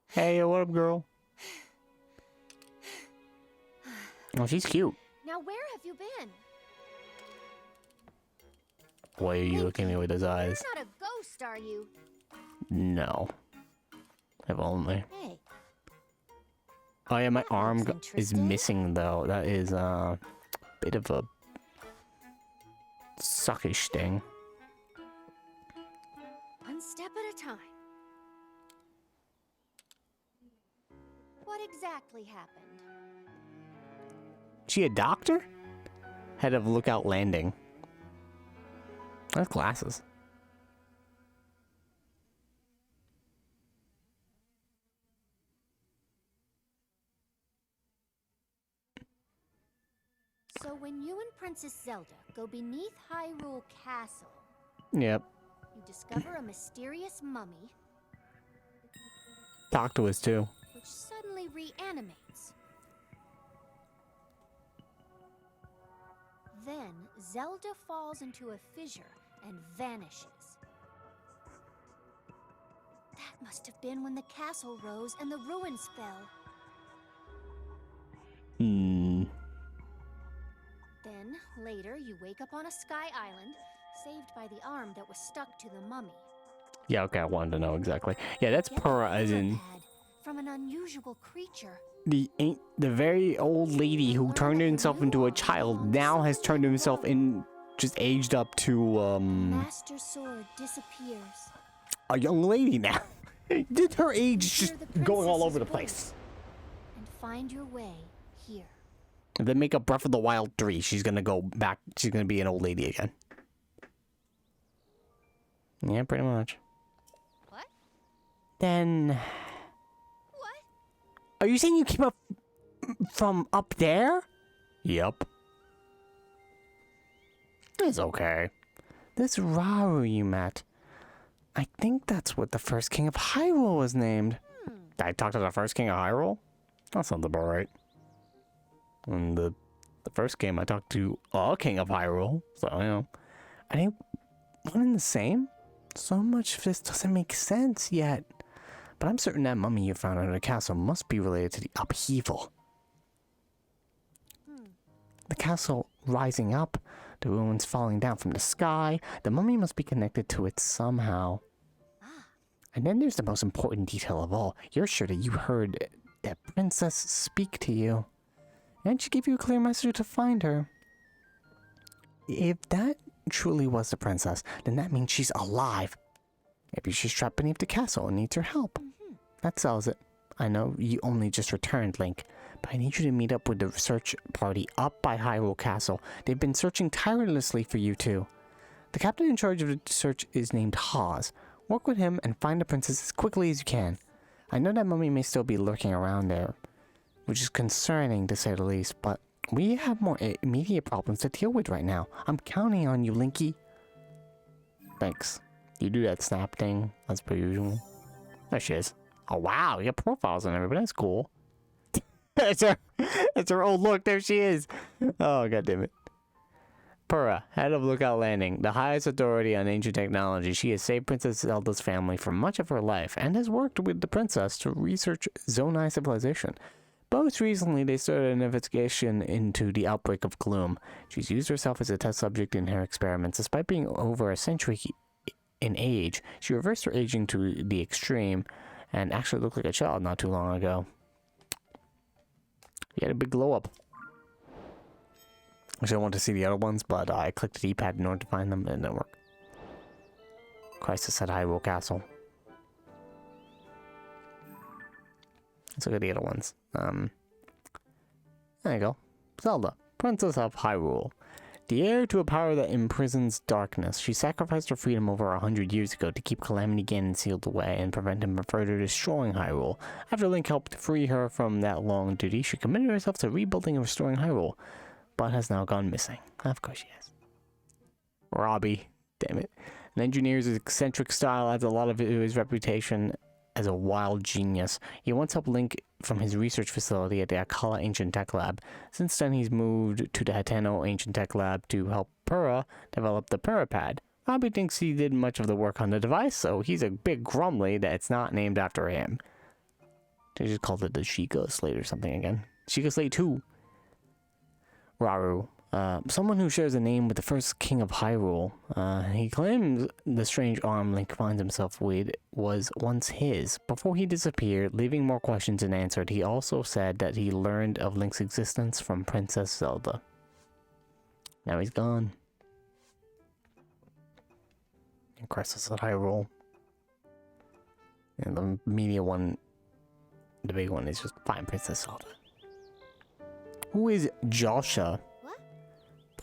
Speaker 1: Hey, what up, girl? Oh, she's cute.
Speaker 6: Now where have you been?
Speaker 1: Why are you looking at me with those eyes?
Speaker 6: You're not a ghost, are you?
Speaker 1: No. If only.
Speaker 6: Hey.
Speaker 1: Oh yeah, my
Speaker 6: That
Speaker 1: arm
Speaker 6: looks
Speaker 1: is
Speaker 6: interesting.
Speaker 1: missing though. That is a bit of a suckish thing.
Speaker 6: One step at a time. What exactly happened?
Speaker 1: She a doctor? Head of Lookout Landing. That's glasses.
Speaker 6: So when you and Princess Zelda go beneath Hyrule Castle,
Speaker 1: Yep.
Speaker 6: you discover a mysterious mummy
Speaker 1: Talk to us too.
Speaker 6: which suddenly reanimates. Then Zelda falls into a fissure and vanishes. That must have been when the castle rose and the ruins fell. Then, later, you wake up on a sky island, saved by the arm that was stuck to the mummy.
Speaker 1: Yeah, okay, I wanted to know exactly. Yeah, that's
Speaker 6: Get a
Speaker 1: Purah as in
Speaker 6: pad from an unusual creature.
Speaker 1: the very old lady who turned herself into a child now has turned himself in, just aged up to
Speaker 6: Master Sword disappears.
Speaker 1: a young lady now. Did her age is just
Speaker 6: Hear the
Speaker 1: going all over the
Speaker 6: princess's
Speaker 1: place.
Speaker 6: And find your way here.
Speaker 1: If they make a Breath of the Wild 3, she's gonna go back. She's gonna be an old lady again. Yeah, pretty much.
Speaker 6: What?
Speaker 1: Then...
Speaker 6: What?
Speaker 1: Are you saying you came up from up there? Yup. It's okay. This Rauru you met, I think that's what the first king of Hyrule was named. I talked to the first king of Hyrule? That sounds about right. And the first game I talked to a king of Hyrule, so, you know. Are they one and the same? So much of this doesn't make sense yet. But I'm certain that mummy you found under the castle must be related to the upheaval. The castle rising up, the ruins falling down from the sky, the mummy must be connected to it somehow. And then there's the most important detail of all. You're sure that you heard that princess speak to you. And she gave you a clear message to find her. If that truly was the princess, then that means she's alive. Maybe she's trapped beneath the castle and needs your help. That sells it. I know you only just returned, Link, but I need you to meet up with the search party up by Hyrule Castle. They've been searching tirelessly for you two. The captain in charge of the search is named Hawes. Work with him and find the princess as quickly as you can. I know that mummy may still be lurking around there, which is concerning to say the least, but we have more immediate problems to deal with right now. I'm counting on you, Linky. Thanks. You do that snap thing as per usual. There she is. Oh wow, you got profiles on everybody. That's cool. That's her old look. There she is. Oh god damn it. Purah, head of Lookout Landing, the highest authority on ancient technology. She has saved Princess Zelda's family for much of her life and has worked with the princess to research Zonai civilization. Most recently, they started an investigation into the outbreak of gloom. She's used herself as a test subject in her experiments. Despite being over a century in age, she reversed her aging to the extreme and actually looked like a child not too long ago. She had a big glow up. Actually, I want to see the other ones, but I clicked the D-pad in order to find them and it didn't work. Crisis at Hyrule Castle. Let's look at the other ones. There you go. Zelda, Princess of Hyrule. The heir to a power that imprisons darkness. She sacrificed her freedom over 100 years ago to keep Calamity Ganon sealed away and prevent him from further destroying Hyrule. After Link helped free her from that long duty, she committed herself to rebuilding and restoring Hyrule, but has now gone missing. Of course she has. Robbie, damn it. An engineer's eccentric style adds a lot of his reputation as a wild genius. He once helped Link from his research facility at the Akala Ancient Tech Lab. Since then, he's moved to the Hateno Ancient Tech Lab to help Purah develop the Purapad. Robbie thinks he did much of the work on the device, so he's a bit grumbly that it's not named after him. They just called it the Sheikah Slate or something again. Sheikah Slate 2. Rauru. Someone who shares a name with the first king of Hyrule. He claims the strange arm Link finds himself with was once his. Before he disappeared, leaving more questions unanswered, he also said that he learned of Link's existence from Princess Zelda. Now he's gone. And Crisis at Hyrule. And the media one, the big one, is just find Princess Zelda. Who is Joshua?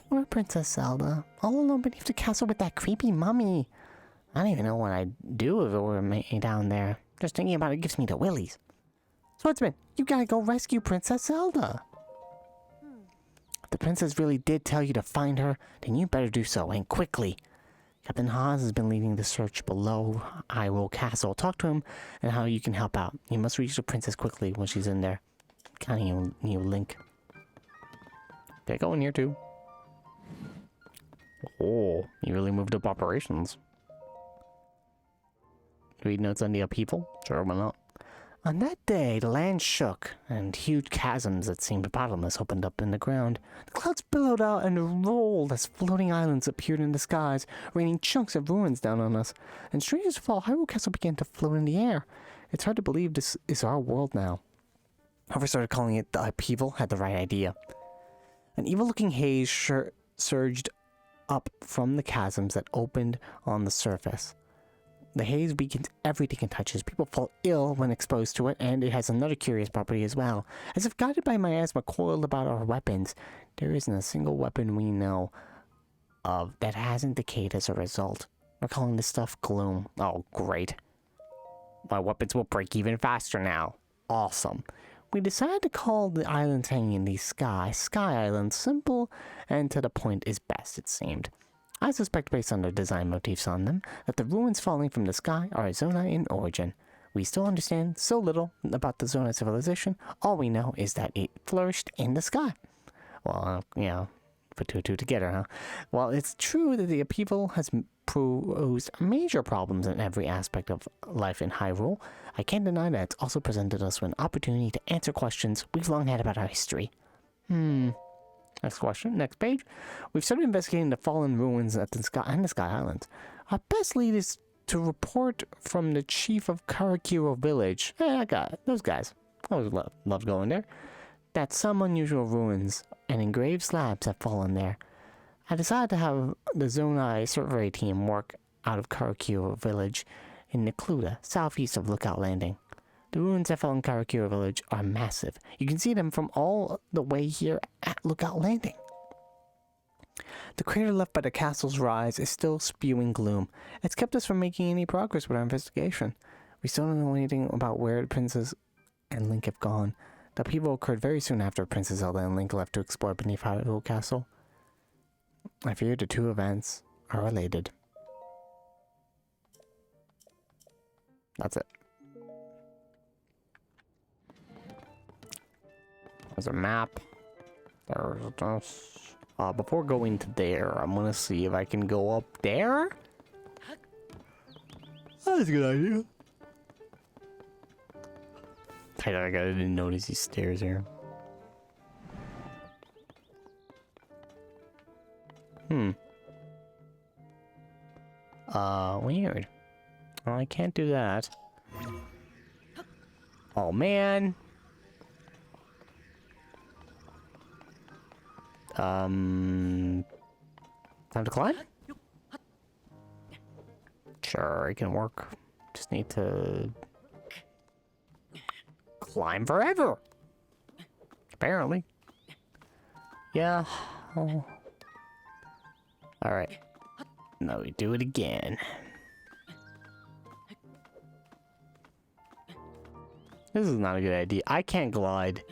Speaker 1: Poor Princess Zelda, all alone beneath the castle with that creepy mummy. I don't even know what I'd do if it were me down there. Just thinking about it gives me the willies. Swordsman, you gotta go rescue Princess Zelda. If the princess really did tell you to find her, then you better do so, and quickly. Captain Haas has been leading the search below Hyrule Castle. Talk to him and how you can help out. You must reach the princess quickly when she's in there. Counting on you, Link. Okay, go in here too. Oh, you really moved up operations. Read notes on the upheaval? Sure, why not? On that day, the land shook, and huge chasms that seemed bottomless opened up in the ground. The clouds billowed out and rolled as floating islands appeared in the skies, raining chunks of ruins down on us. And strangest of all, Hyrule Castle began to float in the air. It's hard to believe this is our world now. Whoever started calling it the upheaval had the right idea. An evil-looking haze surged up from the chasms that opened on the surface. The haze weakens everything it touches. People fall ill when exposed to it, and it has another curious property as well. As if guided by miasma coiled about our weapons, there isn't a single weapon we know of that hasn't decayed as a result. We're calling this stuff gloom. Oh, great. My weapons will break even faster now. Awesome. We decided to call the islands hanging in the sky Islands. Simple and to the point is best, it seemed. I suspect, based on the design motifs on them, that the ruins falling from the sky are a Zonai in origin. We still understand so little about the Zonai civilization. All we know is that it flourished in the sky. Well, put two and two together, huh? While it's true that the upheaval has posed major problems in every aspect of life in Hyrule, I can't deny that it's also presented us with an opportunity to answer questions we've long had about our history. Next question, next page. We've started investigating the fallen ruins at the Sky Islands. Our best lead is to report from the chief of Karakiro village. Hey, I got it. Those guys. Always love going there. That some unusual ruins and engraved slabs have fallen there. I decided to have the Zonai survey team work out of Karakiro village in Necluda, southeast of Lookout Landing. The ruins that fell in Karakiro village are massive. You can see them from all the way here at Lookout Landing. The crater left by the castle's rise is still spewing gloom. It's kept us from making any progress with our investigation. We still don't know anything about where the princess and Link have gone. The upheaval occurred very soon after Princess Zelda and Link left to explore beneath Hyrule Castle. I fear the two events are related. That's it. There's a map. There's this. Before going to there, I'm gonna see if I can go up there. That's a good idea. I didn't notice these stairs here. Weird. Well, I can't do that. Oh, man. Time to climb? Sure, it can work. Just need to climb forever. Apparently. Yeah. Oh. Alright. Now we do it again. This is not a good idea. I can't glide.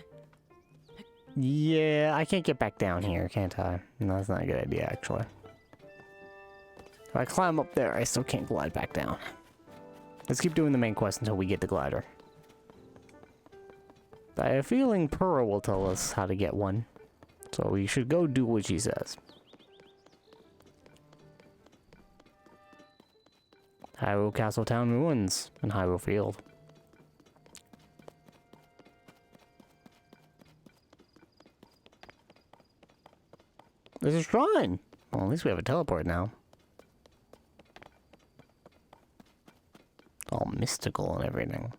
Speaker 1: Yeah, I can't get back down here, can't I? No, that's not a good idea, actually. If I climb up there, I still can't glide back down. Let's keep doing the main quest until we get the glider. I have a feeling Purah will tell us how to get one. So we should go do what she says. Hyrule Castle Town ruins in Hyrule Field. There's a shrine! Well, at least we have a teleport now. It's all mystical and everything.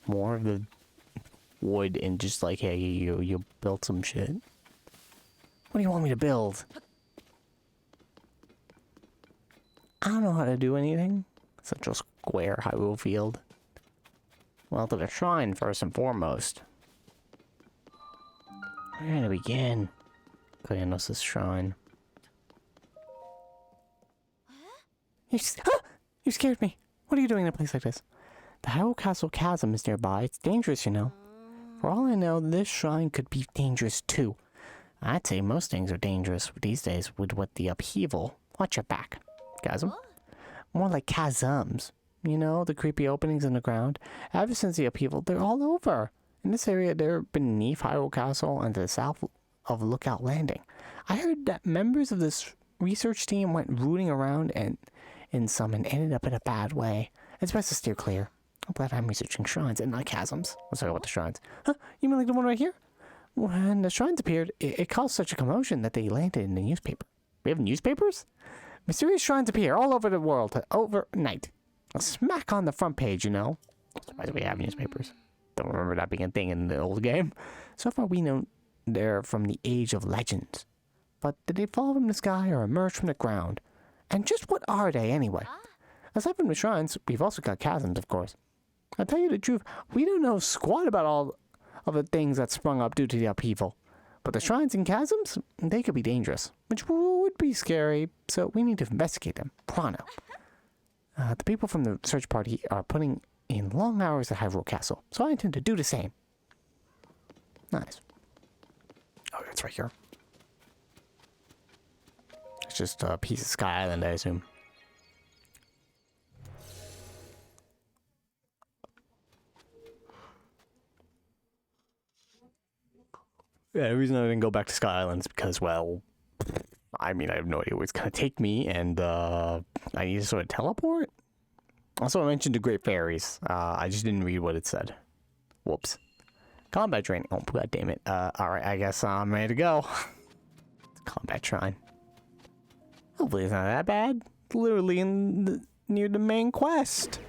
Speaker 1: More of the wood and just like, hey, you built some shit. What do you want me to build? I don't know how to do anything. Such a square Hyrule Field. Well, to the shrine first and foremost. Where to begin? Kranos' shrine. You scared me. What are you doing in a place like this? The Hyrule Castle chasm is nearby. It's dangerous, you know. For all I know, this shrine could be dangerous too. I'd say most things are dangerous these days with what the upheaval. Watch your back. Chasm? More like chasms. You know, the creepy openings in the ground. Ever since the upheaval, they're all over. In this area, they're beneath Hyrule Castle and to the south of Lookout Landing. I heard that members of this research team went rooting around and in some and ended up in a bad way. It's best to steer clear. I'm glad I'm researching shrines and not chasms. Let's talk about the shrines. Huh? You mean like the one right here? When the shrines appeared, it caused such a commotion that they landed in the newspaper. We have newspapers? Mysterious shrines appear all over the world overnight. A smack on the front page, you know. Surprised we have newspapers. Don't remember that being a thing in the old game. So far we know they're from the age of legends. But did they fall from the sky or emerge from the ground? And just what are they anyway? Aside from the shrines, we've also got chasms, of course. I'll tell you the truth, we don't know squat about all of the things that sprung up due to the upheaval. But the shrines and chasms, they could be dangerous, which would be scary, so we need to investigate them. Prana. The people from the search party are putting in long hours at Hyrule Castle, so I intend to do the same. Nice. Oh, it's right here. It's just a piece of Sky Island, I assume. Yeah, the reason I didn't go back to Sky Island is because, well, I mean, I have no idea where it's going to take me, and I need to sort of teleport? Also, I mentioned the Great Fairies. I just didn't read what it said. Whoops. Combat training. Oh, god damn it. Alright, I guess I'm ready to go. Combat shrine. Hopefully it's not that bad. It's literally near the main quest.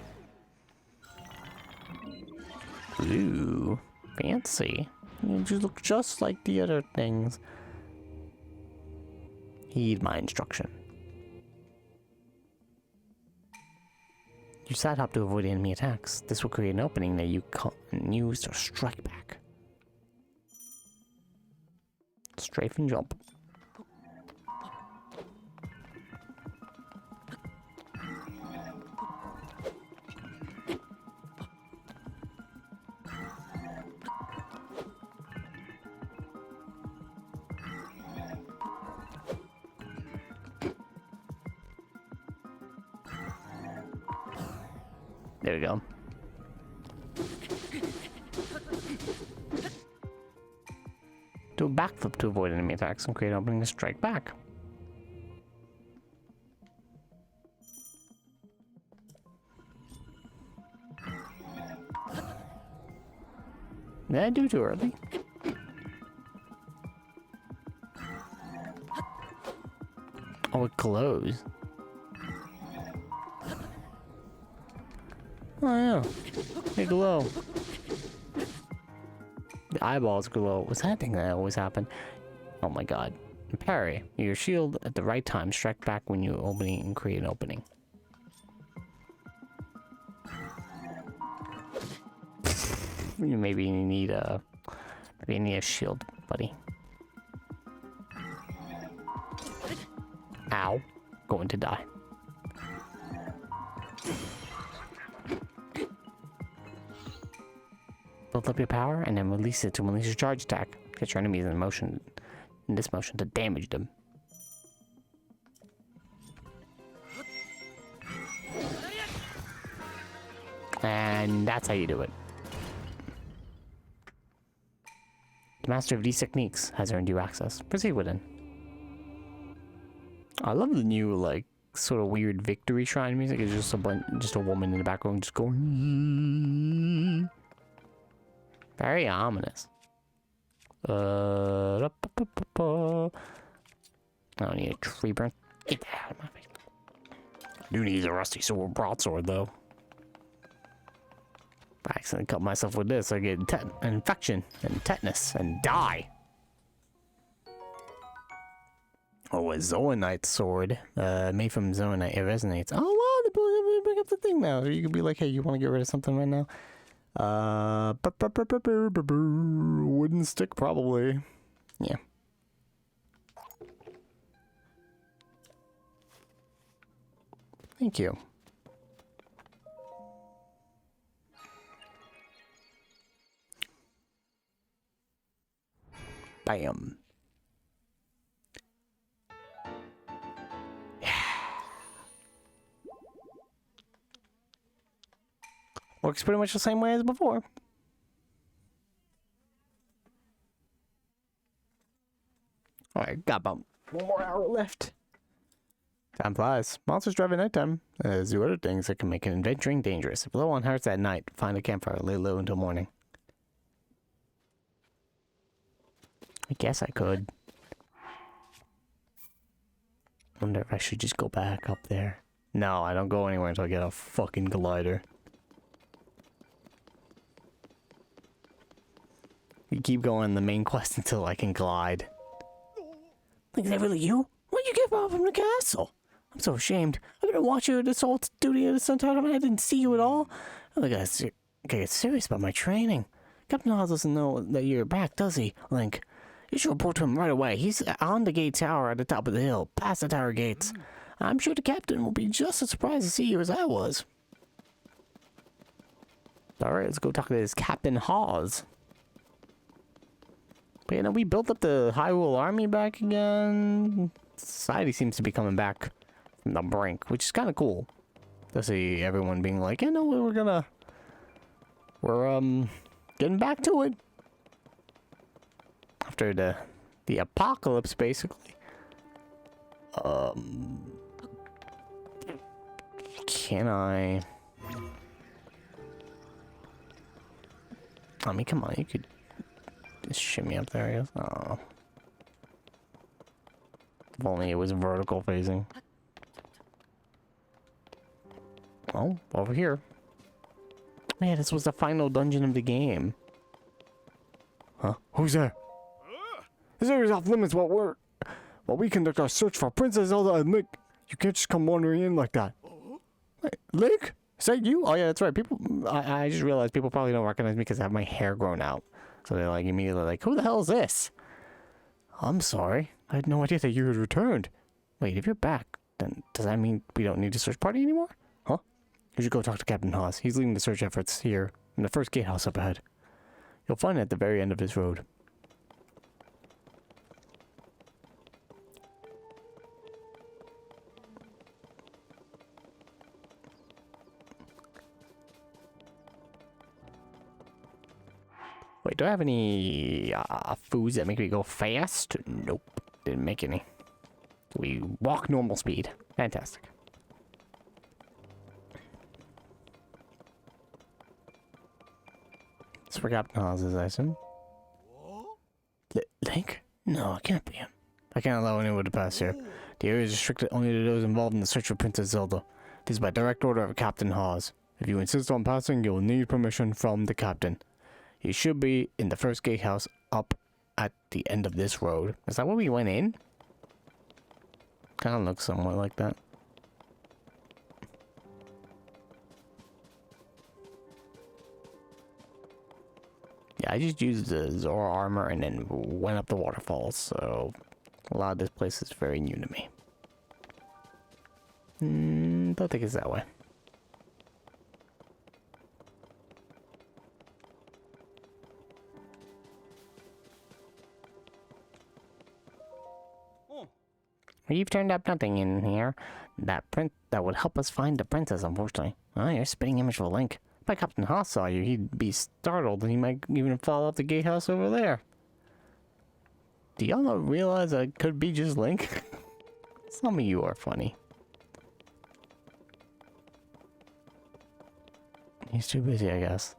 Speaker 1: Ooh, fancy. You just look just like the other things. Heed my instruction. You side hop to avoid enemy attacks. This will create an opening that you can use to strike back. Strafe and jump. There we go. Do a backflip to avoid enemy attacks and create an opening to strike back. Did I do too early? Oh, it glows. Oh yeah, they glow. The eyeballs glow. What's that thing that always happened? Oh my god. Parry. Your shield at the right time. Strike back when you opening and create an opening. Maybe you need a shield, buddy. Ow. Going to die. Build up your power and then release it to release your charge attack. Get your enemies in this motion to damage them. And that's how you do it. The master of these techniques has earned you access. Proceed within. I love the new, like, sort of weird victory shrine music. It's just a woman in the background just going. Very ominous. I don't need a tree burn. Get that out of my face. I do need a rusty sword, broadsword, though. If I accidentally cut myself with this, I get an infection and tetanus and die. Oh, a Zoanite sword. Made from Zoanite. It resonates. Oh, wow, they bring up the thing now. You could be like, hey, you want to get rid of something right now? Wooden stick, probably. Yeah. Thank you. Bam. Yeah. Works pretty much the same way as before. Alright, got about 1 more hour left. Time flies. Monsters drive at nighttime. Do other things that can make adventuring dangerous. If low on hearts at night, find a campfire, lay low until morning. I guess I could. Wonder if I should just go back up there. No, I don't go anywhere until I get a fucking glider. You keep going the main quest until I can glide. Like, is that really you? Why'd you get out from the castle? I'm so ashamed. I've been watching you this whole studio this entire time and I didn't see you at all. I gotta get serious about my training. Captain Oz doesn't know that you're back, does he, Link? You should report to him right away. He's on the gate tower at the top of the hill, past the tower gates. I'm sure the captain will be just as surprised to see you as I was. Alright, let's go talk to this Captain Hawes. But you know, we built up the Hyrule army back again. Society seems to be coming back from the brink, which is kind of cool. To see everyone being like, you know, we're getting back to it. After the apocalypse, basically. Can I... I mean, come on, you could just shimmy up there, I guess. Oh. If only it was vertical facing. Oh, over here. Man, this was the final dungeon of the game. Huh? Who's there? This area's off limits while we conduct our search for Princess Zelda and Link. You can't just come wandering in like that. Wait, Link? Is that you? Oh yeah, that's right. People, I just realized people probably don't recognize me because I have my hair grown out. So they're like immediately like, who the hell is this? I'm sorry. I had no idea that you had returned. Wait, if you're back, then does that mean we don't need a search party anymore? Huh? You should go talk to Captain Hawes. He's leading the search efforts here in the first gatehouse up ahead. You'll find it at the very end of this road. Wait, do I have any foods that make me go fast? Nope, didn't make any. We walk normal speed. Fantastic. It's for Captain Hawes, I assume. Link? No, it can't be him. I can't allow anyone to pass here. The area is restricted only to those involved in the search for Princess Zelda. This is by direct order of Captain Hawes. If you insist on passing, you will need permission from the captain. He should be in the first gatehouse up at the end of this road. Is that where we went in? Kind of looks somewhat like that. Yeah, I just used the Zora armor and then went up the waterfalls, so a lot of this place is very new to me. Don't think it's that way. You've turned up nothing in here. That would help us find the princess, unfortunately. Oh, you're a spitting image of Link. If my Captain Hawes saw you, he'd be startled and he might even fall off the gatehouse over there. Do y'all not realize I could be just Link? Some of you are funny. He's too busy, I guess.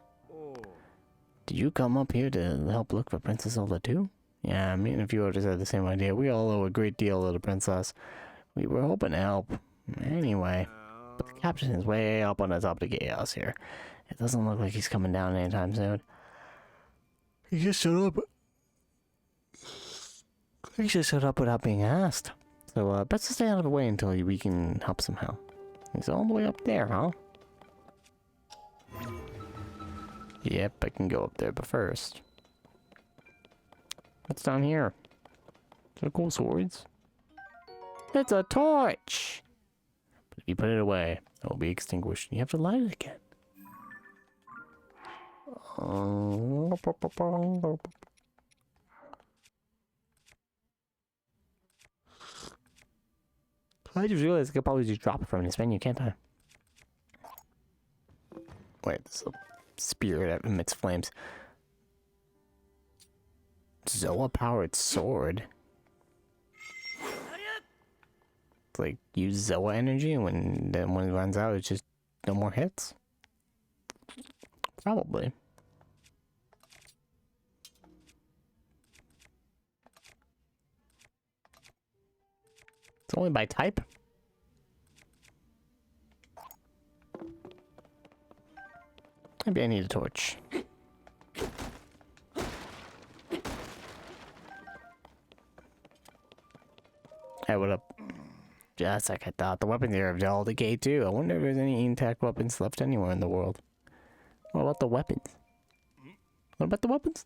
Speaker 1: Did you come up here to help look for Princess Zelda too? Yeah, me and a few others had the same idea. We all owe a great deal to the princess. We were hoping to help. Anyway, but the captain is way up on the top of the gatehouse here. It doesn't look like he's coming down anytime soon. He just showed up. He just showed up without being asked. So, best to stay out of the way until we can help somehow. He's all the way up there, huh? Yep, I can go up there, but first... What's down here? Some cool swords. It's a torch! But if you put it away, it will be extinguished. You have to light it again. I just realized I could probably just drop it from this menu, can't I? Wait, this is a spear that emits flames. Zoa powered sword. It's like use Zoa energy and when it runs out it's just no more hits? Probably. It's only by type? Maybe I need a torch. Hey, what up? Just like I thought. The weapons here are all decayed too. I wonder if there's any intact weapons left anywhere in the world. What about the weapons? What about the weapons?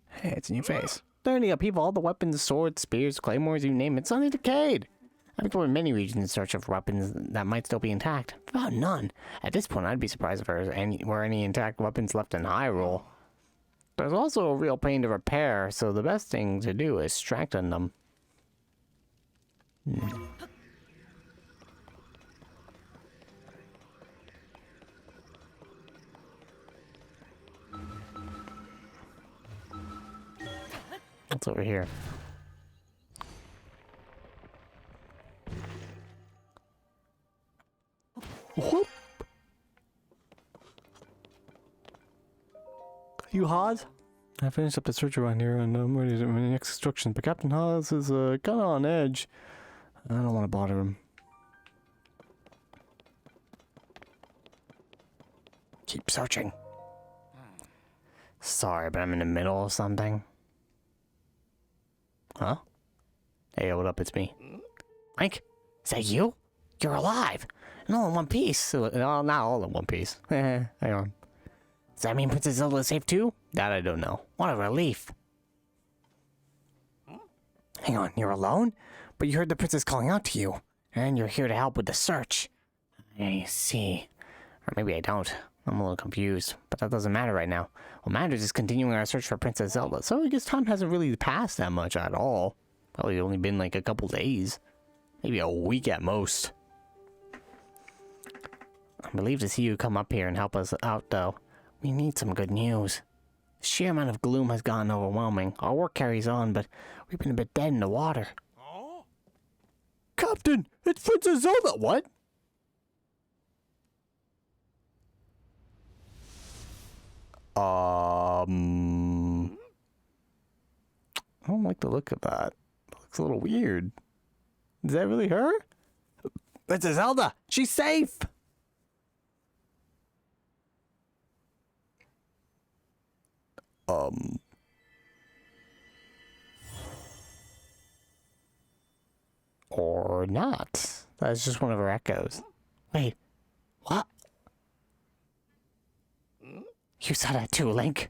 Speaker 1: Hey, it's in your face. There any people, all the weapons, swords, spears, claymores, you name it, suddenly decayed. I've explored many regions in search of weapons that might still be intact. Found none. At this point, I'd be surprised if there were any intact weapons left in Hyrule. There's also a real pain to repair, so the best thing to do is strengthen them. What's over here? Whoop. You Haas? I finished up the search around here and I'm ready to my next instructions, but Captain Haas is kind of on edge. I don't want to bother him. Keep searching. Sorry, but I'm in the middle of something. Huh? Hey, what up? It's me. Mike? Is that you? You're alive! And all in one piece. Well, not all in one piece. Hang on. Does that mean Princess Zelda is safe too? That I don't know. What a relief. Hang on, you're alone? But you heard the princess calling out to you. And you're here to help with the search. I see. Or maybe I don't. I'm a little confused. But that doesn't matter right now. What matters is continuing our search for Princess Zelda. So I guess time hasn't really passed that much at all. Probably only been like a couple days. Maybe a week at most. I'm relieved to see you come up here and help us out, though. We need some good news. The sheer amount of gloom has gotten overwhelming. Our work carries on, but we've been a bit dead in the water. Oh? Captain! It's Princess Zelda! What? I don't like the look of that. It looks a little weird. Is that really her? Princess Zelda! She's safe! Or not. That's just one of her echoes. Wait, what? You saw that too, Link?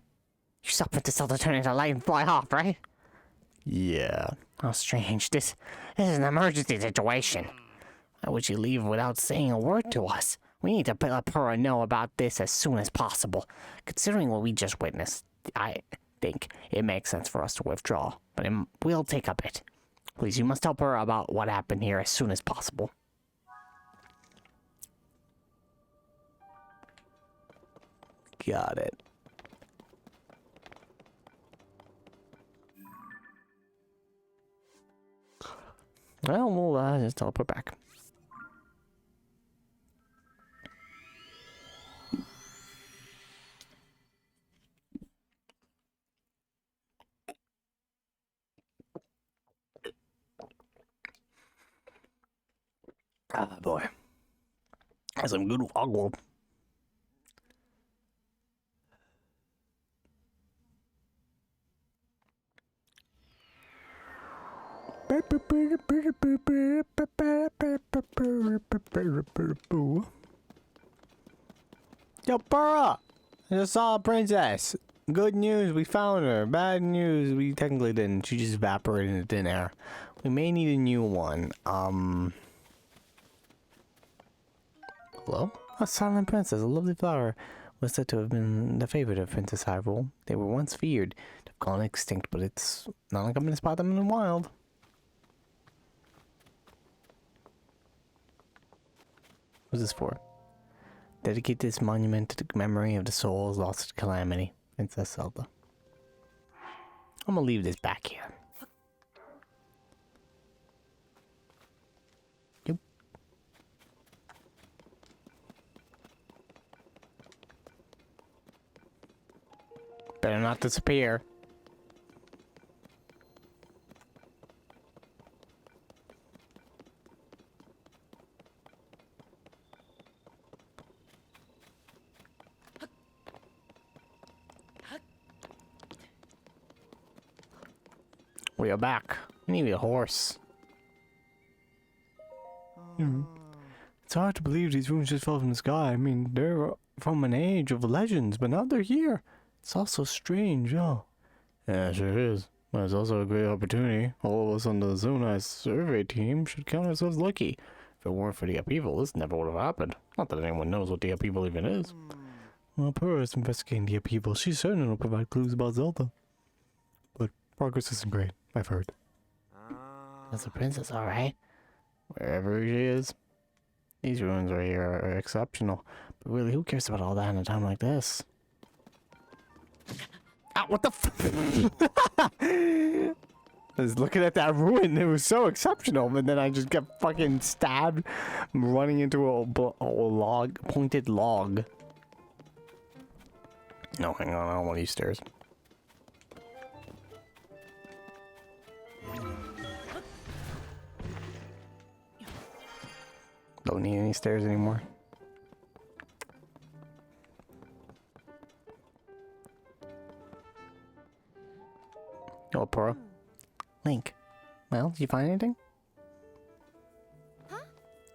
Speaker 1: You saw Princess Zelda turn into light and fly off, right? Yeah. How strange. This is an emergency situation. Why would you leave without saying a word to us? We need to let Purah know about this as soon as possible. Considering what we just witnessed, I think it makes sense for us to withdraw, but it will take a bit. Please, you must tell her about what happened here as soon as possible. Got it. Well, we'll just teleport back. Ah, boy. That's some good agua. Yo, Purah! I just saw a princess. Good news, we found her. Bad news, we technically didn't. She just evaporated into thin air. We may need a new one. Hello? A silent princess, a lovely flower, was said to have been the favorite of Princess Hyrule. They were once feared to have gone extinct, but it's not like I'm gonna spot them in the wild. What's this for? Dedicate this monument to the memory of the souls lost to calamity. Princess Zelda. I'm gonna leave this back here. Yep. Better not disappear. We are back. We need a horse. It's hard to believe these ruins just fell from the sky. I mean, they're from an age of legends, but now they're here. It's all so strange, huh? Yeah, it sure is. Well, it's also a great opportunity. All of us on the Zona survey team should count ourselves lucky. If it weren't for the upheaval, this never would have happened. Not that anyone knows what the upheaval even is. Well, Pura is investigating the upheaval. She certainly will provide clues about Zelda. But progress isn't great, I've heard. Is the princess alright? Wherever she is. These ruins right here are exceptional. But really, who cares about all that in a time like this? Ah, what the f- I was looking at that ruin. It was so exceptional. But then I just got fucking stabbed running into a log, pointed log. No, hang on. I don't want these stairs. Don't need any stairs anymore. Oh, Pura. Link. Well, did you find anything?
Speaker 6: Huh?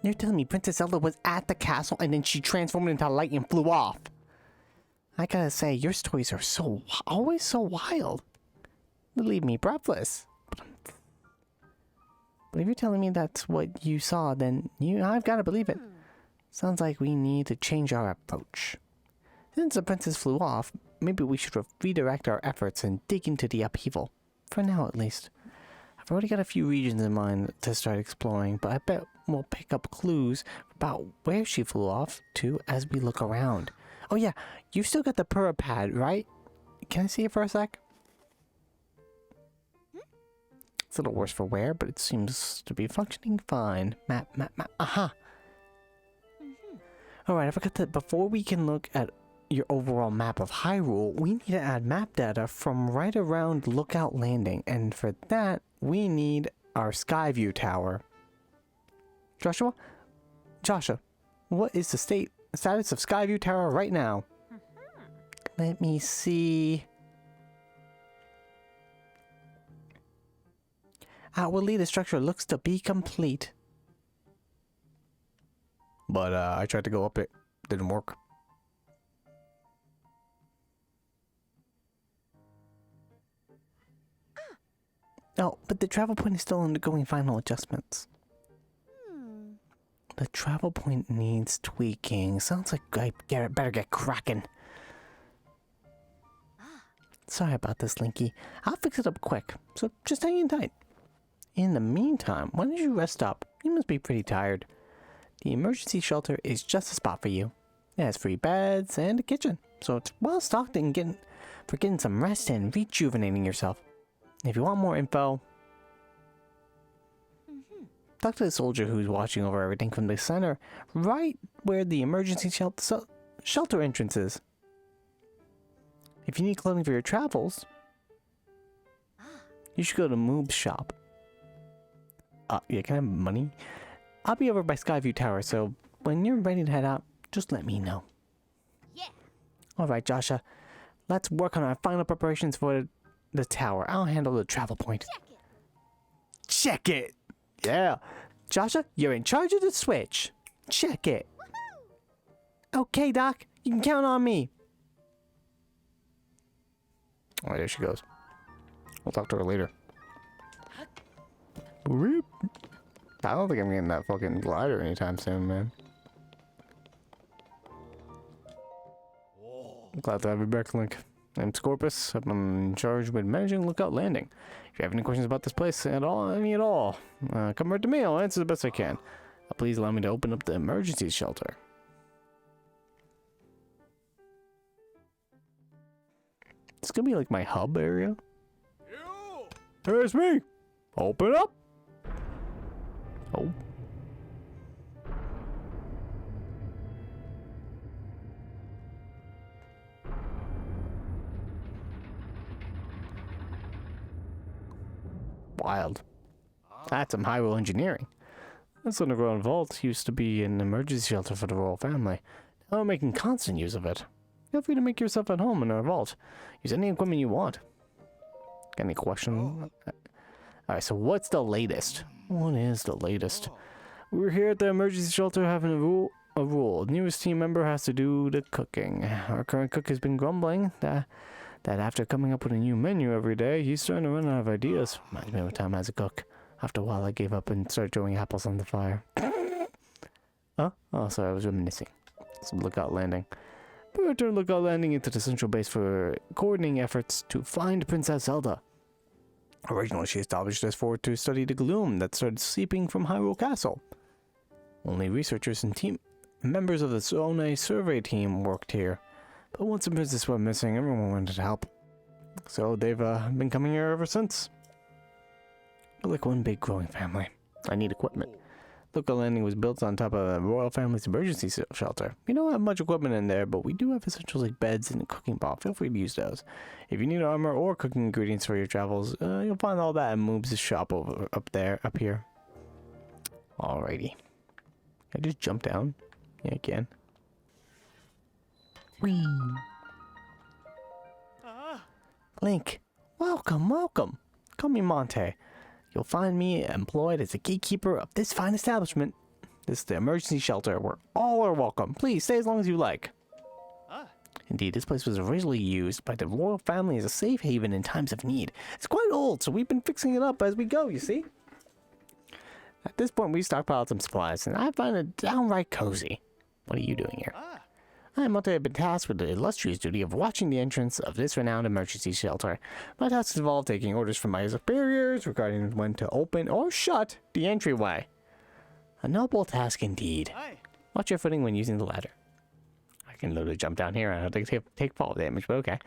Speaker 1: You're telling me Princess Zelda was at the castle and then she transformed into light and flew off? I gotta say, your stories are always so wild. They leave me breathless. But if you're telling me that's what you saw, then I've gotta believe it. Sounds like we need to change our approach. Since the princess flew off, maybe we should redirect our efforts and dig into the upheaval. For now, at least. I've already got a few regions in mind to start exploring, but I bet we'll pick up clues about where she flew off to as we look around. Oh yeah, you still got the Pura pad, right? Can I see it for a sec? It's a little worse for wear, but it seems to be functioning fine. Map. Aha! Alright, I forgot that before we can look at your overall map of Hyrule, we need to add map data from right around Lookout Landing, and for that, we need our Skyview Tower. Joshua, what is the status of Skyview Tower right now? Let me see. Outwardly, the structure looks to be complete. But I tried to go up it. Didn't work. Oh, but the travel point is still undergoing final adjustments. The travel point needs tweaking. Sounds like I better get cracking. Sorry about this, Linky. I'll fix it up quick, so just hang in tight. In the meantime, why don't you rest up? You must be pretty tired. The emergency shelter is just a spot for you. It has free beds and a kitchen, so it's well stocked and getting some rest and rejuvenating yourself. If you want more info, talk to the soldier who's watching over everything from the center, right where the emergency shelter entrance is. If you need clothing for your travels, you should go to Moob's shop. Yeah, can I have money? I'll be over by Skyview Tower, so when you're ready to head out, just let me know.
Speaker 6: Yeah.
Speaker 1: Alright, Joshua. Let's work on our final preparations for the tower. I'll handle the travel point. Check it! Yeah. Joshua, you're in charge of the switch. Check it. Okay, Doc. You can count on me. Oh, there she goes. We'll talk to her later. I don't think I'm getting that fucking glider anytime soon, man. Glad to have you back, Link. I'm Scorpus. I'm in charge with managing Lookout Landing. If you have any questions about this place at all, come right to me. I'll answer the best I can. Please allow me to open up the emergency shelter. It's gonna be like my hub area. There's me. Open up. Oh. Wild. That's some Hyrule engineering. This underground vault used to be an emergency shelter for the royal family. Now we're making constant use of it. Feel free to make yourself at home in our vault. Use any equipment you want. Got any questions? Alright, so what's the latest? What is the latest? We're here at the emergency shelter having a rule. The newest team member has to do the cooking. Our current cook has been grumbling that that after coming up with a new menu every day, he's starting to run out of ideas. Reminds me of a time as a cook. After a while, I gave up and started throwing apples on the fire. Huh? Oh, sorry, I was reminiscing. It's Lookout Landing. But turned Lookout Landing into the central base for coordinating efforts to find Princess Zelda. Originally, she established this fort to study the gloom that started seeping from Hyrule Castle. Only researchers and members of the Zonai survey team worked here. But once the princess went missing, everyone wanted to help. So they've been coming here ever since. We're like one big growing family. I need equipment. Lookout Landing was built on top of the royal family's emergency shelter. We don't have much equipment in there, but we do have essentials like beds and a cooking pot. Feel free to use those. If you need armor or cooking ingredients for your travels, you'll find all that in Moob's shop up here. Alrighty. Can I just jump down? Yeah, I can. Whee! Link, welcome, welcome. Call me Monte. You'll find me employed as a gatekeeper of this fine establishment. This is the emergency shelter where all are welcome. Please stay as long as you like. Indeed, this place was originally used by the royal family as a safe haven in times of need. It's quite old, so we've been fixing it up as we go, you see? At this point, we stockpiled some supplies, and I find it downright cozy. What are you doing here? I and Monte have been tasked with the illustrious duty of watching the entrance of this renowned emergency shelter. My tasks involve taking orders from my superiors regarding when to open or shut the entryway. A noble task indeed. Watch your footing when using the ladder. I can literally jump down here and I have to take fall damage, but okay.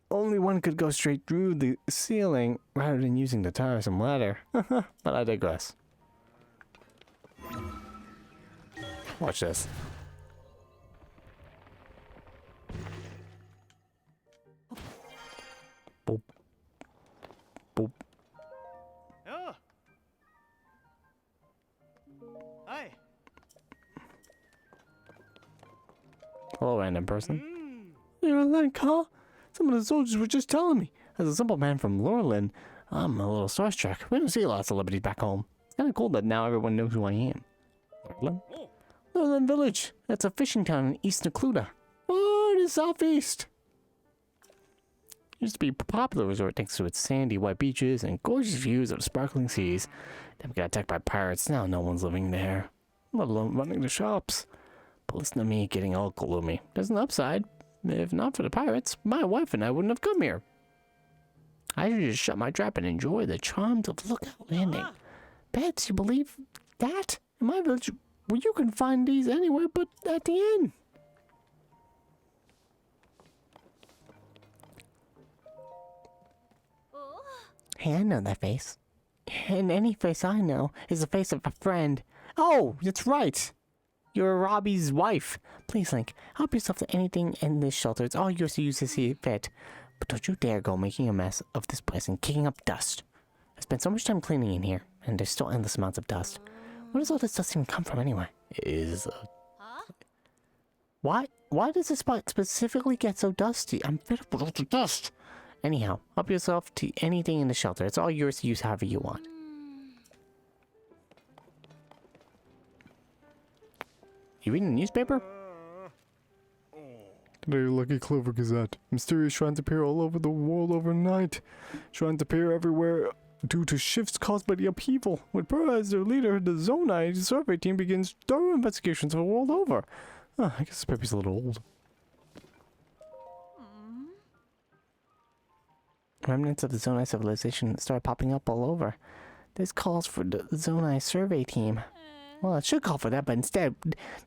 Speaker 1: Only one could go straight through the ceiling rather than using the tiresome ladder. But I digress. Watch this. Boop. Boop.
Speaker 7: Oh. Hi.
Speaker 1: Hello, random person. You're a Link, huh? Some of the soldiers were just telling me. As a simple man from Lorland, I'm a little starstruck. We don't see a lot of celebrities back home. It's kind of cool that now everyone knows who I am. Lorland? Lorland Village. That's a fishing town in East Necluda. Oh, it is southeast. Used to be a popular resort thanks to its sandy white beaches and gorgeous views of sparkling seas. Then got attacked by pirates. Now no one's living there, let alone running the shops. But listen to me getting all gloomy. There's an upside. If not for the pirates, my wife and I wouldn't have come here. I should just shut my trap and enjoy the charms of Lookout Landing. Bet you believe that? In my village, well, you can find these anywhere but at the inn. Hey, I know that face. And any face I know is the face of a friend. Oh, that's right. You're Robbie's wife. Please, Link, help yourself to anything in this shelter. It's all yours to use to see fit. But don't you dare go making a mess of this place and kicking up dust. I spent so much time cleaning in here, and there's still endless amounts of dust. Where does all this dust even come from anyway? Why does this spot specifically get so dusty? I'm fed up with all the dust. Anyhow, help yourself to anything in the shelter. It's all yours to use however you want. You reading the newspaper?
Speaker 4: Today, Lucky Clover Gazette. Mysterious shrines appear all over the world overnight. Shrines appear everywhere due to shifts caused by the upheaval. With Pura as their leader, the Zonai survey team begins thorough investigations the world over. I guess this paper's a little old.
Speaker 1: Remnants of the Zonai civilization start popping up all over. There's calls for the Zonai survey team. Well, it should call for that, but instead,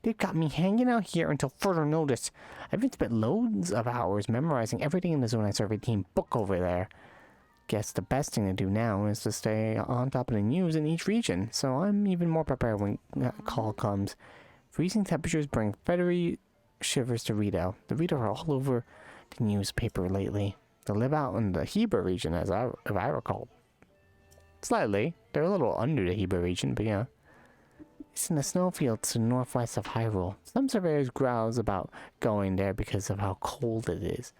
Speaker 1: they've got me hanging out here until further notice. I've even spent loads of hours memorizing everything in the Zonai survey team book over there. Guess the best thing to do now is to stay on top of the news in each region, so I'm even more prepared when that call comes. Freezing temperatures bring feathery shivers to Rito. The Rito are all over the newspaper lately. They live out in the Hebra region, if I recall. Slightly. They're a little under the Hebra region, but yeah. It's in the snowfields to the northwest of Hyrule. Some surveyors grouse about going there because of how cold it is.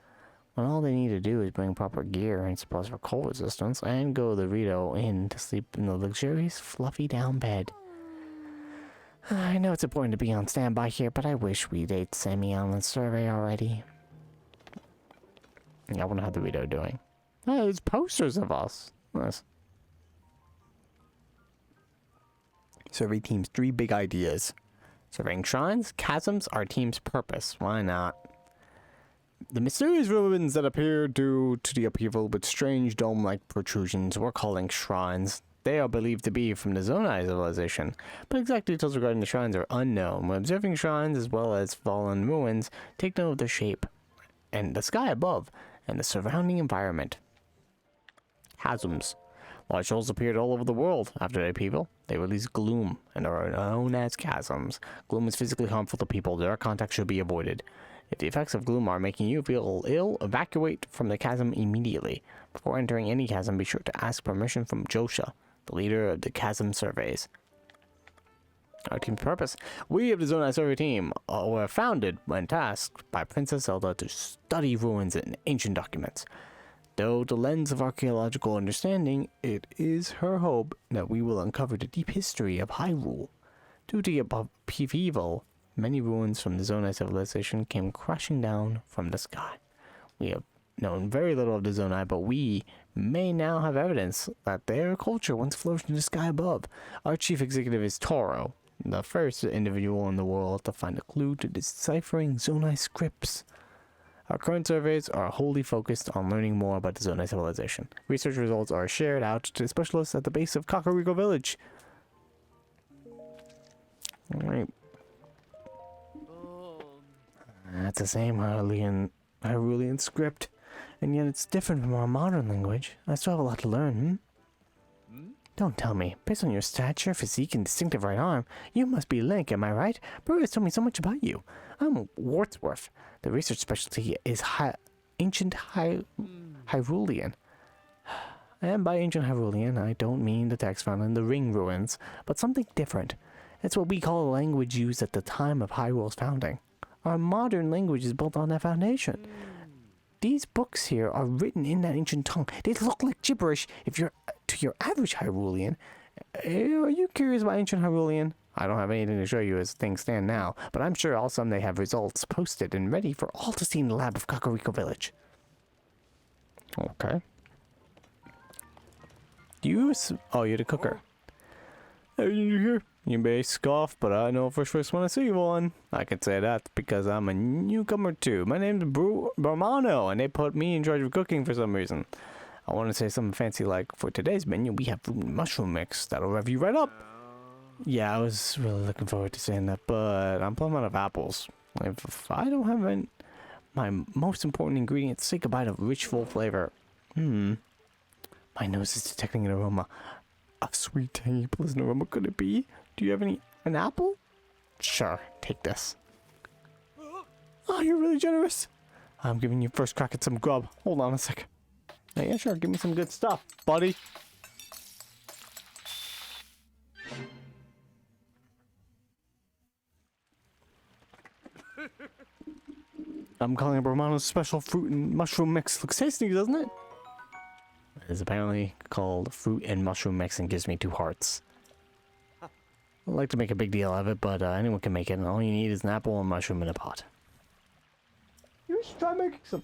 Speaker 1: When all they need to do is bring proper gear and supplies for cold resistance and go to the Rito Inn to sleep in the luxurious, fluffy down bed. I know it's important to be on standby here, but I wish we'd sent me on the survey already. I wonder how the video doing. Oh, there's posters of us. Nice. Survey team's 3 big ideas. Surveying shrines, chasms, our team's purpose. Why not? The mysterious ruins that appear due to the upheaval with strange dome-like protrusions we're calling shrines. They are believed to be from the Zonai civilization, but exact details regarding the shrines are unknown. When observing shrines as well as fallen ruins, take note of their shape and the sky above and the surrounding environment. Chasms. Large holes appeared all over the world. After the upheaval, they release gloom and are known as chasms. Gloom is physically harmful to people. Direct contact should be avoided. If the effects of gloom are making you feel ill, evacuate from the chasm immediately. Before entering any chasm, be sure to ask permission from Josha, the leader of the chasm surveys. Our team's purpose. We of the Zonai Survey team were founded when tasked by Princess Zelda to study ruins and ancient documents. Though the lens of archaeological understanding, it is her hope that we will uncover the deep history of Hyrule. Due to the upheaval, many ruins from the Zonai civilization came crashing down from the sky. We have known very little of the Zonai, but we may now have evidence that their culture once flourished in the sky above. Our chief executive is Toro, the first individual in the world to find a clue to deciphering Zonai scripts. Our current surveys are wholly focused on learning more about the Zonai civilization. Research results are shared out to specialists at the base of Kakariko Village. Alright. That's the same Hyrulean script, and yet it's different from our modern language. I still have a lot to learn, Don't tell me. Based on your stature, physique, and distinctive right arm, you must be Link, am I right? Brew has told me so much about you. I'm Wordsworth. The research specialty is ancient Hyrulean. And by ancient Hyrulean, I don't mean the text found in the Ring ruins, but something different. It's what we call a language used at the time of Hyrule's founding. Our modern language is built on that foundation. These books here are written in that ancient tongue. They look like gibberish if you're to your average Hyrulean. Are you curious about ancient Hyrulean? I don't have anything to show you as things stand now, but I'm sure I'll someday have results posted and ready for all to see in the lab of Kakariko Village. Okay. Oh, you're the cooker. Hey, you here? You may scoff, but I know for sure when I see one. I can say that because I'm a newcomer too. My name's Brahmano, and they put me in charge of cooking for some reason. I want to say something fancy like, for today's menu, we have fruit and mushroom mix. That'll rev you right up. Yeah, I was really looking forward to saying that, but I'm plumb out of apples. If I don't have my most important ingredient, say goodbye to rich, full flavor. My nose is detecting an aroma. A sweet, tangy, pleasant aroma could it be? Do you have an apple? Sure, take this. Oh, you're really generous. I'm giving you first crack at some grub. Hold on a sec. Yeah, sure, give me some good stuff, buddy. I'm calling it Romano's special fruit and mushroom mix. Looks tasty, doesn't it? It's apparently called fruit and mushroom mix and gives me 2 hearts. I like to make a big deal of it, but anyone can make it, and all you need is an apple and mushroom in a pot. You should try making some.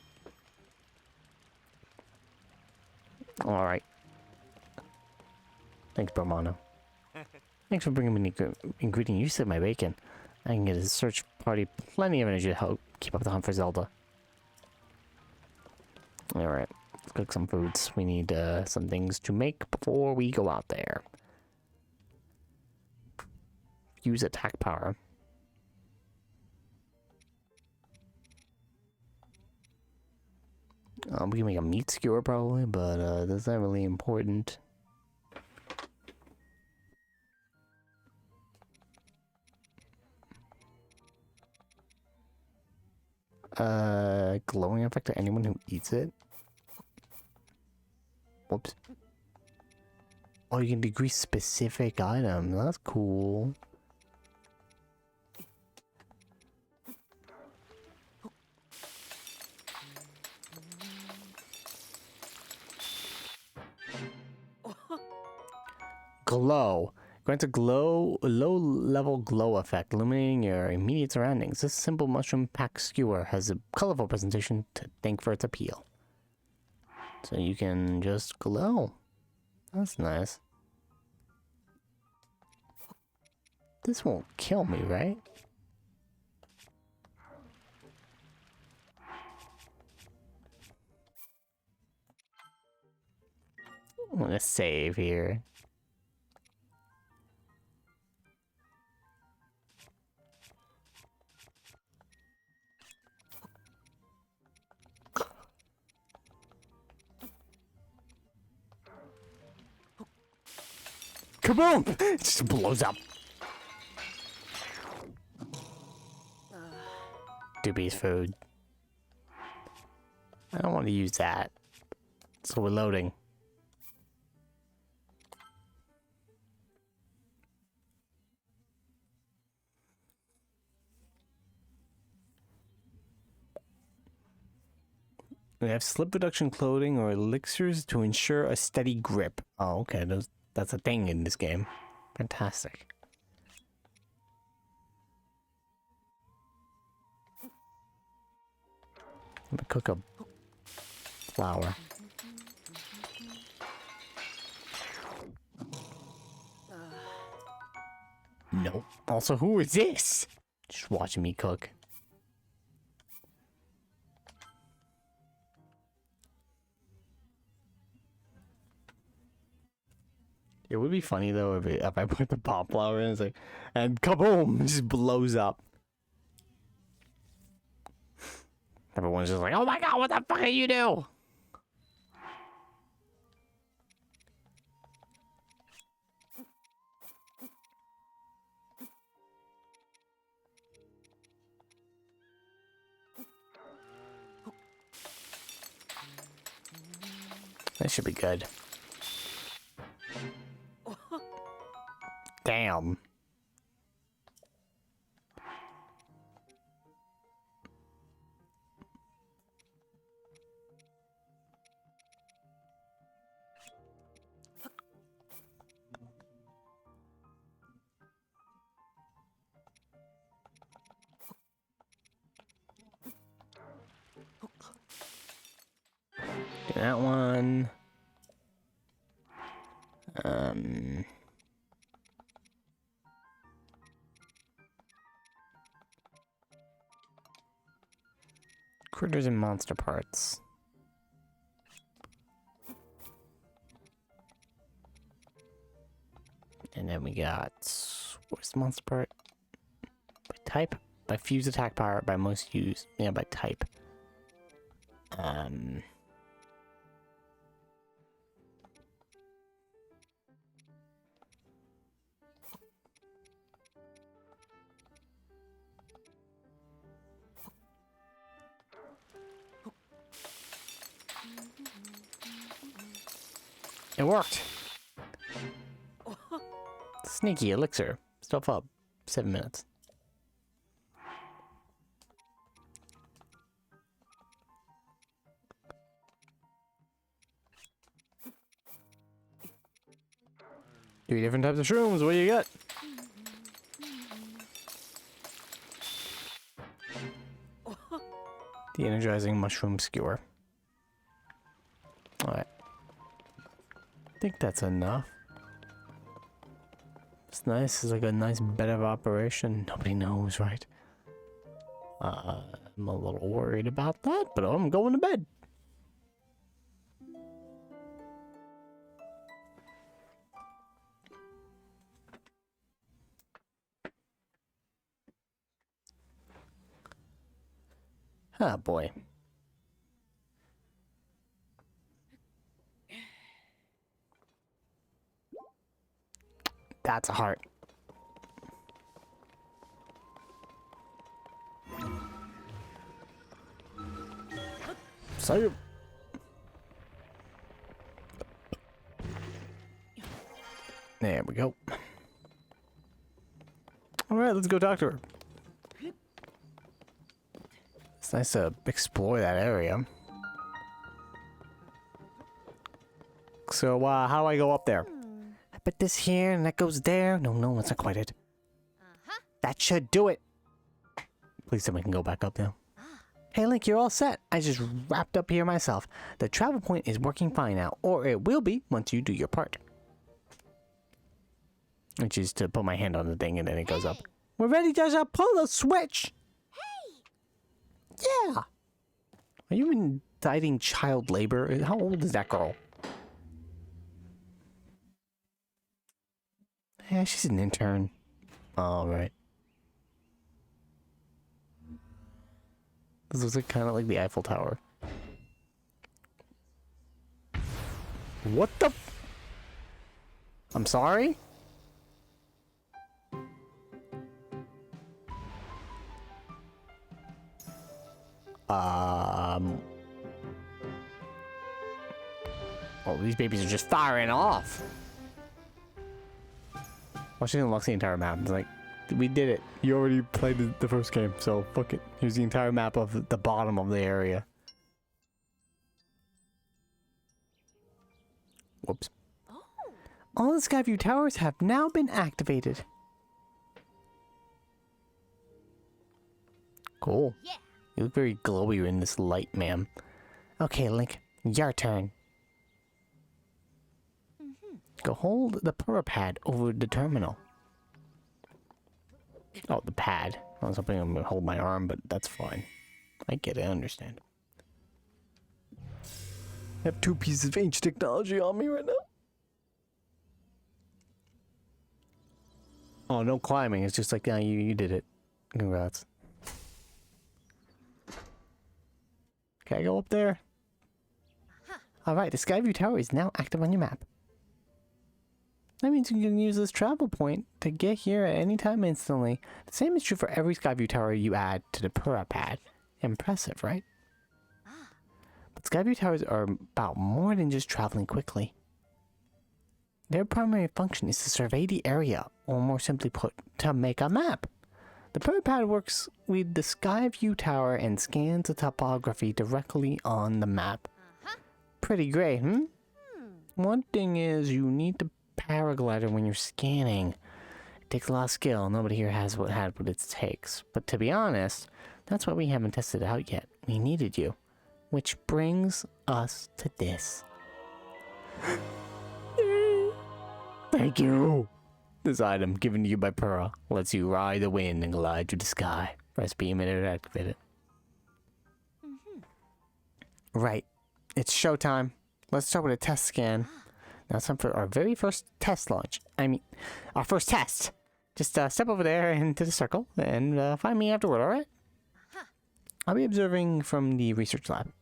Speaker 1: Alright. Thanks, Brahmano. Thanks for bringing me the ingredient. You said my bacon. I can get a search party plenty of energy to help keep up the hunt for Zelda. Alright. Let's cook some foods. We need some things to make before we go out there. Use attack power. We can make a meat skewer probably, but that's not really important. Glowing effect to anyone who eats it? Whoops. Oh, you can decrease specific items. That's cool. Glow. Grants a low-level glow effect, illuminating your immediate surroundings. This simple mushroom pack skewer has a colorful presentation to thank for its appeal. So you can just glow. That's nice. This won't kill me, right? I'm gonna save here. Kaboom! It just blows up. Doobie's food. I don't want to use that. So we're loading. We have slip reduction clothing or elixirs to ensure a steady grip. Oh, okay. That's a thing in this game. Fantastic. I'm gonna cook a flower. Nope. Also, who is this? Just watching me cook. It would be funny though if I put the pop flower in, it's like, and kaboom, it just blows up. Everyone's just like, oh my god, what the fuck are you do? That should be good. Damn. Do that one. Critters and monster parts. And then we got, what's the monster part? By type? By fuse attack power, by most use. Yeah, by type. It worked. Sneaky elixir. Stuff up. 7 minutes. Three different types of shrooms. What do you got? The energizing mushroom skewer. Alright. I think that's enough. It's nice. It's like a nice bed of operation. Nobody knows, right? I'm a little worried about that, but I'm going to bed. Ah, boy. That's a heart. Save. There we go. Alright, let's go talk to her. It's nice to explore that area. So, how do I go up there? I put this here and that goes there. No, that's not quite it. That should do it. Please tell me I can go back up now. Hey Link, you're all set. I just wrapped up here myself. The travel point is working fine now, or it will be once you do your part. Which is to put my hand on the thing and then it goes up. We're ready to pull the switch! Hey! Yeah! Are you inciting child labor? How old is that girl? Yeah, she's an intern. Alright. This looks like, kind of like the Eiffel Tower. What the I'm sorry? Oh, these babies are just firing off. Well, she unlocks the entire map. It's like, we did it. You already played the first game, so fuck it. Here's the entire map of the bottom of the area. Whoops.
Speaker 6: Oh.
Speaker 1: All the Skyview towers have now been activated. Cool.
Speaker 6: Yeah.
Speaker 1: You look very glowy in this light, ma'am. Okay, Link, your turn. Go hold the Purah pad over the terminal. Oh, the pad. I was hoping I'm gonna hold my arm, but that's fine. I get it, I understand. I have 2 pieces of ancient technology on me right now. Oh, no climbing. It's just like, yeah, you did it. Congrats. Can I go up there? Alright, the Skyview Tower is now active on your map. That means you can use this travel point to get here at any time instantly. The same is true for every Skyview Tower you add to the Purah pad. Impressive, right? But Skyview Towers are about more than just traveling quickly. Their primary function is to survey the area, or more simply put, to make a map. The Purah pad works with the Skyview Tower and scans the topography directly on the map. Pretty great, hmm? One thing is, you need to paraglider when you're scanning. It takes a lot of skill. Nobody here has what it takes. But to be honest, that's why we haven't tested it out yet. We needed you. Which brings us to this. Thank you. This item, given to you by Purah, lets you ride the wind and glide through the sky. Press B a minute to activate it. Right. It's showtime. Let's start with a test scan. Now it's time for our very first test launch. I mean, our first test. Just step over there into the circle and find me afterward, alright? I'll be observing from the research lab.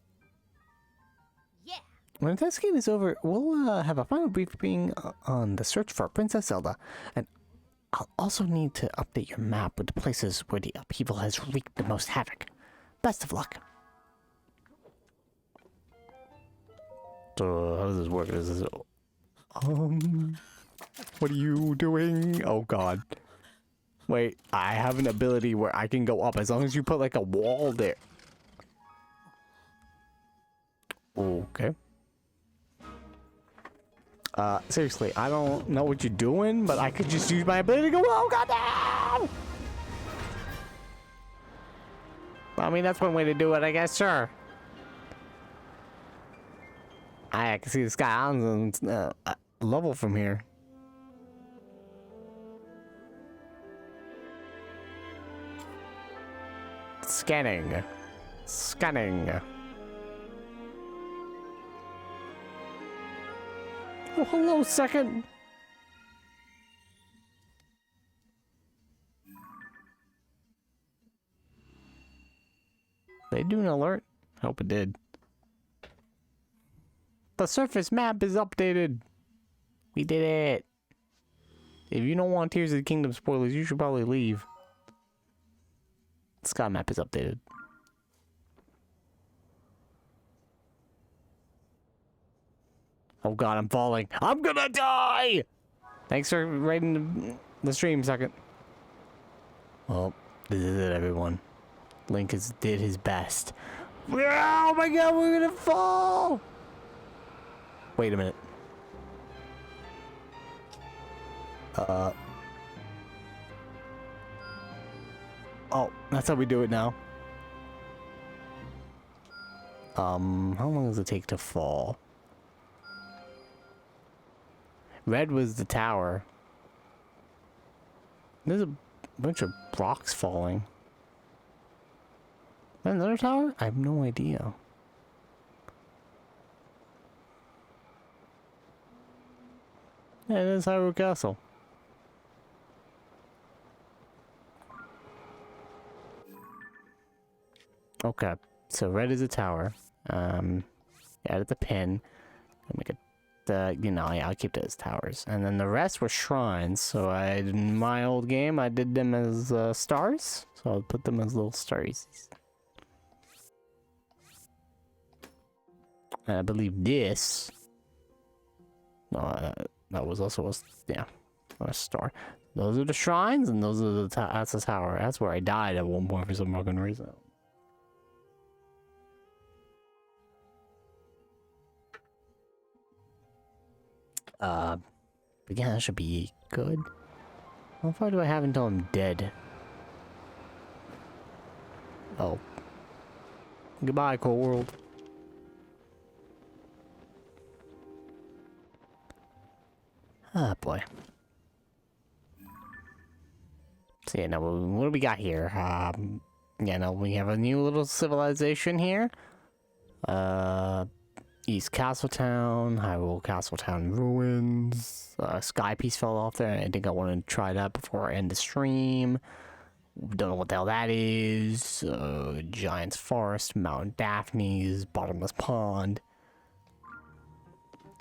Speaker 6: Yeah.
Speaker 1: When the test scan is over, we'll have a final briefing on the search for Princess Zelda. And I'll also need to update your map with the places where the upheaval has wreaked the most havoc. Best of luck. So, how does this work? Is this... What are you doing? Oh god. Wait, I have an ability where I can go up as long as you put like a wall there. Okay. Seriously, I don't know what you're doing, but I could just use my ability to go, oh god damn! I mean, that's one way to do it, I guess, sure. I can see the Sky Islands level from here. Scanning. Scanning. Oh, hello, second. They do an alert? Hope it did. The surface map is updated. We did it. If you don't want Tears of the Kingdom spoilers, you should probably leave. The sky map is updated. Oh god, I'm falling. I'm gonna die! Thanks for rating the stream, second. Well, this is it, everyone. Link did his best. Oh my god, we're gonna fall! Wait a minute. Oh, that's how we do it now. How long does it take to fall? Red was the tower. There's a bunch of blocks falling. Is that another tower? I have no idea. Yeah, it is Hyrule Castle. Okay, so red is a tower. Added the pin. Make it I'll keep it as towers. And then the rest were shrines. So in my old game, I did them as stars. So I'll put them as little stars. And I believe this. No, that was also a star. Those are the shrines, and those are that's the tower. That's where I died at one point for some fucking reason. But yeah, that should be good. How far do I have until I'm dead? Oh. Goodbye, cool world. Ah, boy. So yeah, now what do we got here? We have a new little civilization here. East Castletown, Hyrule Castletown ruins. Sky Piece fell off there, and I think I want to try that before I end the stream. Don't know what the hell that is. Giant's Forest, Mount Daphne's, Bottomless Pond.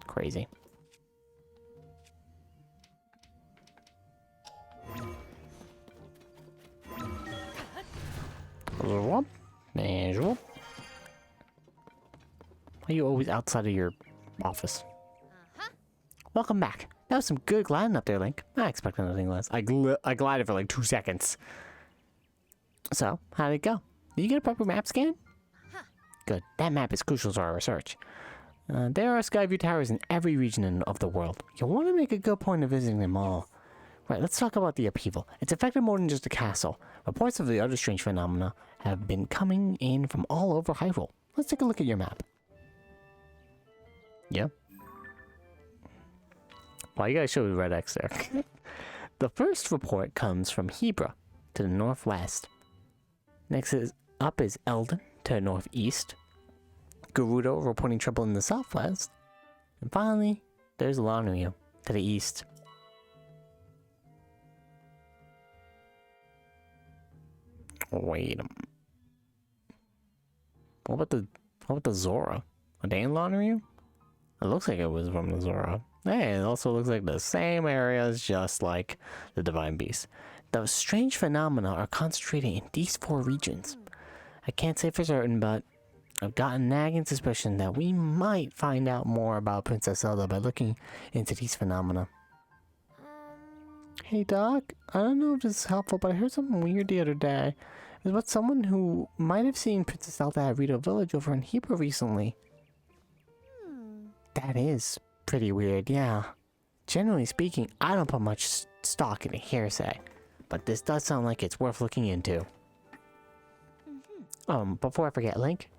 Speaker 1: Crazy. Why are you always outside of your office? Welcome back. That was some good gliding up there, Link. I expected nothing less. I glided for like 2 seconds. So, how did it go? Did you get a proper map scan? Good. That map is crucial to our research. There are Skyview towers in every region of the world. You'll want to make a good point of visiting them all. Right, let's talk about the upheaval. It's affected more than just a castle. Reports of the other strange phenomena have been coming in from all over Hyrule. Let's take a look at your map. Yeah. Why you guys show the red X there? The first report comes from Hebra to the northwest. Next is Eldon to the northeast. Gerudo reporting trouble in the southwest. And finally, there's Lanrio to the east. Wait a minute. What about the Zora? Are they in Lanrio? It looks like it was from the Zora. Hey, it also looks like the same areas, just like the Divine Beast. Those strange phenomena are concentrated in these 4 regions. I can't say for certain, but I've got a nagging suspicion that we might find out more about Princess Zelda by looking into these phenomena. Hey Doc, I don't know if this is helpful, but I heard something weird the other day. It was about someone who might have seen Princess Zelda at Rito Village over in Hebra recently. That is pretty weird, yeah. Generally speaking, I don't put much stock into hearsay, but this does sound like it's worth looking into. Before I forget, Link,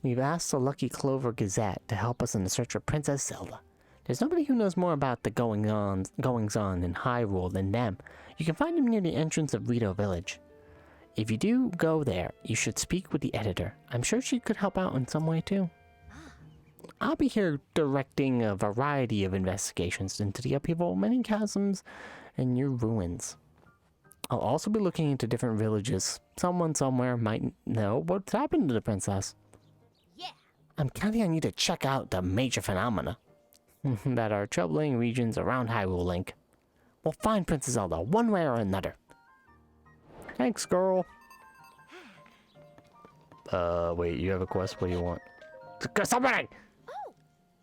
Speaker 1: we've asked the Lucky Clover Gazette to help us in the search for Princess Zelda. There's nobody who knows more about the goings-on in Hyrule than them. You can find them near the entrance of Rito Village. If you do go there, you should speak with the editor. I'm sure she could help out in some way too. I'll be here directing a variety of investigations into the upheaval, many chasms, and your ruins. I'll also be looking into different villages. Someone somewhere might know what's happened to the princess.
Speaker 6: Yeah.
Speaker 1: I'm counting on you to check out the major phenomena that are troubling regions around Hyrule, Link. We'll find Princess Zelda one way or another. Thanks, girl. Wait, you have a quest? What do you want? Stop running!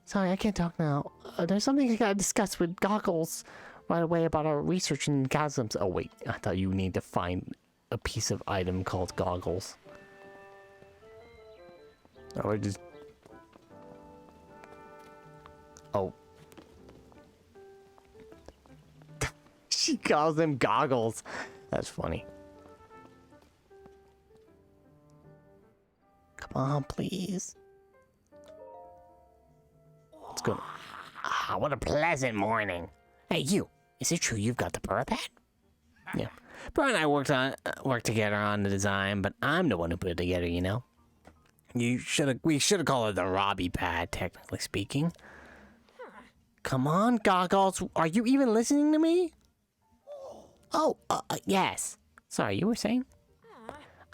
Speaker 1: Sorry, I can't talk now. There's something I gotta discuss with Goggles right away about our research in chasms. Oh wait, I thought you need to find a piece of item called Goggles. Oh, I just... Oh. She calls them Goggles. That's funny. Come on, please. good. Ah, what a pleasant morning. Hey, you. Is it true you've got the burr pad? Yeah. Bro and I worked together on the design, but I'm the one who put it together, you know? We should have called it the Robbie pad, technically speaking. Come on, Goggles. Are you even listening to me? Oh, yes. Sorry, you were saying?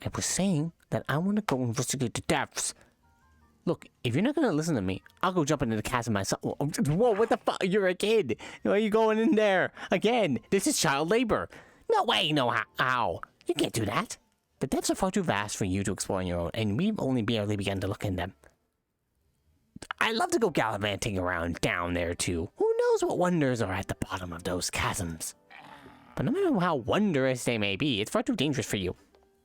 Speaker 1: I was saying that I want to go investigate the depths. Look, if you're not going to listen to me, I'll go jump into the chasm myself. Whoa, what the fuck? You're a kid. Why are you going in there? Again, this is child labor. No way, no how. You can't do that. The depths are far too vast for you to explore on your own, and we've only barely begun to look in them. I'd love to go gallivanting around down there, too. Who knows what wonders are at the bottom of those chasms? But no matter how wondrous they may be, it's far too dangerous for you.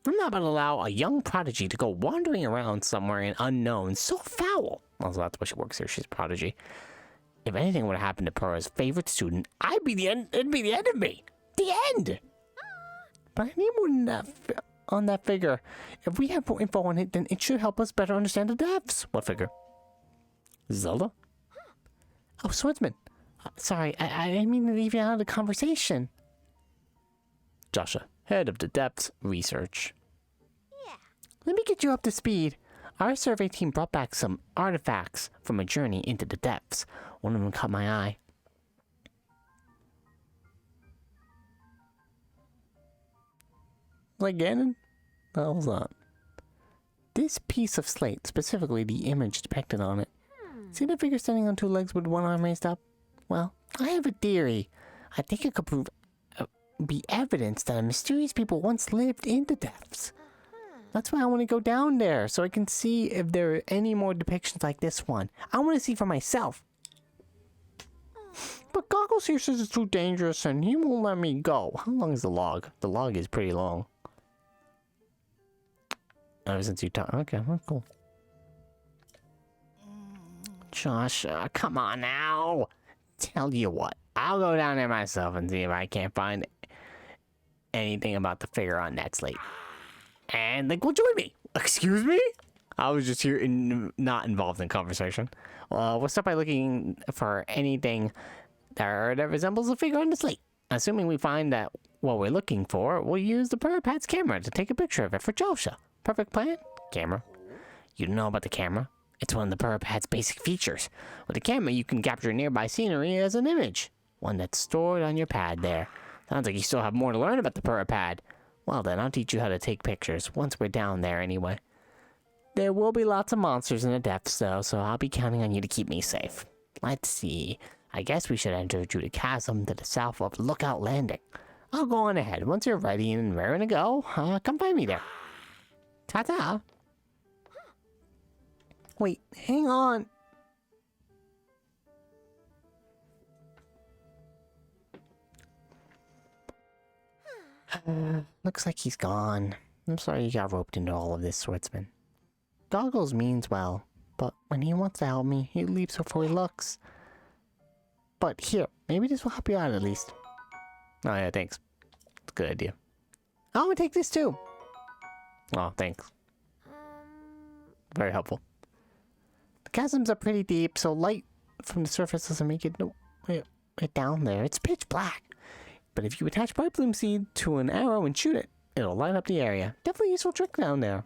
Speaker 1: I'm not about to allow a young prodigy to go wandering around somewhere in unknown. So foul. Well, that's why she works here. She's a prodigy. If anything would have happened to Purah's favorite student, it'd be the end of me. The end! But I need more than that on that figure. If we have more info on it, then it should help us better understand the depths. What figure? Zelda? Oh, swordsman. Sorry, I didn't mean to leave you out of the conversation. Joshua, head of the depths research.
Speaker 6: Yeah.
Speaker 1: Let me get you up to speed. Our survey team brought back some artifacts from a journey into the depths. One of them caught my eye. Like Ganon? The hell's that? This piece of slate, specifically the image depicted on it. See the figure standing on two legs with one arm raised up? Well, I have a theory. I think it could be evidence that mysterious people once lived in the depths. That's why I want to go down there, so I can see if there are any more depictions like this one. I want to see for myself. But Goggles here says it's too dangerous and he won't let me go. How long is the log? The log is pretty long. Ever since you talked. Okay, well, cool. Josh, come on now. Tell you what, I'll go down there myself and see if I can't find anything about the figure on that slate. And Link will join me. Excuse me? I was just here not involved in conversation. We'll start by looking for anything that resembles a figure on the slate. Assuming we find that what we're looking for, we'll use the Pad's camera to take a picture of it for Joshua. Perfect plan? Camera. You know about the camera? It's one of the Pad's basic features. With the camera, you can capture nearby scenery as an image. One that's stored on your pad there. Sounds like you still have more to learn about the Pad. Well then, I'll teach you how to take pictures, once we're down there anyway. There will be lots of monsters in the depths though, so I'll be counting on you to keep me safe. Let's see. I guess we should enter through the chasm to the south of Lookout Landing. I'll go on ahead. Once you're ready and raring to go, come find me there. Ta-ta! Wait, hang on. Looks like he's gone. I'm sorry you got roped into all of this, swordsman. Goggles means well, but when he wants to help me, he leaves before he looks. But here, maybe this will help you out at least. Oh yeah, thanks. It's a good idea. I'm gonna take this too. Oh, thanks. Very helpful. The chasms are pretty deep, so light from the surface doesn't make it down there. It's pitch black. But if you attach bright bloom seed to an arrow and shoot it, it'll light up the area. Definitely a useful trick down there.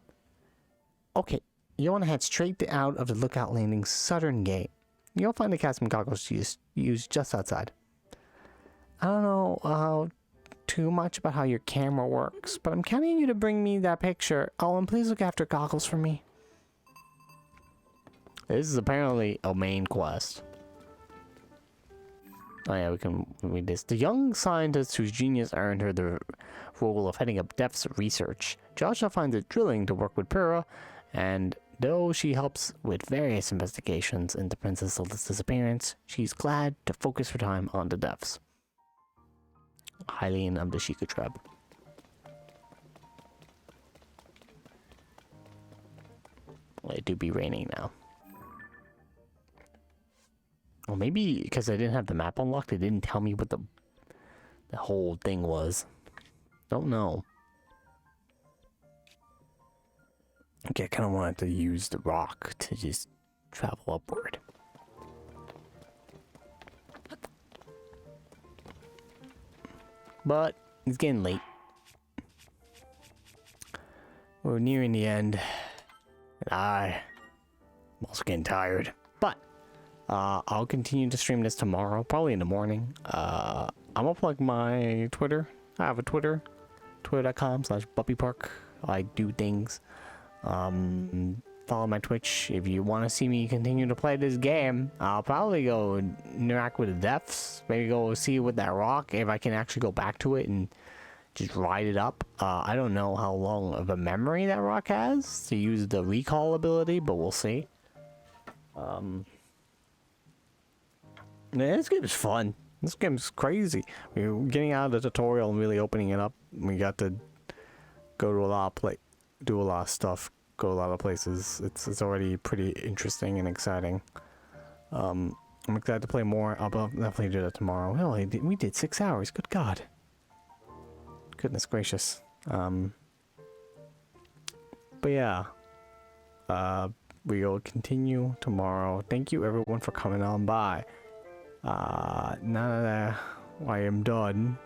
Speaker 1: Okay, you want to head straight out of the Lookout Landing's southern gate. You'll find the chasm goggles used just outside. I don't know too much about how your camera works, but I'm counting on you to bring me that picture. Oh, and please look after Goggles for me. This is apparently a main quest. Oh yeah, we can read this. The young scientist whose genius earned her the role of heading up depths research. Joshua finds it thrilling to work with Pyrrha, and though she helps with various investigations into Princess Zelda's disappearance, she's glad to focus her time on the depths. Hylian of the Sheikah tribe. Well, it do be raining now. Well, maybe because I didn't have the map unlocked, it didn't tell me what the whole thing was. Don't know. Okay, I kind of wanted to use the rock to just travel upward. but it's getting late. We're nearing the end, and I'm also getting tired. But I'll continue to stream this tomorrow, probably in the morning. I'm gonna plug my Twitter. I have a Twitter, twitter.com/BuppyPark. I do things. Follow my Twitch if you want to see me continue to play this game. I'll probably go interact with the devs. Maybe go see with that rock if I can actually go back to it and just ride it up. I don't know how long of a memory that rock has to use the recall ability, but we'll see. Man, this game is fun. This game's crazy. We're getting out of the tutorial and really opening it up. We got to go to a lot of do a lot of stuff, go a lot of places. It's already pretty interesting and exciting. I'm excited to play more. I'll definitely do that tomorrow. Hell, we did 6 hours. Good God. Goodness gracious. But yeah. We will continue tomorrow. Thank you everyone for coming on by. Now that I am done,